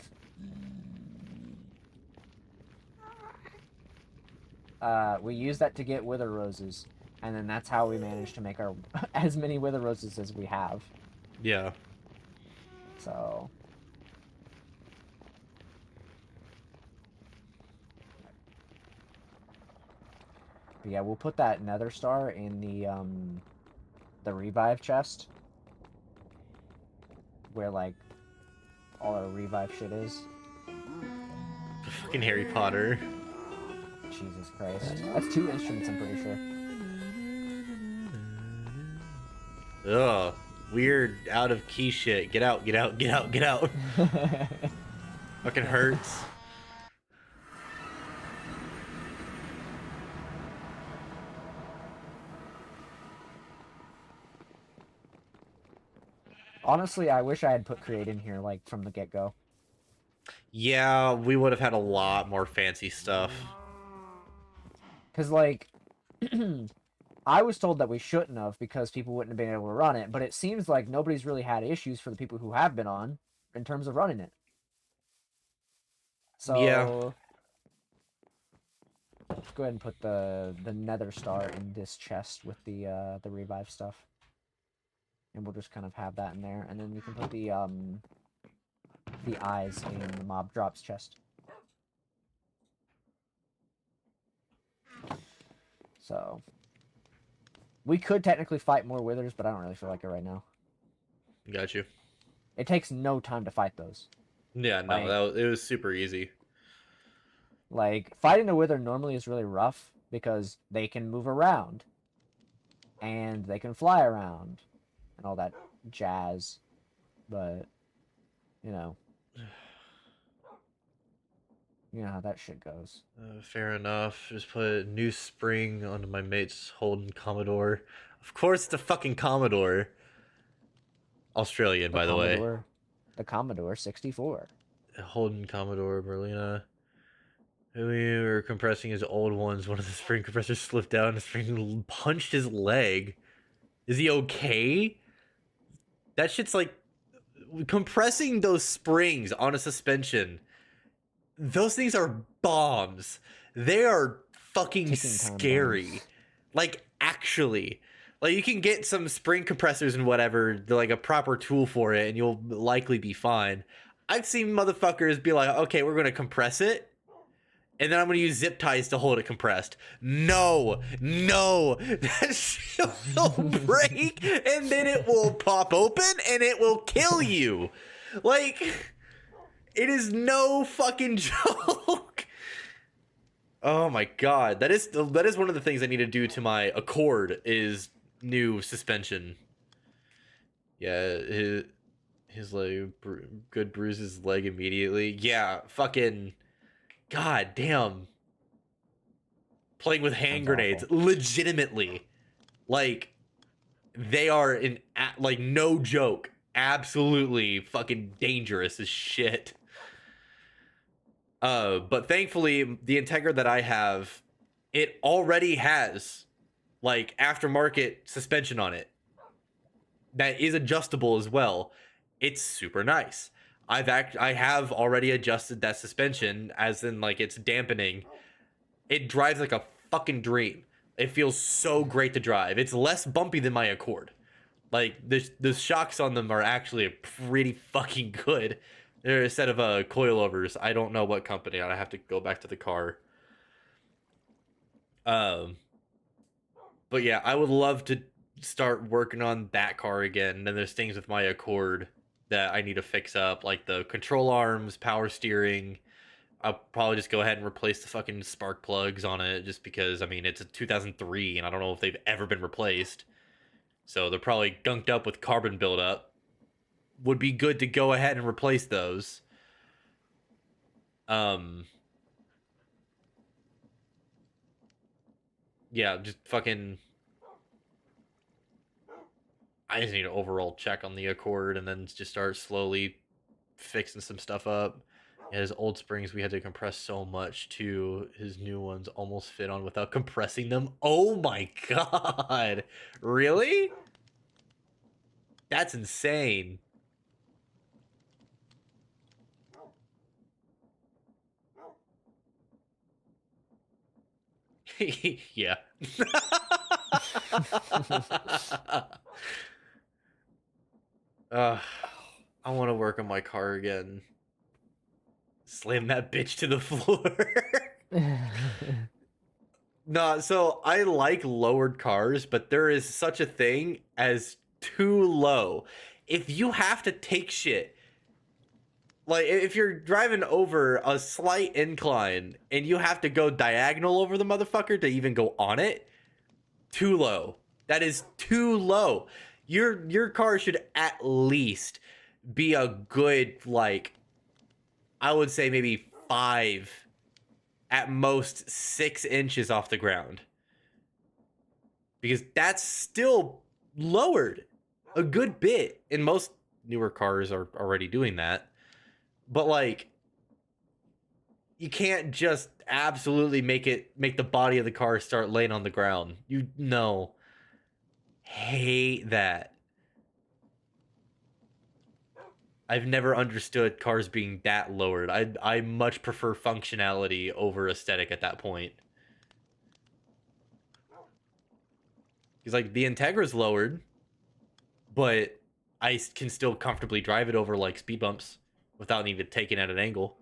We used that to get wither roses, and then that's how we managed to make our as many wither roses as we have. Yeah. So but yeah, we'll put that nether star in the revive chest, where like all our revive shit is. Fucking Harry Potter. Jesus Christ. That's 2 instruments, I'm pretty sure. Ugh. Weird out of key shit. Get out, get out, get out, get out. Fucking hurts. Honestly, I wish I had put create in here like from the get-go. Yeah, we would have had a lot more fancy stuff. Cause like, I was told that we shouldn't have because people wouldn't have been able to run it, but it seems like nobody's really had issues for the people who have been on in terms of running it. Yeah. So let's go ahead and put the Nether Star in this chest with the revive stuff, and we'll just kind of have that in there, and then we can put the eyes in the mob drops chest. So we could technically fight more withers, but I don't really feel like it right now. Got you. It takes no time to fight those. Yeah, no, Like- it was super easy. Like, fighting a wither normally is really rough because they can move around. And they can fly around. And all that jazz. But, you know. You know how that shit goes. Fair enough. Just put a new spring onto my mate's Holden Commodore. Of course, it's a fucking Commodore. Australian, by the way. The Commodore 64. Holden Commodore Merlina. We were compressing his old ones. One of the spring compressors slipped down. The spring punched his leg. Is he okay? That shit's like compressing those springs on a suspension. Those things are bombs. They are fucking Ticking time scary. bombs. Like, actually. Like, you can get some spring compressors and whatever, like a proper tool for it, and you'll likely be fine. I've seen motherfuckers be like, okay, we're going to compress it, and then I'm going to use zip ties to hold it compressed. No, that shit will break, and then it will pop open, and it will kill you. Like, it is no fucking joke. Oh my god, that is one of the things I need to do to my Accord is new suspension. Yeah, his leg good bruises leg immediately. Yeah, fucking god damn. Playing with hand Sounds grenades awful. legitimately. Like they are like no joke. Absolutely fucking dangerous as shit. But thankfully, the Integra that I have, it already has like aftermarket suspension on it that is adjustable as well. It's super nice. I have already adjusted that suspension, as in like it's dampening. It drives like a fucking dream. It feels so great to drive. It's less bumpy than my Accord. Like the shocks on them are actually pretty fucking good. They're a set of coilovers. I don't know what company. I have to go back to the car. But yeah, I would love to start working on that car again. And then there's things with my Accord that I need to fix up, like the control arms, power steering. I'll probably just go ahead and replace the fucking spark plugs on it, just because, I mean, it's a 2003, and I don't know if they've ever been replaced. So they're probably gunked up with carbon buildup. Would be good to go ahead and replace those. Yeah, just fucking... I just need an overall check on the Accord and then just start slowly fixing some stuff up. Yeah, his old springs, we had to compress so much too. His new ones almost fit on without compressing them. Oh my god. Really? That's insane. Yeah. I want to work on my car again. Slam that bitch to the floor. No, so I like lowered cars, but there is such a thing as too low. If you have to take shit, like if you're driving over a slight incline and you have to go diagonal over the motherfucker to even go on it, too low. That is too low. Your car should at least be a good, like, I would say maybe 5, at most 6 inches off the ground. Because that's still lowered a good bit in most newer cars are already doing that. But like, you can't just absolutely make the body of the car start laying on the ground. You know, hate that. I've never understood cars being that lowered. I much prefer functionality over aesthetic at that point. Because like the Integra's lowered, but I can still comfortably drive it over like speed bumps without even taking at an angle.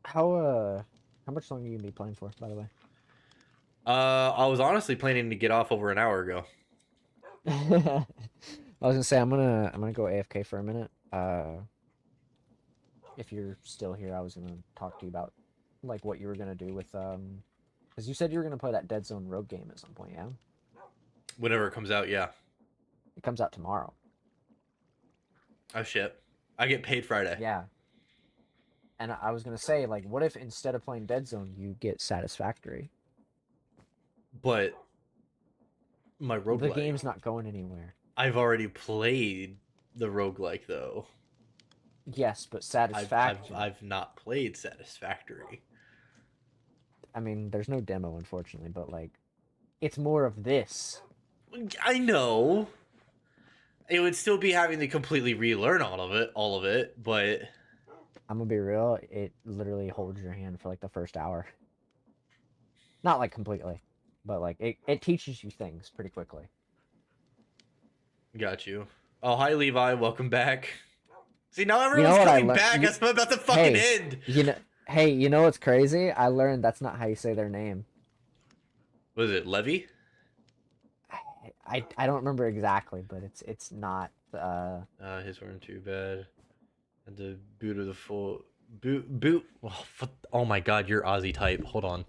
How much longer are you gonna be playing for, by the way? I was honestly planning to get off over an hour ago. I was gonna say I'm gonna go AFK for a minute. If you're still here, I was gonna talk to you about like what you were gonna do with because you said you were gonna play that Dead Zone Rogue game at some point, yeah? Whenever it comes out, yeah. It comes out tomorrow. Oh shit. I get paid Friday. Yeah. And I was gonna say, like, what if instead of playing Dead Zone, you get Satisfactory? But my roguelike. The game's not going anywhere. I've already played the roguelike though. Yes, but Satisfactory. I've not played Satisfactory. I mean, there's no demo, unfortunately, but like, it's more of this. I know. It would still be having to completely relearn all of it, but I'm gonna be real, it literally holds your hand for like the first hour. Not like completely, but like it teaches you things pretty quickly. got you. Oh, hi Levi, welcome back. See, now everyone's what coming back. That's about to fucking end. Hey, you know what's crazy? I learned that's not how you say their name. Was it Levy? I don't remember exactly, but it's not. His weren't too bad. And the boot of the full boot. Oh my god, you're Aussie type. Hold on.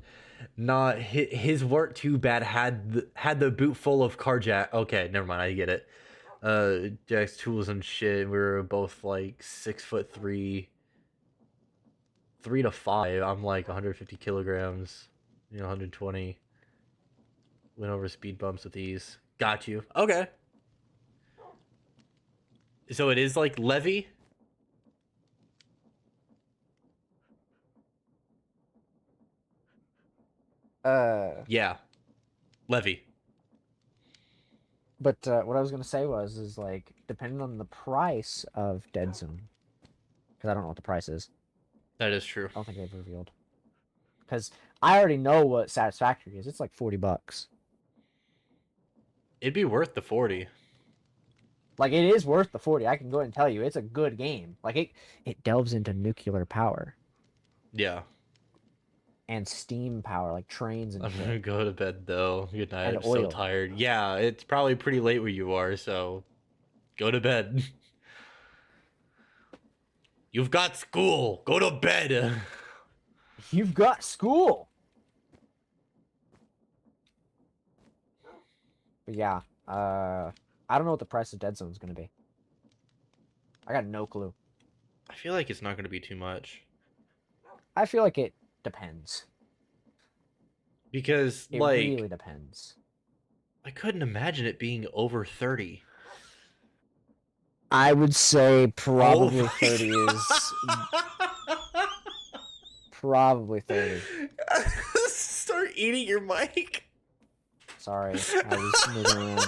Nah, his weren't too bad. Had the boot full of carjack. Okay, never mind. I get it. Jack's tools and shit. We were both like 6'3", 3 to 5. I'm like 150 kilograms. 120. Went over speed bumps with these. Got you. Okay. So it is like Levy. Yeah. Levy. But what I was gonna say is like depending on the price of Dead Zone, because I don't know what the price is. That is true. I don't think they've revealed. Because I already know what Satisfactory is. It's like $40. It'd be worth the 40. Like it is worth the 40. I can go ahead and tell you, it's a good game. Like it delves into nuclear power. Yeah. And steam power, like trains and I'm shit. gonna go to bed though. Good night. And I'm oil. so tired. Yeah, it's probably pretty late where you are, so go to bed. You've got school. Go to bed. You've got school. But yeah, I don't know what the price of Dead Zone is gonna be. I got no clue. I feel like it's not gonna be too much. I feel like it depends. Because It like really depends. I couldn't imagine it being over 30. I would say probably Oh 30 is probably 30. Start eating your mic. Sorry, I was moving around.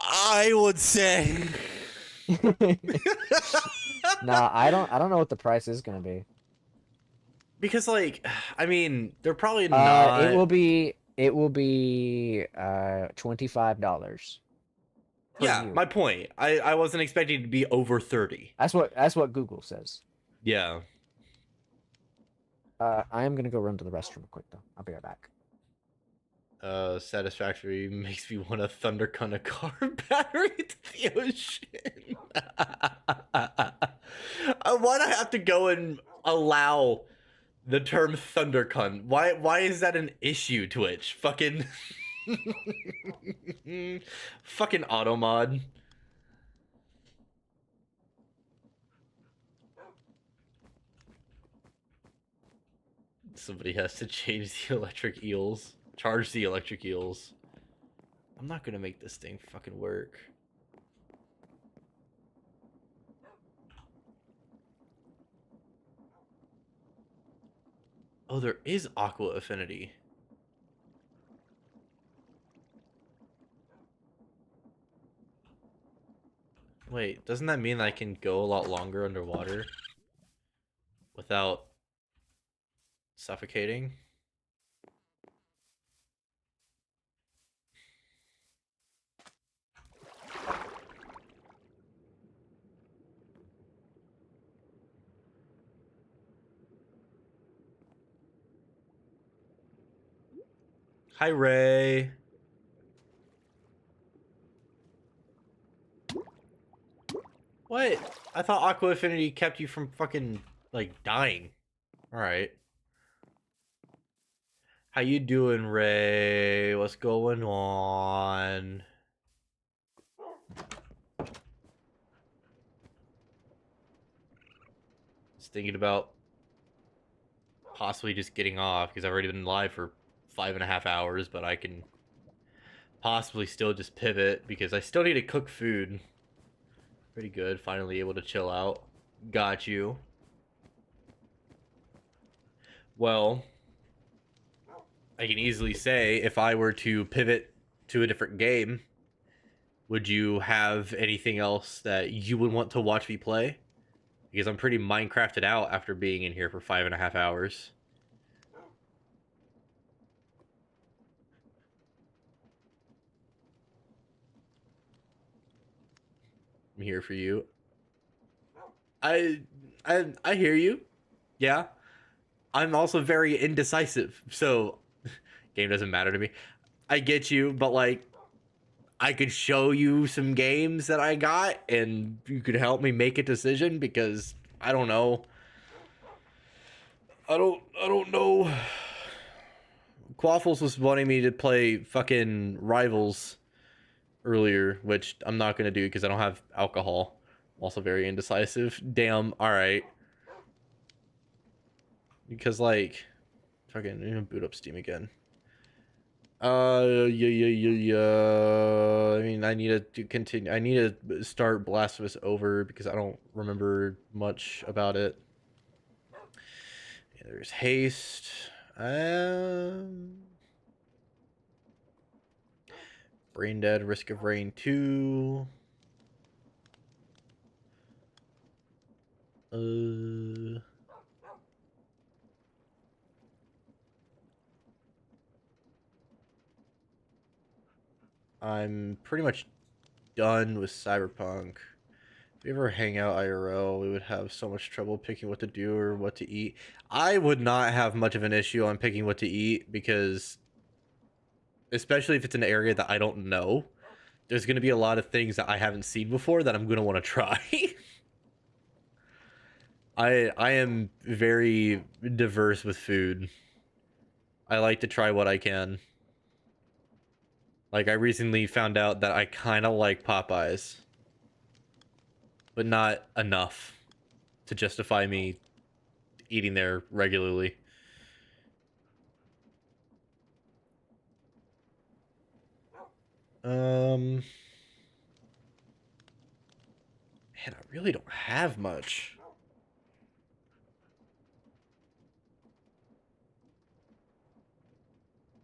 I would say. Nah, I don't know what the price is gonna be. Because like, I mean, they're probably not. It will be $25. Yeah, my point. I wasn't expecting it to be over 30. That's what Google says. Yeah. I am gonna go run to the restroom quick though. I'll be right back. Satisfactory makes me want to thunder cunt a car battery to the ocean. Why'd I have to go and allow the term thunder cunt? Why is that an issue, Twitch? Fucking fucking auto mod. Somebody has to change the electric eels. Charge the electric eels. I'm not gonna make this thing fucking work. Oh, there is aqua affinity. Wait, doesn't that mean I can go a lot longer underwater without suffocating? Hi, Ray. What? I thought aqua affinity kept you from fucking, like, dying. Alright. How you doing, Ray? What's going on? Just thinking about possibly just getting off because I've already been live for 5.5 hours, but I can possibly still just pivot because I still need to cook food. Pretty good. Finally able to chill out. Got you. Well, I can easily say if I were to pivot to a different game, would you have anything else that you would want to watch me play? Because I'm pretty Minecrafted out after being in here for 5.5 hours. I'm here for you. I hear you. Yeah. I'm also very indecisive, so game doesn't matter to me. I get you, but like I could show you some games that I got and you could help me make a decision because I don't know. I don't know. Quaffles was wanting me to play fucking Rivals earlier, which I'm not gonna do because I don't have alcohol. I'm also very indecisive. Damn, alright. Because like fucking boot up Steam again. Yeah. I mean, I need to continue. I need to start Blast of Us over because I don't remember much about it. Yeah, there's haste. Brain Dead, Risk of Rain 2. I'm pretty much done with Cyberpunk. If we ever hang out IRL, we would have so much trouble picking what to do or what to eat. I would not have much of an issue on picking what to eat because, especially if it's an area that I don't know, there's going to be a lot of things that I haven't seen before that I'm going to want to try. I am very diverse with food. I like to try what I can. Like, I recently found out that I kind of like Popeyes, but not enough to justify me eating there regularly. Man, I really don't have much.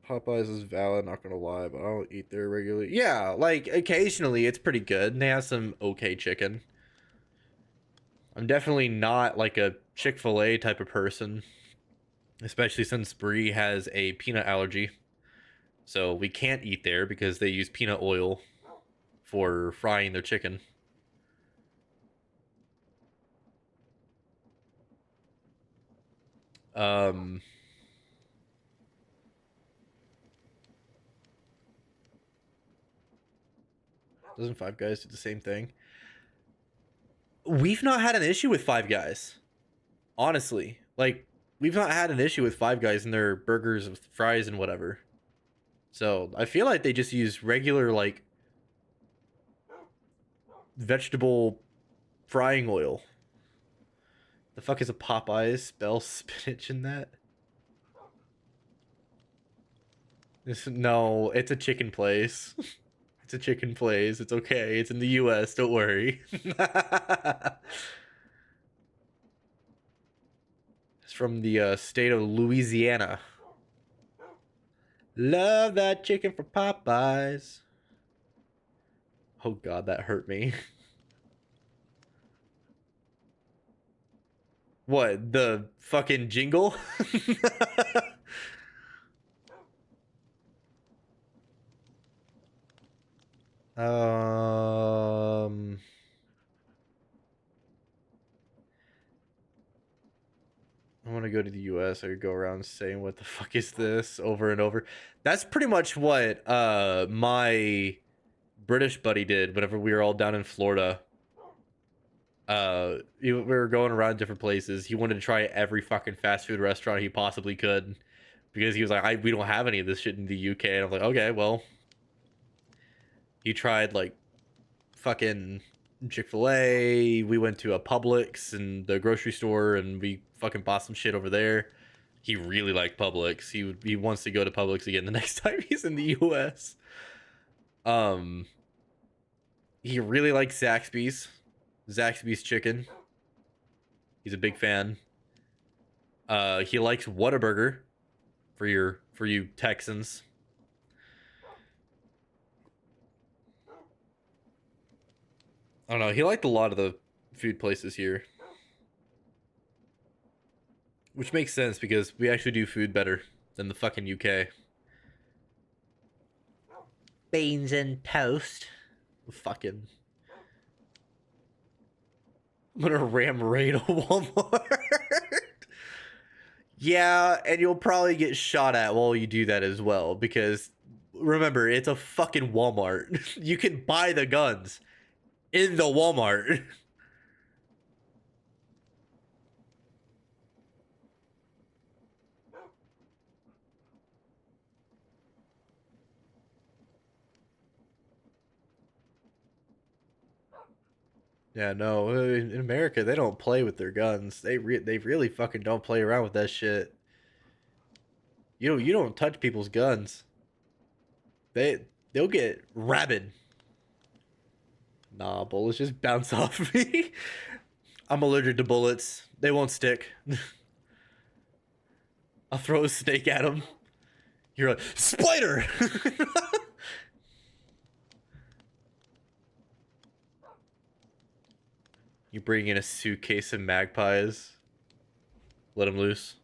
Popeyes is valid, not gonna lie, but I don't eat there regularly. Yeah, like occasionally it's pretty good. And they have some okay chicken. I'm definitely not like a Chick-fil-A type of person, especially since Bree has a peanut allergy. So we can't eat there because they use peanut oil for frying their chicken. Um Doesn't Five Guys do the same thing? We've not had an issue with Five Guys. Honestly. Like, we've not had an issue with Five Guys and their burgers with fries and whatever. So, I feel like they just use regular, like, vegetable frying oil. The fuck is a Popeyes? Spell spinach in that? No, it's a chicken place. It's a chicken place. It's okay. It's in the U.S. Don't worry. It's from the state of Louisiana. Love that chicken from Popeyes. Oh God, that hurt me. What, the fucking jingle? um, I want to go to the US. I could go around saying what the fuck is this over and over. That's pretty much what my British buddy did whenever we were all down in Florida. We were going around different places. He wanted to try every fucking fast food restaurant he possibly could because he was like, we don't have any of this shit in the UK. And I'm like, okay, well, he tried like fucking Chick-fil-A. We went to a Publix and the grocery store and we fucking bought some shit over there. He really liked Publix. He wants to go to Publix again the next time he's in the US. He really likes Zaxby's chicken. He's a big fan. He likes Whataburger for you Texans. I don't know. He liked a lot of the food places here, which makes sense because we actually do food better than the fucking UK. Beans and toast. Fucking. I'm gonna ram raid a Walmart. Yeah, and you'll probably get shot at while you do that as well because remember, it's a fucking Walmart. You can buy the guns in the Walmart. Yeah, no, in America they don't play with their guns. They really fucking don't play around with that shit. You don't touch people's guns. They'll get rabid. Nah, bullets just bounce off me. I'm allergic to bullets. They won't stick. I'll throw a snake at them. You're like, spider! You bring in a suitcase of magpies. Let them loose.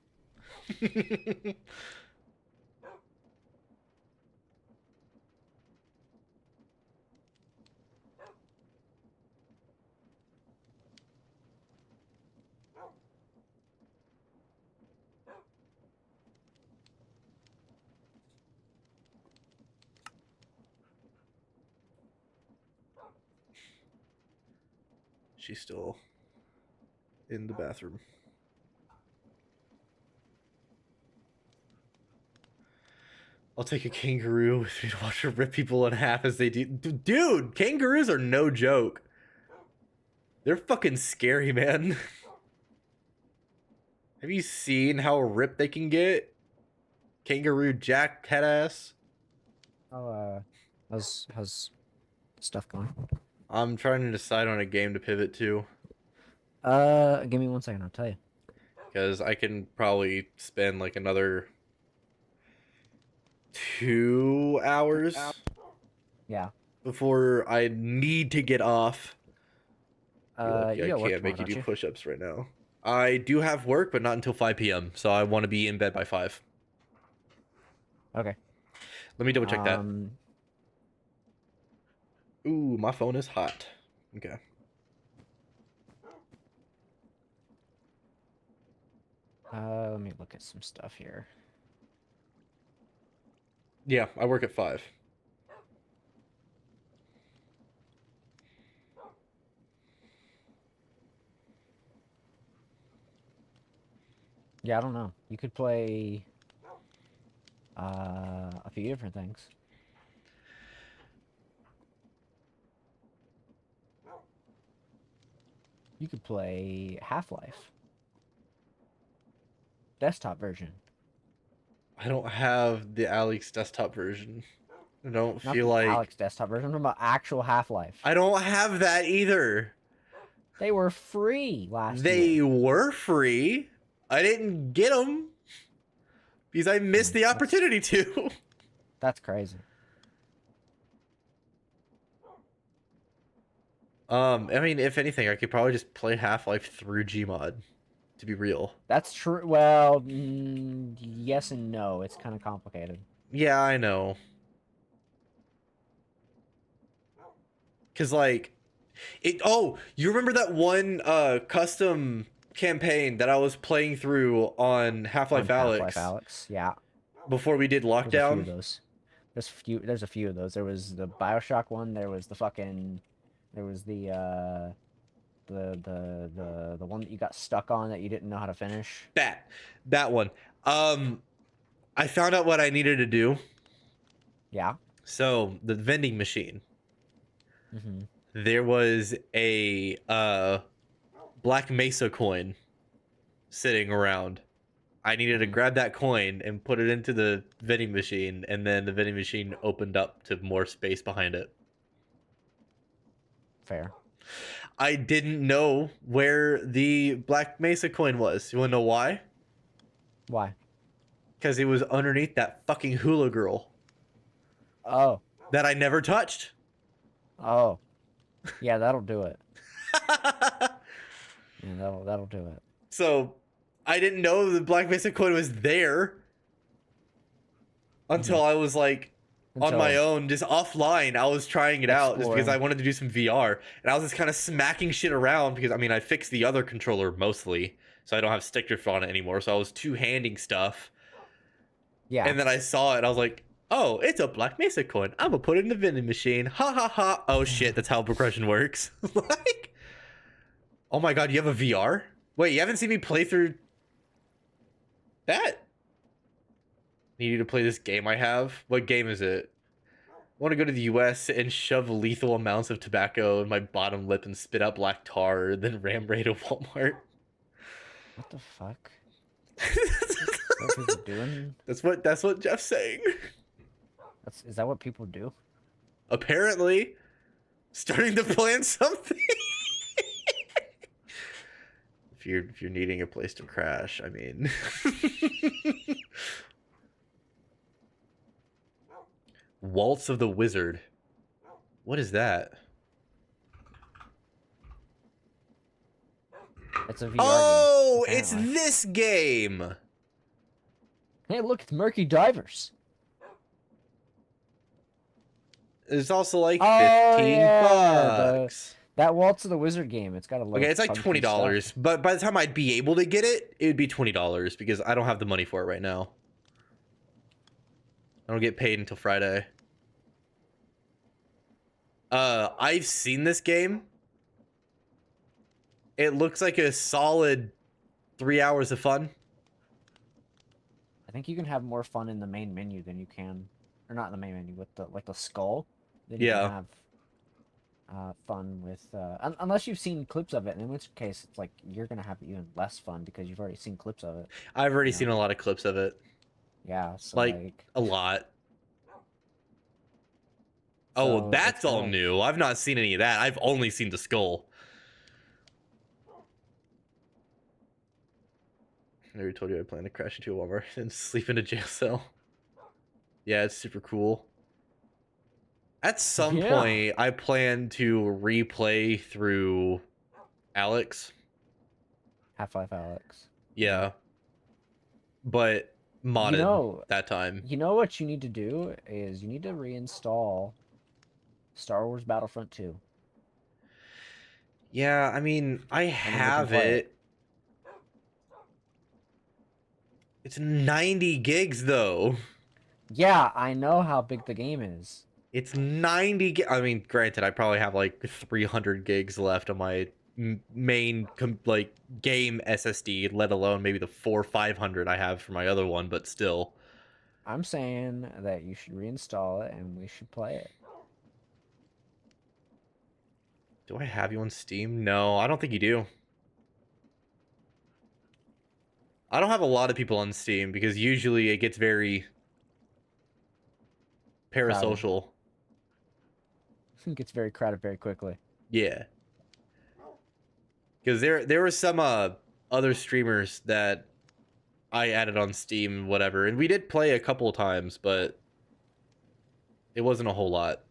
She's still in the bathroom. I'll take a kangaroo with me to watch her rip people in half as they do. Dude, kangaroos are no joke. They're fucking scary, man. Have you seen how ripped they can get? Kangaroo Jack head ass. How's stuff going? I'm trying to decide on a game to pivot to. Give me 1 second, I'll tell you. Because I can probably spend like another 2 hours. Yeah. Before I need to get off. You I got work can't make you tomorrow, do don't you? push-ups right now. I do have work, but not until 5 p.m. So I want to be in bed by 5. Okay. Let me double check that. Um, Ooh, my phone is hot. Okay. let me look at some stuff here. Yeah, I work at 5. Yeah, I don't know. You could play a few different things. You could play Half-Life. Desktop version. I don't have the Alex desktop version. I don't Not feel the like Alex desktop version. I'm talking about actual Half-Life. I don't have that either. They were free last They year. were free. I didn't get them because I missed the opportunity to. That's crazy. I mean, if anything, I could probably just play Half-Life through Gmod, to be real. That's true. Well, yes and no. It's kind of complicated. Yeah, I know. Cause like, you remember that one custom campaign that I was playing through on Half-Life On Alex Half-Life Alex, yeah. before we did There's a few lockdown? of those. There's a few of those. There was the BioShock one. There was the fucking. There was the the one that you got stuck on that you didn't know how to finish. That one. I found out what I needed to do. Yeah. So the vending machine. Mm-hmm. There was a Black Mesa coin sitting around. I needed to grab that coin and put it into the vending machine, and then the vending machine opened up to more space behind it. Fair. I didn't know where the Black Mesa coin was. You wanna know why? Why? Because it was underneath that fucking hula girl Oh. that I never touched. Oh. Yeah, that'll do it. Yeah, that'll do it. So I didn't know the Black Mesa coin was there until I was like on my own, just offline. I was trying it out just because I wanted to do some VR, and I was just kind of smacking shit around because I mean I fixed the other controller mostly, so I don't have stick drift on it anymore. So I was two-handing stuff. Yeah. And then I saw it, I was like, oh, it's a Black Mesa coin. I'm gonna put it in the vending machine. Ha ha ha. Oh shit, that's how progression works. Like, oh my god, you have a VR? Wait, you haven't seen me play through that? Need you to play this game I have? What game is it? I want to go to the US and shove lethal amounts of tobacco in my bottom lip and spit out black tar, then ram raid a Walmart. What the fuck? What are people doing? That's what Jeff's saying. Is that what people do? Apparently, starting to plan something. If you're needing a place to crash, I mean. Waltz of the Wizard. What is that? It's a VR Oh, game, it's apparently. this game. Hey, look, it's Murky Divers. It's also like Oh, 15 yeah, bucks. That Waltz of the Wizard game. It's got a lot. Okay, it's like funky $20, stuff. but by the time I'd be able to get it, it would be $20 because I don't have the money for it right now. I don't get paid until Friday. I've seen this game. It looks like a solid 3 hours of fun. I think you can have more fun in the main menu than you can, or not in the main menu, with the skull. Than you Yeah. can have fun with, unless you've seen clips of it, in which case it's like you're gonna have even less fun because you've already seen clips of it. I've already Yeah. seen a lot of clips of it. Yeah, so Like, a lot. Oh, so that's it's all kinda like- new. I've not seen any of that. I've only seen the skull. I already told you I plan to crash into a Walmart and sleep in a jail cell. Yeah, it's super cool. At some Yeah. point, I plan to replay through Alex. Half-Life Alex. Yeah. But modded know- that time. You know what you need to do is you need to reinstall Star Wars Battlefront 2. Yeah, I mean, I then we can have play it. It's 90 gigs though. Yeah, I know how big the game is. It's 90 I mean, granted, I probably have like 300 gigs left on my main like game SSD, let alone maybe the 400-500 I have for my other one, but still. I'm saying that you should reinstall it and we should play it. Do I have you on Steam? No, I don't think you do. I don't have a lot of people on Steam because usually it gets very parasocial. It gets very crowded very quickly. Yeah. Because there were some other streamers that I added on Steam, whatever, and we did play a couple of times, but it wasn't a whole lot.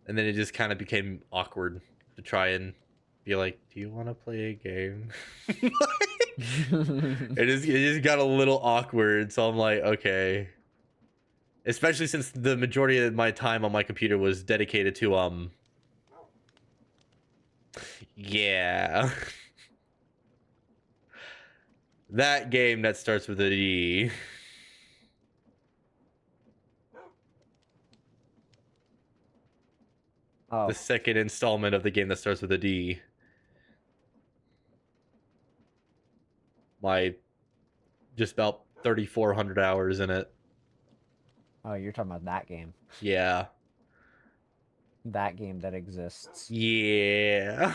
And then it just kind of became awkward to try and be like, "Do you want to play a game?" It just got a little awkward, so I'm like, okay. Especially since the majority of my time on my computer was dedicated to yeah. That game that starts with a D. Oh, The second installment of the game that starts with a D. My just about 3,400 hours in it. oh, you're talking about that game. Yeah. That game that exists. Yeah.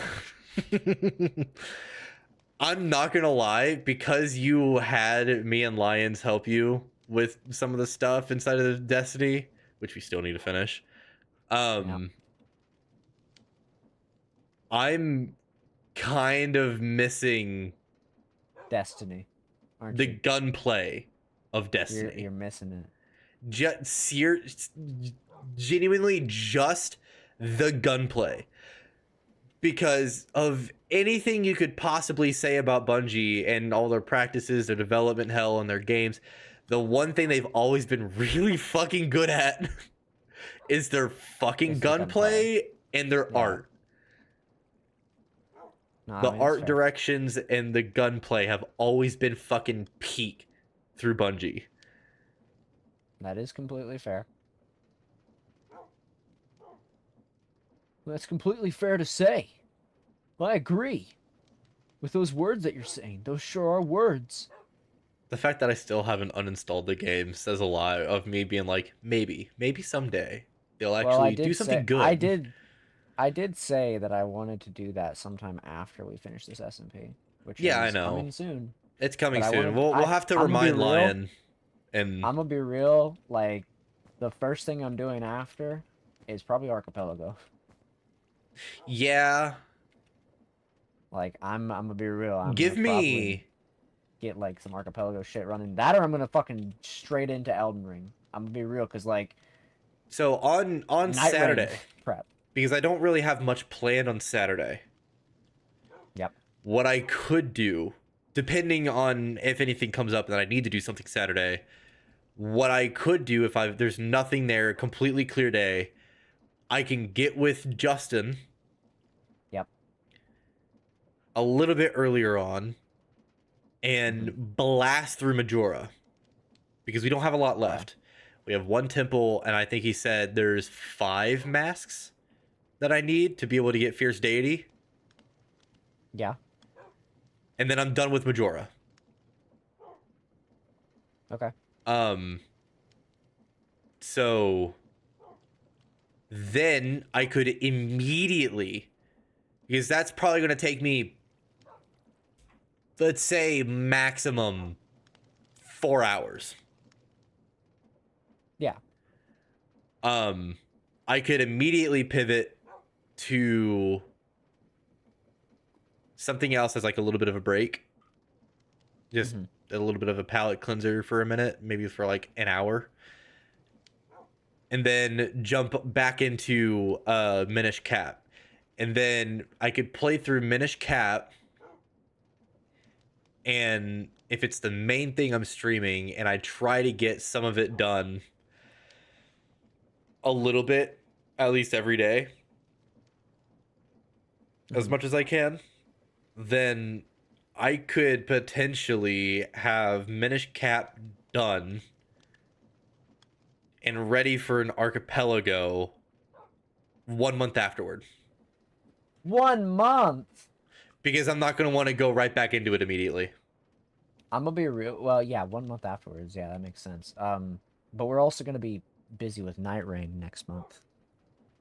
I'm not gonna lie, because you had me and Lions help you with some of the stuff inside of Destiny, which we still need to finish. I'm kind of missing Destiny, aren't the you? gunplay of Destiny. You're missing it. Genuinely just the gunplay. Because of anything you could possibly say about Bungie and all their practices, their development hell, and their games, the one thing they've always been really fucking good at is their fucking It's the gunplay and their Yeah. art. No, The I mean, it's art fair. directions and the gunplay have always been fucking peak through Bungie. That is completely fair. That's completely fair to say. I agree with those words that you're saying. Those sure are words. The fact that I still haven't uninstalled the game says a lot of me being like, maybe someday they'll actually do something good. I did say that I wanted to do that sometime after we finish this SMP, which Yeah, I is know. coming soon. It's coming But I soon. wanted- We'll have to I'm gonna be remind real. Lion. And I'm gonna be real. Like, the first thing I'm doing after is probably Archipelago. yeah, Like, I'm gonna be real. I'm give gonna probably me get like some Archipelago shit running. That, or I'm gonna fucking straight into Elden Ring. I'm gonna be real, cause like so on Night Saturday, Rain prep. because I don't really have much planned on Saturday. Yep. What I could do, depending on if anything comes up and I need to do something Saturday, what I could do if there's nothing there, completely clear day, I can get with Justin. Yep. A little bit earlier on and blast through Majora, because we don't have a lot left. We have one temple, and I think he said there's 5 masks that I need to be able to get Fierce Deity. Yeah. And then I'm done with Majora. Okay. So then I could immediately, because that's probably going to take me, let's say, maximum 4 hours. Yeah. I could immediately pivot to something else as like a little bit of a break. Just a little bit of a palate cleanser for a minute, maybe for like an hour. And then jump back into Minish Cap. And then I could play through Minish Cap. And if it's the main thing I'm streaming and I try to get some of it done a little bit, at least every day, as much as I can, then I could potentially have Minish Cap done and ready for an Archipelago 1 month afterward. 1 month. Because I'm not going to want to go right back into it immediately. I'm gonna be real. Well, yeah, 1 month afterwards. Yeah, that makes sense. But we're also gonna be busy with Night Rain next month,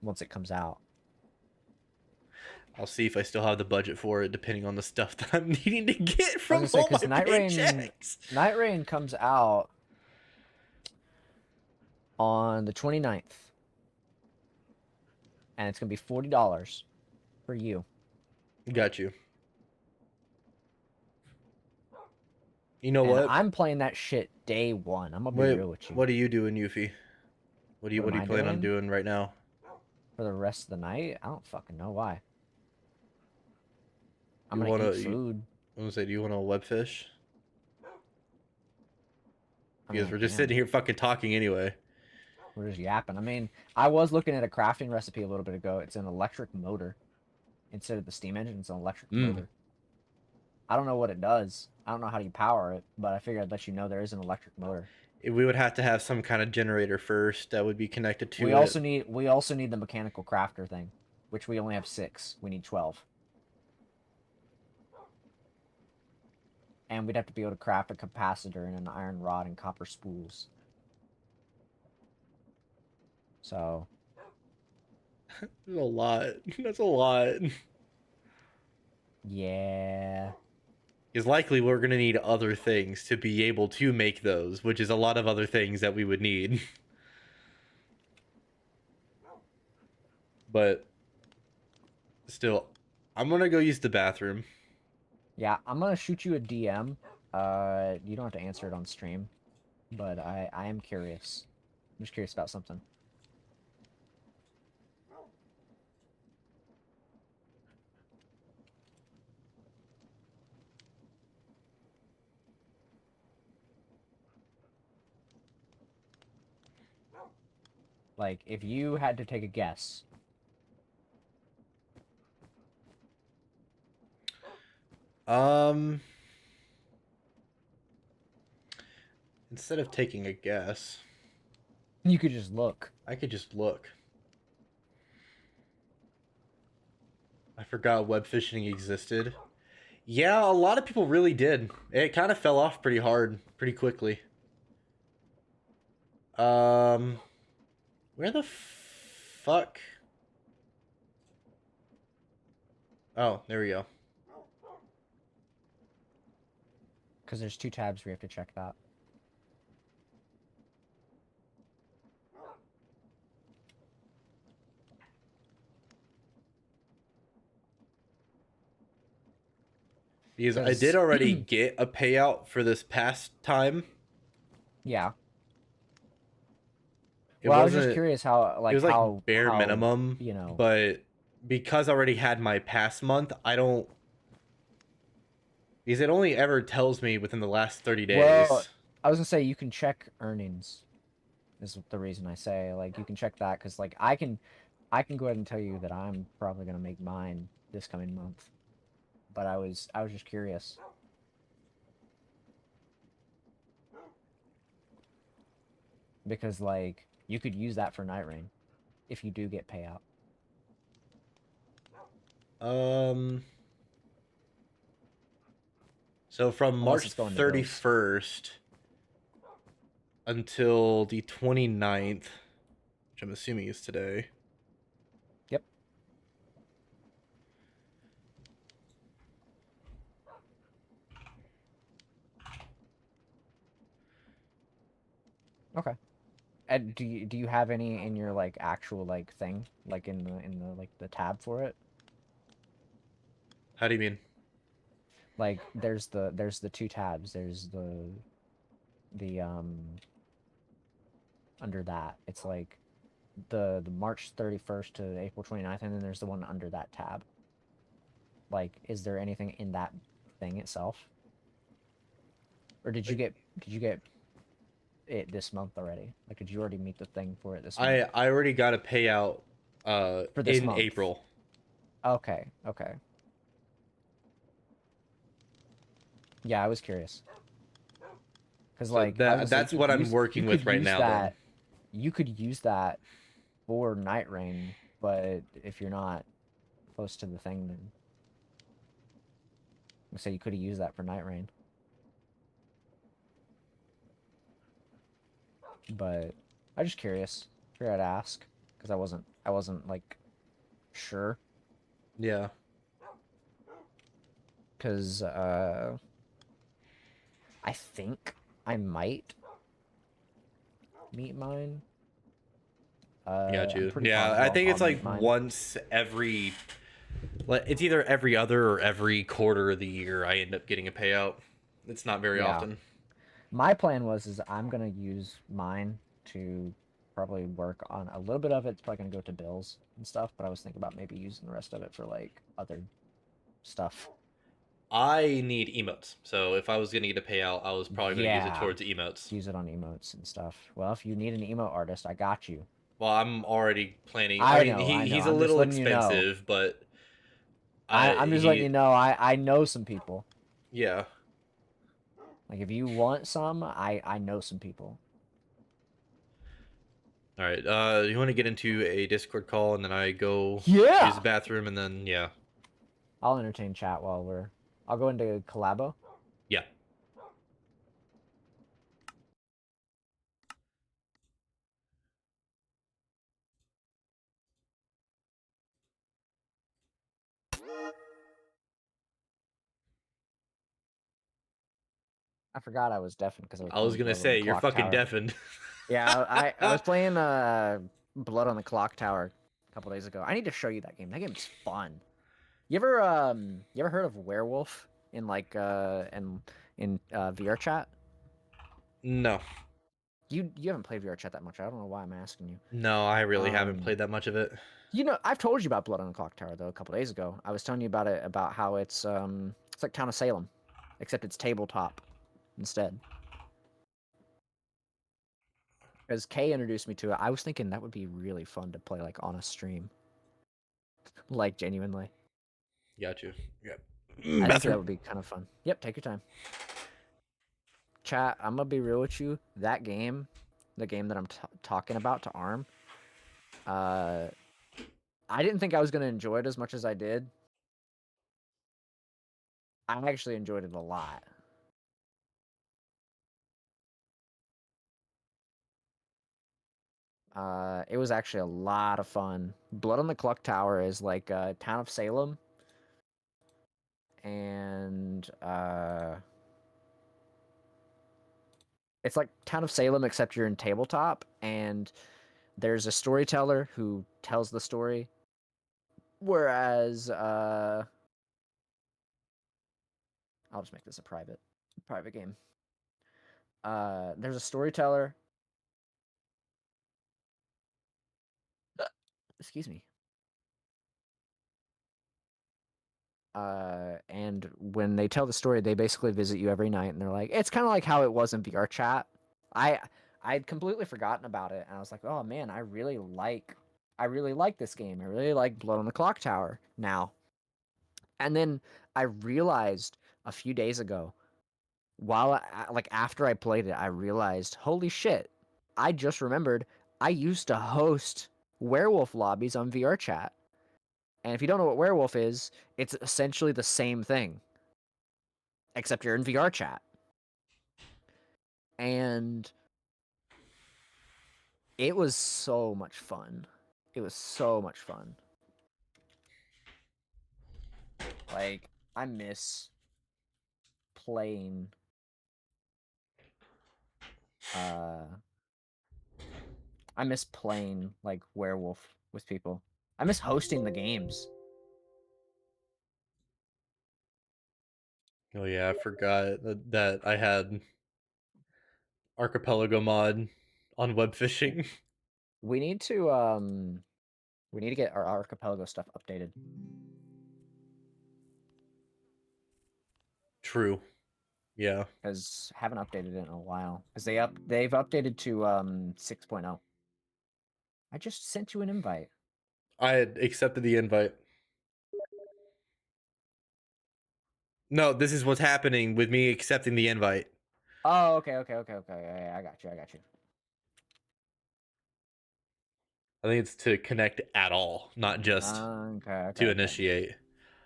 once it comes out. I'll see if I still have the budget for it, depending on the stuff that I'm needing to get from gonna say, all 'cause my paychecks. Night Rain comes out on the 29th, and it's gonna be $40 for you. Got you. You know And what? I'm playing that shit day one. I'm gonna be Wait, real with you. what are you doing, Yuffie? What What are am you I planning on doing? doing right now? For the rest of the night? I don't fucking know why. I'm You gonna wanna? eat food. I'm gonna say, do you want to webfish? I mean, Because I we're just can. sitting here fucking talking anyway. We're just yapping. I mean, I was looking at a crafting recipe a little bit ago. It's an electric motor. Instead of the steam engine, it's an electric motor. I don't know what it does. I don't know how you power it, but I figured I'd let you know there is an electric motor. We would have to have some kind of generator first that would be connected to We it. also need the mechanical crafter thing, which we only have 6. We need 12. And we'd have to be able to craft a capacitor and an iron rod and copper spools. So That's a lot. That's a lot. yeah. Because likely we're gonna need other things to be able to make those, which is a lot of other things that we would need. But still, I'm gonna go use the bathroom. Yeah, I'm gonna shoot you a DM. You don't have to answer it on stream, but I am curious. I'm just curious about something. Like, if you had to take a guess. Instead of taking a guess, You could just look. I could just look. I forgot web fishing existed. Yeah, a lot of people really did. It kind of fell off pretty hard, pretty quickly. Where the fuck? Oh, there we go. Because there's 2 tabs we have to check that. Because I did already get a payout for this past time. Yeah. It Well, I was wasn't, just curious how, like, it was like how bare minimum, you know. But because I already had my past month, I don't. Because it only ever tells me within the last 30 days. Well, I was gonna say you can check earnings. Is the reason I say, like, you can check that because, like, I can go ahead and tell you that I'm probably gonna make mine this coming month. But I was just curious. Because, like, you could use that for Night Rain if you do get payout. So from Unless March it's going to bills. 31st until the 29th, which I'm assuming is today. Yep. Okay. And do you have any in your, like, actual, like, thing, like, in the like the tab for it? How do you mean? Like, there's the 2 tabs. There's the under that. It's like the March 31st to April 29th, and then there's the one under that tab. Like, is there anything in that thing itself? Or did you get it this month already? Like, did you already meet the thing for it this month? I already got a payout For this in month. April. Okay. Yeah, I was curious. Because, So like, that's what I'm working with right now. Then. You could use that for Night Rain, but if you're not close to the thing, then so you could have used that for Night Rain. But I'm just curious. Figured I'd ask because I wasn't like sure. Yeah. because I think I might meet mine. Got I'm you. pretty Yeah, positive I think I'll it's like meet mine. once every. It's either every other or every quarter of the year I end up getting a payout. It's not very Yeah. often. My plan is I'm gonna use mine to probably work on a little bit of it. It's probably gonna go to bills and stuff, but I was thinking about maybe using the rest of it for like other stuff. I need emotes, so if I was gonna get a payout, I was probably gonna use it Yeah, towards emotes. use it on emotes and stuff. Well, if you need an emote artist, I got you. Well, I'm already planning. I I mean, know, I know. he's a I'm just little letting you know. expensive, but I'm just letting he you know. I know some people. yeah. Like if you want some, I know some people. All right. You want to get into a Discord call, and then I go use Yeah. the bathroom, and then yeah, I'll entertain chat while we're. I'll go into collabo. yeah. I forgot I was deafened because I was I was playing gonna Blood on the say you're Clock fucking Tower. deafened. Yeah, I was playing Blood on the Clock Tower a couple days ago. I need to show you that game. That game's fun. You ever heard of Werewolf in like in VR chat? No, You haven't played VR chat that much. I don't know why I'm asking you. no, I really haven't Um, played that much of it. you know, I've told you about Blood on the Clock Tower though a couple days ago. I was telling you about it about how it's like Town of Salem, except it's tabletop instead. Because Kay introduced me to it, I was thinking that would be really fun to play like on a stream, like genuinely. Got you. Yep. I think that Bathroom. would be kind of fun. Yep, take your time. Chat, I'm gonna be real with you. That game, the game that I'm talking about to Arm, uh, I didn't think I was gonna enjoy it as much as I did. I actually enjoyed it a lot. It was actually a lot of fun. Blood on the Clock Tower is like Town of Salem, and it's like Town of Salem except you're in tabletop, and there's a storyteller who tells the story, whereas I'll just make this a private game. There's a storyteller. Excuse me. And when they tell the story, they basically visit you every night, and they're like, it's kind of like how it was in VR chat. I I'd completely forgotten about it, and I was like, oh man, I really like this game. I really like Blood on the Clock Tower now. And then I realized a few days ago, like after I played it, I realized, holy shit, I just remembered I used to host werewolf lobbies on VR chat. And if you don't know what werewolf is, it's essentially the same thing, except you're in VR chat. And it was so much fun. It was so much fun. Like, I miss playing uh I miss playing like werewolf with people. I miss hosting the games. Oh yeah, I forgot that I had archipelago mod on web fishing. We need to get our archipelago stuff updated. True. Yeah. Because haven't updated it in a while. Because they've updated to 6.0. I just sent you an invite. I had accepted the invite. No, this is what's happening with me accepting the invite. Oh, okay. Yeah, I got you. I think it's to connect at all, not just to Okay. initiate.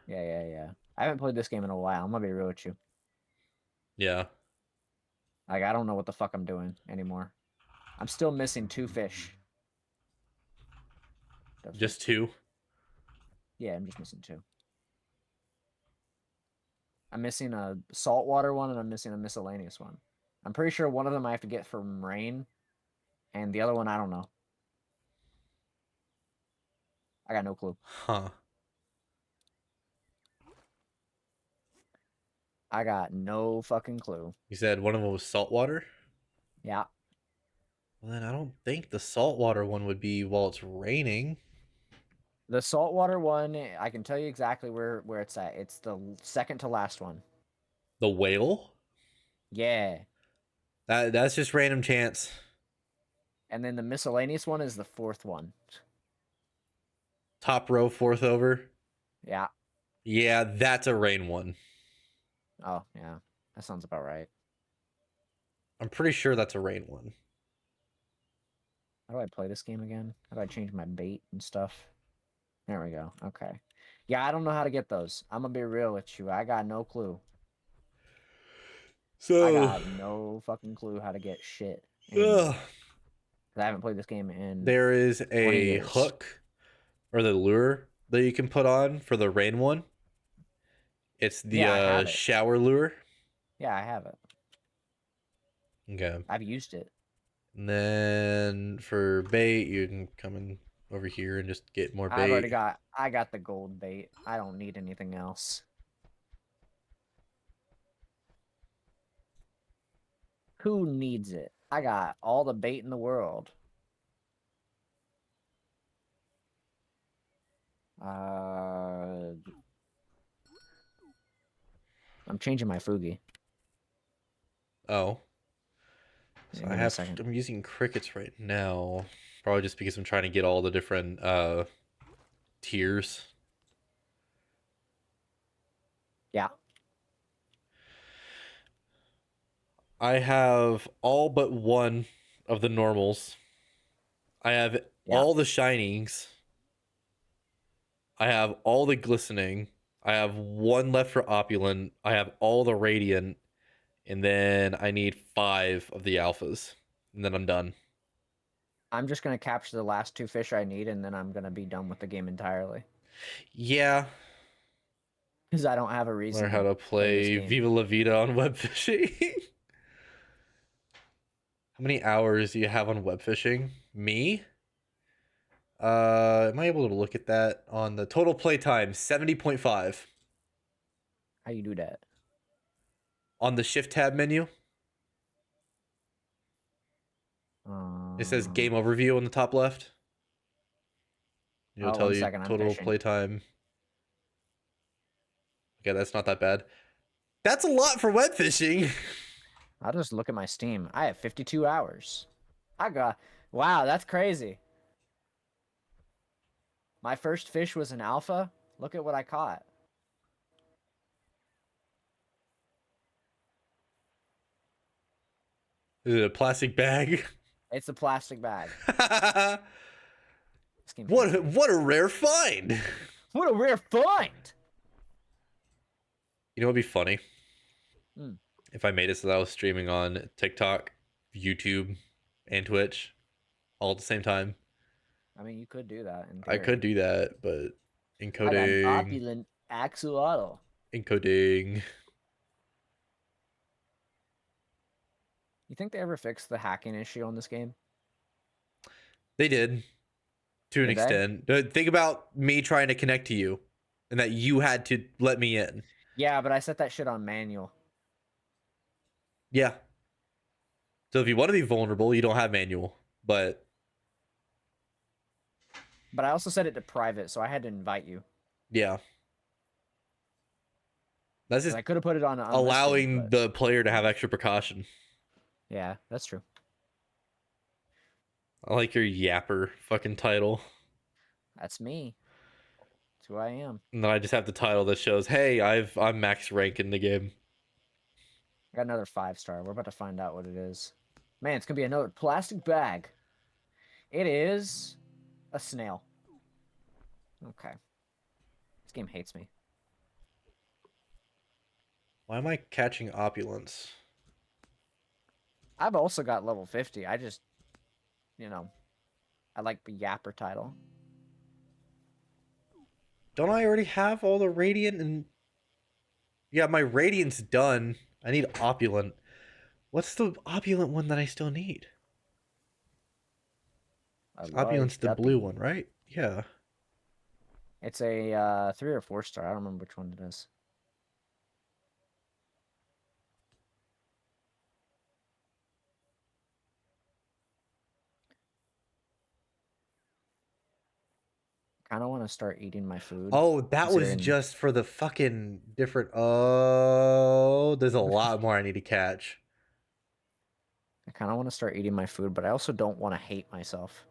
Yeah. I haven't played this game in a while. I'm gonna be real with you. Yeah. Like, I don't know what the fuck I'm doing anymore. I'm still missing 2 fish. Just two. Yeah, I'm just missing 2. I'm missing a saltwater one and I'm missing a miscellaneous one. I'm pretty sure one of them I have to get from rain, and the other one I don't know. I got no clue. Huh. I got no fucking clue. You said one of them was saltwater? Yeah. Well, then I don't think the saltwater one would be while it's raining. The saltwater one, I can tell you exactly where it's at. It's the second to last one. The whale? Yeah. That's just random chance. And then the miscellaneous one is the fourth one. Top row, fourth over. Yeah. Yeah, that's a rain one. Oh, yeah. That sounds about right. I'm pretty sure that's a rain one. How do I play this game again? How do I change my bait and stuff? There we go. Okay. Yeah, I don't know how to get those. I'm gonna be real with you. I got no clue. I So, got no fucking clue how to get shit anymore. 'Cause I haven't played this game in there is 20 a years. hook or the lure that you can put on for the rain one. It's the Yeah, I have it. shower lure. Yeah, I have it. Okay. I've used it. And then for bait, you can come in over here and just get more I bait. got the gold bait. I don't need anything else. Who needs it? I got all the bait in the world. I'm changing my Fugi. Oh. So Give me a second. I'm using crickets right now. Probably just because I'm trying to get all the different tiers. Yeah. I have all but one of the normals. I have Yeah. all the shinings. I have all the glistening. I have one left for opulent. I have all the radiant. And then I need 5 of the alphas. And then I'm done. I'm just gonna capture the last 2 fish I need, and then I'm gonna be done with the game entirely. Yeah. Because I don't have a reason Learn how to this play game. Viva La Vida on web fishing. How many hours do you have on web fishing? Me? Am I able to look at that on the total playtime? 70.5. How you do that? On the shift tab menu, it says Um, game overview on the top left. It'll oh, tell one you second. I'm total fishing. playtime. Okay, that's not that bad. That's a lot for web fishing. I'll just look at my Steam. I have 52 hours. Wow, that's crazy. My first fish was an alpha. Look at what I caught. Is it a plastic bag? It's a plastic bag. This game what hates me. what a rare find. What a rare find! You know what'd be funny? Hmm. If I made it so that I was streaming on TikTok, YouTube, and Twitch all at the same time. I mean, you could do that in I theory. could do that, but I got an encoding, opulent axolotl. encoding. You think they ever fixed the hacking issue on this game? They did to an Did they? extent. Think about me trying to connect to you, and that you had to let me in. Yeah, but I set that shit on manual. Yeah. So if you want to be vulnerable, you don't have manual, but I also set it to private, so I had to invite you. yeah. That's 'Cause just I could have put it on unlisted, allowing but... the player to have extra precaution. Yeah, that's true. I like your yapper fucking title. That's me. That's who I am. And then I just have the title that shows, hey, I'm max rank in the game. I got another 5-star. We're about to find out what it is. Man, it's gonna be another plastic bag. It is a snail. Okay. This game hates me. Why am I catching opulence? I've also got level 50. I just, I like the yapper title. Don't I already have all the radiant and Yeah, my radiant's done. I need opulent. What's the opulent one that I still need? A Opulent's large the blue dubby. one, right? Yeah. It's a 3 or 4 star. I don't remember which one it is. Kind of want to start eating my food. Oh, that was considering just for the fucking different. Oh, there's a lot more I need to catch. I kind of want to start eating my food, but I also don't want to hate myself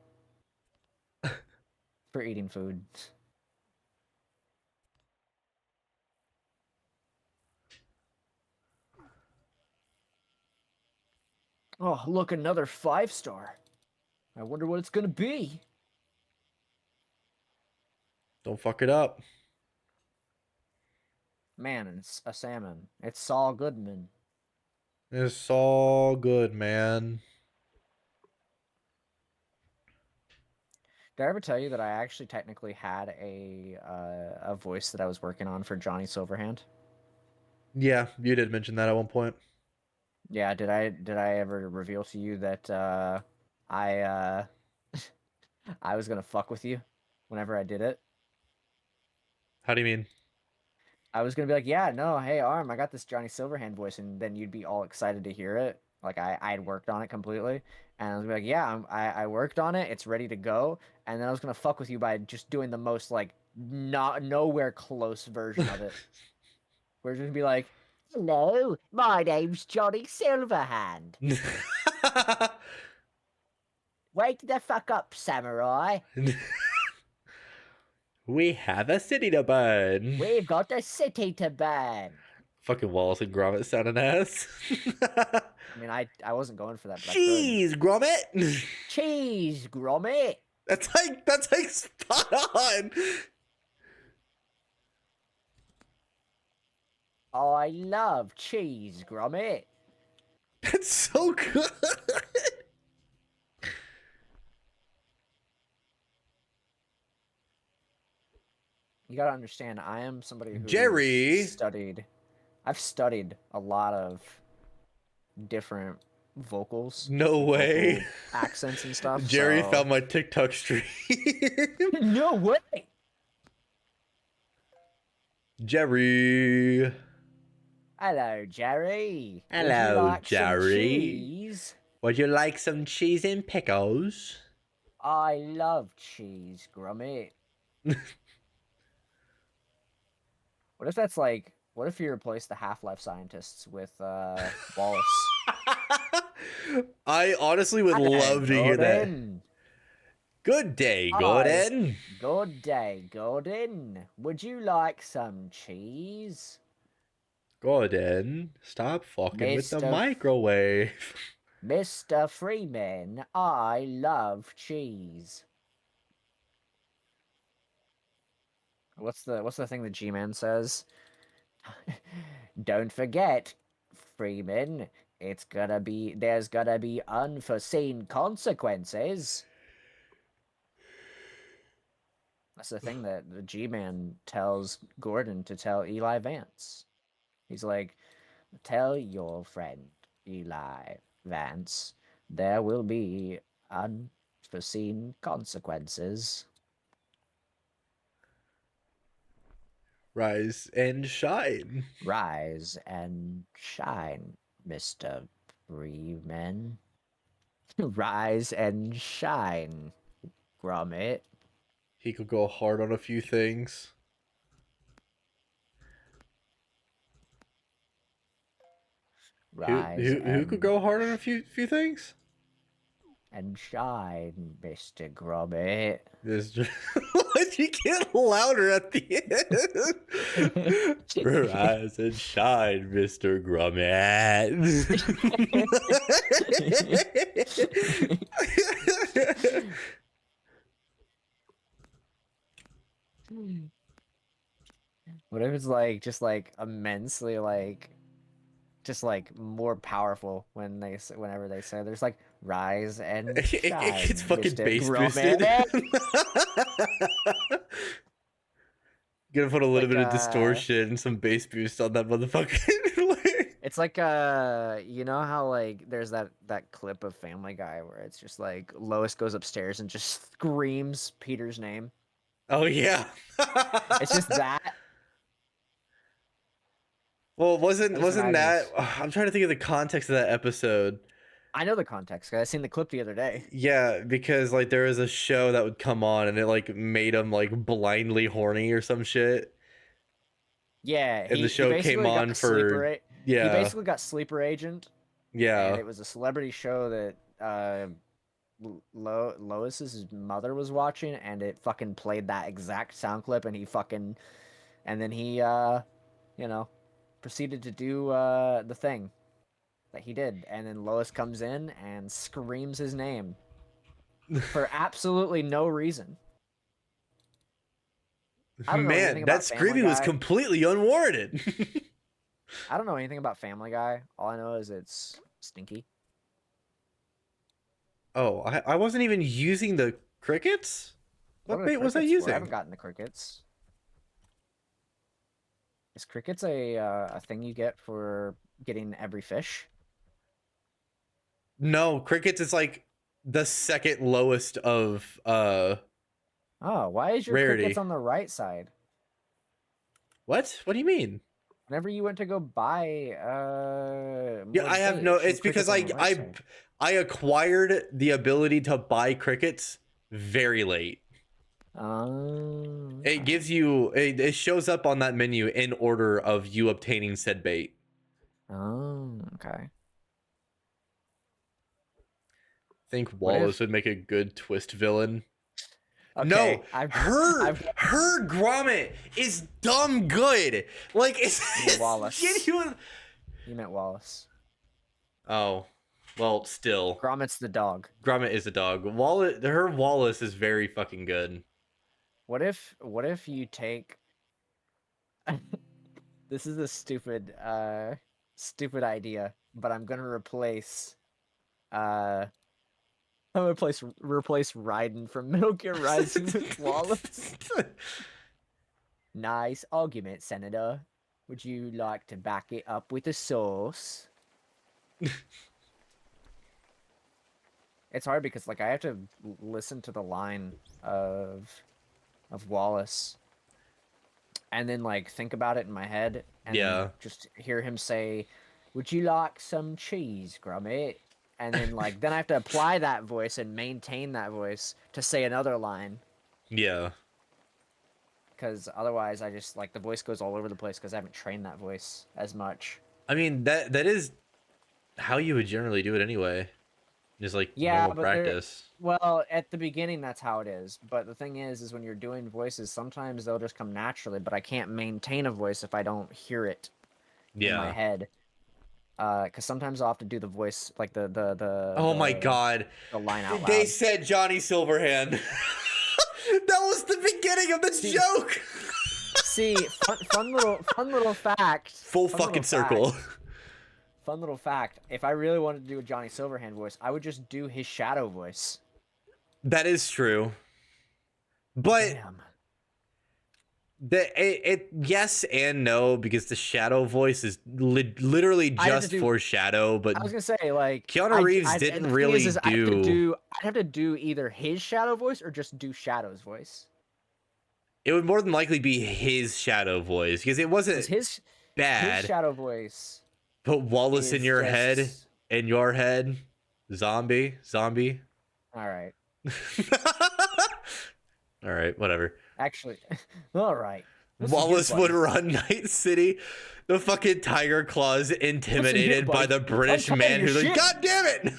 for eating food. Oh, look, another 5 star. I wonder what it's gonna be. Don't fuck it up. Man, it's a salmon. It's Saul Goodman. It's all good, man. Did I ever tell you that I actually technically had a voice that I was working on for Johnny Silverhand? Yeah, you did mention that at one point. Yeah, did I ever reveal to you that I I was gonna fuck with you whenever I did it? How do you mean? I was gonna be like, yeah, no, hey Arm, I got this Johnny Silverhand voice, and then you'd be all excited to hear it. Like I had worked on it completely, and I was gonna be like, yeah, I worked on it, it's ready to go, and then I was gonna fuck with you by just doing the most like not nowhere close version of it. Where it's gonna be like, hello, my name's Johnny Silverhand. Wake the fuck up, samurai. We have a city to burn. We've got the city to burn. Fucking Wallace and Gromit sounding ass. I mean, I wasn't going for that, but Jeez, Gromit. I could. Cheese, Gromit. That's like spot on. I love cheese, Gromit. That's so good. You gotta understand, I am somebody who Jerry. I've studied a lot of different vocals. No way. Vocal accents and stuff. Jerry so... found my TikTok stream. No way. Jerry. Hello, Jerry. Would you Hello, like some Jerry. cheese? Would you like some cheese and pickles? I love cheese, Gromit. What if that's like? What if you replace the Half-Life scientists with Wallace? I honestly would love to hear that. Good day, Gordon. Good day, Gordon. Would you like some cheese? Gordon, stop fucking with the Mr. microwave. Mr. Freeman, I love cheese. What's the thing that G-Man says? Don't forget, Freeman, there's gonna be unforeseen consequences. That's the thing that the G-Man tells Gordon to tell Eli Vance. He's like, tell your friend Eli Vance there will be unforeseen consequences. Rise and shine. Rise and shine, Mr. Freeman. Rise and shine, Gromit. He could go hard on a few things. Rise Who could go hard on a few things? and shine, Mr. Gromit. What? You get louder at the end. Rise and shine, Mr. Gromit. What if it's like just like immensely like just like more powerful whenever they say there's like rise and shine, it gets fucking Mr. bass Gromit. boosted. Gonna put a little Like, bit of distortion and some bass boost on that motherfucker. It's like you know how like there's that clip of Family Guy where it's just like Lois goes upstairs and just screams Peter's name. Oh yeah. It's just that. Well, I just wasn't imagine that? it's... I'm trying to think of the context of that episode. I know the context because I seen the clip the other day. Yeah, because like there was a show that would come on and it like made him like blindly horny or some shit. Yeah, And the he show came basically on got sleeper. for He yeah, basically got Sleeper Agent, and yeah. it was a celebrity show that Lois's mother was watching, and it fucking played that exact sound clip, and then he you know, proceeded to do the thing that he did, and then Lois comes in and screams his name for absolutely no reason. I don't know anything Man, that about Family screaming was Guy. completely unwarranted. I don't know anything about Family Guy. All I know is it's stinky. Oh, I wasn't even using the crickets? What What are the bait was I crickets for? I using? haven't gotten the crickets. Is crickets a thing you get for getting every fish? No, crickets is like the second lowest of Oh, why is your crickets rarity. on the right side? What? What do you mean? Whenever you went to go buy Yeah, more I have bait, no. it showed It's because crickets on the right side. I acquired the ability to buy crickets very late. It Okay. gives you it shows up on that menu in order of you obtaining said bait. Oh, okay. I think What Wallace if... would make a good twist villain. Okay, No, her grommet is dumb good. Like it's Wallace. genuine. You meant Wallace. Oh, well, still, Grommet's the dog. grommet is a dog. Wallace is very fucking good. What if you take... This is a stupid idea, but I'm gonna replace I'm gonna replace Raiden from Metal Gear Rising with Wallace. Nice argument, Senator. Would you like to back it up with a sauce? It's hard because like I have to listen to the line of Wallace and then like think about it in my head and Yeah. then just hear him say, "Would you like some cheese, Gromit?" And then like then I have to apply that voice and maintain that voice to say another line. Yeah. Because otherwise I just like the voice goes all over the place because I haven't trained that voice as much. I mean that is how you would generally do it anyway. Just like Yeah, normal but practice. well, at the beginning that's how it is. But the thing is when you're doing voices, sometimes they'll just come naturally, but I can't maintain a voice if I don't hear it in my Yeah. head. Because sometimes I'll have to do the voice like Oh my god. the line out loud. They said Johnny Silverhand. That was the beginning of the joke. See, fun little fact. Full fun fucking little circle. fact, Fun little fact. If I really wanted to do a Johnny Silverhand voice, I would just do his shadow voice. That is true. But Damn. Yes and no, because the shadow voice is literally just for shadow. But I was gonna say like Keanu Reeves and didn't the thing really is do. I'd have to do either his shadow voice or just do Shadow's voice. It would more than likely be his shadow voice because it wasn't His bad. shadow voice. Put Wallace in is your just- head, zombie. All right. All right, whatever. Actually, all right. Wallace would run Night City. The fucking Tiger Claws intimidated by the British man who's like, God damn it!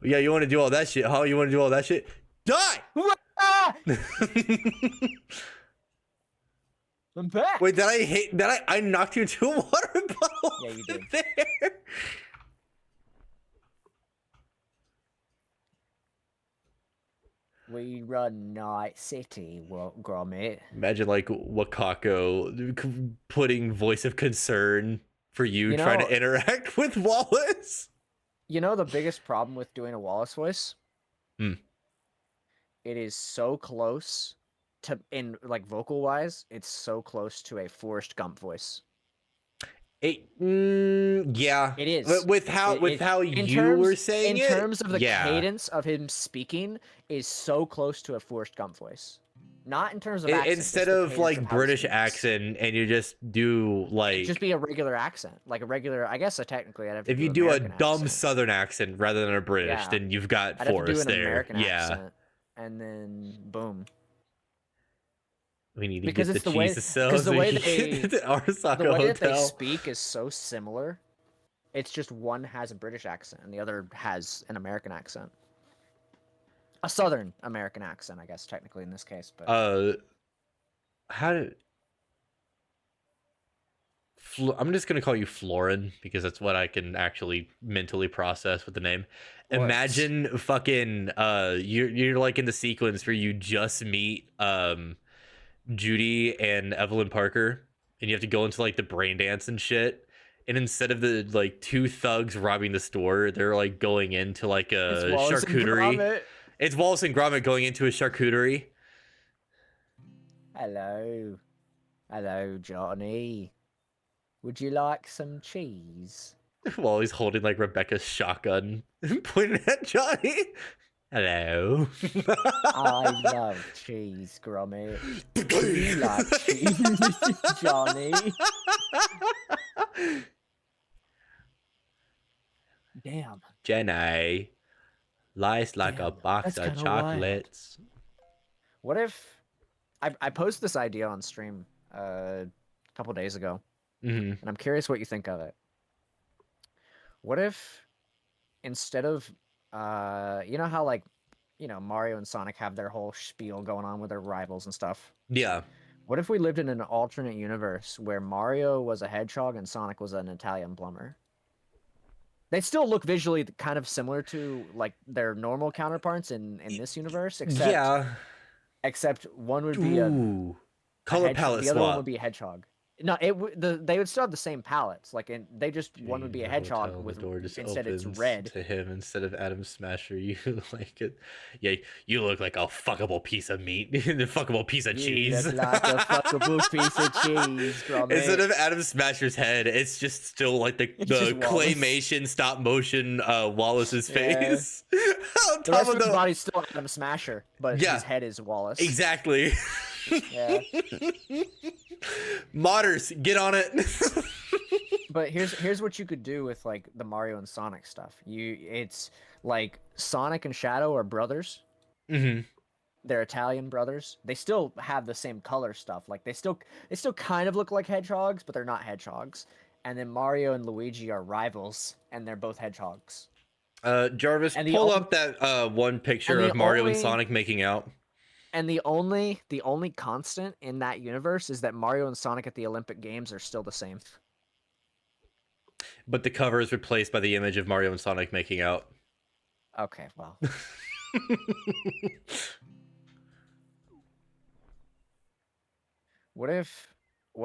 Yeah, you want to do all that shit? Huh? You want to do all that shit? Die! I'm back. Wait, I knocked you into a water bottle? Yeah, you did. There. We run Night City, Gromit. Imagine like Wakako putting voice of concern for you, You trying know- to interact with Wallace. You know the biggest problem with doing a Wallace voice? Hmm. It is so close in like vocal wise, it's so close to a Forrest Gump voice. Yeah. It is. With how In you were terms saying in it, terms of the yeah. cadence of him speaking is so close to a Forrest Gump voice. Not in terms of accent, Instead just the of cadence like of how he British speaks. accent, and you just do It'd like just be a regular accent, like a regular. I guess technically I'd have to if do you do a American dumb accent. Southern accent rather than a British, Yeah, then you've got I'd have to do Forrest an there. American Yeah. accent, and then boom. We need to Because get the it's the way, cheese to sell because so the we way can they, get to the the Arasaka way that they Hotel. speak is so similar. It's just one has a British accent and the other has an American accent. A Southern American accent, I guess, technically in this case. But How did I'm just gonna call you Florin because that's what I can actually mentally process with the name. Works. Imagine fucking you're like in the sequence where you just meet Judy and Evelyn Parker, and you have to go into like the brain dance and shit. And instead of the like two thugs robbing the store, they're like going into like It's a Wallace and charcuterie. Gromit. It's Wallace and Gromit going into a charcuterie. Hello. Hello, Johnny. Would you like some cheese? While he's holding like Rebecca's shotgun and pointing at Johnny. Hello. I love cheese, Gromit. Do you like cheese, Johnny? Damn. Jenny. Lies like a Damn, box that's of kinda wild. chocolates. What if I posted this idea on stream a couple days ago, Mm-hmm. and I'm curious what you think of it. What if instead of you know how like Mario and Sonic have their whole spiel going on with their rivals and stuff? Yeah. What if we lived in an alternate universe where Mario was a hedgehog and Sonic was an Italian plumber? They still look visually kind of similar to like their normal counterparts in this universe, except one would be a Ooh. Color hedgehog, palette the other one swap. would be a hedgehog. No, they would still have the same palettes. Like, they just one would be a hedgehog Hotel, with the door just instead it's opens red. to him instead of Adam Smasher. You like it? Yeah, you look like a fuckable piece of meat, a fuckable piece of cheese. You look like a fuckable piece of cheese, Gromit. Instead of Adam Smasher's head, it's just still like the just Wallace. claymation stop motion Wallace's Yeah. face. On The top rest of of his the body's still Adam Smasher, but Yeah. his head is Wallace. exactly. Yeah. Modders, get on it. But here's what you could do with like the Mario and Sonic stuff. It's like Sonic and Shadow are brothers. Mm-hmm. They're Italian brothers. They still have the same color stuff. Like they still kind of look like hedgehogs, but they're not hedgehogs. And then Mario and Luigi are rivals, and they're both hedgehogs. Jarvis, And the pull only- up that one picture and the of Mario and only- Sonic making out. And the only constant in that universe is that Mario and Sonic at the Olympic Games are still the same. But the cover is replaced by the image of Mario and Sonic making out. Okay, well. What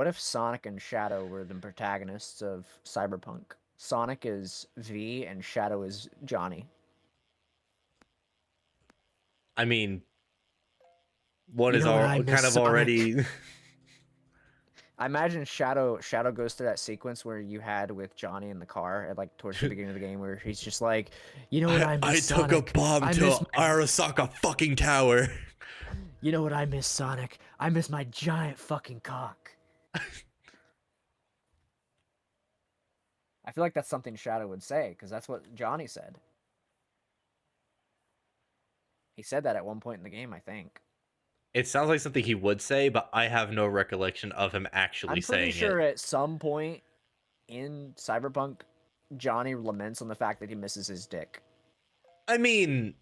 if Sonic and Shadow were the protagonists of Cyberpunk? Sonic is V and Shadow is Johnny. I mean, one You is know what all I miss, kind of Sonic? already. I imagine Shadow goes through that sequence where you had with Johnny in the car at like towards the beginning of the game where he's just like, you know what I I miss, took Sonic? a bomb I to miss Arasaka fucking tower. You know what I miss, Sonic? I miss my giant fucking cock. I feel like that's something Shadow would say, because that's what Johnny said. He said that at one point in the game, I think. It sounds like something he would say, but I have no recollection of him actually I'm pretty saying sure it. at some point in Cyberpunk, Johnny laments on the fact that he misses his dick. I mean,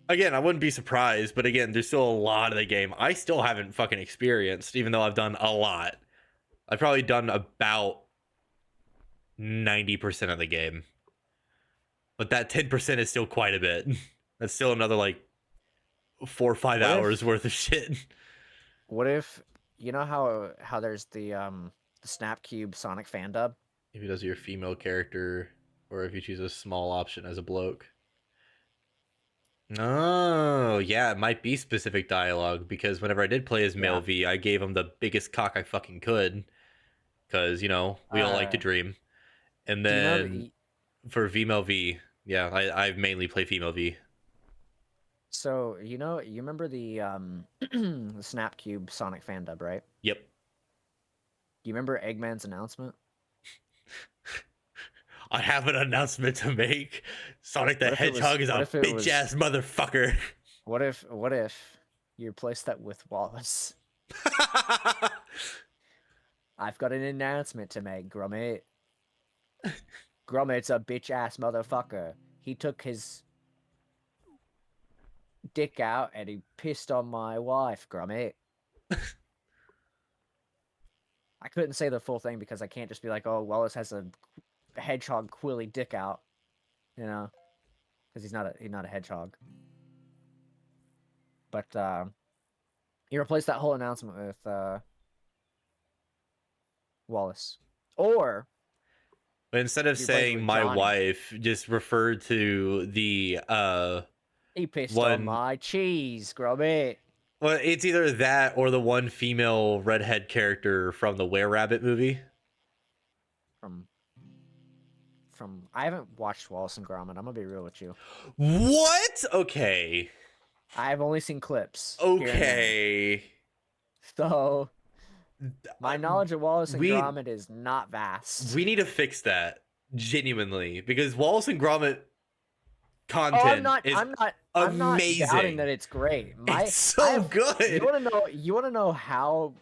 again, I wouldn't be surprised, but again, there's still a lot of the game I still haven't fucking experienced, even though I've done a lot. I've probably done about 90% of the game. But that 10% is still quite a bit. That's still another like 4 or 5 hours worth of shit. What if, you know how there's the Snapcube Sonic fan dub? If he does your female character, or if you choose a small option as a bloke. Oh, yeah, it might be specific dialogue because whenever I did play as male Yeah. V, I gave him the biggest cock I fucking could because, we all like to Uh, dream. And do you know? then for female V, yeah, I mainly play female V. So you remember the the Snap Cube Sonic fan dub, right? Yep. Do you remember Eggman's announcement? I have an announcement to make. Sonic the What if it was? Hedgehog is What a if it bitch was? ass motherfucker. What if you replaced that with Wallace? I've got an announcement to make, Gromit. Gromit's a bitch ass motherfucker. He took his dick out and he pissed on my wife, Gromit. I couldn't say the full thing because I can't just be like, oh, Wallace has a hedgehog quilly dick out, because he's not a hedgehog. But you replace that whole announcement with Wallace, or But instead of you replace it saying with my Johnny. wife, just refer to the He pissed on one. my cheese, Gromit. Well, it's either that or the one female redhead character from the Were Rabbit movie. From I haven't watched Wallace and Gromit. I'm gonna be real with you. What? Okay. I've only seen clips. Here and there. Okay. So my knowledge of Wallace and we- Gromit is not vast. We need to fix that genuinely because Wallace and Gromit content Oh, I'm not amazing. doubting that it's great. It's so good. You wanna know how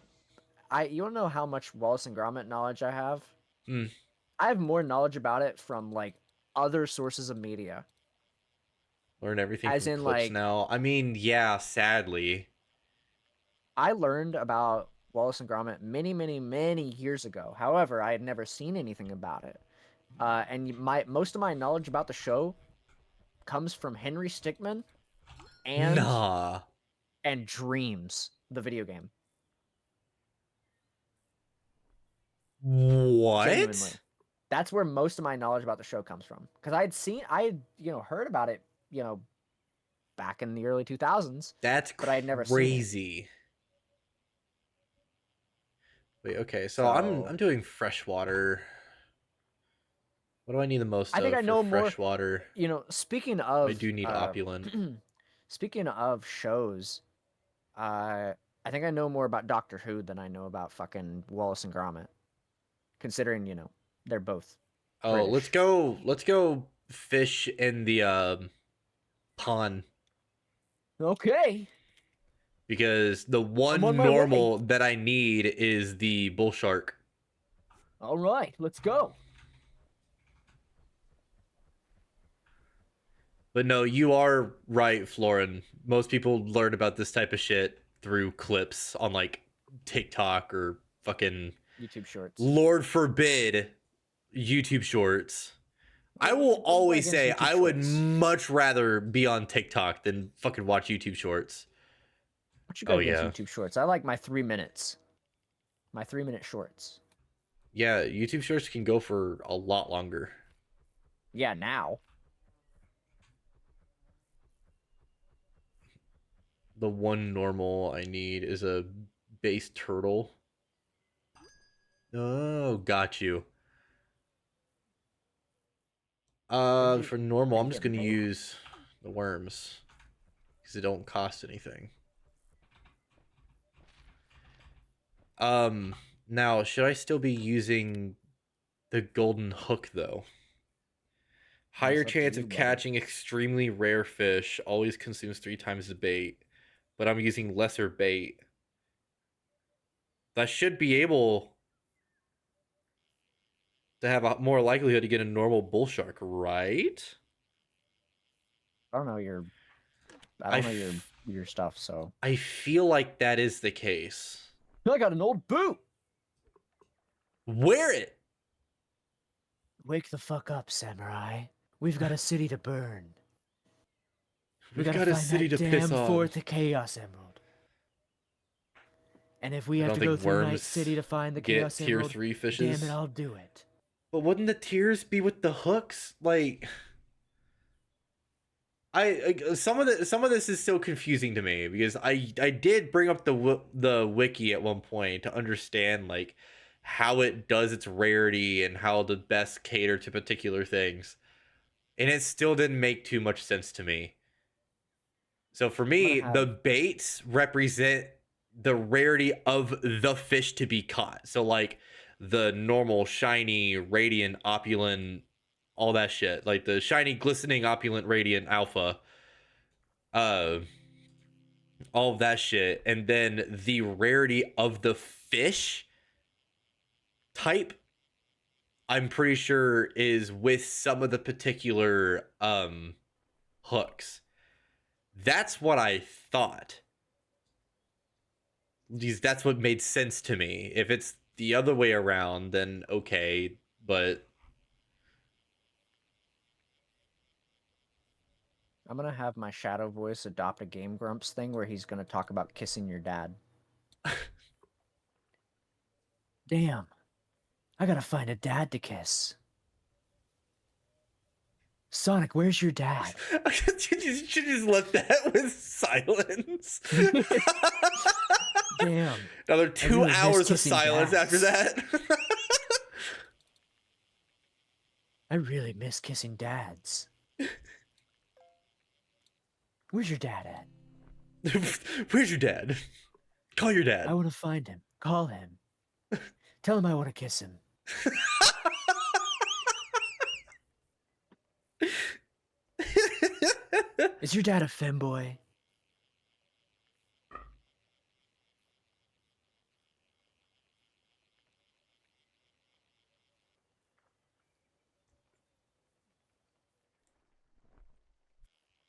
much Wallace and Gromit knowledge I have? Mm. I have more knowledge about it from like other sources of media. Learn everything As from in, clips like, now. I mean, yeah, sadly. I learned about Wallace and Gromit many, many, many years ago. However, I had never seen anything about it. And most of my knowledge about the show comes from Henry Stickmin Nah. and Dreams, the video game. What? Genuinely. That's where most of my knowledge about the show comes from. Because I had heard about it, back in the early 2000s. That's but I had never seen it. crazy. Wait, okay, so I'm doing freshwater. What do I need the most I think of I know for more. freshwater? Speaking of, I do need opulent. Speaking of shows, I think I know more about Doctor Who than I know about fucking Wallace and Gromit. Considering, they're both Oh, British. let's go fish in the pond. Okay. Because the one on my normal that I need is the bull shark. All right, let's go. But no, you are right, Florin. Most people learn about this type of shit through clips on like TikTok or fucking YouTube Shorts. Lord forbid YouTube Shorts. I will always say I would much rather be on TikTok than fucking watch YouTube Shorts. What you got against YouTube Shorts? I like my 3 minutes. My 3-minute shorts. Yeah, YouTube Shorts can go for a lot longer. Yeah, now. The one normal I need is a base turtle. Oh, got you. For normal, I'm just gonna use the worms because they don't cost anything. Now, should I still be using the golden hook though? Higher chance of catching extremely rare fish. Always consumes 3 times the bait, but I'm using lesser bait. That should be able to have a more likelihood to get a normal bull shark, right? I don't know your stuff, so I feel like that is the case. I got an old boot. Wear it. Wake the fuck up, samurai. We've got a city to burn. We've got a city to piss off. Fourth Chaos Emerald. And if we have to go through Night City to find the Chaos Emerald, tier 3 fishes. damn it, I'll do it. But wouldn't the tiers be with the hooks? Like, What you got against YouTube Shorts? I like my 3 minutes. I feel like that is the case. Wake the fuck up, samurai. We've got a city to burn. And if we have to go through Night City to find the Chaos Emerald, damn it, I'll do it. But wouldn't the tiers be with the hooks? Like, some of this is still confusing to me because I did bring up the wiki at one point to understand like how it does its rarity and how to best cater to particular things, and it still didn't make too much sense to me. So for me, the baits represent the rarity of the fish to be caught. So like the normal shiny, radiant, opulent, all that shit, like the shiny, glistening, opulent, radiant alpha, uh, all of that shit, and then the rarity of the fish type. I'm pretty sure is with some of the particular hooks. That's what I thought. That's what made sense to me. If it's the other way around, then okay, but I'm gonna have my shadow voice adopt a Game Grumps thing where he's gonna talk about kissing your dad. Damn, I gotta find a dad to kiss. Sonic, where's your dad? you should just let that with silence. Damn. Another 2 really miss hours of kissing silence after dads. that. I really miss kissing dads. Where's your dad at? Where's your dad? Call your dad. I want to find him. Call him. Tell him I want to kiss him. Is your dad a femboy?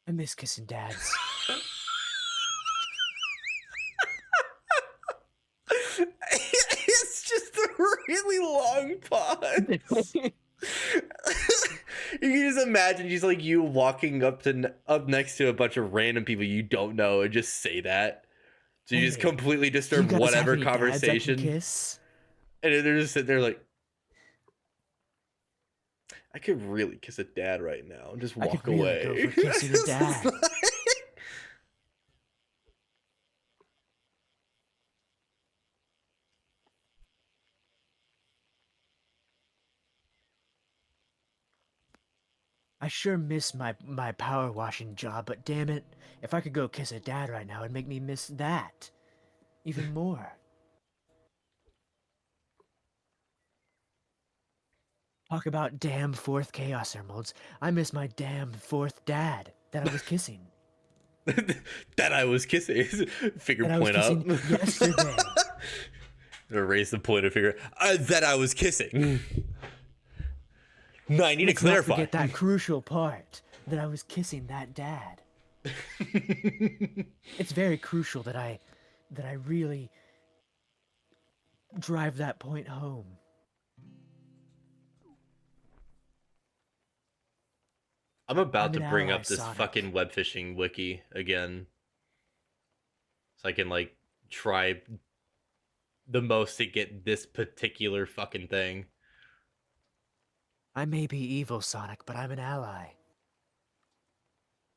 I miss kissing dads. It's just a really long pause. You can just imagine just like you walking up next to a bunch of random people you don't know and just say that. So you just completely disturb whatever conversation. Kiss? And they're just sitting there like, I could really kiss a dad right now and just walk away. Go for kissing a dad. I sure miss my power washing job, but damn it, if I could go kiss a dad right now, it'd make me miss that even more. Talk about damn fourth Chaos Emeralds. I miss my damn fourth dad that I was kissing. That I was kissing. Finger that point I was up. kissing yesterday. Raise the pointer finger. That I was kissing. No, I need to clarify. Not forget that crucial part that I was kissing that dad. It's very crucial that I really drive that point home. I'm about to bring up this fucking web fishing wiki again. So I can like try the most to get this particular fucking thing. I may be evil, Sonic, but I'm an ally.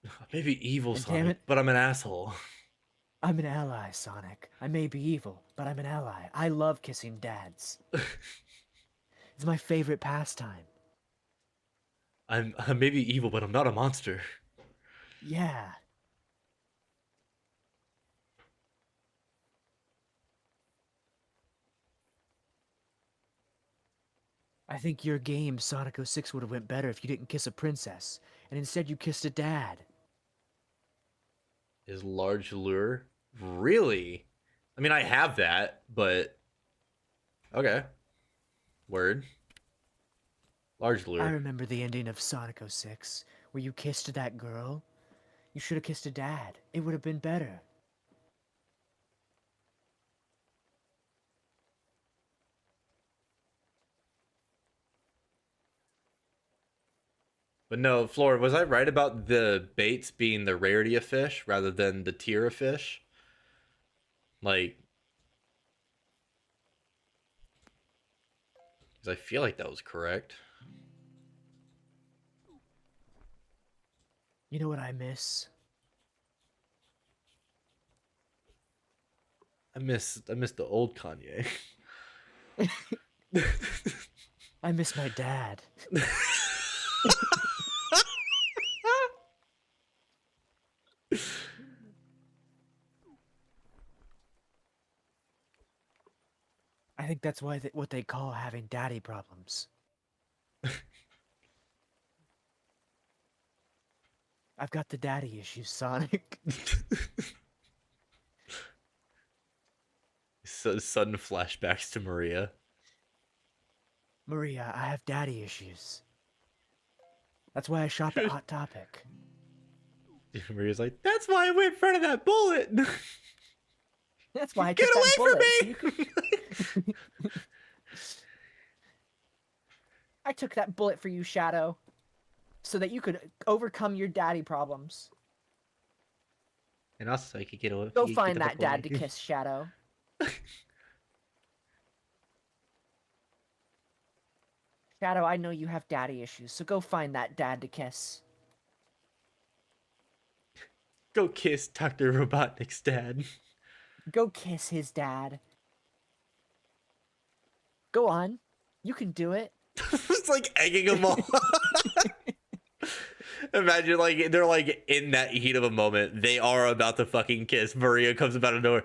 I may be evil, Sonic, but I'm an asshole. I'm an ally, Sonic. I may be evil, but I'm an ally. I love kissing dads. It's my favorite pastime. I may be evil, but I'm not a monster. Yeah. I think your game, Sonic 06, would have went better if you didn't kiss a princess, and instead you kissed a dad. Is large lure? Really? I mean, I have that, but... Okay. Word. Large lure. I remember the ending of Sonic 06, where you kissed that girl. You should have kissed a dad. It would have been better. But no, Floor, was I right about the baits being the rarity of fish rather than the tier of fish? Like... Because I feel like that was correct. You know what I miss? I miss the old Kanye. I miss my dad. I think that's why what they call having daddy problems. I've got the daddy issues, Sonic. So, sudden flashbacks to Maria. Maria, I have daddy issues. That's why I shop at Hot Topic. Maria's like, that's why I went in front of that bullet. That's why I Get took that bullet. away So from me! I took that bullet for you, Shadow, so that you could overcome your daddy problems. And also, I could get away. Go find that dad to kiss, Shadow. Shadow, I know you have daddy issues, so go find that dad to kiss. Go kiss Dr. Robotnik's dad. Go kiss his dad. Go on. You can do it. It's like egging them on. Imagine, like, they're like in that heat of a moment. They are about to fucking kiss. Maria comes about a door.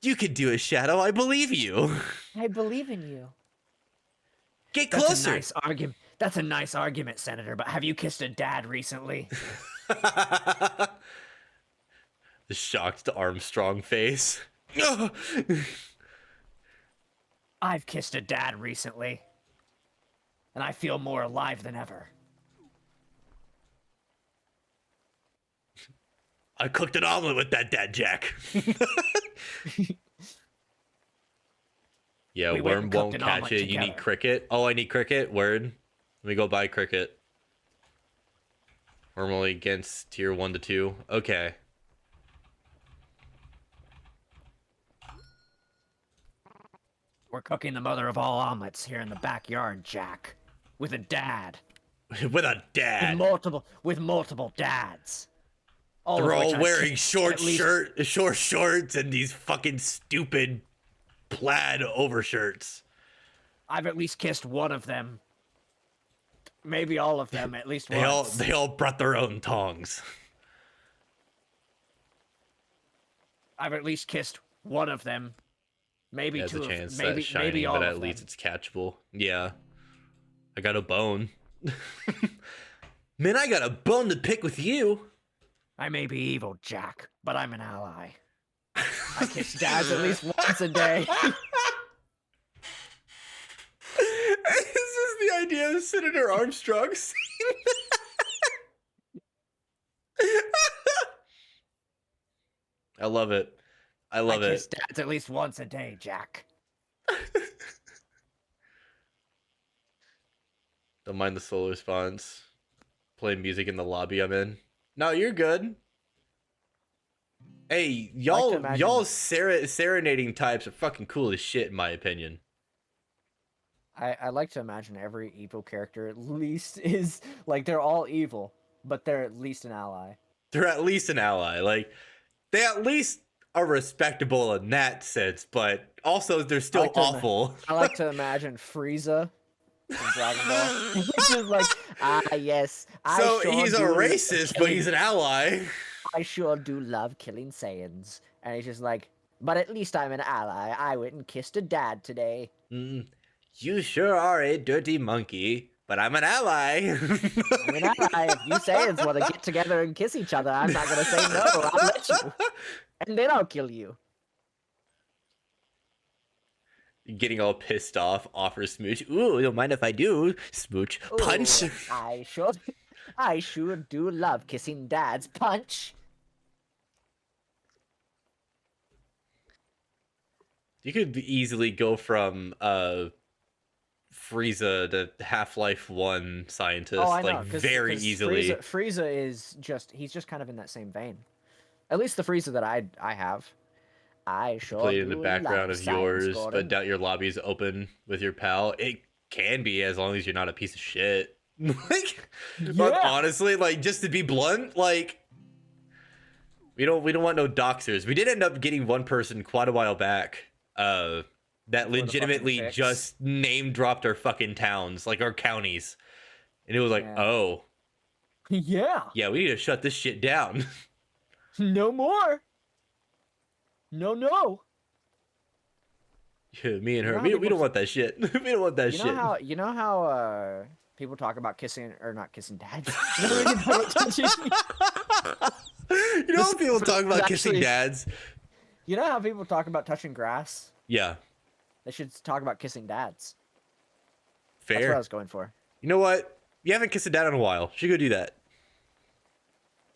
You can do it, Shadow. I believe you. I believe in you. Get That's closer. a nice argument. That's a nice argument, Senator, but have you kissed a dad recently? The shocked Armstrong face. I've kissed a dad recently. And I feel more alive than ever. I cooked an omelet with that dad, Jack. Yeah, We went worm and cooked won't an catch omelet it. You need together. cricket. Oh, I need cricket. Word. Let me go buy cricket. Worm only against tier 1 to 2. Okay. We're cooking the mother of all omelets here in the backyard, Jack. With a dad. With a dad. With multiple dads. All They're of which all I've wearing kissed short at least- shorts and these fucking stupid plaid overshirts. I've at least kissed one of them. Maybe all of them, at least once. They all brought their own tongs. I've at least kissed one of them. Maybe There's two a chance of them. that's Maybe shiny, all but of at them. least it's catchable. Yeah. I got a bone. Man, I got a bone to pick with you. I may be evil, Jack, but I'm an ally. I kiss dads at least once a day. This is the idea of Senator Armstrong saying that. I love it. I love I kiss it. dads at least once a day, Jack. Don't mind the solo response. Playing music in the lobby I'm in. No, you're good. Hey, y'all serenading types are fucking cool as shit in my opinion. I like to imagine every evil character at least is like they're all evil, but they're at least an ally. They're at least an ally. Like, they at least are respectable in that sense, but also they're still awful. I like to imagine Frieza from Dragon Ball. Which is like, yes. So he's a racist, but he's an ally. I sure do love killing Saiyans. And he's just like, but at least I'm an ally. I went and kissed a dad today. You sure are a dirty monkey, but I'm an ally. I'm an ally. If you Saiyans want to get together and kiss each other, I'm not going to say no. I'll let you. And then I'll kill you. Getting all pissed off, offers smooch. Ooh, don't mind if I do. Smooch. Punch. Ooh, I sure do love kissing dads. Punch. You could easily go from Frieza to Half-Life 1 scientist, Oh, I know, like very easily. Frieza is he's just kind of in that same vein. At least the Frieza that I have. I sure Played in do the background love of science, yours, Gordon. but doubt your lobby's open with your pal. It can be as long as you're not a piece of shit. Like, Yeah. honestly, like, just to be blunt, like, we don't want no doxers. We did end up getting one person quite a while back, that For the fucking legitimately fix. just name dropped our fucking towns, like our counties, and it was like, Yeah. oh Yeah. yeah, we need to shut this shit down. No more. No, no. Yeah, me and You her, know how we people don't want that shit. We don't want that You know shit. how people talk about kissing or not kissing dads. You know how we can talk about touching. You know how people talk about kissing actually- dads? You know how people talk about touching grass? Yeah, They should talk about kissing dads. fair. That's what I was going for. You know what? You haven't kissed a dad in a while. Should go do that.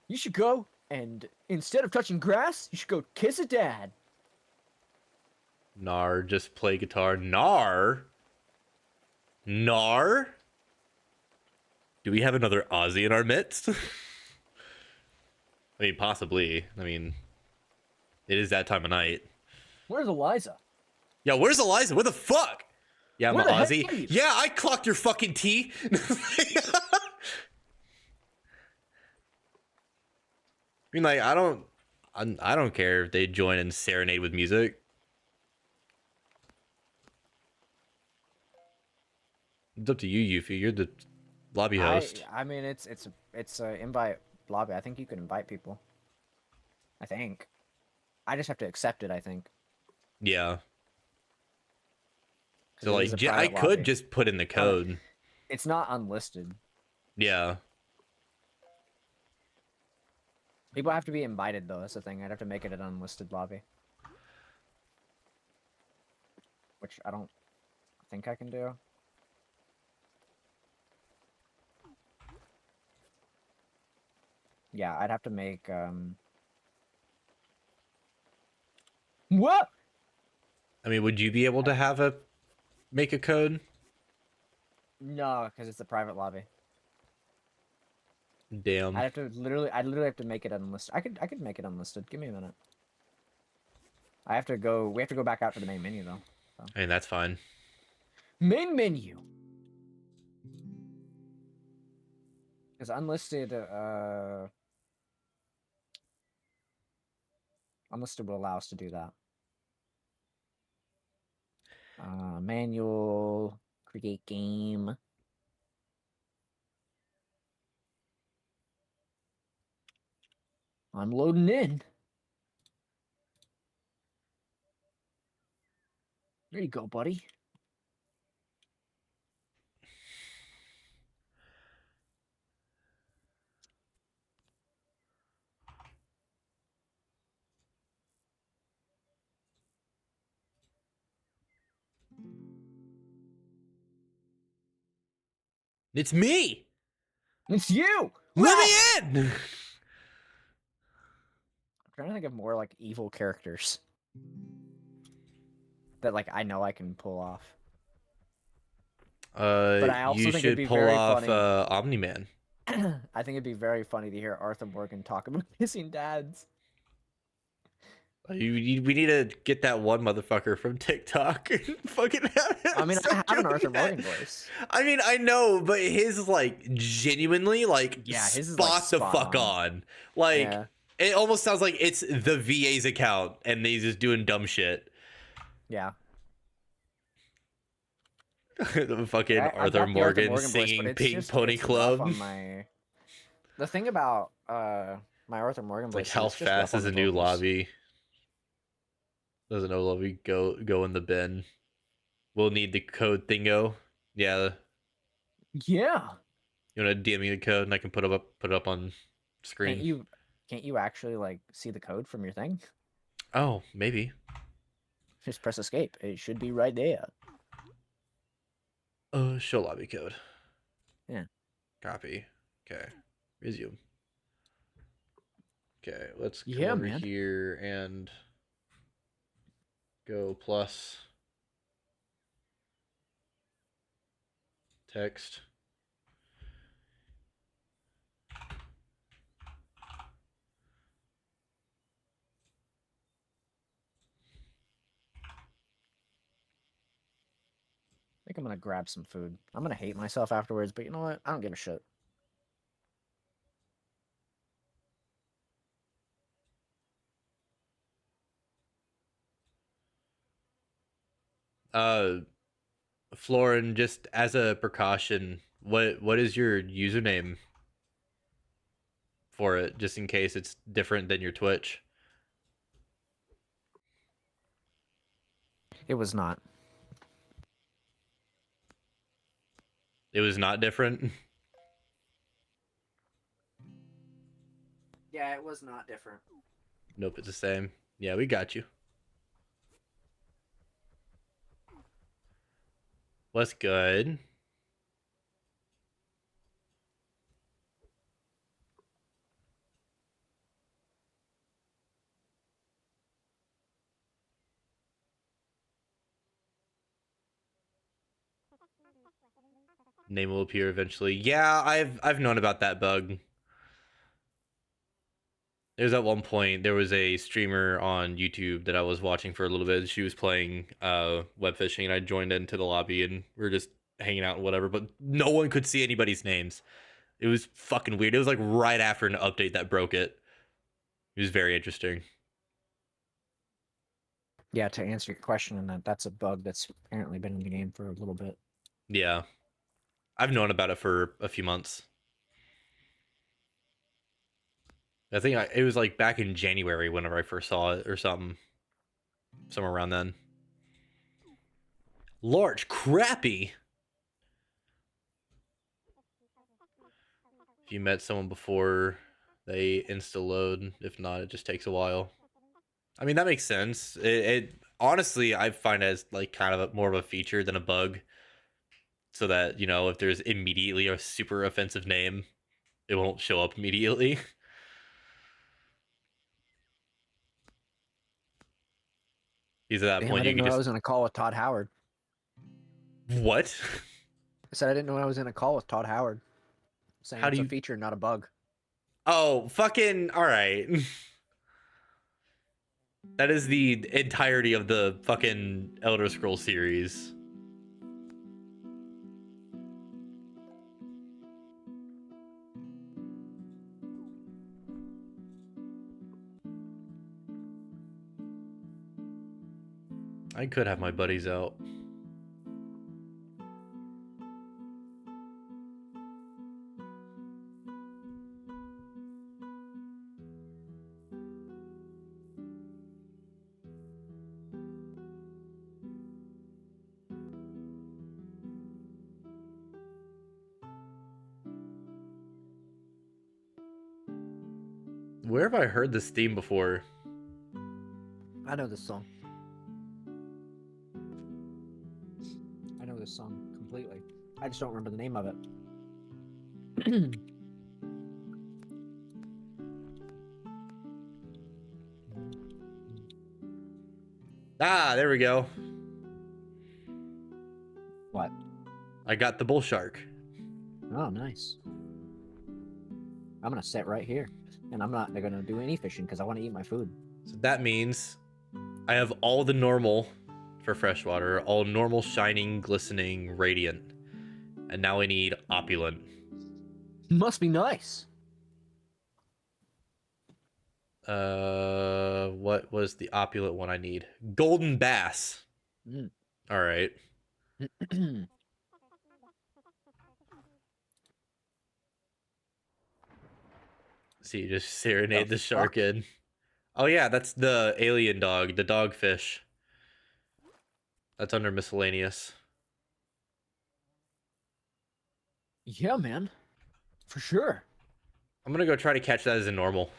You should go and instead of touching grass, you should go kiss a dad. Nar, just play guitar. Nar? Nar? Do we have another Aussie in our midst? I mean, possibly. I mean, it is that time of night. Where's Eliza? Yeah, where's Eliza? Where the fuck? Yeah, I'm Where an the heck Aussie. are you? Yeah, I clocked your fucking tea. I mean, like, I don't care if they join and serenade with music. It's up to you, Yuffie. You're the lobby host. I mean it's a invite lobby. I think you can invite people. I think. I just have to accept it, I think. Yeah. 'Cause So it is like, a I private could lobby. just put in the code. It's not unlisted. Yeah. People have to be invited though, that's the thing. I'd have to make it an unlisted lobby. Which I don't think I can do. Yeah, I'd have to make What? I mean, would you be able to have make a code? No, because it's a private lobby. Damn. I'd literally have to make it unlisted. I could make it unlisted. Give me a minute. We have to go back out to the main menu though. So. I mean, that's fine. Main menu. Because unlisted unlisted will allow us to do that. Manual, create game. I'm loading in. There you go, buddy. It's me. It's you! Let Wow! me in. I'm trying to think of more like evil characters that like I know I can pull off. But I also You think it'd should be pull very off funny. Omni-Man. I think it'd be very funny to hear Arthur Morgan talk about kissing dads. We need to get that one motherfucker from TikTok. Fucking have him I mean, I start have an doing Arthur that. Morgan voice. I mean, I know, but his like genuinely like Yeah, his is, like, spot the spot fuck on. Like Yeah. it almost sounds like it's the VA's account and he's just doing dumb shit. Yeah. The fucking I Arthur got the Morgan voice, but singing it's Pink just, Pony it's rough Club. on my... The thing about my Arthur Morgan It's like, voice how is it's just rough fast on is the a new vocals. lobby? Doesn't know lobby go in the bin. We'll need the code thingo. Yeah. Yeah. You wanna DM me the code and I can put it up on screen. Can't you actually like see the code from your thing? Oh, maybe. Just press escape. It should be right there. Show lobby code. Yeah. Copy. Okay. Resume. Okay, let's come Yeah, over man. here and go plus text. think I'm gonna grab some food. I'm gonna hate myself afterwards, but you know what? I don't give a shit. Florin, just as a precaution, what is your username for it, just in case it's different than your Twitch? It was not. It was not different. Yeah, it was not different. Nope, it's the same. Yeah, we got you. What's good? Name will appear eventually. Yeah, I've known about that bug. There's at one point there was a streamer on YouTube that I was watching for a little bit. She was playing web fishing, and I joined into the lobby, and we were just hanging out and whatever. But no one could see anybody's names. It was fucking weird. It was like right after an update that broke it. It was very interesting. Yeah, to answer your question, and that's a bug that's apparently been in the game for a little bit. Yeah, I've known about it for a few months. I think it was like back in January whenever I first saw it or something. Somewhere around then. Large crappie. If you met someone before, they insta load. If not, it just takes a while. I mean, that makes sense. It honestly, I find it as like kind of more of a feature than a bug. So that, you know, if there's immediately a super offensive name, it won't show up immediately. Because at that Damn, point, I you didn't can know I just. was in a call with Todd Howard. What? I said I didn't know I was in a call with Todd Howard. Saying How it's do a you. feature, not a bug. Oh, fucking. All right. That is the entirety of the fucking Elder Scrolls series. I could have my buddies out. Where have I heard this theme before? I know this song. I know this song completely. I just don't remember the name of it. Ah, there we go. What? I got the bull shark. Oh, nice. I'm gonna sit right here, and I'm not gonna do any fishing because I want to eat my food. So that means I have all the normal for freshwater, all normal, shining, glistening, radiant. And now I need opulent. Must be nice. What was the opulent one I need? Golden bass. Mm. All right. So you just serenade the shark fuck? in. Oh yeah, that's the alien dog, the dogfish. That's under miscellaneous. Yeah, man. For sure. I'm gonna go try to catch that as a normal.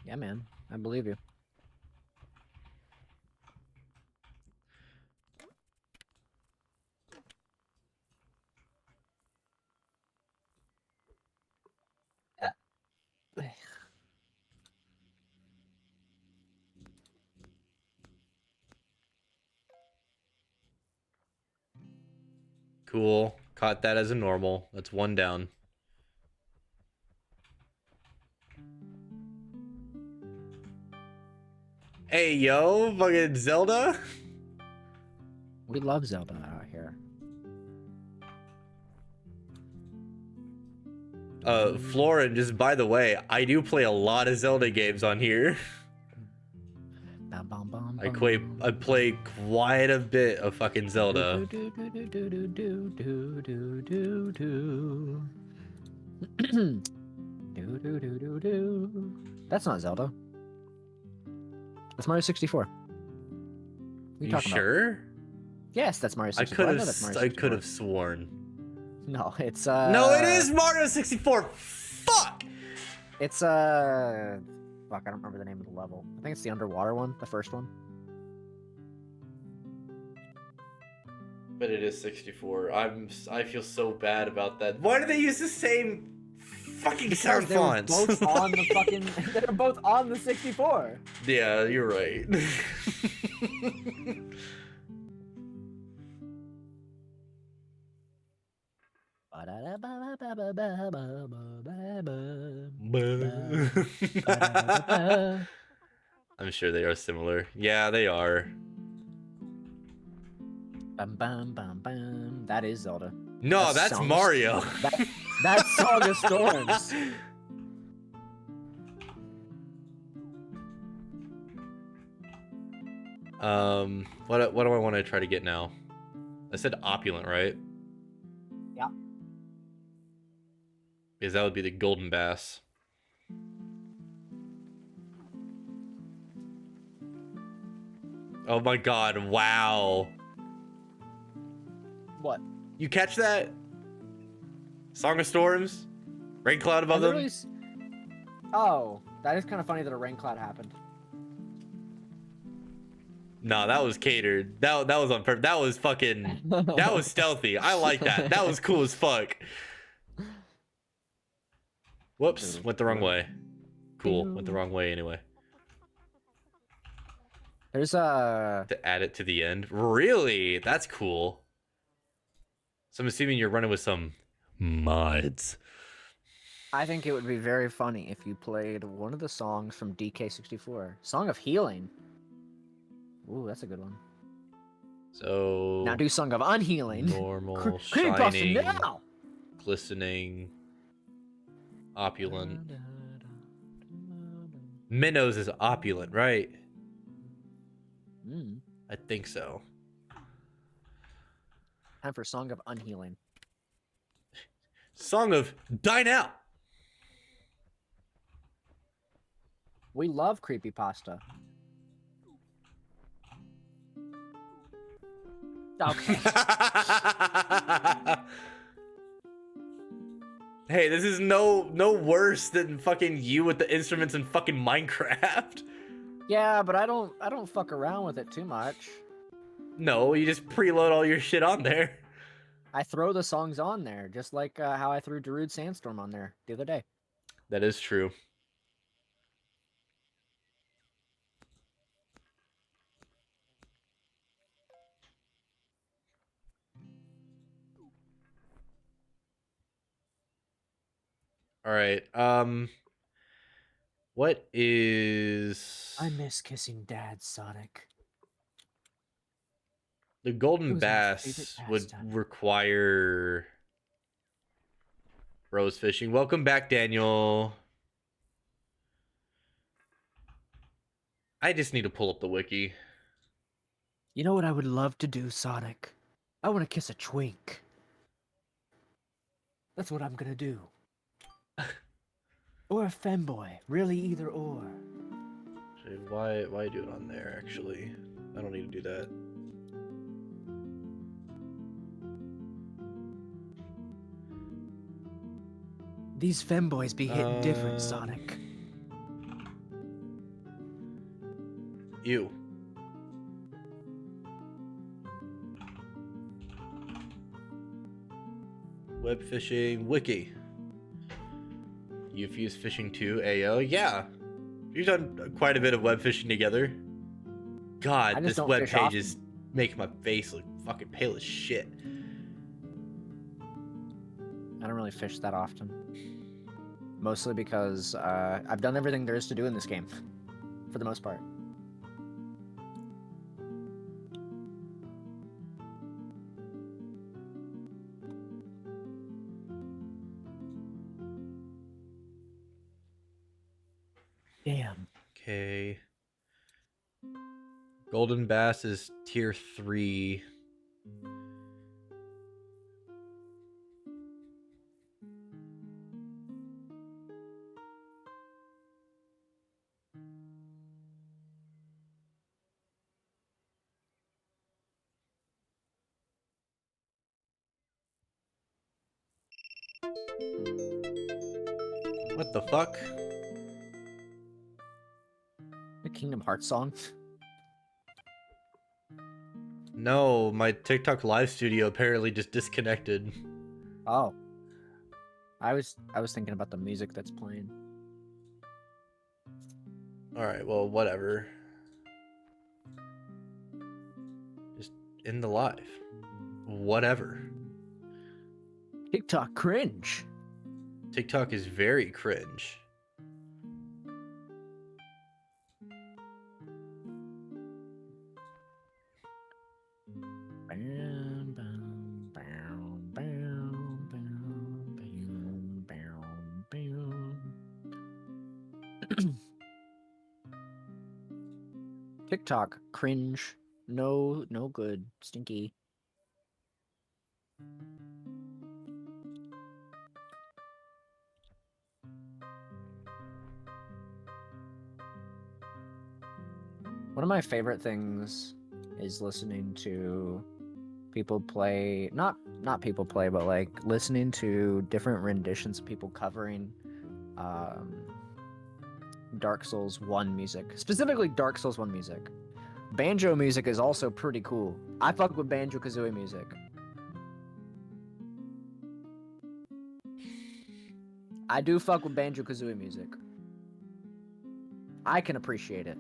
Yeah, man. I believe you. Cool. Caught that as a normal. That's one down. Hey, yo, fucking Zelda. We love Zelda. Florin, just by the way, I do play a lot of Zelda games on here. I play quite a bit of fucking Zelda. That's not Zelda. That's Mario 64. You sure? Yes, that's Mario 64. I could have sworn. No, it's No, it is Mario 64. Fuck. It's fuck, I don't remember the name of the level. I think it's the underwater one, the first one. But it is 64. I feel so bad about that. Why do they use the same fucking sound fonts? Both on the fucking they're both on the 64. Yeah, you're right. I'm sure they are similar. Yeah, they are. Bum, bum, bum, bum. That is Zelda. No, that's Mario. That's Song of Storms. What do I want to try to get now? I said opulent, right? Yeah. Because that would be the golden bass. Oh my god, wow. What? You catch that? Song of Storms? Rain cloud above them? Oh, that is kind of funny that a rain cloud happened. No, that was catered. That was on purpose. That was fucking... That was stealthy. I like that. That was cool as fuck. Whoops, went the wrong way. Cool, went the wrong way anyway. There's a... To add it to the end? Really? That's cool. So I'm assuming you're running with some mods. I think it would be very funny if you played one of the songs from DK64. Song of Healing. Ooh, that's a good one. So... Now do Song of Unhealing. Normal, shining, now! Glistening, opulent. Minnows is opulent, right? I think so. Time for Song of Unhealing. Song of Dine Out. We love creepypasta. Okay. Hey, this is no worse than fucking you with the instruments in fucking Minecraft. Yeah, but I don't fuck around with it too much. No, you just preload all your shit on there. I throw the songs on there, just like how I threw Darude Sandstorm on there the other day. That is true. All right. What is... I miss kissing Dad, Sonic. The golden bass would require rose fishing. Welcome back, Daniel. I just need to pull up the wiki. You know what I would love to do, Sonic? I want to kiss a twink. That's what I'm gonna do. Or a femboy. Really, either or. Actually, why do it on there, actually? I don't need to do that. These femboys be hitting different, Sonic. Ew. Web fishing wiki. You've used fishing too, AO? Yeah. We've done quite a bit of web fishing together. God, this web page is making my face look fucking pale as shit. I don't really fish that often. Mostly because I've done everything there is to do in this game, for the most part. Damn. Okay. Golden Bass is tier 3. What the fuck? The Kingdom Hearts song. No, my TikTok live studio apparently just disconnected. Oh. I was thinking about the music that's playing. Alright, well, whatever. Just end the live. Whatever. TikTok cringe. TikTok is very cringe. TikTok cringe. No good. Stinky. One of my favorite things is listening to people play, not people play, but like listening to different renditions of people covering Dark Souls 1 music. Specifically Dark Souls 1 music. Banjo music is also pretty cool. I fuck with Banjo-Kazooie music. I do fuck with Banjo-Kazooie music. I can appreciate it.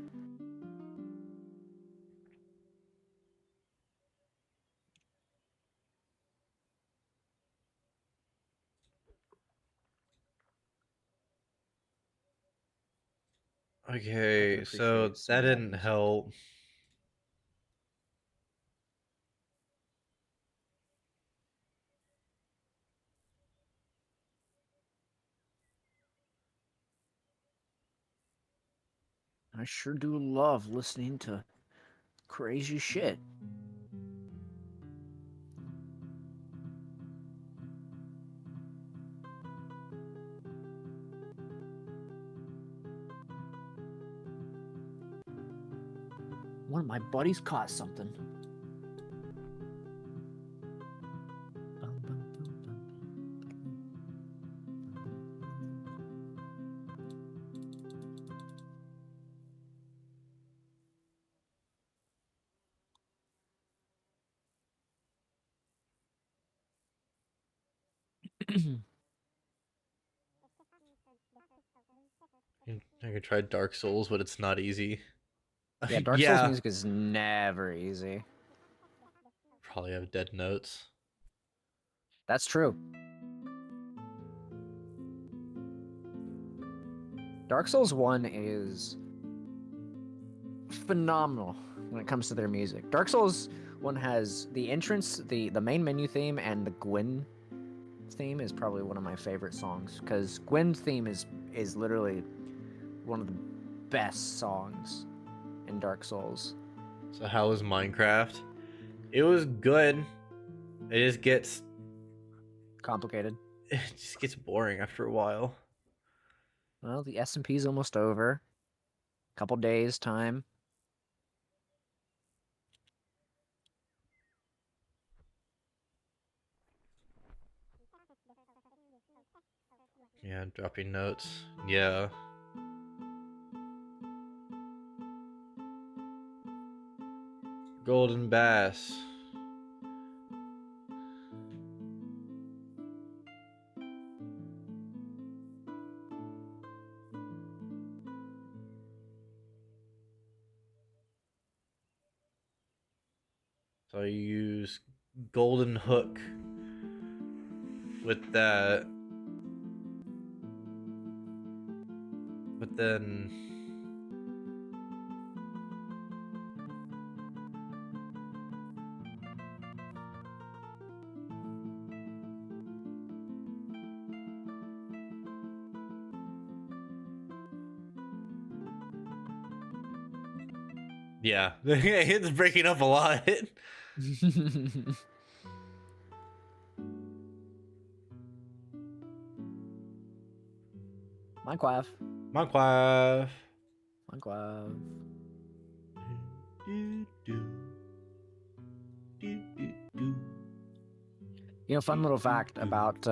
Okay, so appreciate some that of that didn't music. help. I sure do love listening to crazy shit. One of my buddies caught something. I could try Dark Souls, but it's not easy. Yeah, Dark Souls Yeah. music is never easy. Probably have dead notes. That's true. Dark Souls 1 is phenomenal when it comes to their music. Dark Souls 1 has the entrance, the main menu theme, and the Gwyn theme is probably one of my favorite songs, because Gwyn's theme is literally one of the best songs in Dark Souls. So how was Minecraft? It was good. It just gets Complicated. boring after a while. Well, the S&P's almost over. Couple days time. Yeah, dropping notes. Yeah. Golden Bass. So I use Golden Hook with that. But then Yeah, it's breaking up a lot. Minecraft. Minecraft. Minecraft. You know, fun little fact about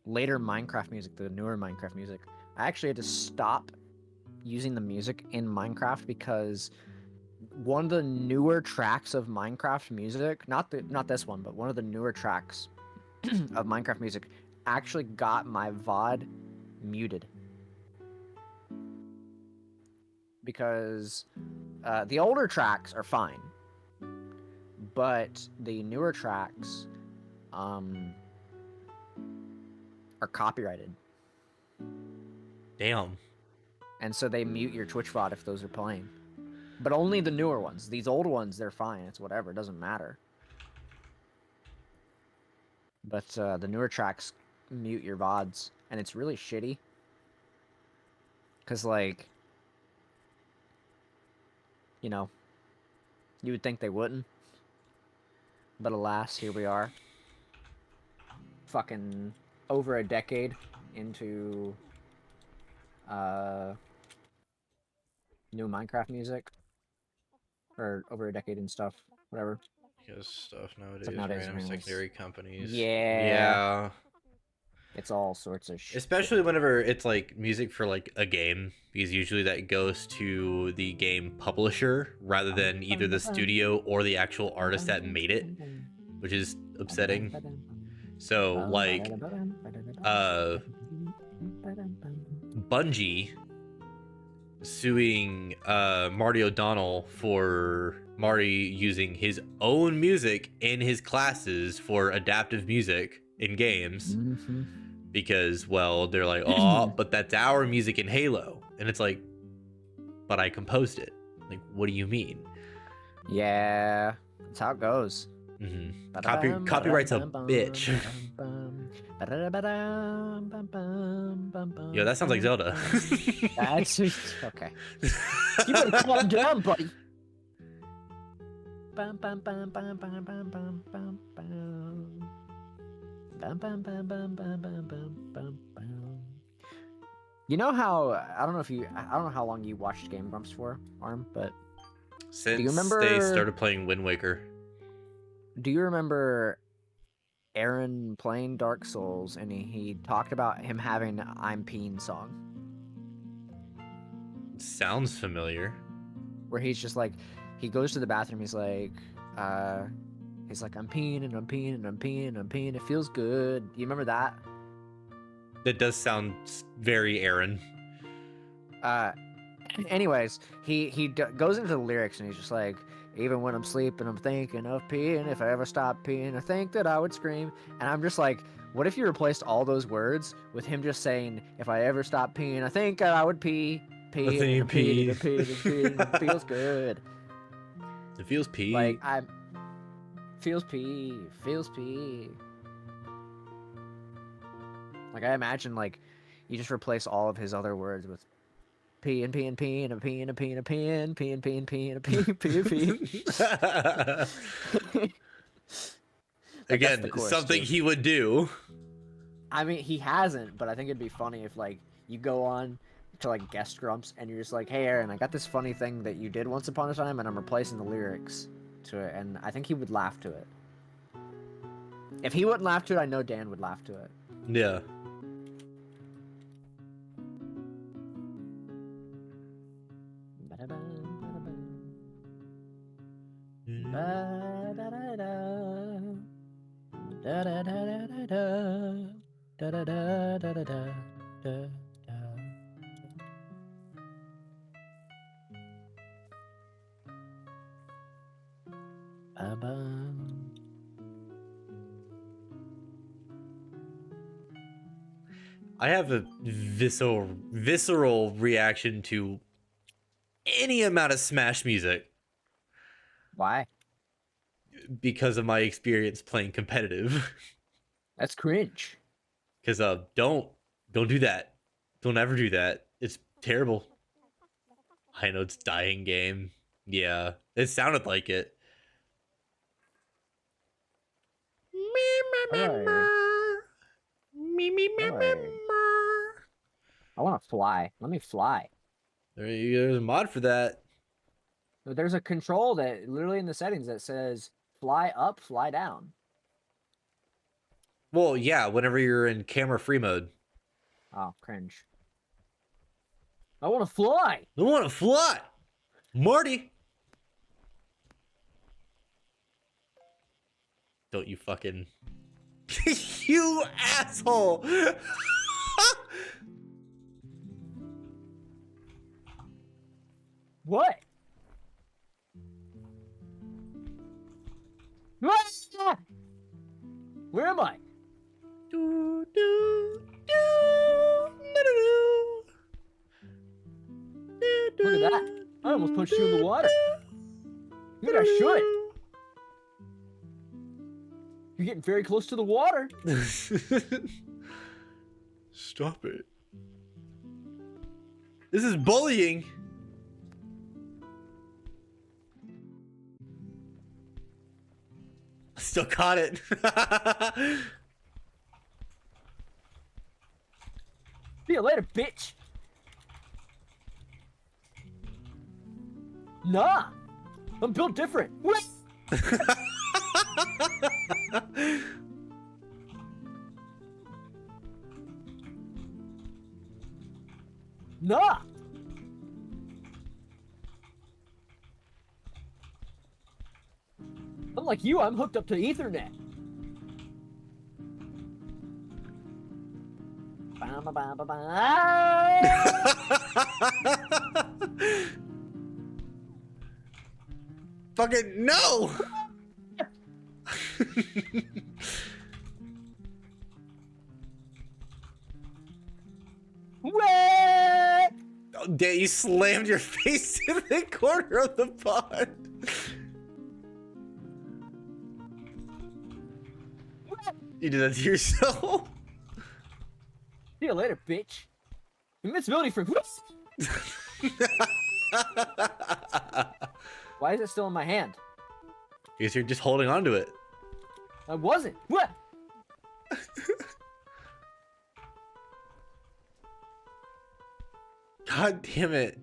later Minecraft music, the newer Minecraft music. I actually had to stop using the music in Minecraft because one of the newer tracks of Minecraft music, not this one, but one of the newer tracks of Minecraft music actually got my VOD muted. Because the older tracks are fine, but the newer tracks are copyrighted. Damn. And so they mute your Twitch VOD if those are playing. But only the newer ones. These old ones, they're fine. It's whatever. It doesn't matter. But the newer tracks mute your VODs. And it's really shitty. Because, like, you know, you would think they wouldn't. But alas, here we are. Fucking over a decade into new Minecraft music. Or over a decade and stuff. Whatever. Because stuff nowadays, Stuff nowadays, random man, it's- secondary companies. Yeah. Yeah. It's all sorts of shit. Especially whenever it's like music for like a game, because usually that goes to the game publisher rather than either the studio or the actual artist that made it, which is upsetting. So like Bungie suing Marty O'Donnell for Marty using his own music in his classes for adaptive music in games. Because, well, they're like, oh, but that's our music in Halo. And it's like, but I composed it. Like, what do you mean? Yeah, that's how it goes. Copyright's a bitch. Yo, that sounds like Zelda. That's okay. You better calm down, buddy. You know how I don't know how long you watched Game Grumps for, Arm, but Since you remember- they started playing Wind Waker. do you remember Aaron playing Dark Souls and he talked about him having an I'm Peeing song Sounds familiar. where he's just like he goes to the bathroom, he's like I'm peeing and I'm peeing and I'm peeing and I'm peeing, it feels good. You remember that? That does sound very Aaron. Anyways, he goes into the lyrics and he's just like, even when I'm sleeping, I'm thinking of peeing. If I ever stop peeing, I think that I would scream. And I'm just like, what if you replaced all those words with him just saying, if I ever stop peeing, I think I would pee. Pee, think and pee, and pee. pee, and pee, and it feels good. It feels pee. Like, feels pee. Like, I imagine, like, you just replace all of his other words with pee and pee and pee and a pee and a pee and a pee and pee and pee and pee and a pee pee and pee. Again, something he would do. I mean, he hasn't, but I think it'd be funny if, like, you go on to, like, Guest Grumps and you're just like, hey, Aaron, I got this funny thing that you did once upon a time and I'm replacing the lyrics to it. And I think he would laugh to it. If he wouldn't laugh to it, I know Dan would laugh to it. Yeah. I have a visceral reaction to any amount of Smash music Why? because of my experience playing competitive. That's cringe. Because don't do that. Don't ever do that. It's terrible. I know it's dying game. Yeah, it sounded like it. Alright. Alright. I want to fly. Let me fly. There's a mod for that. There's a control that literally in the settings that says fly up, fly down. Well, yeah, whenever you're in camera free mode. Oh, cringe. I want to fly. I want to fly, Marty. Don't you fucking you asshole. What? Ah! Where am I? Do, do, do, do, do, do, Look at that. I almost punched you in the water. Maybe I should. You're getting very close to the water. Stop it. This is bullying. Still caught it. See you later, bitch. Nah. I'm built different. What? Nah. Unlike you, I'm hooked up to Ethernet. Fucking no. What? Oh, damn, you slammed your face in the corner of the pond. You did that to yourself. See you later, bitch. Invincibility for. Why is it still in my hand? Because you're just holding on to it. I wasn't. What? God damn it.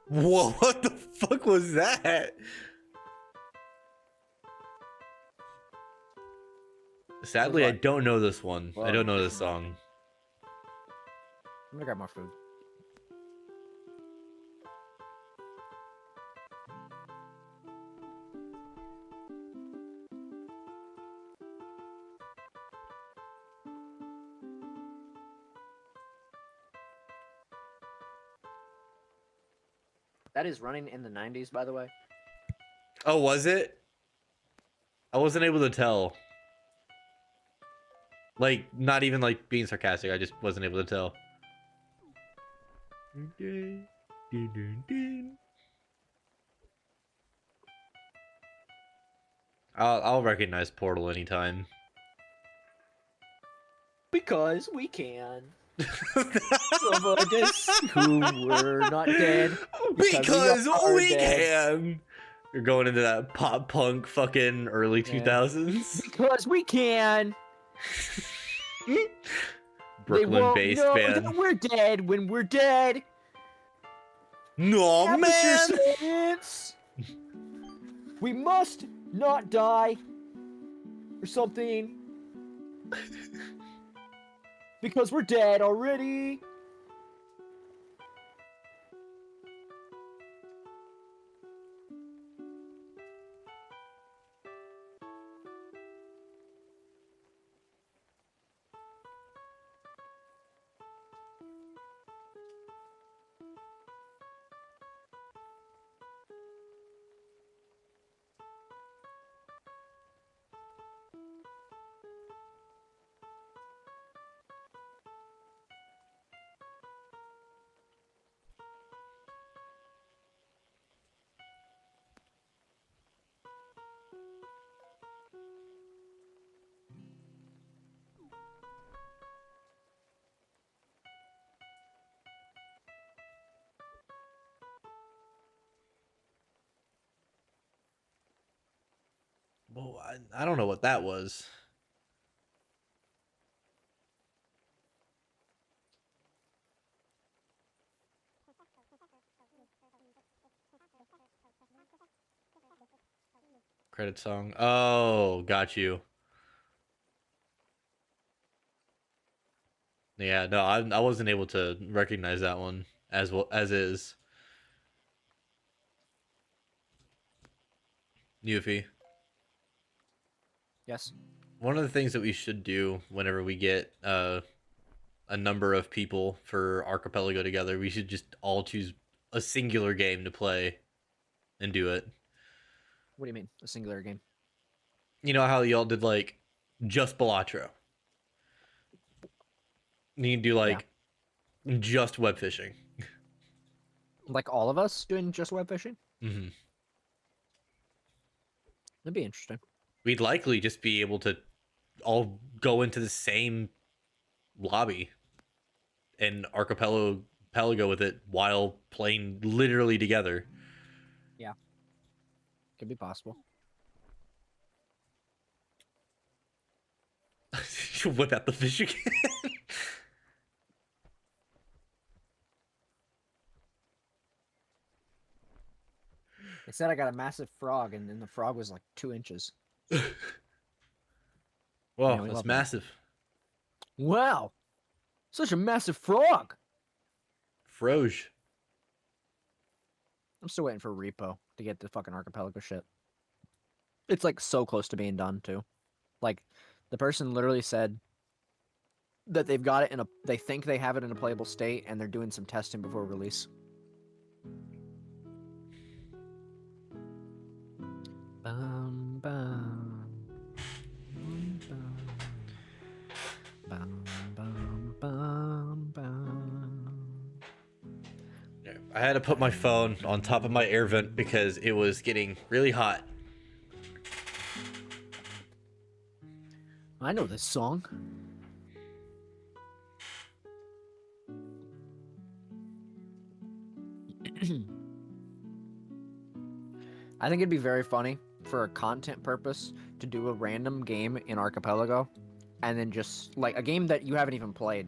Whoa, what the fuck was that? Sadly, I don't know this one. I don't know this song. I'm gonna grab more food. That is running in the 90s, by the way. Oh, was it? I wasn't able to tell. Like, not even like being sarcastic, I just wasn't able to tell. I'll recognize Portal anytime. Because we can. Some of us who were not dead. Because we dead. can. You're going into that pop punk fucking early 2000s. Because we can. Brooklyn-based know band. that we're dead when we're dead. No, man. Science. We must not die or something. Because we're dead already. Oh, I don't know what that was. Credit song. Oh, got you. Yeah, no, I wasn't able to recognize that one as well as is. Yuffie. Yes. One of the things that we should do whenever we get a number of people for Archipelago together, we should just all choose a singular game to play and do it. What do you mean? A singular game? You know how y'all did like just Balatro? You can do Yeah. like just web fishing. Like all of us doing just web fishing? Mm-hmm. That'd be interesting. We'd likely just be able to all go into the same lobby and archipelago with it while playing literally together. Yeah. Could be possible. Whip out the fish again. They said I got a massive frog, and then the frog was like 2 inches. Well, Yeah, we that's love that. massive. Wow! Such a massive frog! Froge. I'm still waiting for Repo to get the fucking archipelago shit. It's like so close to being done too. Like the person literally said that they've got it in a they think they have it in a playable state and they're doing some testing before release. Bum, bum, bum, bum, bum, bum, bum. I had to put my phone on top of my air vent because it was getting really hot. I know this song. I think it'd be very funny for a content purpose to do a random game in Archipelago and then just like a game that you haven't even played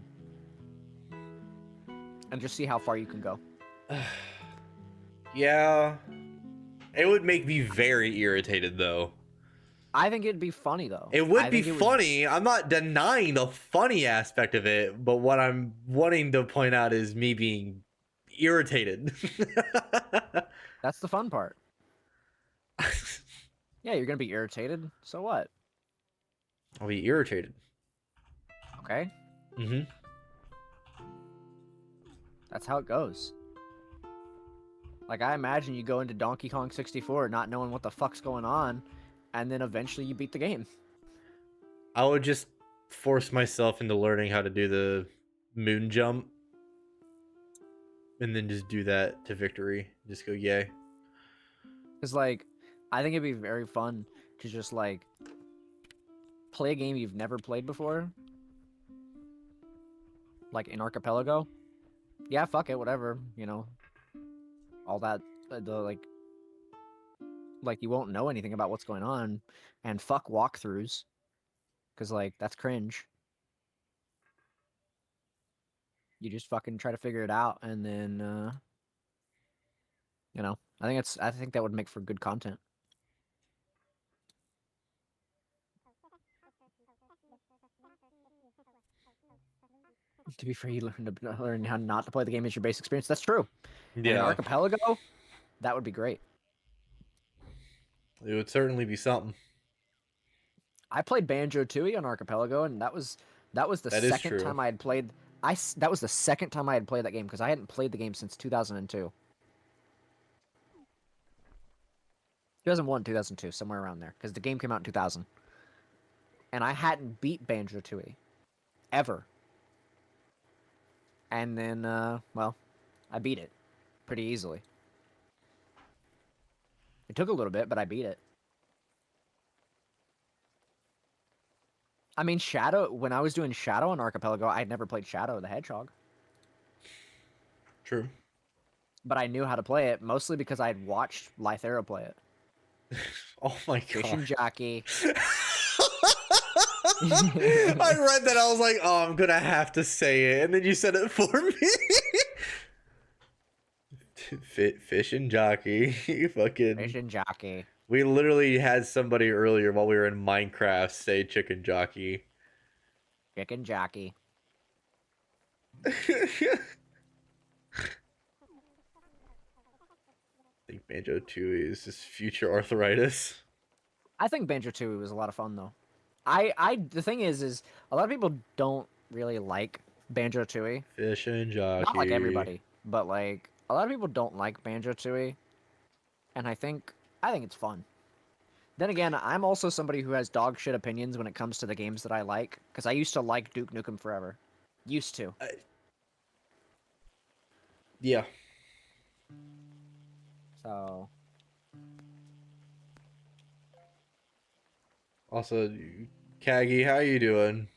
and just see how far you can go. Yeah. It would make me very irritated though. I think it'd be funny though. It would I be think funny. I'm not denying the funny aspect of it, but what I'm wanting to point out is me being irritated. That's the fun part. Yeah, you're gonna be irritated. So what? I'll be irritated. Okay, Mm-hmm. that's how it goes. Like I imagine you go into Donkey Kong 64 not knowing what the fuck's going on, and then eventually you beat the game. I would just force myself into learning how to do the moon jump and then just do that to victory. Just go, yay. Cause like, I think it'd be very fun to just like play a game you've never played before, like in Archipelago. Yeah, fuck it, whatever. You know, all that the like you won't know anything about what's going on, and fuck walkthroughs, cause like that's cringe. You just fucking try to figure it out, and then you know, I think that would make for good content. To be fair, you learn how not to play the game as your base experience. That's true. And in Yeah, Archipelago, that would be great. it would certainly be something. I played Banjo-Tooie on Archipelago, and that was the That is second true. time I had played. That was the second time I had played that game because I hadn't played the game since 2002. 2001, 2002, somewhere around there, because the game came out in 2000. And I hadn't beat Banjo-Tooie ever. And then, well, I beat it pretty easily. It took a little bit, but I beat it. I mean, Shadow, when I was doing Shadow on Archipelago, I had never played Shadow the Hedgehog. True. But I knew how to play it, mostly because I had watched Lythera play it. Oh my Fishing god. jockey. I read that. I was like, oh, I'm gonna have to say it, and then you said it for me. Fish and jockey. Fucking. Fishing jockey. We literally had somebody earlier while we were in Minecraft say chicken jockey. Chicken jockey. I think Banjo Tooie is just future arthritis. I think Banjo-Tooie was a lot of fun though. The thing is a lot of people don't really like Banjo-Tooie. Fish and jockey. Not like everybody, but like a lot of people don't like Banjo-Tooie, and I think it's fun. Then again, I'm also somebody who has dog shit opinions when it comes to the games that I like, because I used to like Duke Nukem Forever. Used to. Yeah. So. Also, Kagi, how you doing?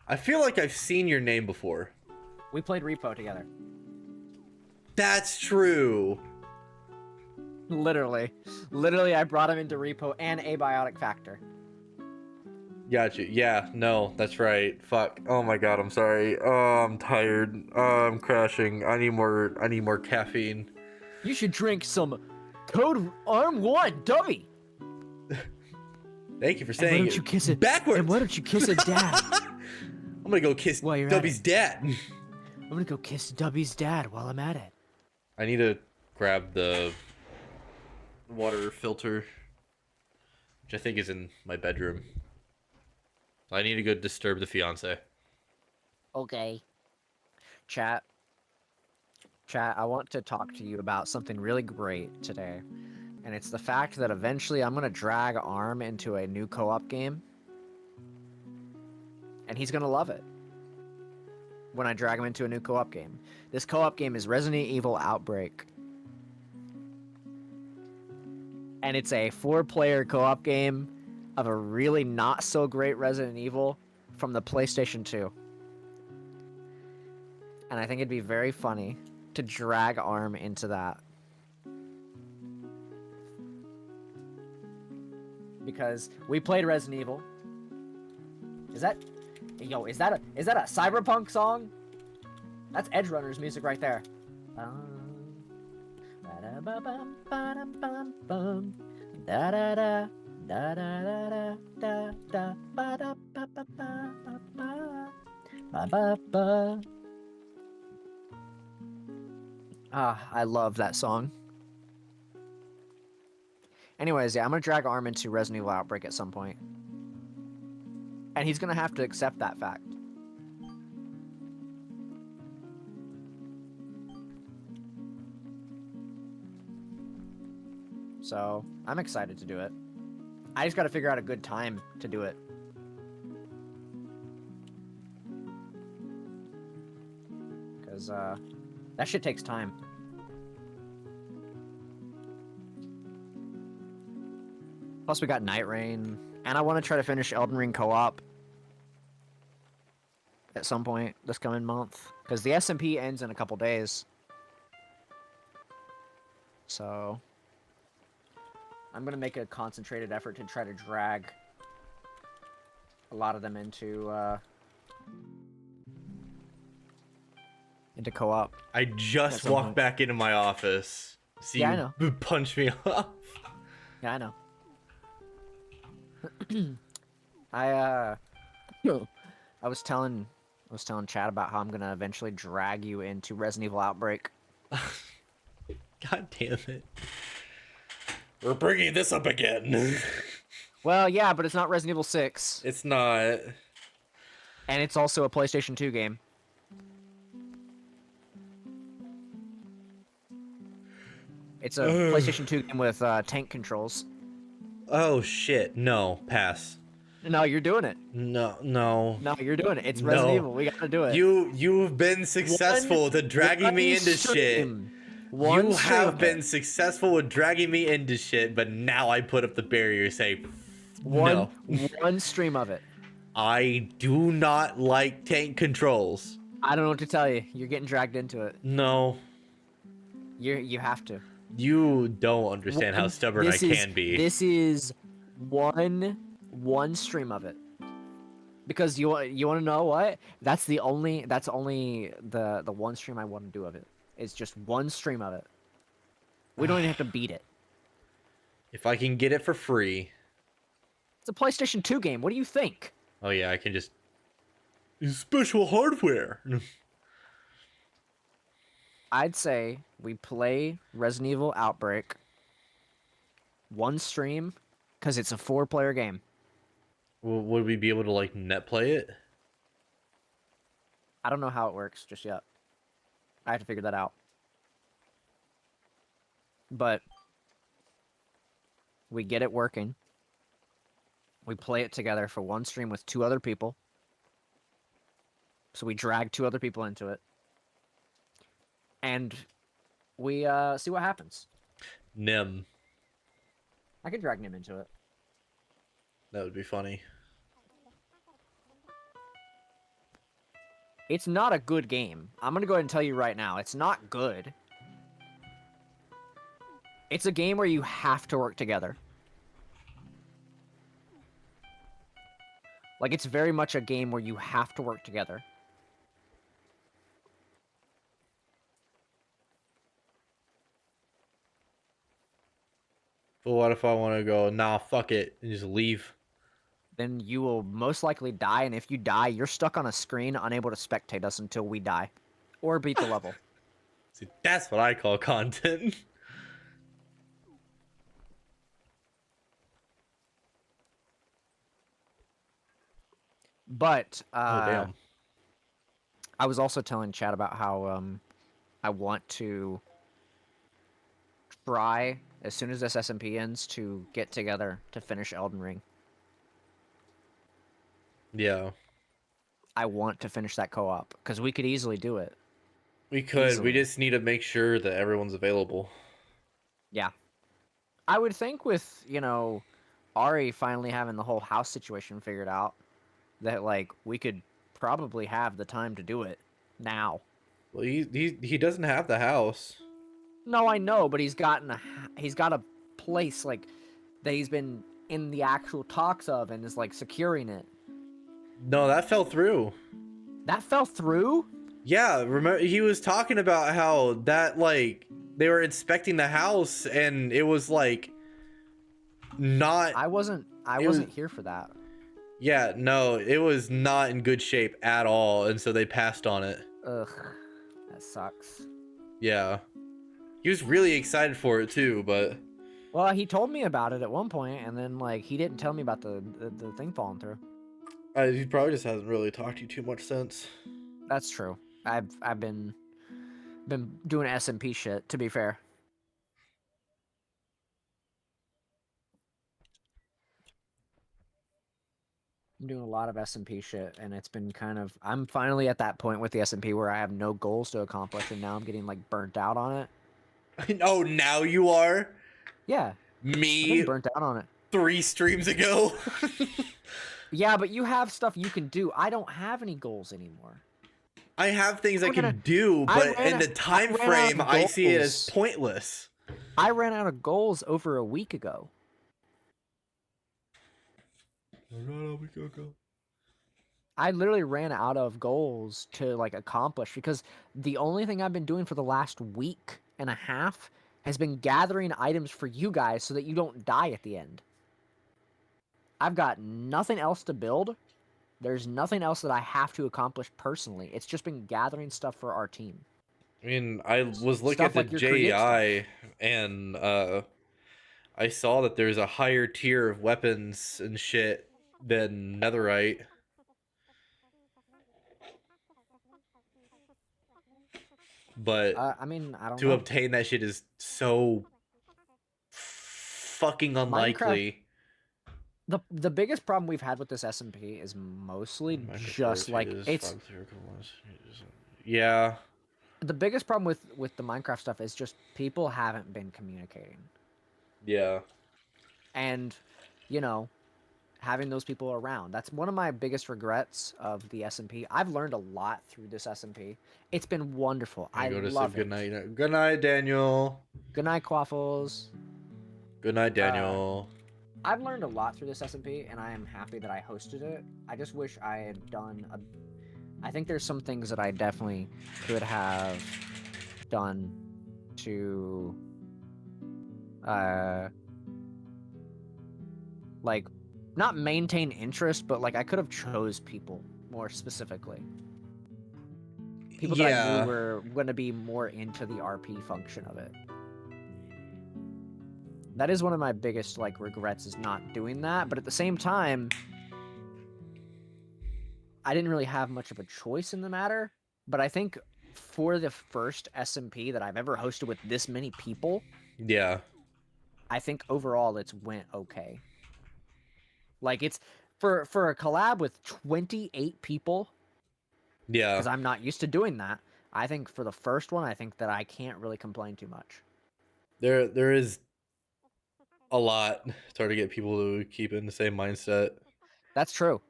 I feel like I've seen your name before. We played Repo together. That's true. Literally. Literally, I brought him into Repo and Abiotic Factor. Gotcha. Yeah, no, that's right. Fuck. Oh my god, I'm sorry. Oh, I'm tired. I'm crashing. I need more caffeine. You should drink some Code Arm 1 Dubby. Thank you for And saying why don't you kiss it backwards. And why don't you kiss a dad? I'm gonna go kiss While you're at Dubby's it. dad. I'm gonna go kiss Dubby's dad while I'm at it. I need to grab the water filter, which I think is in my bedroom. I need to go disturb the fiance. Okay. Chat, I want to talk to you about something really great today. And it's the fact that eventually I'm going to drag Arm into a new co-op game. And he's going to love it when I drag him into a new co-op game. This co-op game is Resident Evil Outbreak. And it's a 4-player co-op game of a really not so great Resident Evil from the PlayStation 2. And I think it'd be very funny to drag Arm into that. Because we played Resident Evil. Is that a Cyberpunk song? That's Edge Runner's music right there. Ah, I love that song. Anyways, yeah, I'm gonna drag Arm into Resident Evil Outbreak at some point. And he's gonna have to accept that fact. So, I'm excited to do it. I just gotta figure out a good time to do it. Because, that shit takes time. Plus, we got Night Rain, and I want to try to finish Elden Ring co-op at some point this coming month, because the SMP ends in a couple days. So, I'm gonna make a concentrated effort to try to drag a lot of them into co-op. I just walked back into my office. See, Yeah, I know. you punch me off. Yeah, I know. I was telling Chad about how I'm gonna eventually drag you into Resident Evil Outbreak. God damn it. We're bringing this up again. Well, yeah, but it's not Resident Evil 6. It's not. And it's also a PlayStation 2 game. It's a PlayStation 2 game with tank controls. Oh shit, no, pass. No, you're doing it. No, No, you're doing it. It's Resident No. Evil. We gotta do it. You've been successful to dragging me into shit. You have been successful with dragging me into shit, but now I put up the barrier say no. One stream of it. I do not like tank controls. I don't know what to tell you. You're getting dragged into it. No. You have to. You don't understand how stubborn I can be. This is one stream of it. Because you want to know what? That's only the one stream I want to do of it. It's just one stream of it. We don't even have to beat it. If I can get it for free. It's a PlayStation 2 game. What do you think? Oh yeah, I can just. It's special hardware. I'd say we play Resident Evil Outbreak one stream because it's a 4-player game. Would we be able to like net play it? I don't know how it works just yet. I have to figure that out. But we get it working. We play it together for one stream with 2 other people. So we drag 2 other people into it. And we see what happens. Nim. I could drag Nim into it. That would be funny. It's not a good game. I'm going to go ahead and tell you right now. It's not good. It's a game where you have to work together. Like, it's very much a game where you have to work together. But what if I want to go, nah, fuck it, and just leave? Then you will most likely die, and if you die, you're stuck on a screen, unable to spectate us until we die. Or beat the level. See, that's what I call content. But, Oh, damn. I was also telling Chad about how, I want to try, as soon as this SMP ends, to get together to finish Elden Ring. Yeah. I want to finish that co-op, because we could easily do it. We could. Easily. We just need to make sure that everyone's available. Yeah. I would think with, you know, Ari finally having the whole house situation figured out, that, like, we could probably have the time to do it now. Well, he doesn't have the house. No, I know, but he's got a place, like, that he's been in the actual talks of and is, like, securing it. No, that fell through. That fell through? Yeah, remember he was talking about how that, like, they were inspecting the house and it was like not. I wasn't here for that. Yeah, no, it was not in good shape at all, and so they passed on it. Ugh, that sucks. Yeah, he was really excited for it too, but Well, he told me about it at one point, and then, like, he didn't tell me about the thing falling through. he probably just hasn't really talked to you too much since. That's true. I've been doing SMP shit, to be fair. I'm doing a lot of SMP shit, and it's been kind of... I'm finally at that point with the SMP where I have no goals to accomplish, and now I'm getting, like, burnt out on it. Oh, now you are? Yeah. Me? I'm burnt out on it. 3 streams ago? Yeah, but you have stuff you can do. I don't have any goals anymore. I have things I I'm gonna- can do, I but ran in the out- time I ran out frame, of I see it as goals. pointless. I ran out of goals over a week ago. I literally ran out of goals to, like, accomplish because the only thing I've been doing for the last week and a half has been gathering items for you guys so that you don't die at the end. I've got nothing else to build. There's nothing else that I have to accomplish personally. It's just been gathering stuff for our team. I mean, I was looking Stuff at like the your creative JEI, and I saw that there's a higher tier of weapons and shit than Netherite. But I mean, I don't to know. obtain that shit is so fucking unlikely. The biggest problem we've had with this SMP is mostly just like it's yeah. the biggest problem with the Minecraft stuff is just people haven't been communicating. Yeah. And, you know, having those people around. That's one of my biggest regrets of the SMP. I've learned a lot through this SMP. It's been wonderful. I I go to love sleep. Good it. night. Good night, Daniel. Good night, Quaffles. Good night, Daniel. I've learned a lot through this SMP, and I am happy that I hosted it. I just wish I had done a... I think there's some things that I definitely could have done to, like, not maintain interest, but, like, I could have chose people more specifically. People that I knew Yeah. were going to be more into the RP function of it. That is one of my biggest, like, regrets, is not doing that, but at the same time, I didn't really have much of a choice in the matter, but I think for the first SMP that I've ever hosted with this many people, Yeah. I think overall it's went okay. Like, it's for a collab with 28 people, Yeah. because I'm not used to doing that. I think for the first one, I think that I can't really complain too much. There is a lot. It's hard to get people to keep in the same mindset. That's true.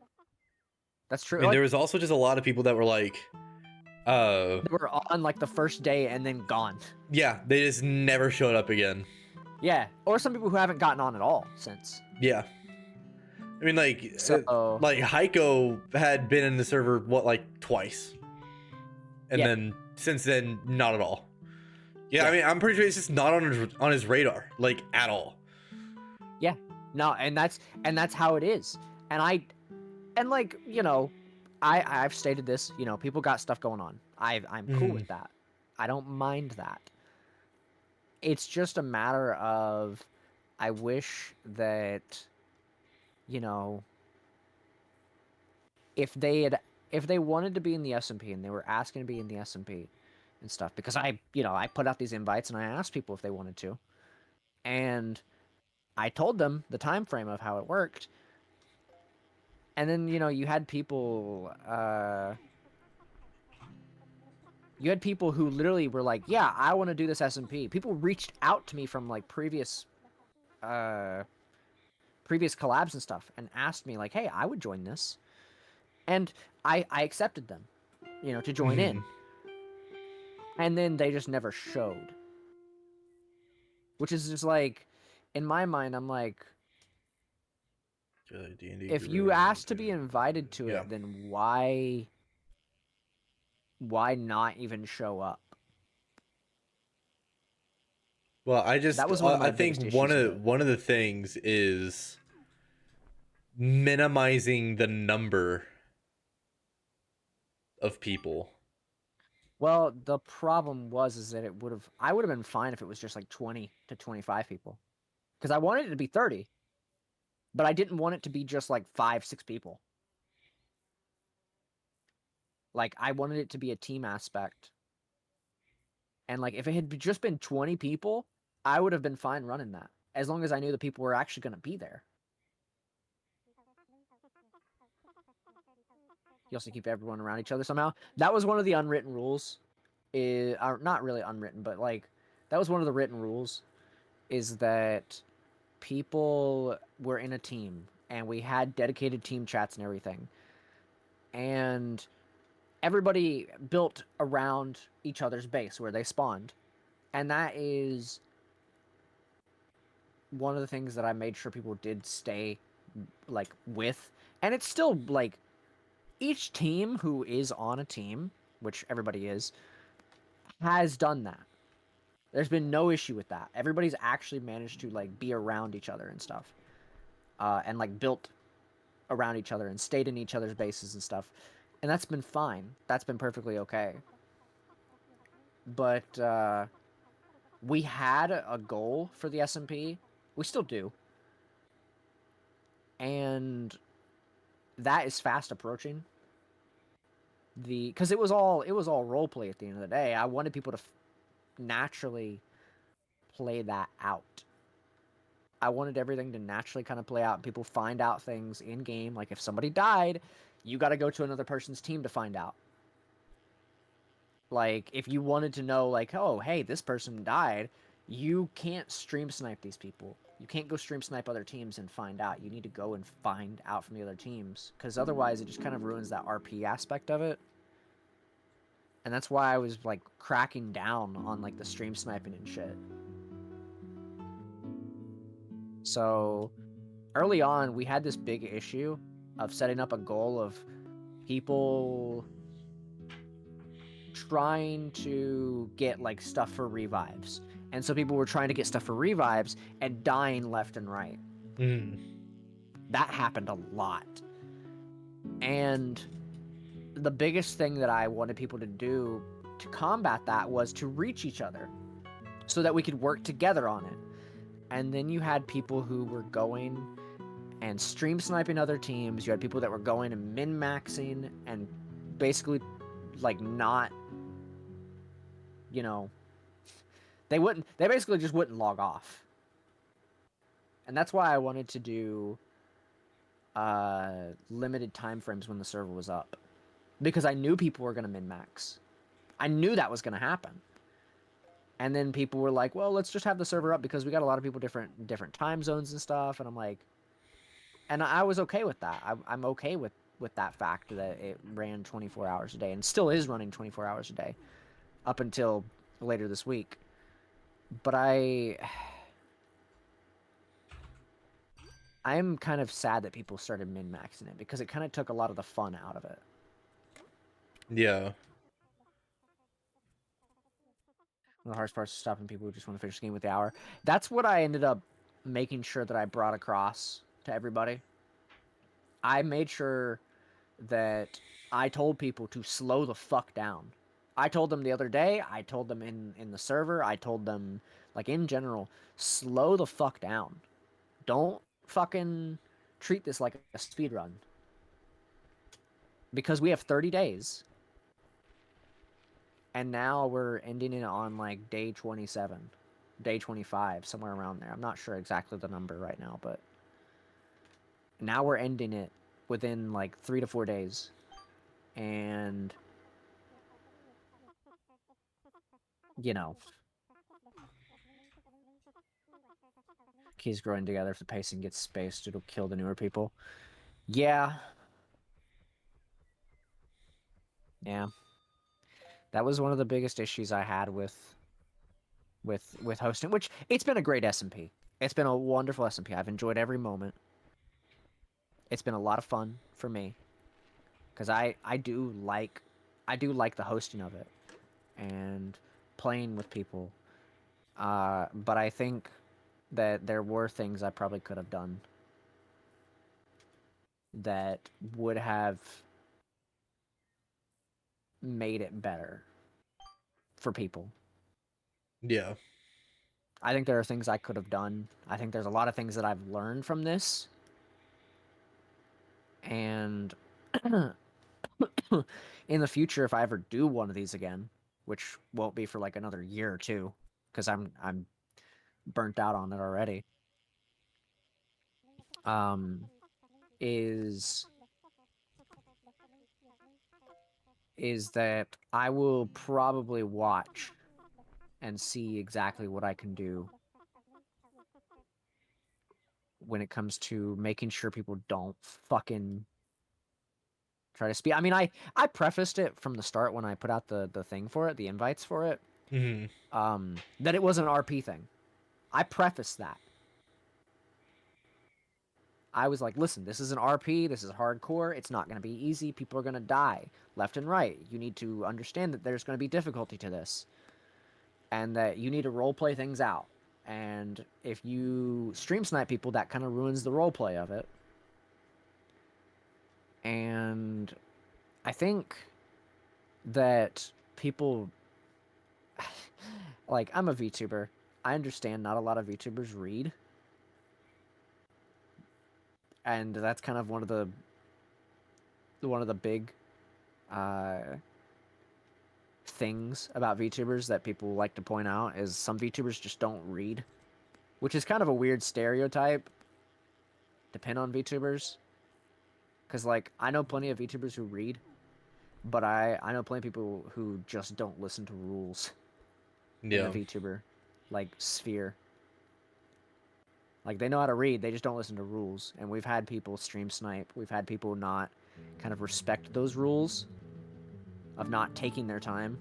That's I true. mean, Like, there was also just a lot of people that were like, they were on like the first day and then gone. yeah, they just never showed up again. Yeah, or some people who haven't gotten on at all since. Yeah. I mean, like, So like Heiko had been in the server like twice, and Yeah. then since then, not at all. Yeah, I Yeah. mean, I'm pretty sure it's just not on his radar, like at all. no, and that's how it is. And like, you know, I've stated this, you know, people got stuff going on. I'm cool Mhm. with that. I don't mind that. It's just a matter of, I wish that, you know, if they wanted to be in the SMP and they were asking to be in the SMP and stuff, because I put out these invites and I asked people if they wanted to, and I told them the time frame of how it worked, and then you had people who literally were like, yeah, I want to do this SMP. People reached out to me from like previous collabs and stuff and asked me like, hey, I would join this, and I accepted them, to join in, Mhm. and then they just never showed, which is just like, in my mind, I'm like, D&D if guru, you asked to be invited to yeah. it, then why not even show up? Well, That was one of I my think biggest issues with it. one of the things is minimizing the number of people. Well, the problem is that I would have been fine if it was just like 20 to 25 people, because I wanted it to be 30, but I didn't want it to be just like 5-6 people. Like, I wanted it to be a team aspect, and like, if it had just been 20 people, I would have been fine running that, as long as I knew the people were actually going to be there. You also keep everyone around each other somehow. That was one of the unwritten rules. Or not really unwritten, but like, that was one of the written rules, is that people were in a team and we had dedicated team chats and everything. And everybody built around each other's base where they spawned. And that is one of the things that I made sure people did stay like with. And it's still like, each team who is on a team, which everybody is, has done that. There's been no issue with that. Everybody's actually managed to like be around each other and stuff, and like built around each other and stayed in each other's bases and stuff, and that's been fine. That's been perfectly okay. But we had a goal for the SMP. We still do, and that is fast approaching. Because it was all role play at the end of the day. I wanted people to naturally play that out. I wanted everything to naturally kind of play out, and people find out things in game. Like, if somebody died, you got to go to another person's team to find out. Like, if you wanted to know, like, oh, hey, this person died, you can't stream snipe these people. You can't go stream snipe other teams and find out. You need to go and find out from the other teams, because otherwise it just kind of ruins that RP aspect of it. And that's why I was like cracking down on like the stream sniping and shit. So early on, we had this big issue of setting up a goal of people trying to get like stuff for revives. And so people were trying to get stuff for revives and dying left and right. That happened a lot. And the biggest thing that I wanted people to do to combat that was to reach each other so that we could work together on it. And then you had people who were going and stream sniping other teams. You had people that were going and min-maxing and basically like not, you know, they basically just wouldn't log off. And that's why I wanted to do limited time frames when the server was up, because I knew people were going to min-max. I knew that was going to happen. And then people were like, well, let's just have the server up because we got a lot of people different time zones and stuff. And I'm like, and I was okay with that. I'm okay with that fact that it ran 24 hours a day and still is running 24 hours a day up until later this week. But I'm kind of sad that people started min-maxing it because it kind of took a lot of the fun out of it. Yeah. One of the hardest parts is stopping people who just want to finish the game with the hour. That's what I ended up making sure that I brought across to everybody. I made sure that I told people to slow the fuck down. I told them the other day, I told them in the server, I told them, like, in general, slow the fuck down. Don't fucking treat this like a speed run. Because we have 30 days. And now we're ending it on, like, day 27. Day 25, somewhere around there. I'm not sure exactly the number right now, but now we're ending it within, like, 3 to 4 days. And, you know, keys growing together. If the pacing gets spaced, it'll kill the newer people. Yeah. Yeah. That was one of the biggest issues I had with hosting, which it's been a great SMP. It's been a wonderful SMP. I've enjoyed every moment. It's been a lot of fun for me because I do like the hosting of it and playing with people. But I think that there were things I probably could have done that would have made it better for people. Yeah. I think there are things I could have done. I think there's a lot of things that I've learned from this. And in the future, if I ever do one of these again, which won't be for like another year or two, because I'm burnt out on it already, is that I will probably watch and see exactly what I can do when it comes to making sure people don't fucking try to speed. I mean, I prefaced it from the start when I put out the thing for it, the invites for it, that it was an RP thing. I prefaced that. I was like, listen, this is an RP, this is hardcore, it's not going to be easy, people are going to die left and right. You need to understand that there's going to be difficulty to this. And that you need to roleplay things out. And if you stream snipe people, that kind of ruins the roleplay of it. And I think that people... like, I'm a VTuber. I understand not a lot of VTubers read. And that's kind of one of the big things about VTubers that people like to point out is some VTubers just don't read, which is kind of a weird stereotype to pin on VTubers. Because, like, I know plenty of VTubers who read, but I know plenty of people who just don't listen to rules in the VTuber, like, sphere. Like they know how to read, they just don't listen to rules. And we've had people stream snipe. We've had people not kind of respect those rules of not taking their time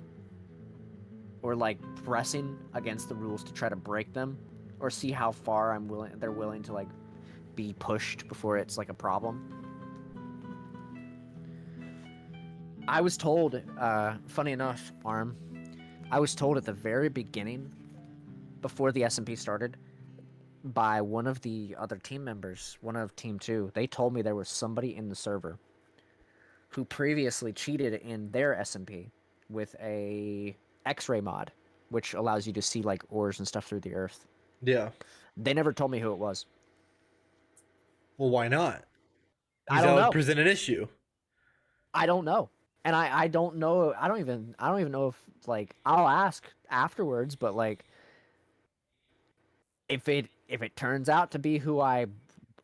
or like pressing against the rules to try to break them or see how far they're willing to like be pushed before it's like a problem. I was told, funny enough, Arm, I was told at the very beginning, before the SMP started, by one of the other team members, one of Team 2, they told me there was somebody in the server who previously cheated in their SMP with a X-ray mod, which allows you to see like ores and stuff through the earth. Yeah. They never told me who it was. Well, why not? I Because don't that would know. present an issue. I don't know. And I don't know. I don't even know if like I'll ask afterwards, but like if it turns out to be who I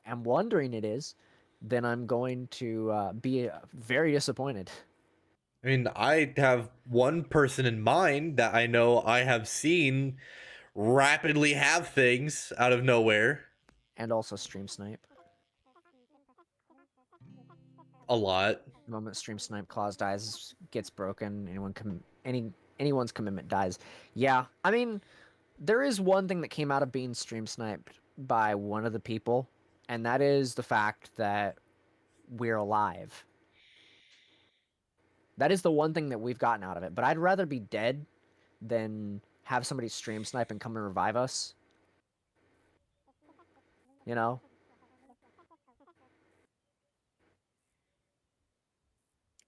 am wondering it is, then I'm going to be very disappointed. I mean, I have one person in mind that I know I have seen rapidly have things out of nowhere. And also stream snipe. A lot. The moment stream snipe clause dies, gets broken, anyone's commitment dies. Yeah, I mean, there is one thing that came out of being stream sniped by one of the people, and that is the fact that we're alive. That is the one thing that we've gotten out of it. But I'd rather be dead than have somebody stream snipe and come and revive us. You know?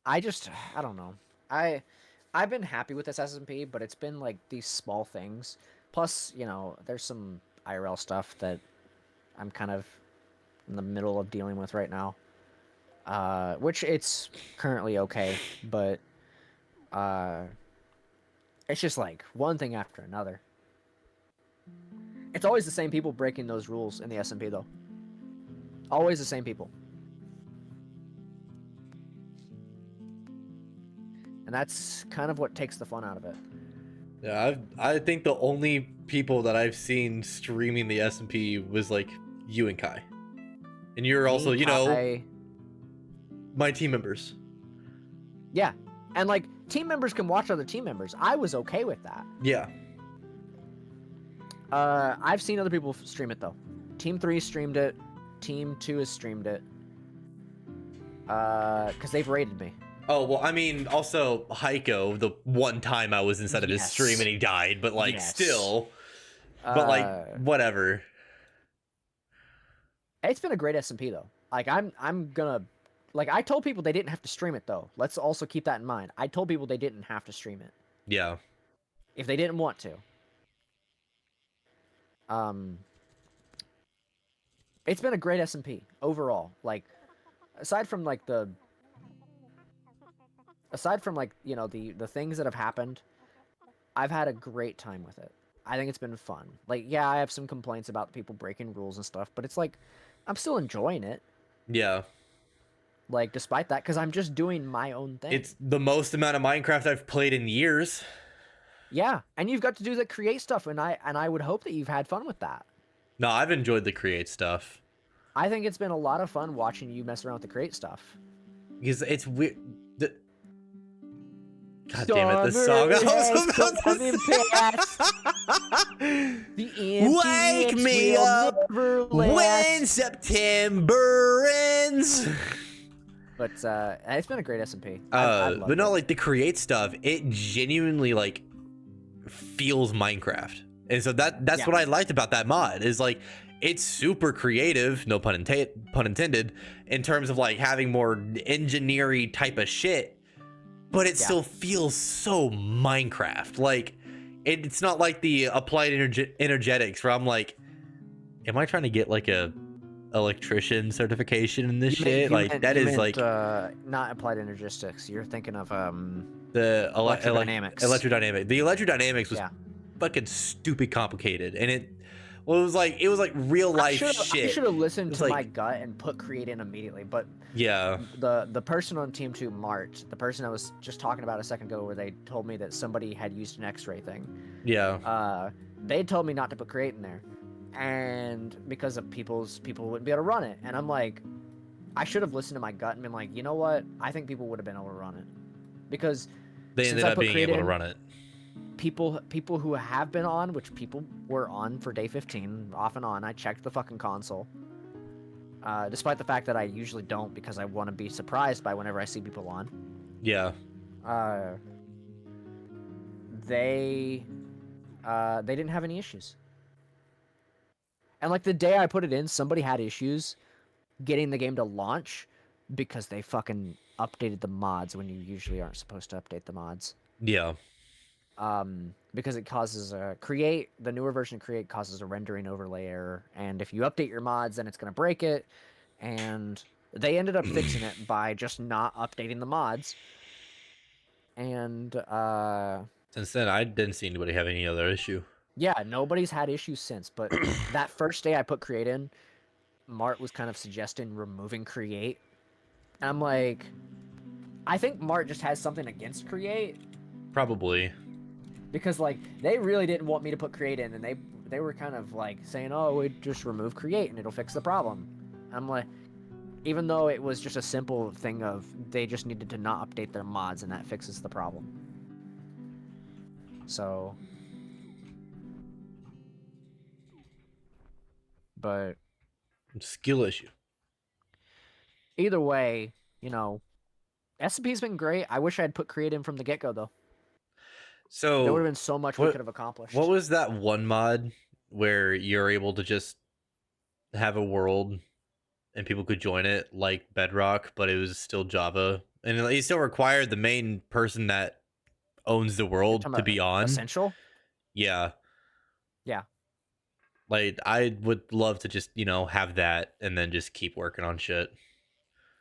I don't know. I've been happy with this SMP, but it's been like these small things. Plus, you know, there's some IRL stuff that I'm kind of in the middle of dealing with right now. Which it's currently okay, but it's just like one thing after another. It's always the same people breaking those rules in the SMP though. Always the same people. And that's kind of what takes the fun out of it. Yeah, I think the only people that I've seen streaming the SMP was like you and Kai. And you're also, you know, my team members. Yeah. And like team members can watch other team members. I was okay with that. Yeah. I've seen other people stream it though. Team 3 streamed it. Team 2 has streamed it. Because they've raided me. Oh, well, I mean, also, Heiko, the one time I was inside of his stream and he died, but, like, still. But, like, whatever. It's been a great SMP, though. Like, I'm gonna... Like, I told people they didn't have to stream it, though. Let's also keep that in mind. I told people they didn't have to stream it. Yeah. If they didn't want to. It's been a great SMP, overall. Like, aside from, like, you know, the things that have happened, I've had a great time with it. I think it's been fun. Like, yeah, I have some complaints about people breaking rules and stuff, but it's like, I'm still enjoying it. Yeah. Like, despite that, because I'm just doing my own thing. It's the most amount of Minecraft I've played in years. Yeah, and you've got to do the create stuff, and I would hope that you've had fun with that. No, I've enjoyed the create stuff. I think it's been a lot of fun watching you mess around with the create stuff. Because it's weird. God damn it, this song. I was about to Wake me up when September ends. But it's been a great SMP. But no, like the create stuff, it genuinely like feels Minecraft. And so that's what I liked about that mod is like it's super creative, no pun intended, in terms of like having more engineering type of shit. But it still feels so Minecraft. Like, it's not like the applied energetics where I'm like, am I trying to get like a electrician certification in this shit? Not applied energetics. You're thinking of the electrodynamics. Electrodynamic. The electrodynamics was fucking stupid complicated, and it was like real life shit. I should have listened to my gut and put create in immediately, but yeah, the person on Team 2, Mart, the person I was just talking about a second ago, where they told me that somebody had used an X-ray thing. Yeah. They told me not to put create in there, and because of people wouldn't be able to run it. And I'm like, I should have listened to my gut and been like, you know what? I think people would have been able to run it because They since ended I up put being create able to in, run it. people who have been on, which people were on for day 15 off and on. I checked the fucking console. Despite the fact that I usually don't because I want to be surprised by whenever I see people on. Yeah. Uh, they didn't have any issues. And like the day I put it in, somebody had issues getting the game to launch because they fucking updated the mods when you usually aren't supposed to update the mods. Yeah. Because it causes the newer version of Create causes a rendering overlay error, and if you update your mods, then it's gonna break it. And they ended up fixing it by just not updating the mods. And Since then, I didn't see anybody have any other issue. yeah, nobody's had issues since. But that first day I put Create in, Mart was kind of suggesting removing Create. And I'm like, I think Mart just has something against Create Probably. because like they really didn't want me to put Create in, and they were kind of like saying, "Oh, we just remove Create and it'll fix the problem." I'm like, even though it was just a simple thing of they just needed to not update their mods and that fixes the problem. So, but Skill issue. either way, you know, SCP's been great. I wish I had put Create in from the get-go though. So There would have been so much we could have accomplished. What was that one mod where you're able to just have a world and people could join it like Bedrock, but it was still Java, and it still required the main person that owns the world to be on. Essential? Yeah. Yeah. Like I would love to just, have that and then just keep working on shit.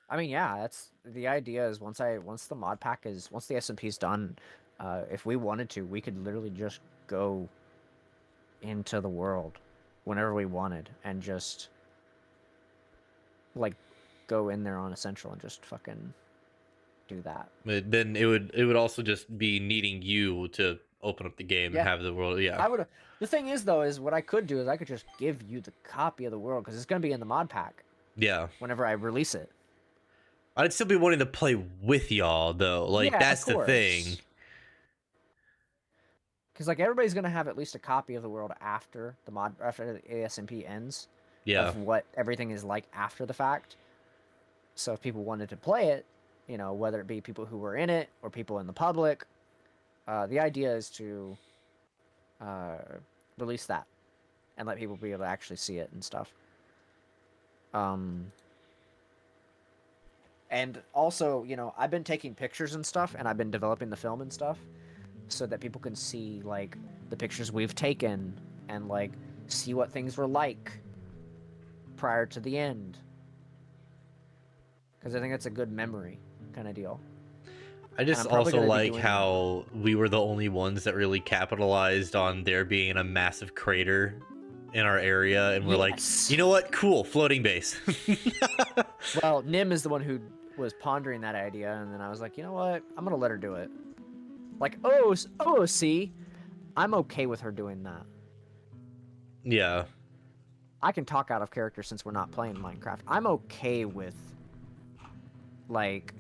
I mean, yeah, that's the idea is once the mod pack is once the SMP's done, if we wanted to, we could literally just go into the world whenever we wanted and just like go in there on essential and just fucking do that. But then it would also just be needing you to open up the game Yeah. and have the world. Yeah. I would. The thing is, though, is what I could do is I could just give you the copy of the world because it's gonna be in the mod pack Yeah. whenever I release it. I'd still be wanting to play with y'all though. Like Yeah, that's of the thing. course. Because like everybody's gonna have at least a copy of the world after the ASMP ends. Yeah. Of what everything is like after the fact. So if people wanted to play it, whether it be people who were in it or people in the public, the idea is to release that and let people be able to actually see it and stuff. And also, I've been taking pictures and stuff, and I've been developing the film and stuff, so that people can see like the pictures we've taken and like see what things were like prior to the end. Because I think that's a good memory kind of deal. I just also like how we were the only ones that really capitalized on there being a massive crater in our area, and we're like, you know what? Cool, floating base. Well, Nim is the one who was pondering that idea, and then I was like, you know what? I'm gonna let her do it. Like, see, I'm okay with her doing that. Yeah. I can talk out of character since we're not playing Minecraft. I'm okay with, like,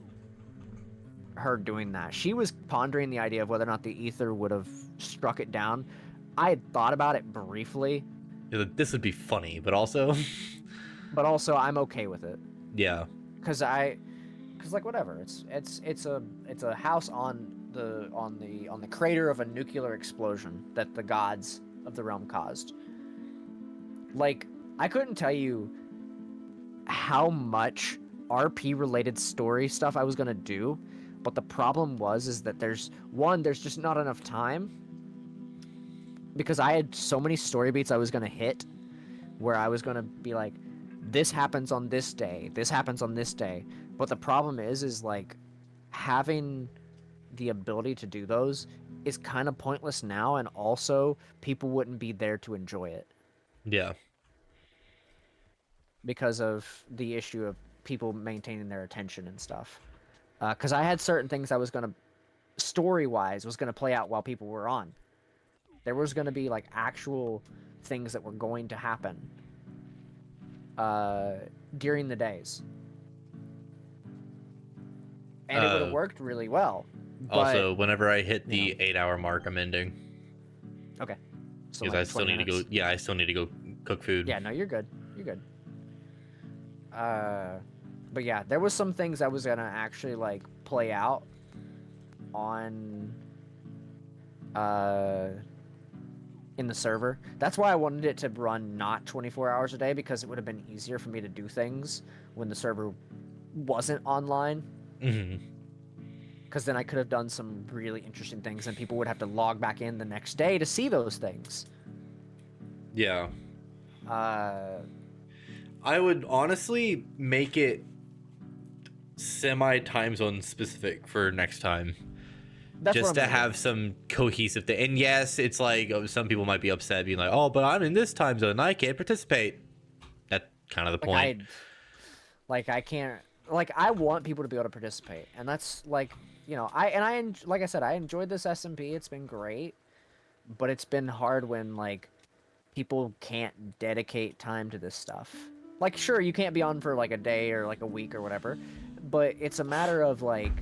her doing that. She was pondering the idea of whether or not the ether would have struck it down. I had thought about it briefly. This would be funny, but also... but also, I'm okay with it. Yeah. Because like whatever, it's a house on the crater of a nuclear explosion that the gods of the realm caused. Like, I couldn't tell you how much RP related story stuff I was gonna do, but the problem is that there's just not enough time, because I had so many story beats I was gonna hit where I was gonna be like, this happens on this day, this happens on this day. But the problem is like having the ability to do those is kind of pointless now, and also people wouldn't be there to enjoy it. Yeah. Because of the issue of people maintaining their attention and stuff. Because I had certain things I was going to, story-wise, was going to play out while people were on. There was going to be like actual things that were going to happen during the days. And it would have worked really well. But, Also, whenever I hit you the 8-hour mark, I'm ending. Okay. So Because like I still 20 need to go. minutes. Yeah, I still need to go cook food. Yeah, no, you're good. You're good. But yeah, there was some things that was gonna actually like play out on in the server. That's why I wanted it to run not 24 hours a day, because it would have been easier for me to do things when the server wasn't online. Mm-hmm. Because then I could have done some really interesting things, and people would have to log back in the next day to see those things. Yeah. Uh, I would honestly make it semi time zone specific for next time. that's Just what to I'm gonna have some cohesive thing. And yes, it's like some people might be upset, being like, "Oh, but I'm in this time zone and I can't participate." That's kind of the do. point. I can't. Like, I want people to be able to participate, and that's like, you know, like I said, I enjoyed this SMP. It's been great, but it's been hard when like people can't dedicate time to this stuff. Like, sure, you can't be on for like a day or like a week or whatever, but it's a matter of like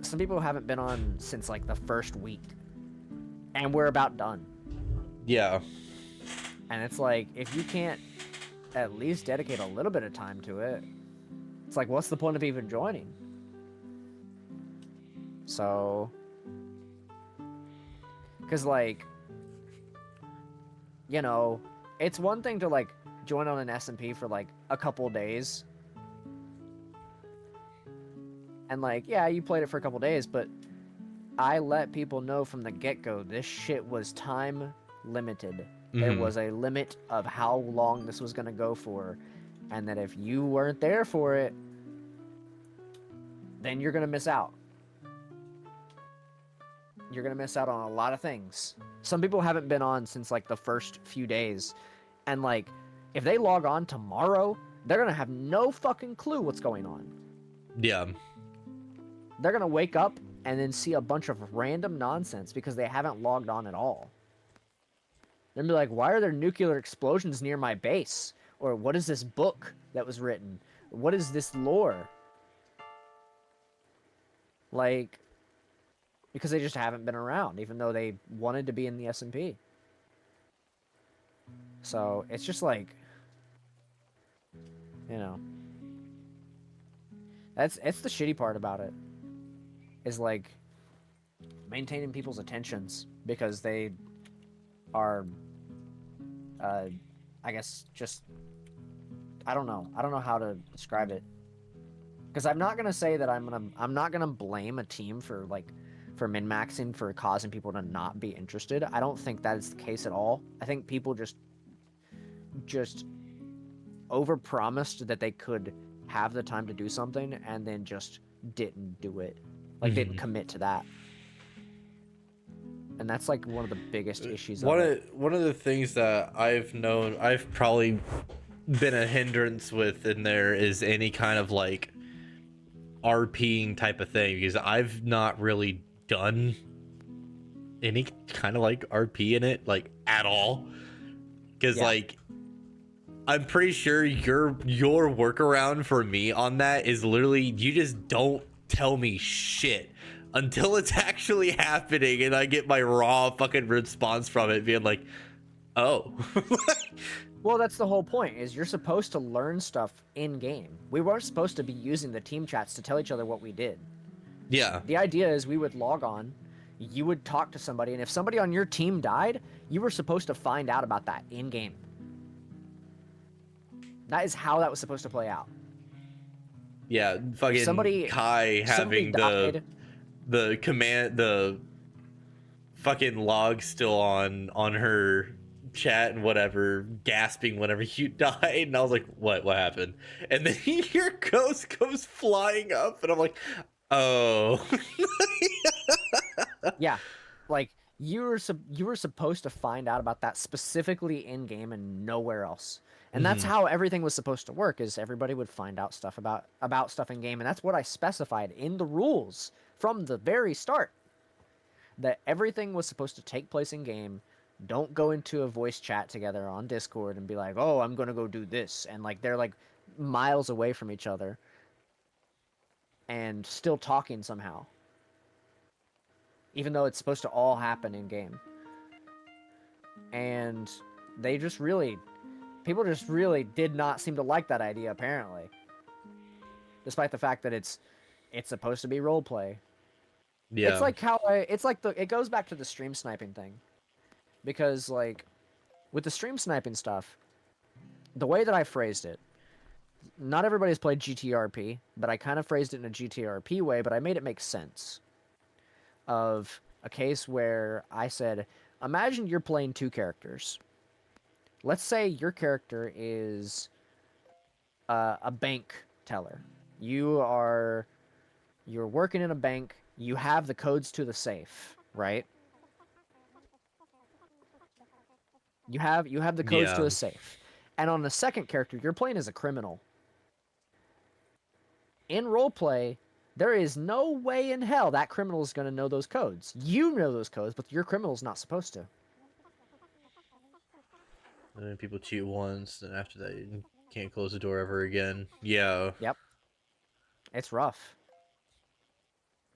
some people haven't been on since like the first week, and we're about done. Yeah. And it's like, if you can't at least dedicate a little bit of time to it, it's like, what's the point of even joining? So, because like, you know, it's one thing to like join on an SMP for like a couple days, and like, yeah, you played it for a couple days, but I let people know from the get-go this shit was time limited. There Mhm. was a limit of how long this was going to go for, and that if you weren't there for it, then you're going to miss out. You're going to miss out on a lot of things. Some people haven't been on since like the first few days, and like, if they log on tomorrow, they're going to have no fucking clue what's going on. Yeah. They're going to wake up and then see a bunch of random nonsense because they haven't logged on at all. They're gonna be like, why are there nuclear explosions near my base? Or what is this book that was written? What is this lore? Like, because they just haven't been around, even though they wanted to be in the SMP. So it's just like, you know, it's the shitty part about it, is like maintaining people's attentions, because they are, I guess, just, I don't know how to describe it, because I'm not gonna say that I'm not gonna blame a team for min-maxing for causing people to not be interested. I don't think that is the case at all. I think people just overpromised that they could have the time to do something, and then just didn't do it. Like, didn't commit to that. And that's like one of the biggest issues of it. One of the things that I've known, I've probably been a hindrance with in there, is any kind of like RPing type of thing, because I've not really done any kind of like RP in it, like, at all. Because like, I'm pretty sure your workaround for me on that is literally, you just don't tell me shit until it's actually happening, and I get my raw fucking response from it being like, oh. Well, that's the whole point, is you're supposed to learn stuff in game. We weren't supposed to be using the team chats to tell each other what we did. Yeah. The idea is we would log on, you would talk to somebody, and if somebody on your team died, you were supposed to find out about that in game. That is how that was supposed to play out. Yeah, fucking Kai having the command, the fucking log still on her chat and whatever, gasping whenever you died, and I was like, what happened? And then your ghost comes flying up, and I'm like, oh. Yeah, like, you were supposed to find out about that specifically in game and nowhere else. And that's how everything was supposed to work, is everybody would find out stuff about stuff in game, and that's what I specified in the rules from the very start. that everything was supposed to take place in game. Don't go into a voice chat together on Discord and be like, "Oh, I'm gonna go do this," and like they're like miles away from each other and still talking somehow, even though it's supposed to all happen in game. And they just really, people just really did not seem to like that idea apparently, despite the fact that it's supposed to be role play. It's Yeah. like how it's like it goes back to the stream sniping thing, because like with the stream sniping stuff, the way that I phrased it, not everybody's played GTRP, but I kind of phrased it in a GTRP way, but I made it make sense. Of a case where I said, imagine you're playing two characters. Let's say your character is a bank teller. You're working in a bank. You have the codes to the safe, right? You have the codes to Yeah. a safe. And on the second character, you're playing as a criminal. In roleplay, there is no way in hell that criminal is going to know those codes. You know those codes, but your criminal's not supposed to. And then people cheat once, and after that, you can't close the door ever again. Yeah. Yep. It's rough.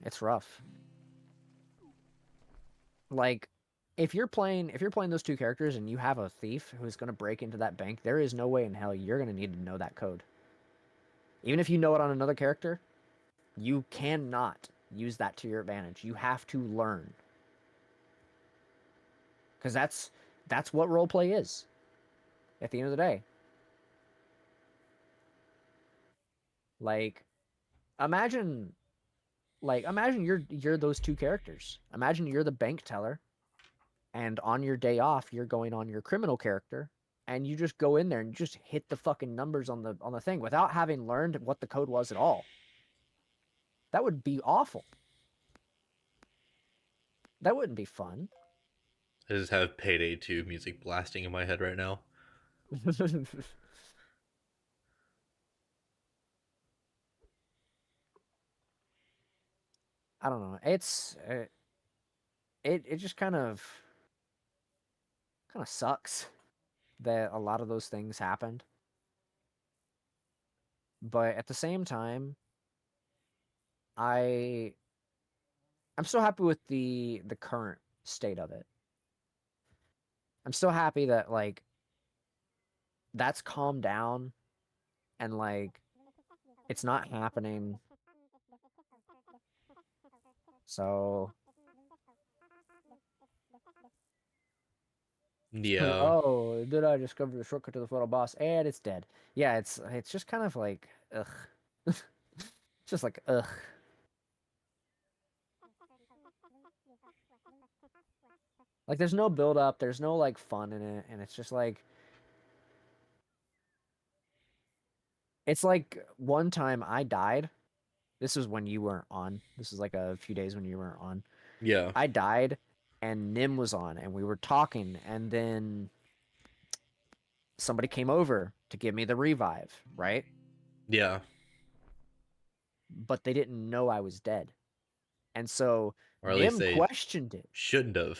It's rough. Like if you're playing those two characters and you have a thief who's going to break into that bank, there is no way in hell you're going to need to know that code. Even if you know it on another character, you cannot use that to your advantage. You have to learn. Cuz that's what roleplay is at the end of the day. Like imagine imagine you're those two characters. Imagine you're the bank teller, and on your day off you're going on your criminal character, and you just go in there and you just hit the fucking numbers on the thing without having learned what the code was at all. That would be awful. That wouldn't be fun. I just have Payday 2 music blasting in my head right now. I don't know. It just kind of sucks that a lot of those things happened. But at the same time, I I'm so happy with the current state of it. I'm so happy that like that's calmed down, and like it's not happening. So, Yeah. oh, did I discover the shortcut to the final boss? And it's dead. Yeah, it's just kind of like ugh. It's just like ugh. Like there's no build up, there's no like fun in it, and it's just like it's like one time I died. This was when you weren't on. This was like a few days when you weren't on. Yeah. I died and Nim was on and we were talking, and then somebody came over to give me the revive, right? Yeah. But they didn't know I was dead. And so Or at least Nim they questioned it. shouldn't have.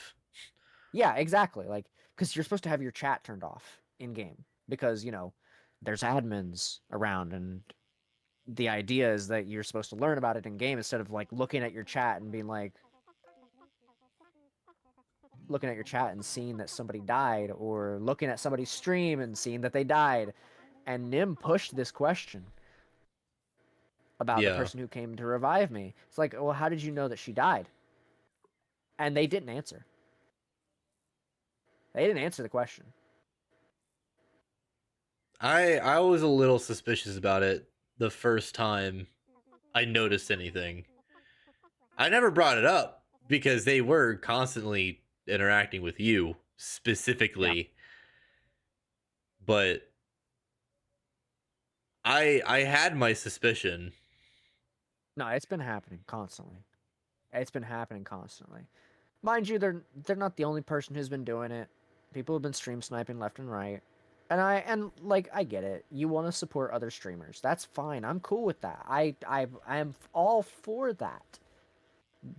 Yeah, exactly. Like, because you're supposed to have your chat turned off in game because, there's admins around, and the idea is that you're supposed to learn about it in game instead of like looking at your chat and being like, looking at your chat and seeing that somebody died, or looking at somebody's stream and seeing that they died. And Nim pushed this question about the Yeah. person who came to revive me. It's like, well, how did you know that she died? And they didn't answer. They didn't answer the question. I was a little suspicious about it the first time I noticed anything. I never brought it up because they were constantly interacting with you Yeah. specifically. But I had my suspicion. No, it's been happening constantly. It's been happening constantly. Mind you, they're not the only person who's been doing it. People have been stream sniping left and right. And like I get it. You want to support other streamers. That's fine. I'm cool with that. I am all for that.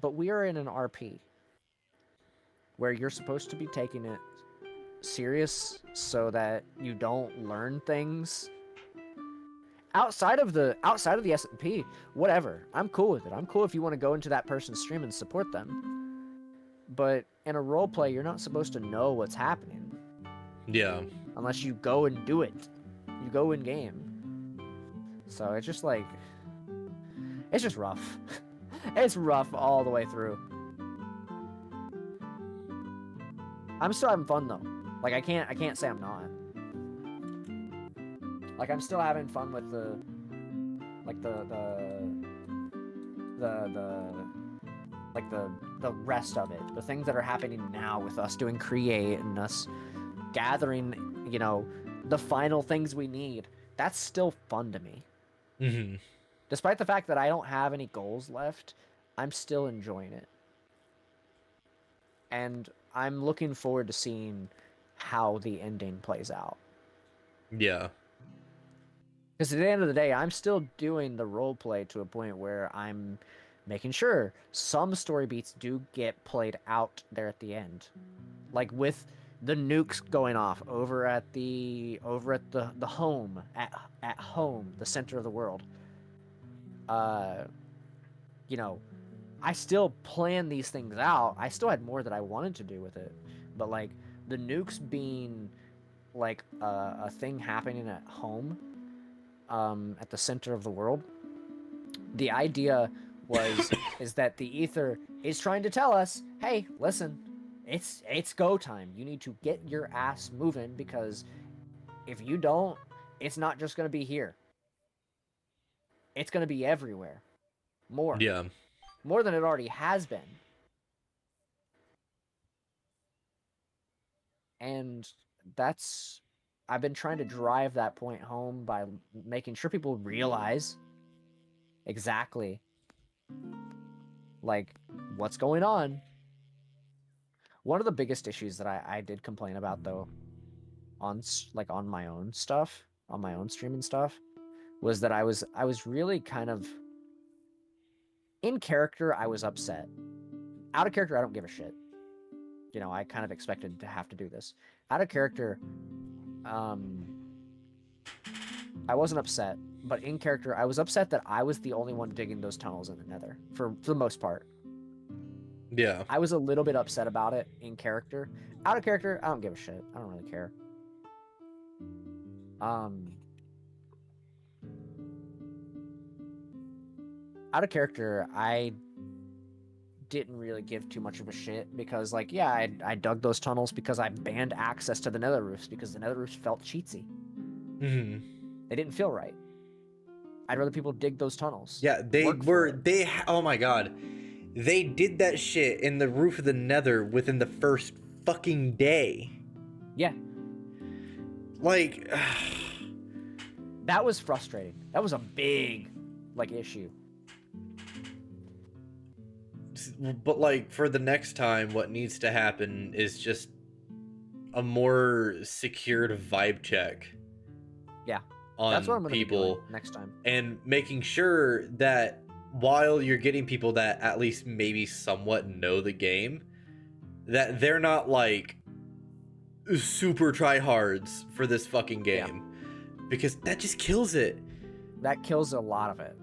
But we are in an RP. where you're supposed to be taking it serious so that you don't learn things outside of the SMP, whatever. I'm cool with it. I'm cool if you want to go into that person's stream and support them. But in a role play, you're not supposed to know what's happening Yeah. unless you go and do it. You go in game. So it's just like it's just rough. It's rough all the way through. I'm still having fun though. Like I can't say I'm not. Like I'm still having fun with the rest of it. The things that are happening now with us doing create and us gathering, you know, the final things we need. That's still fun to me. Mm-hmm. Despite the fact that I don't have any goals left, I'm still enjoying it. And I'm looking forward to seeing how the ending plays out. Yeah. Because at the end of the day, I'm still doing the role play to a point where I'm making sure some story beats do get played out there at the end. Like with the nukes going off over at the home at home, the center of the world. You know, I still plan these things out. I still had more that I wanted to do with it. But like the nukes being like a thing happening at home, at the center of the world, the idea is that the ether is trying to tell us, hey, listen, it's go time. You need to get your ass moving, because if you don't, it's not just going to be here. It's going to be everywhere. More than it already has been. And I've been trying to drive that point home by making sure people realize exactly like what's going on. One of the biggest issues that I did complain about though on my own stuff, on my own stream and stuff, was that I was really kind of in character. I was upset. Out of character, I don't give a shit. You know, I kind of expected to have to do this. Out of character, I wasn't upset, but in character, I was upset that I was the only one digging those tunnels in the Nether for the most part. Yeah. I was a little bit upset about it in character. Out of character, I don't give a shit. I don't really care. Out of character, I didn't really give too much of a shit because, like, yeah, I dug those tunnels because I banned access to the Nether roofs because the Nether roofs felt cheatsy. Mm-hmm. They didn't feel right. I'd rather people dig those tunnels. Yeah, oh my god. They did that shit in the roof of the Nether within the first fucking day. Yeah. Like that was frustrating. That was a big issue. But like for the next time, what needs to happen is just a more secured vibe check. Yeah. On that's what I'm gonna people be doing next time. And making sure that while you're getting people that at least maybe somewhat know the game, that they're not like super tryhards for this fucking game. Yeah. Because that just kills it. That kills a lot of it.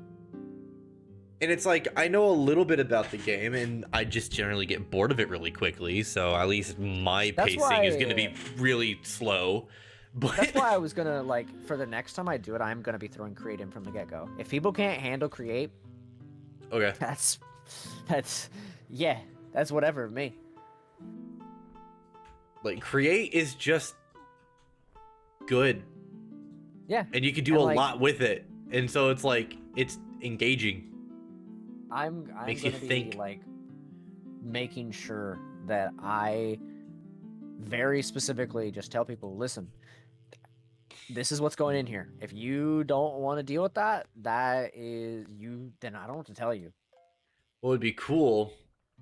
And it's like, I know a little bit about the game, and I just generally get bored of it really quickly, so at least my pacing is going to be really slow. But that's why I was going to, like, for the next time I do it, I'm going to be throwing create in from the get-go. If people can't handle create, okay, that's whatever, me. Like, create is just good. Yeah. And you can do a lot with it. And so it's like, it's engaging. I'm going to be like making sure that I very specifically just tell people, listen, this is what's going in here. If you don't want to deal with that, then I don't have to tell you. What would be cool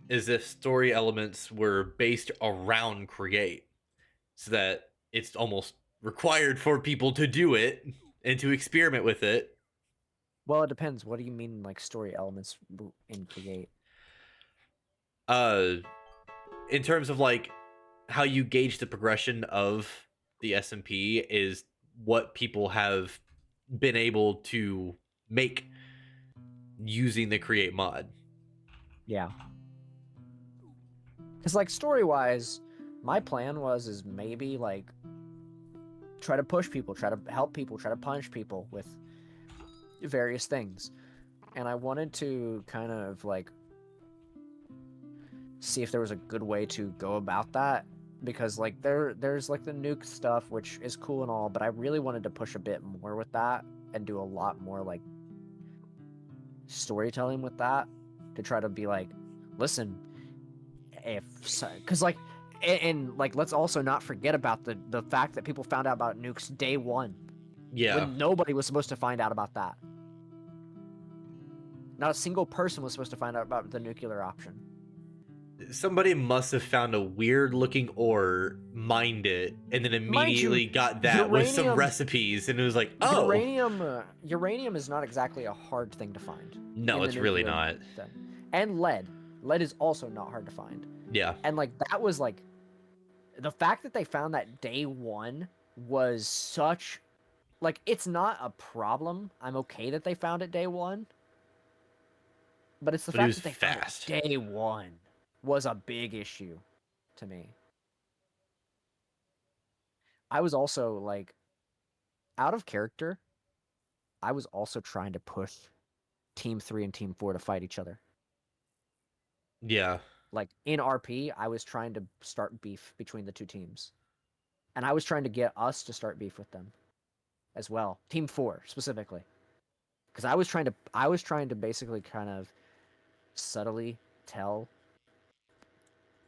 is if story elements were based around create, so that it's almost required for people to do it and to experiment with it. Well, it depends. What do you mean, like, story elements in create? in terms of like how you gauge the progression of the SMP is what people have been able to make using the create mod. Yeah. Because, like, story-wise, my plan is maybe, like, try to push people, try to help people, try to punish people with various things. And I wanted to kind of, like, see if there was a good way to go about that. Because, like, there's, like, the nuke stuff, which is cool and all, but I really wanted to push a bit more with that and do a lot more, like, storytelling with that to try to be like, listen, because like, and like, let's also not forget about the fact that people found out about nukes day one. Yeah. When nobody was supposed to find out about that. Not a single person was supposed to find out about the nuclear option. Somebody must have found a weird looking ore, mined it, and then immediately got that with some recipes, and it was like, oh, uranium is not exactly a hard thing to find. No, it's really not. Thing. And lead is also not hard to find. Yeah. And like, that was like, the fact that they found that day one was such, like, it's not a problem. I'm okay that they found it day one. But it's the fact that they found it day one was a big issue to me. I was also, like, out of character, I was also trying to push Team 3 and Team 4 to fight each other. Yeah. Like, in RP, I was trying to start beef between the two teams. And I was trying to get us to start beef with them as well. Team 4, specifically. Because I was trying to basically kind of subtly tell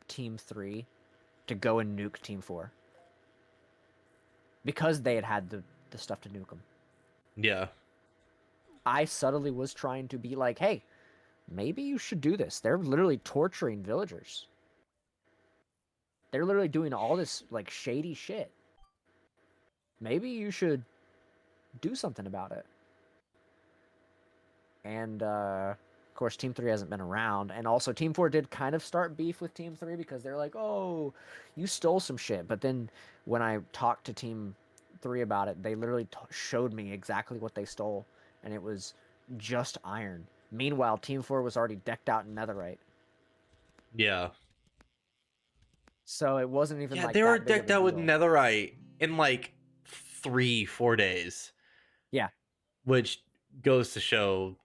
Team 3 to go and nuke Team 4. Because they had the stuff to nuke them. Yeah. I subtly was trying to be like, hey, maybe you should do this. They're literally torturing villagers. They're literally doing all this, like, shady shit. Maybe you should do something about it. And, of course, Team 3 hasn't been around. And also, Team 4 did kind of start beef with Team 3 because they're like, oh, you stole some shit. But then when I talked to Team 3 about it, they literally showed me exactly what they stole. And it was just iron. Meanwhile, Team 4 was already decked out in netherite. Yeah. So it wasn't even like they were that big of a decked out with deal. netherite in like 3-4 days. Yeah. Which goes to show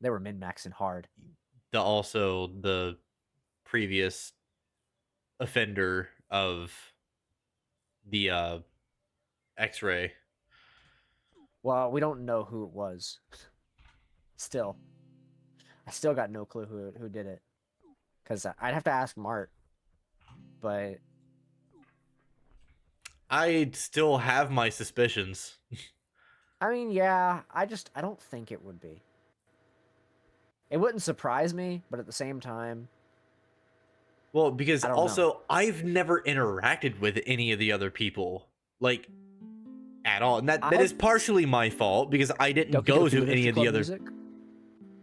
they were min-maxing hard. The previous offender of the X-ray. Well, we don't know who it was. Still. I still got no clue who did it. Because I'd have to ask Mart. But I still have my suspicions. I mean, yeah, I don't think it would be. It wouldn't surprise me, but at the same time... Well, because also, I've never interacted with any of the other people. Like, at all. And that is partially my fault, because I didn't go to any of the other... Music?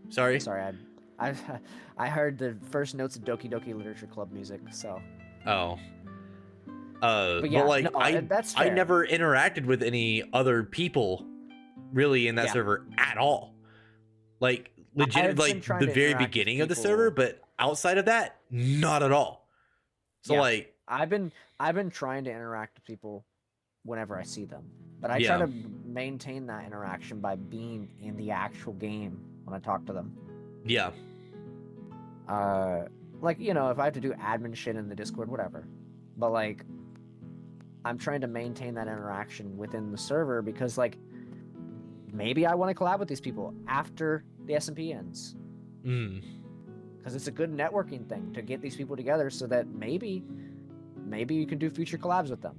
Sorry? Sorry, I heard the first notes of Doki Doki Literature Club music, so... Oh. But yeah, like, no, that's fair. I never interacted with any other people, really, in that server at all. Like, legit, like, the very beginning of the server, but outside of that, not at all. So, like... I've been trying to interact with people whenever I see them. But I try to maintain that interaction by being in the actual game when I talk to them. Yeah. Like, you know, if I have to do admin shit in the Discord, whatever. But, like, I'm trying to maintain that interaction within the server because, like, maybe I want to collab with these people after the SMP ends. Because it's a good networking thing to get these people together so that maybe you can do future collabs with them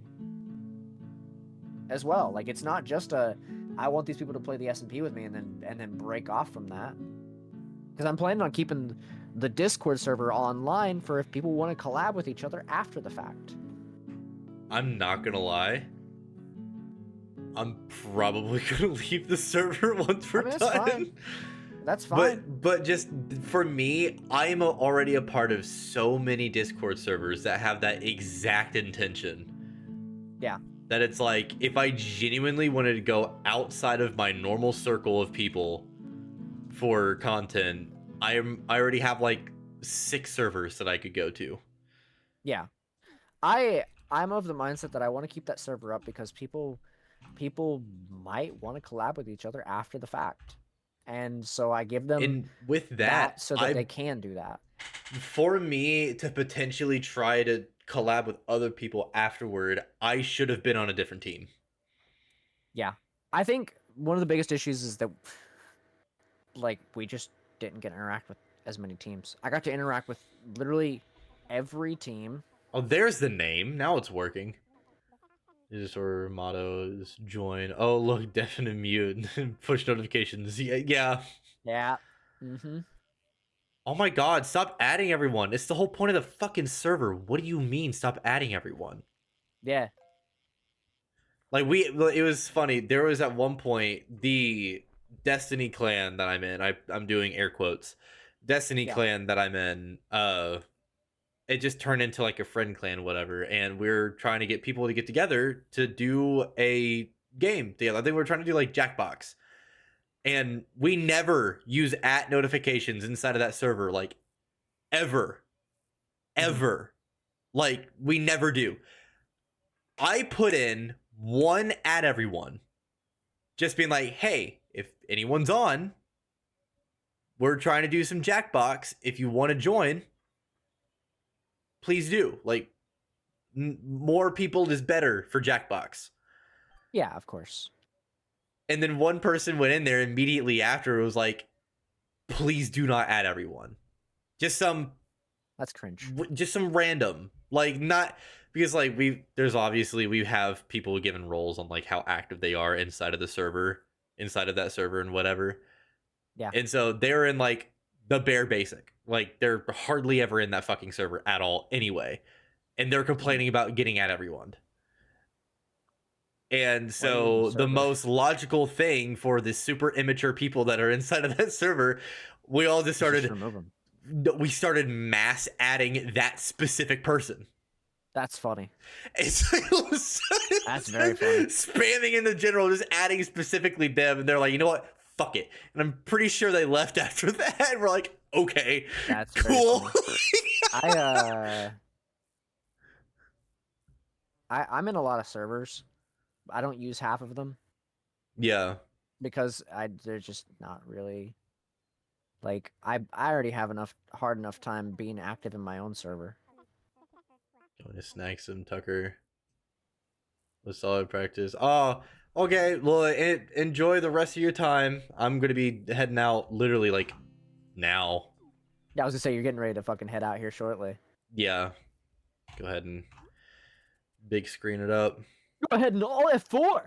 as well. Like, it's not just I want these people to play the SMP with me and then break off from that. Because I'm planning on keeping the Discord server online for if people want to collab with each other after the fact. I'm not gonna lie. I'm probably gonna leave the server once we're done. That's fine. But just for me, I'm already a part of so many Discord servers that have that exact intention. Yeah. That it's like, if I genuinely wanted to go outside of my normal circle of people for content, I already have like 6 servers that I could go to. Yeah. I'm of the mindset that I want to keep that server up because people might want to collab with each other after the fact. And so I give them And with that so that I they can do that. for me to potentially try to collab with other people afterward, I should have been on a different team. Yeah. I think one of the biggest issues is that like we just didn't get to interact with as many teams. I got to interact with literally every team. Oh, there's the name. Now it's working. This or motto is join. Oh, look, definite mute. Push notifications. Yeah. Yeah. Mm-hmm. Oh my god, stop adding everyone. It's the whole point of the fucking server. What do you mean stop adding everyone? Yeah. Like it was funny. There was at one point the Destiny clan that I'm in. I'm doing air quotes. Destiny Yeah. clan that I'm in. It just turned into like a friend clan, whatever. And we're trying to get people to get together to do a game together. I think we're trying to do like Jackbox. And we never use at notifications inside of that server, like ever. Ever. Like, we never do. I put in one at everyone, just being like, hey, if anyone's on, we're trying to do some Jackbox. If you want to join, please do. Like, more people is better for Jackbox. Yeah, of course. And then one person went in there immediately after. It was like, please do not add everyone. Just some That's cringe. Just some random, like, not because like we have people given roles on like how active they are inside of the server, inside of that server and whatever. Yeah. And so they're in like the bare basic, like they're hardly ever in that fucking server at all anyway, and they're complaining about getting at everyone. And so the most logical thing for the super immature people that are inside of that server, we all just started Just remove them. we started mass adding that specific person. That's funny. It's That's very funny. Spamming in the general, just adding specifically them, and they're like, you know what? Fuck it. And I'm pretty sure they left after that. And we're like, okay, that's cool. I'm in a lot of servers. I don't use half of them. Yeah. Because they're just not really like I already have hard enough time being active in my own server. Going to snack some Tucker. With solid practice. Oh, okay. Well, enjoy the rest of your time. I'm gonna be heading out literally like now. Yeah, I was gonna say you're getting ready to fucking head out here shortly. Yeah. Go ahead and big screen it up. Go ahead and all F4.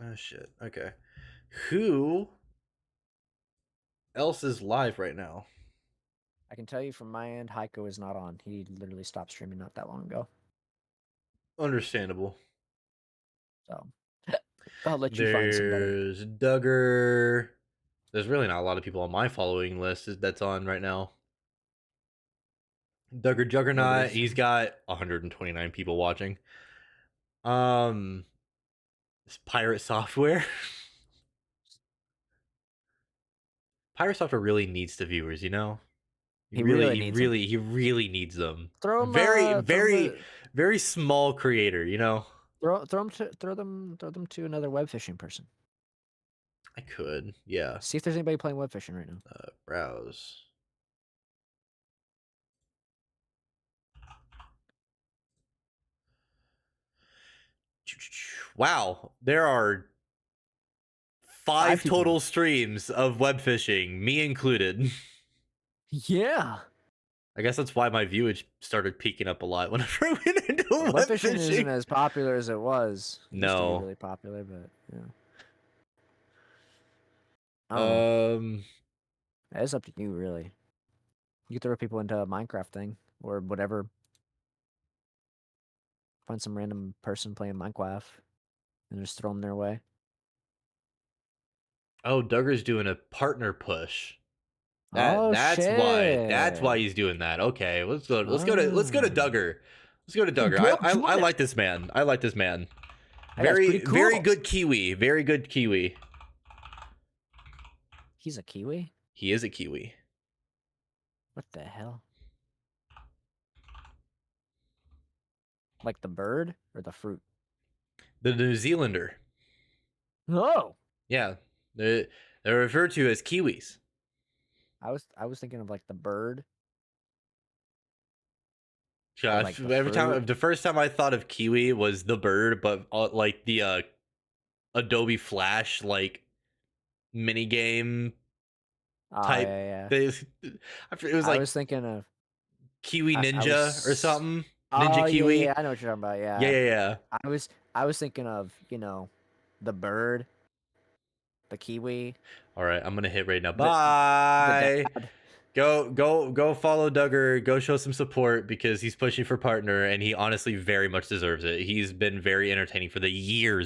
Oh shit. Okay. Who else is live right now? I can tell you from my end, Heiko is not on. He literally stopped streaming not that long ago. Understandable. So I'll let you find somebody. There's Duggar. There's really not a lot of people on my following list that's on right now. Duggar Juggernaut, he's got 129 people watching. This Pirate Software. Pirate Software really needs the viewers, you know? He really needs them. Throw him, very small creator, you know? Throw them to another web fishing person. I could, yeah. See if there's anybody playing web fishing right now. Browse. Wow, there are five total streams of web fishing, me included. Yeah. I guess that's why my viewage started peaking up a lot whenever I went into web fishing. Isn't as popular as it was. It no. used to be really popular, but yeah. I don't know. It's up to you, really. You can throw people into a Minecraft thing or whatever. Find some random person playing Minecraft and just throw them their way. Oh, Duggar's doing a partner push. Oh That's why. That's why shit! he's doing that. Okay, let's go to Ah. Duggar. Let's go to Duggar. bro, I join like this man. I like this man. That guy's pretty Very cool. good Kiwi. Very good Kiwi. He's a Kiwi? He is a Kiwi. What the hell? Like the bird or the fruit? The New Zealander. Oh! Yeah, they're referred to as Kiwis. I was thinking of like the bird. Gosh, like the the first time I thought of Kiwi was the bird, but like the Adobe Flash like mini game Oh, type. yeah. It was I like was thinking of Kiwi I Ninja or was- something. Oh, Ninja Kiwi. yeah, I know what you're talking about. Yeah. Yeah. I was thinking of, the bird, the kiwi, All right, I'm gonna hit right now. the Bye. dad. Go follow Duggar. Go show some support because he's pushing for partner and he honestly very much deserves it. He's been very entertaining for the years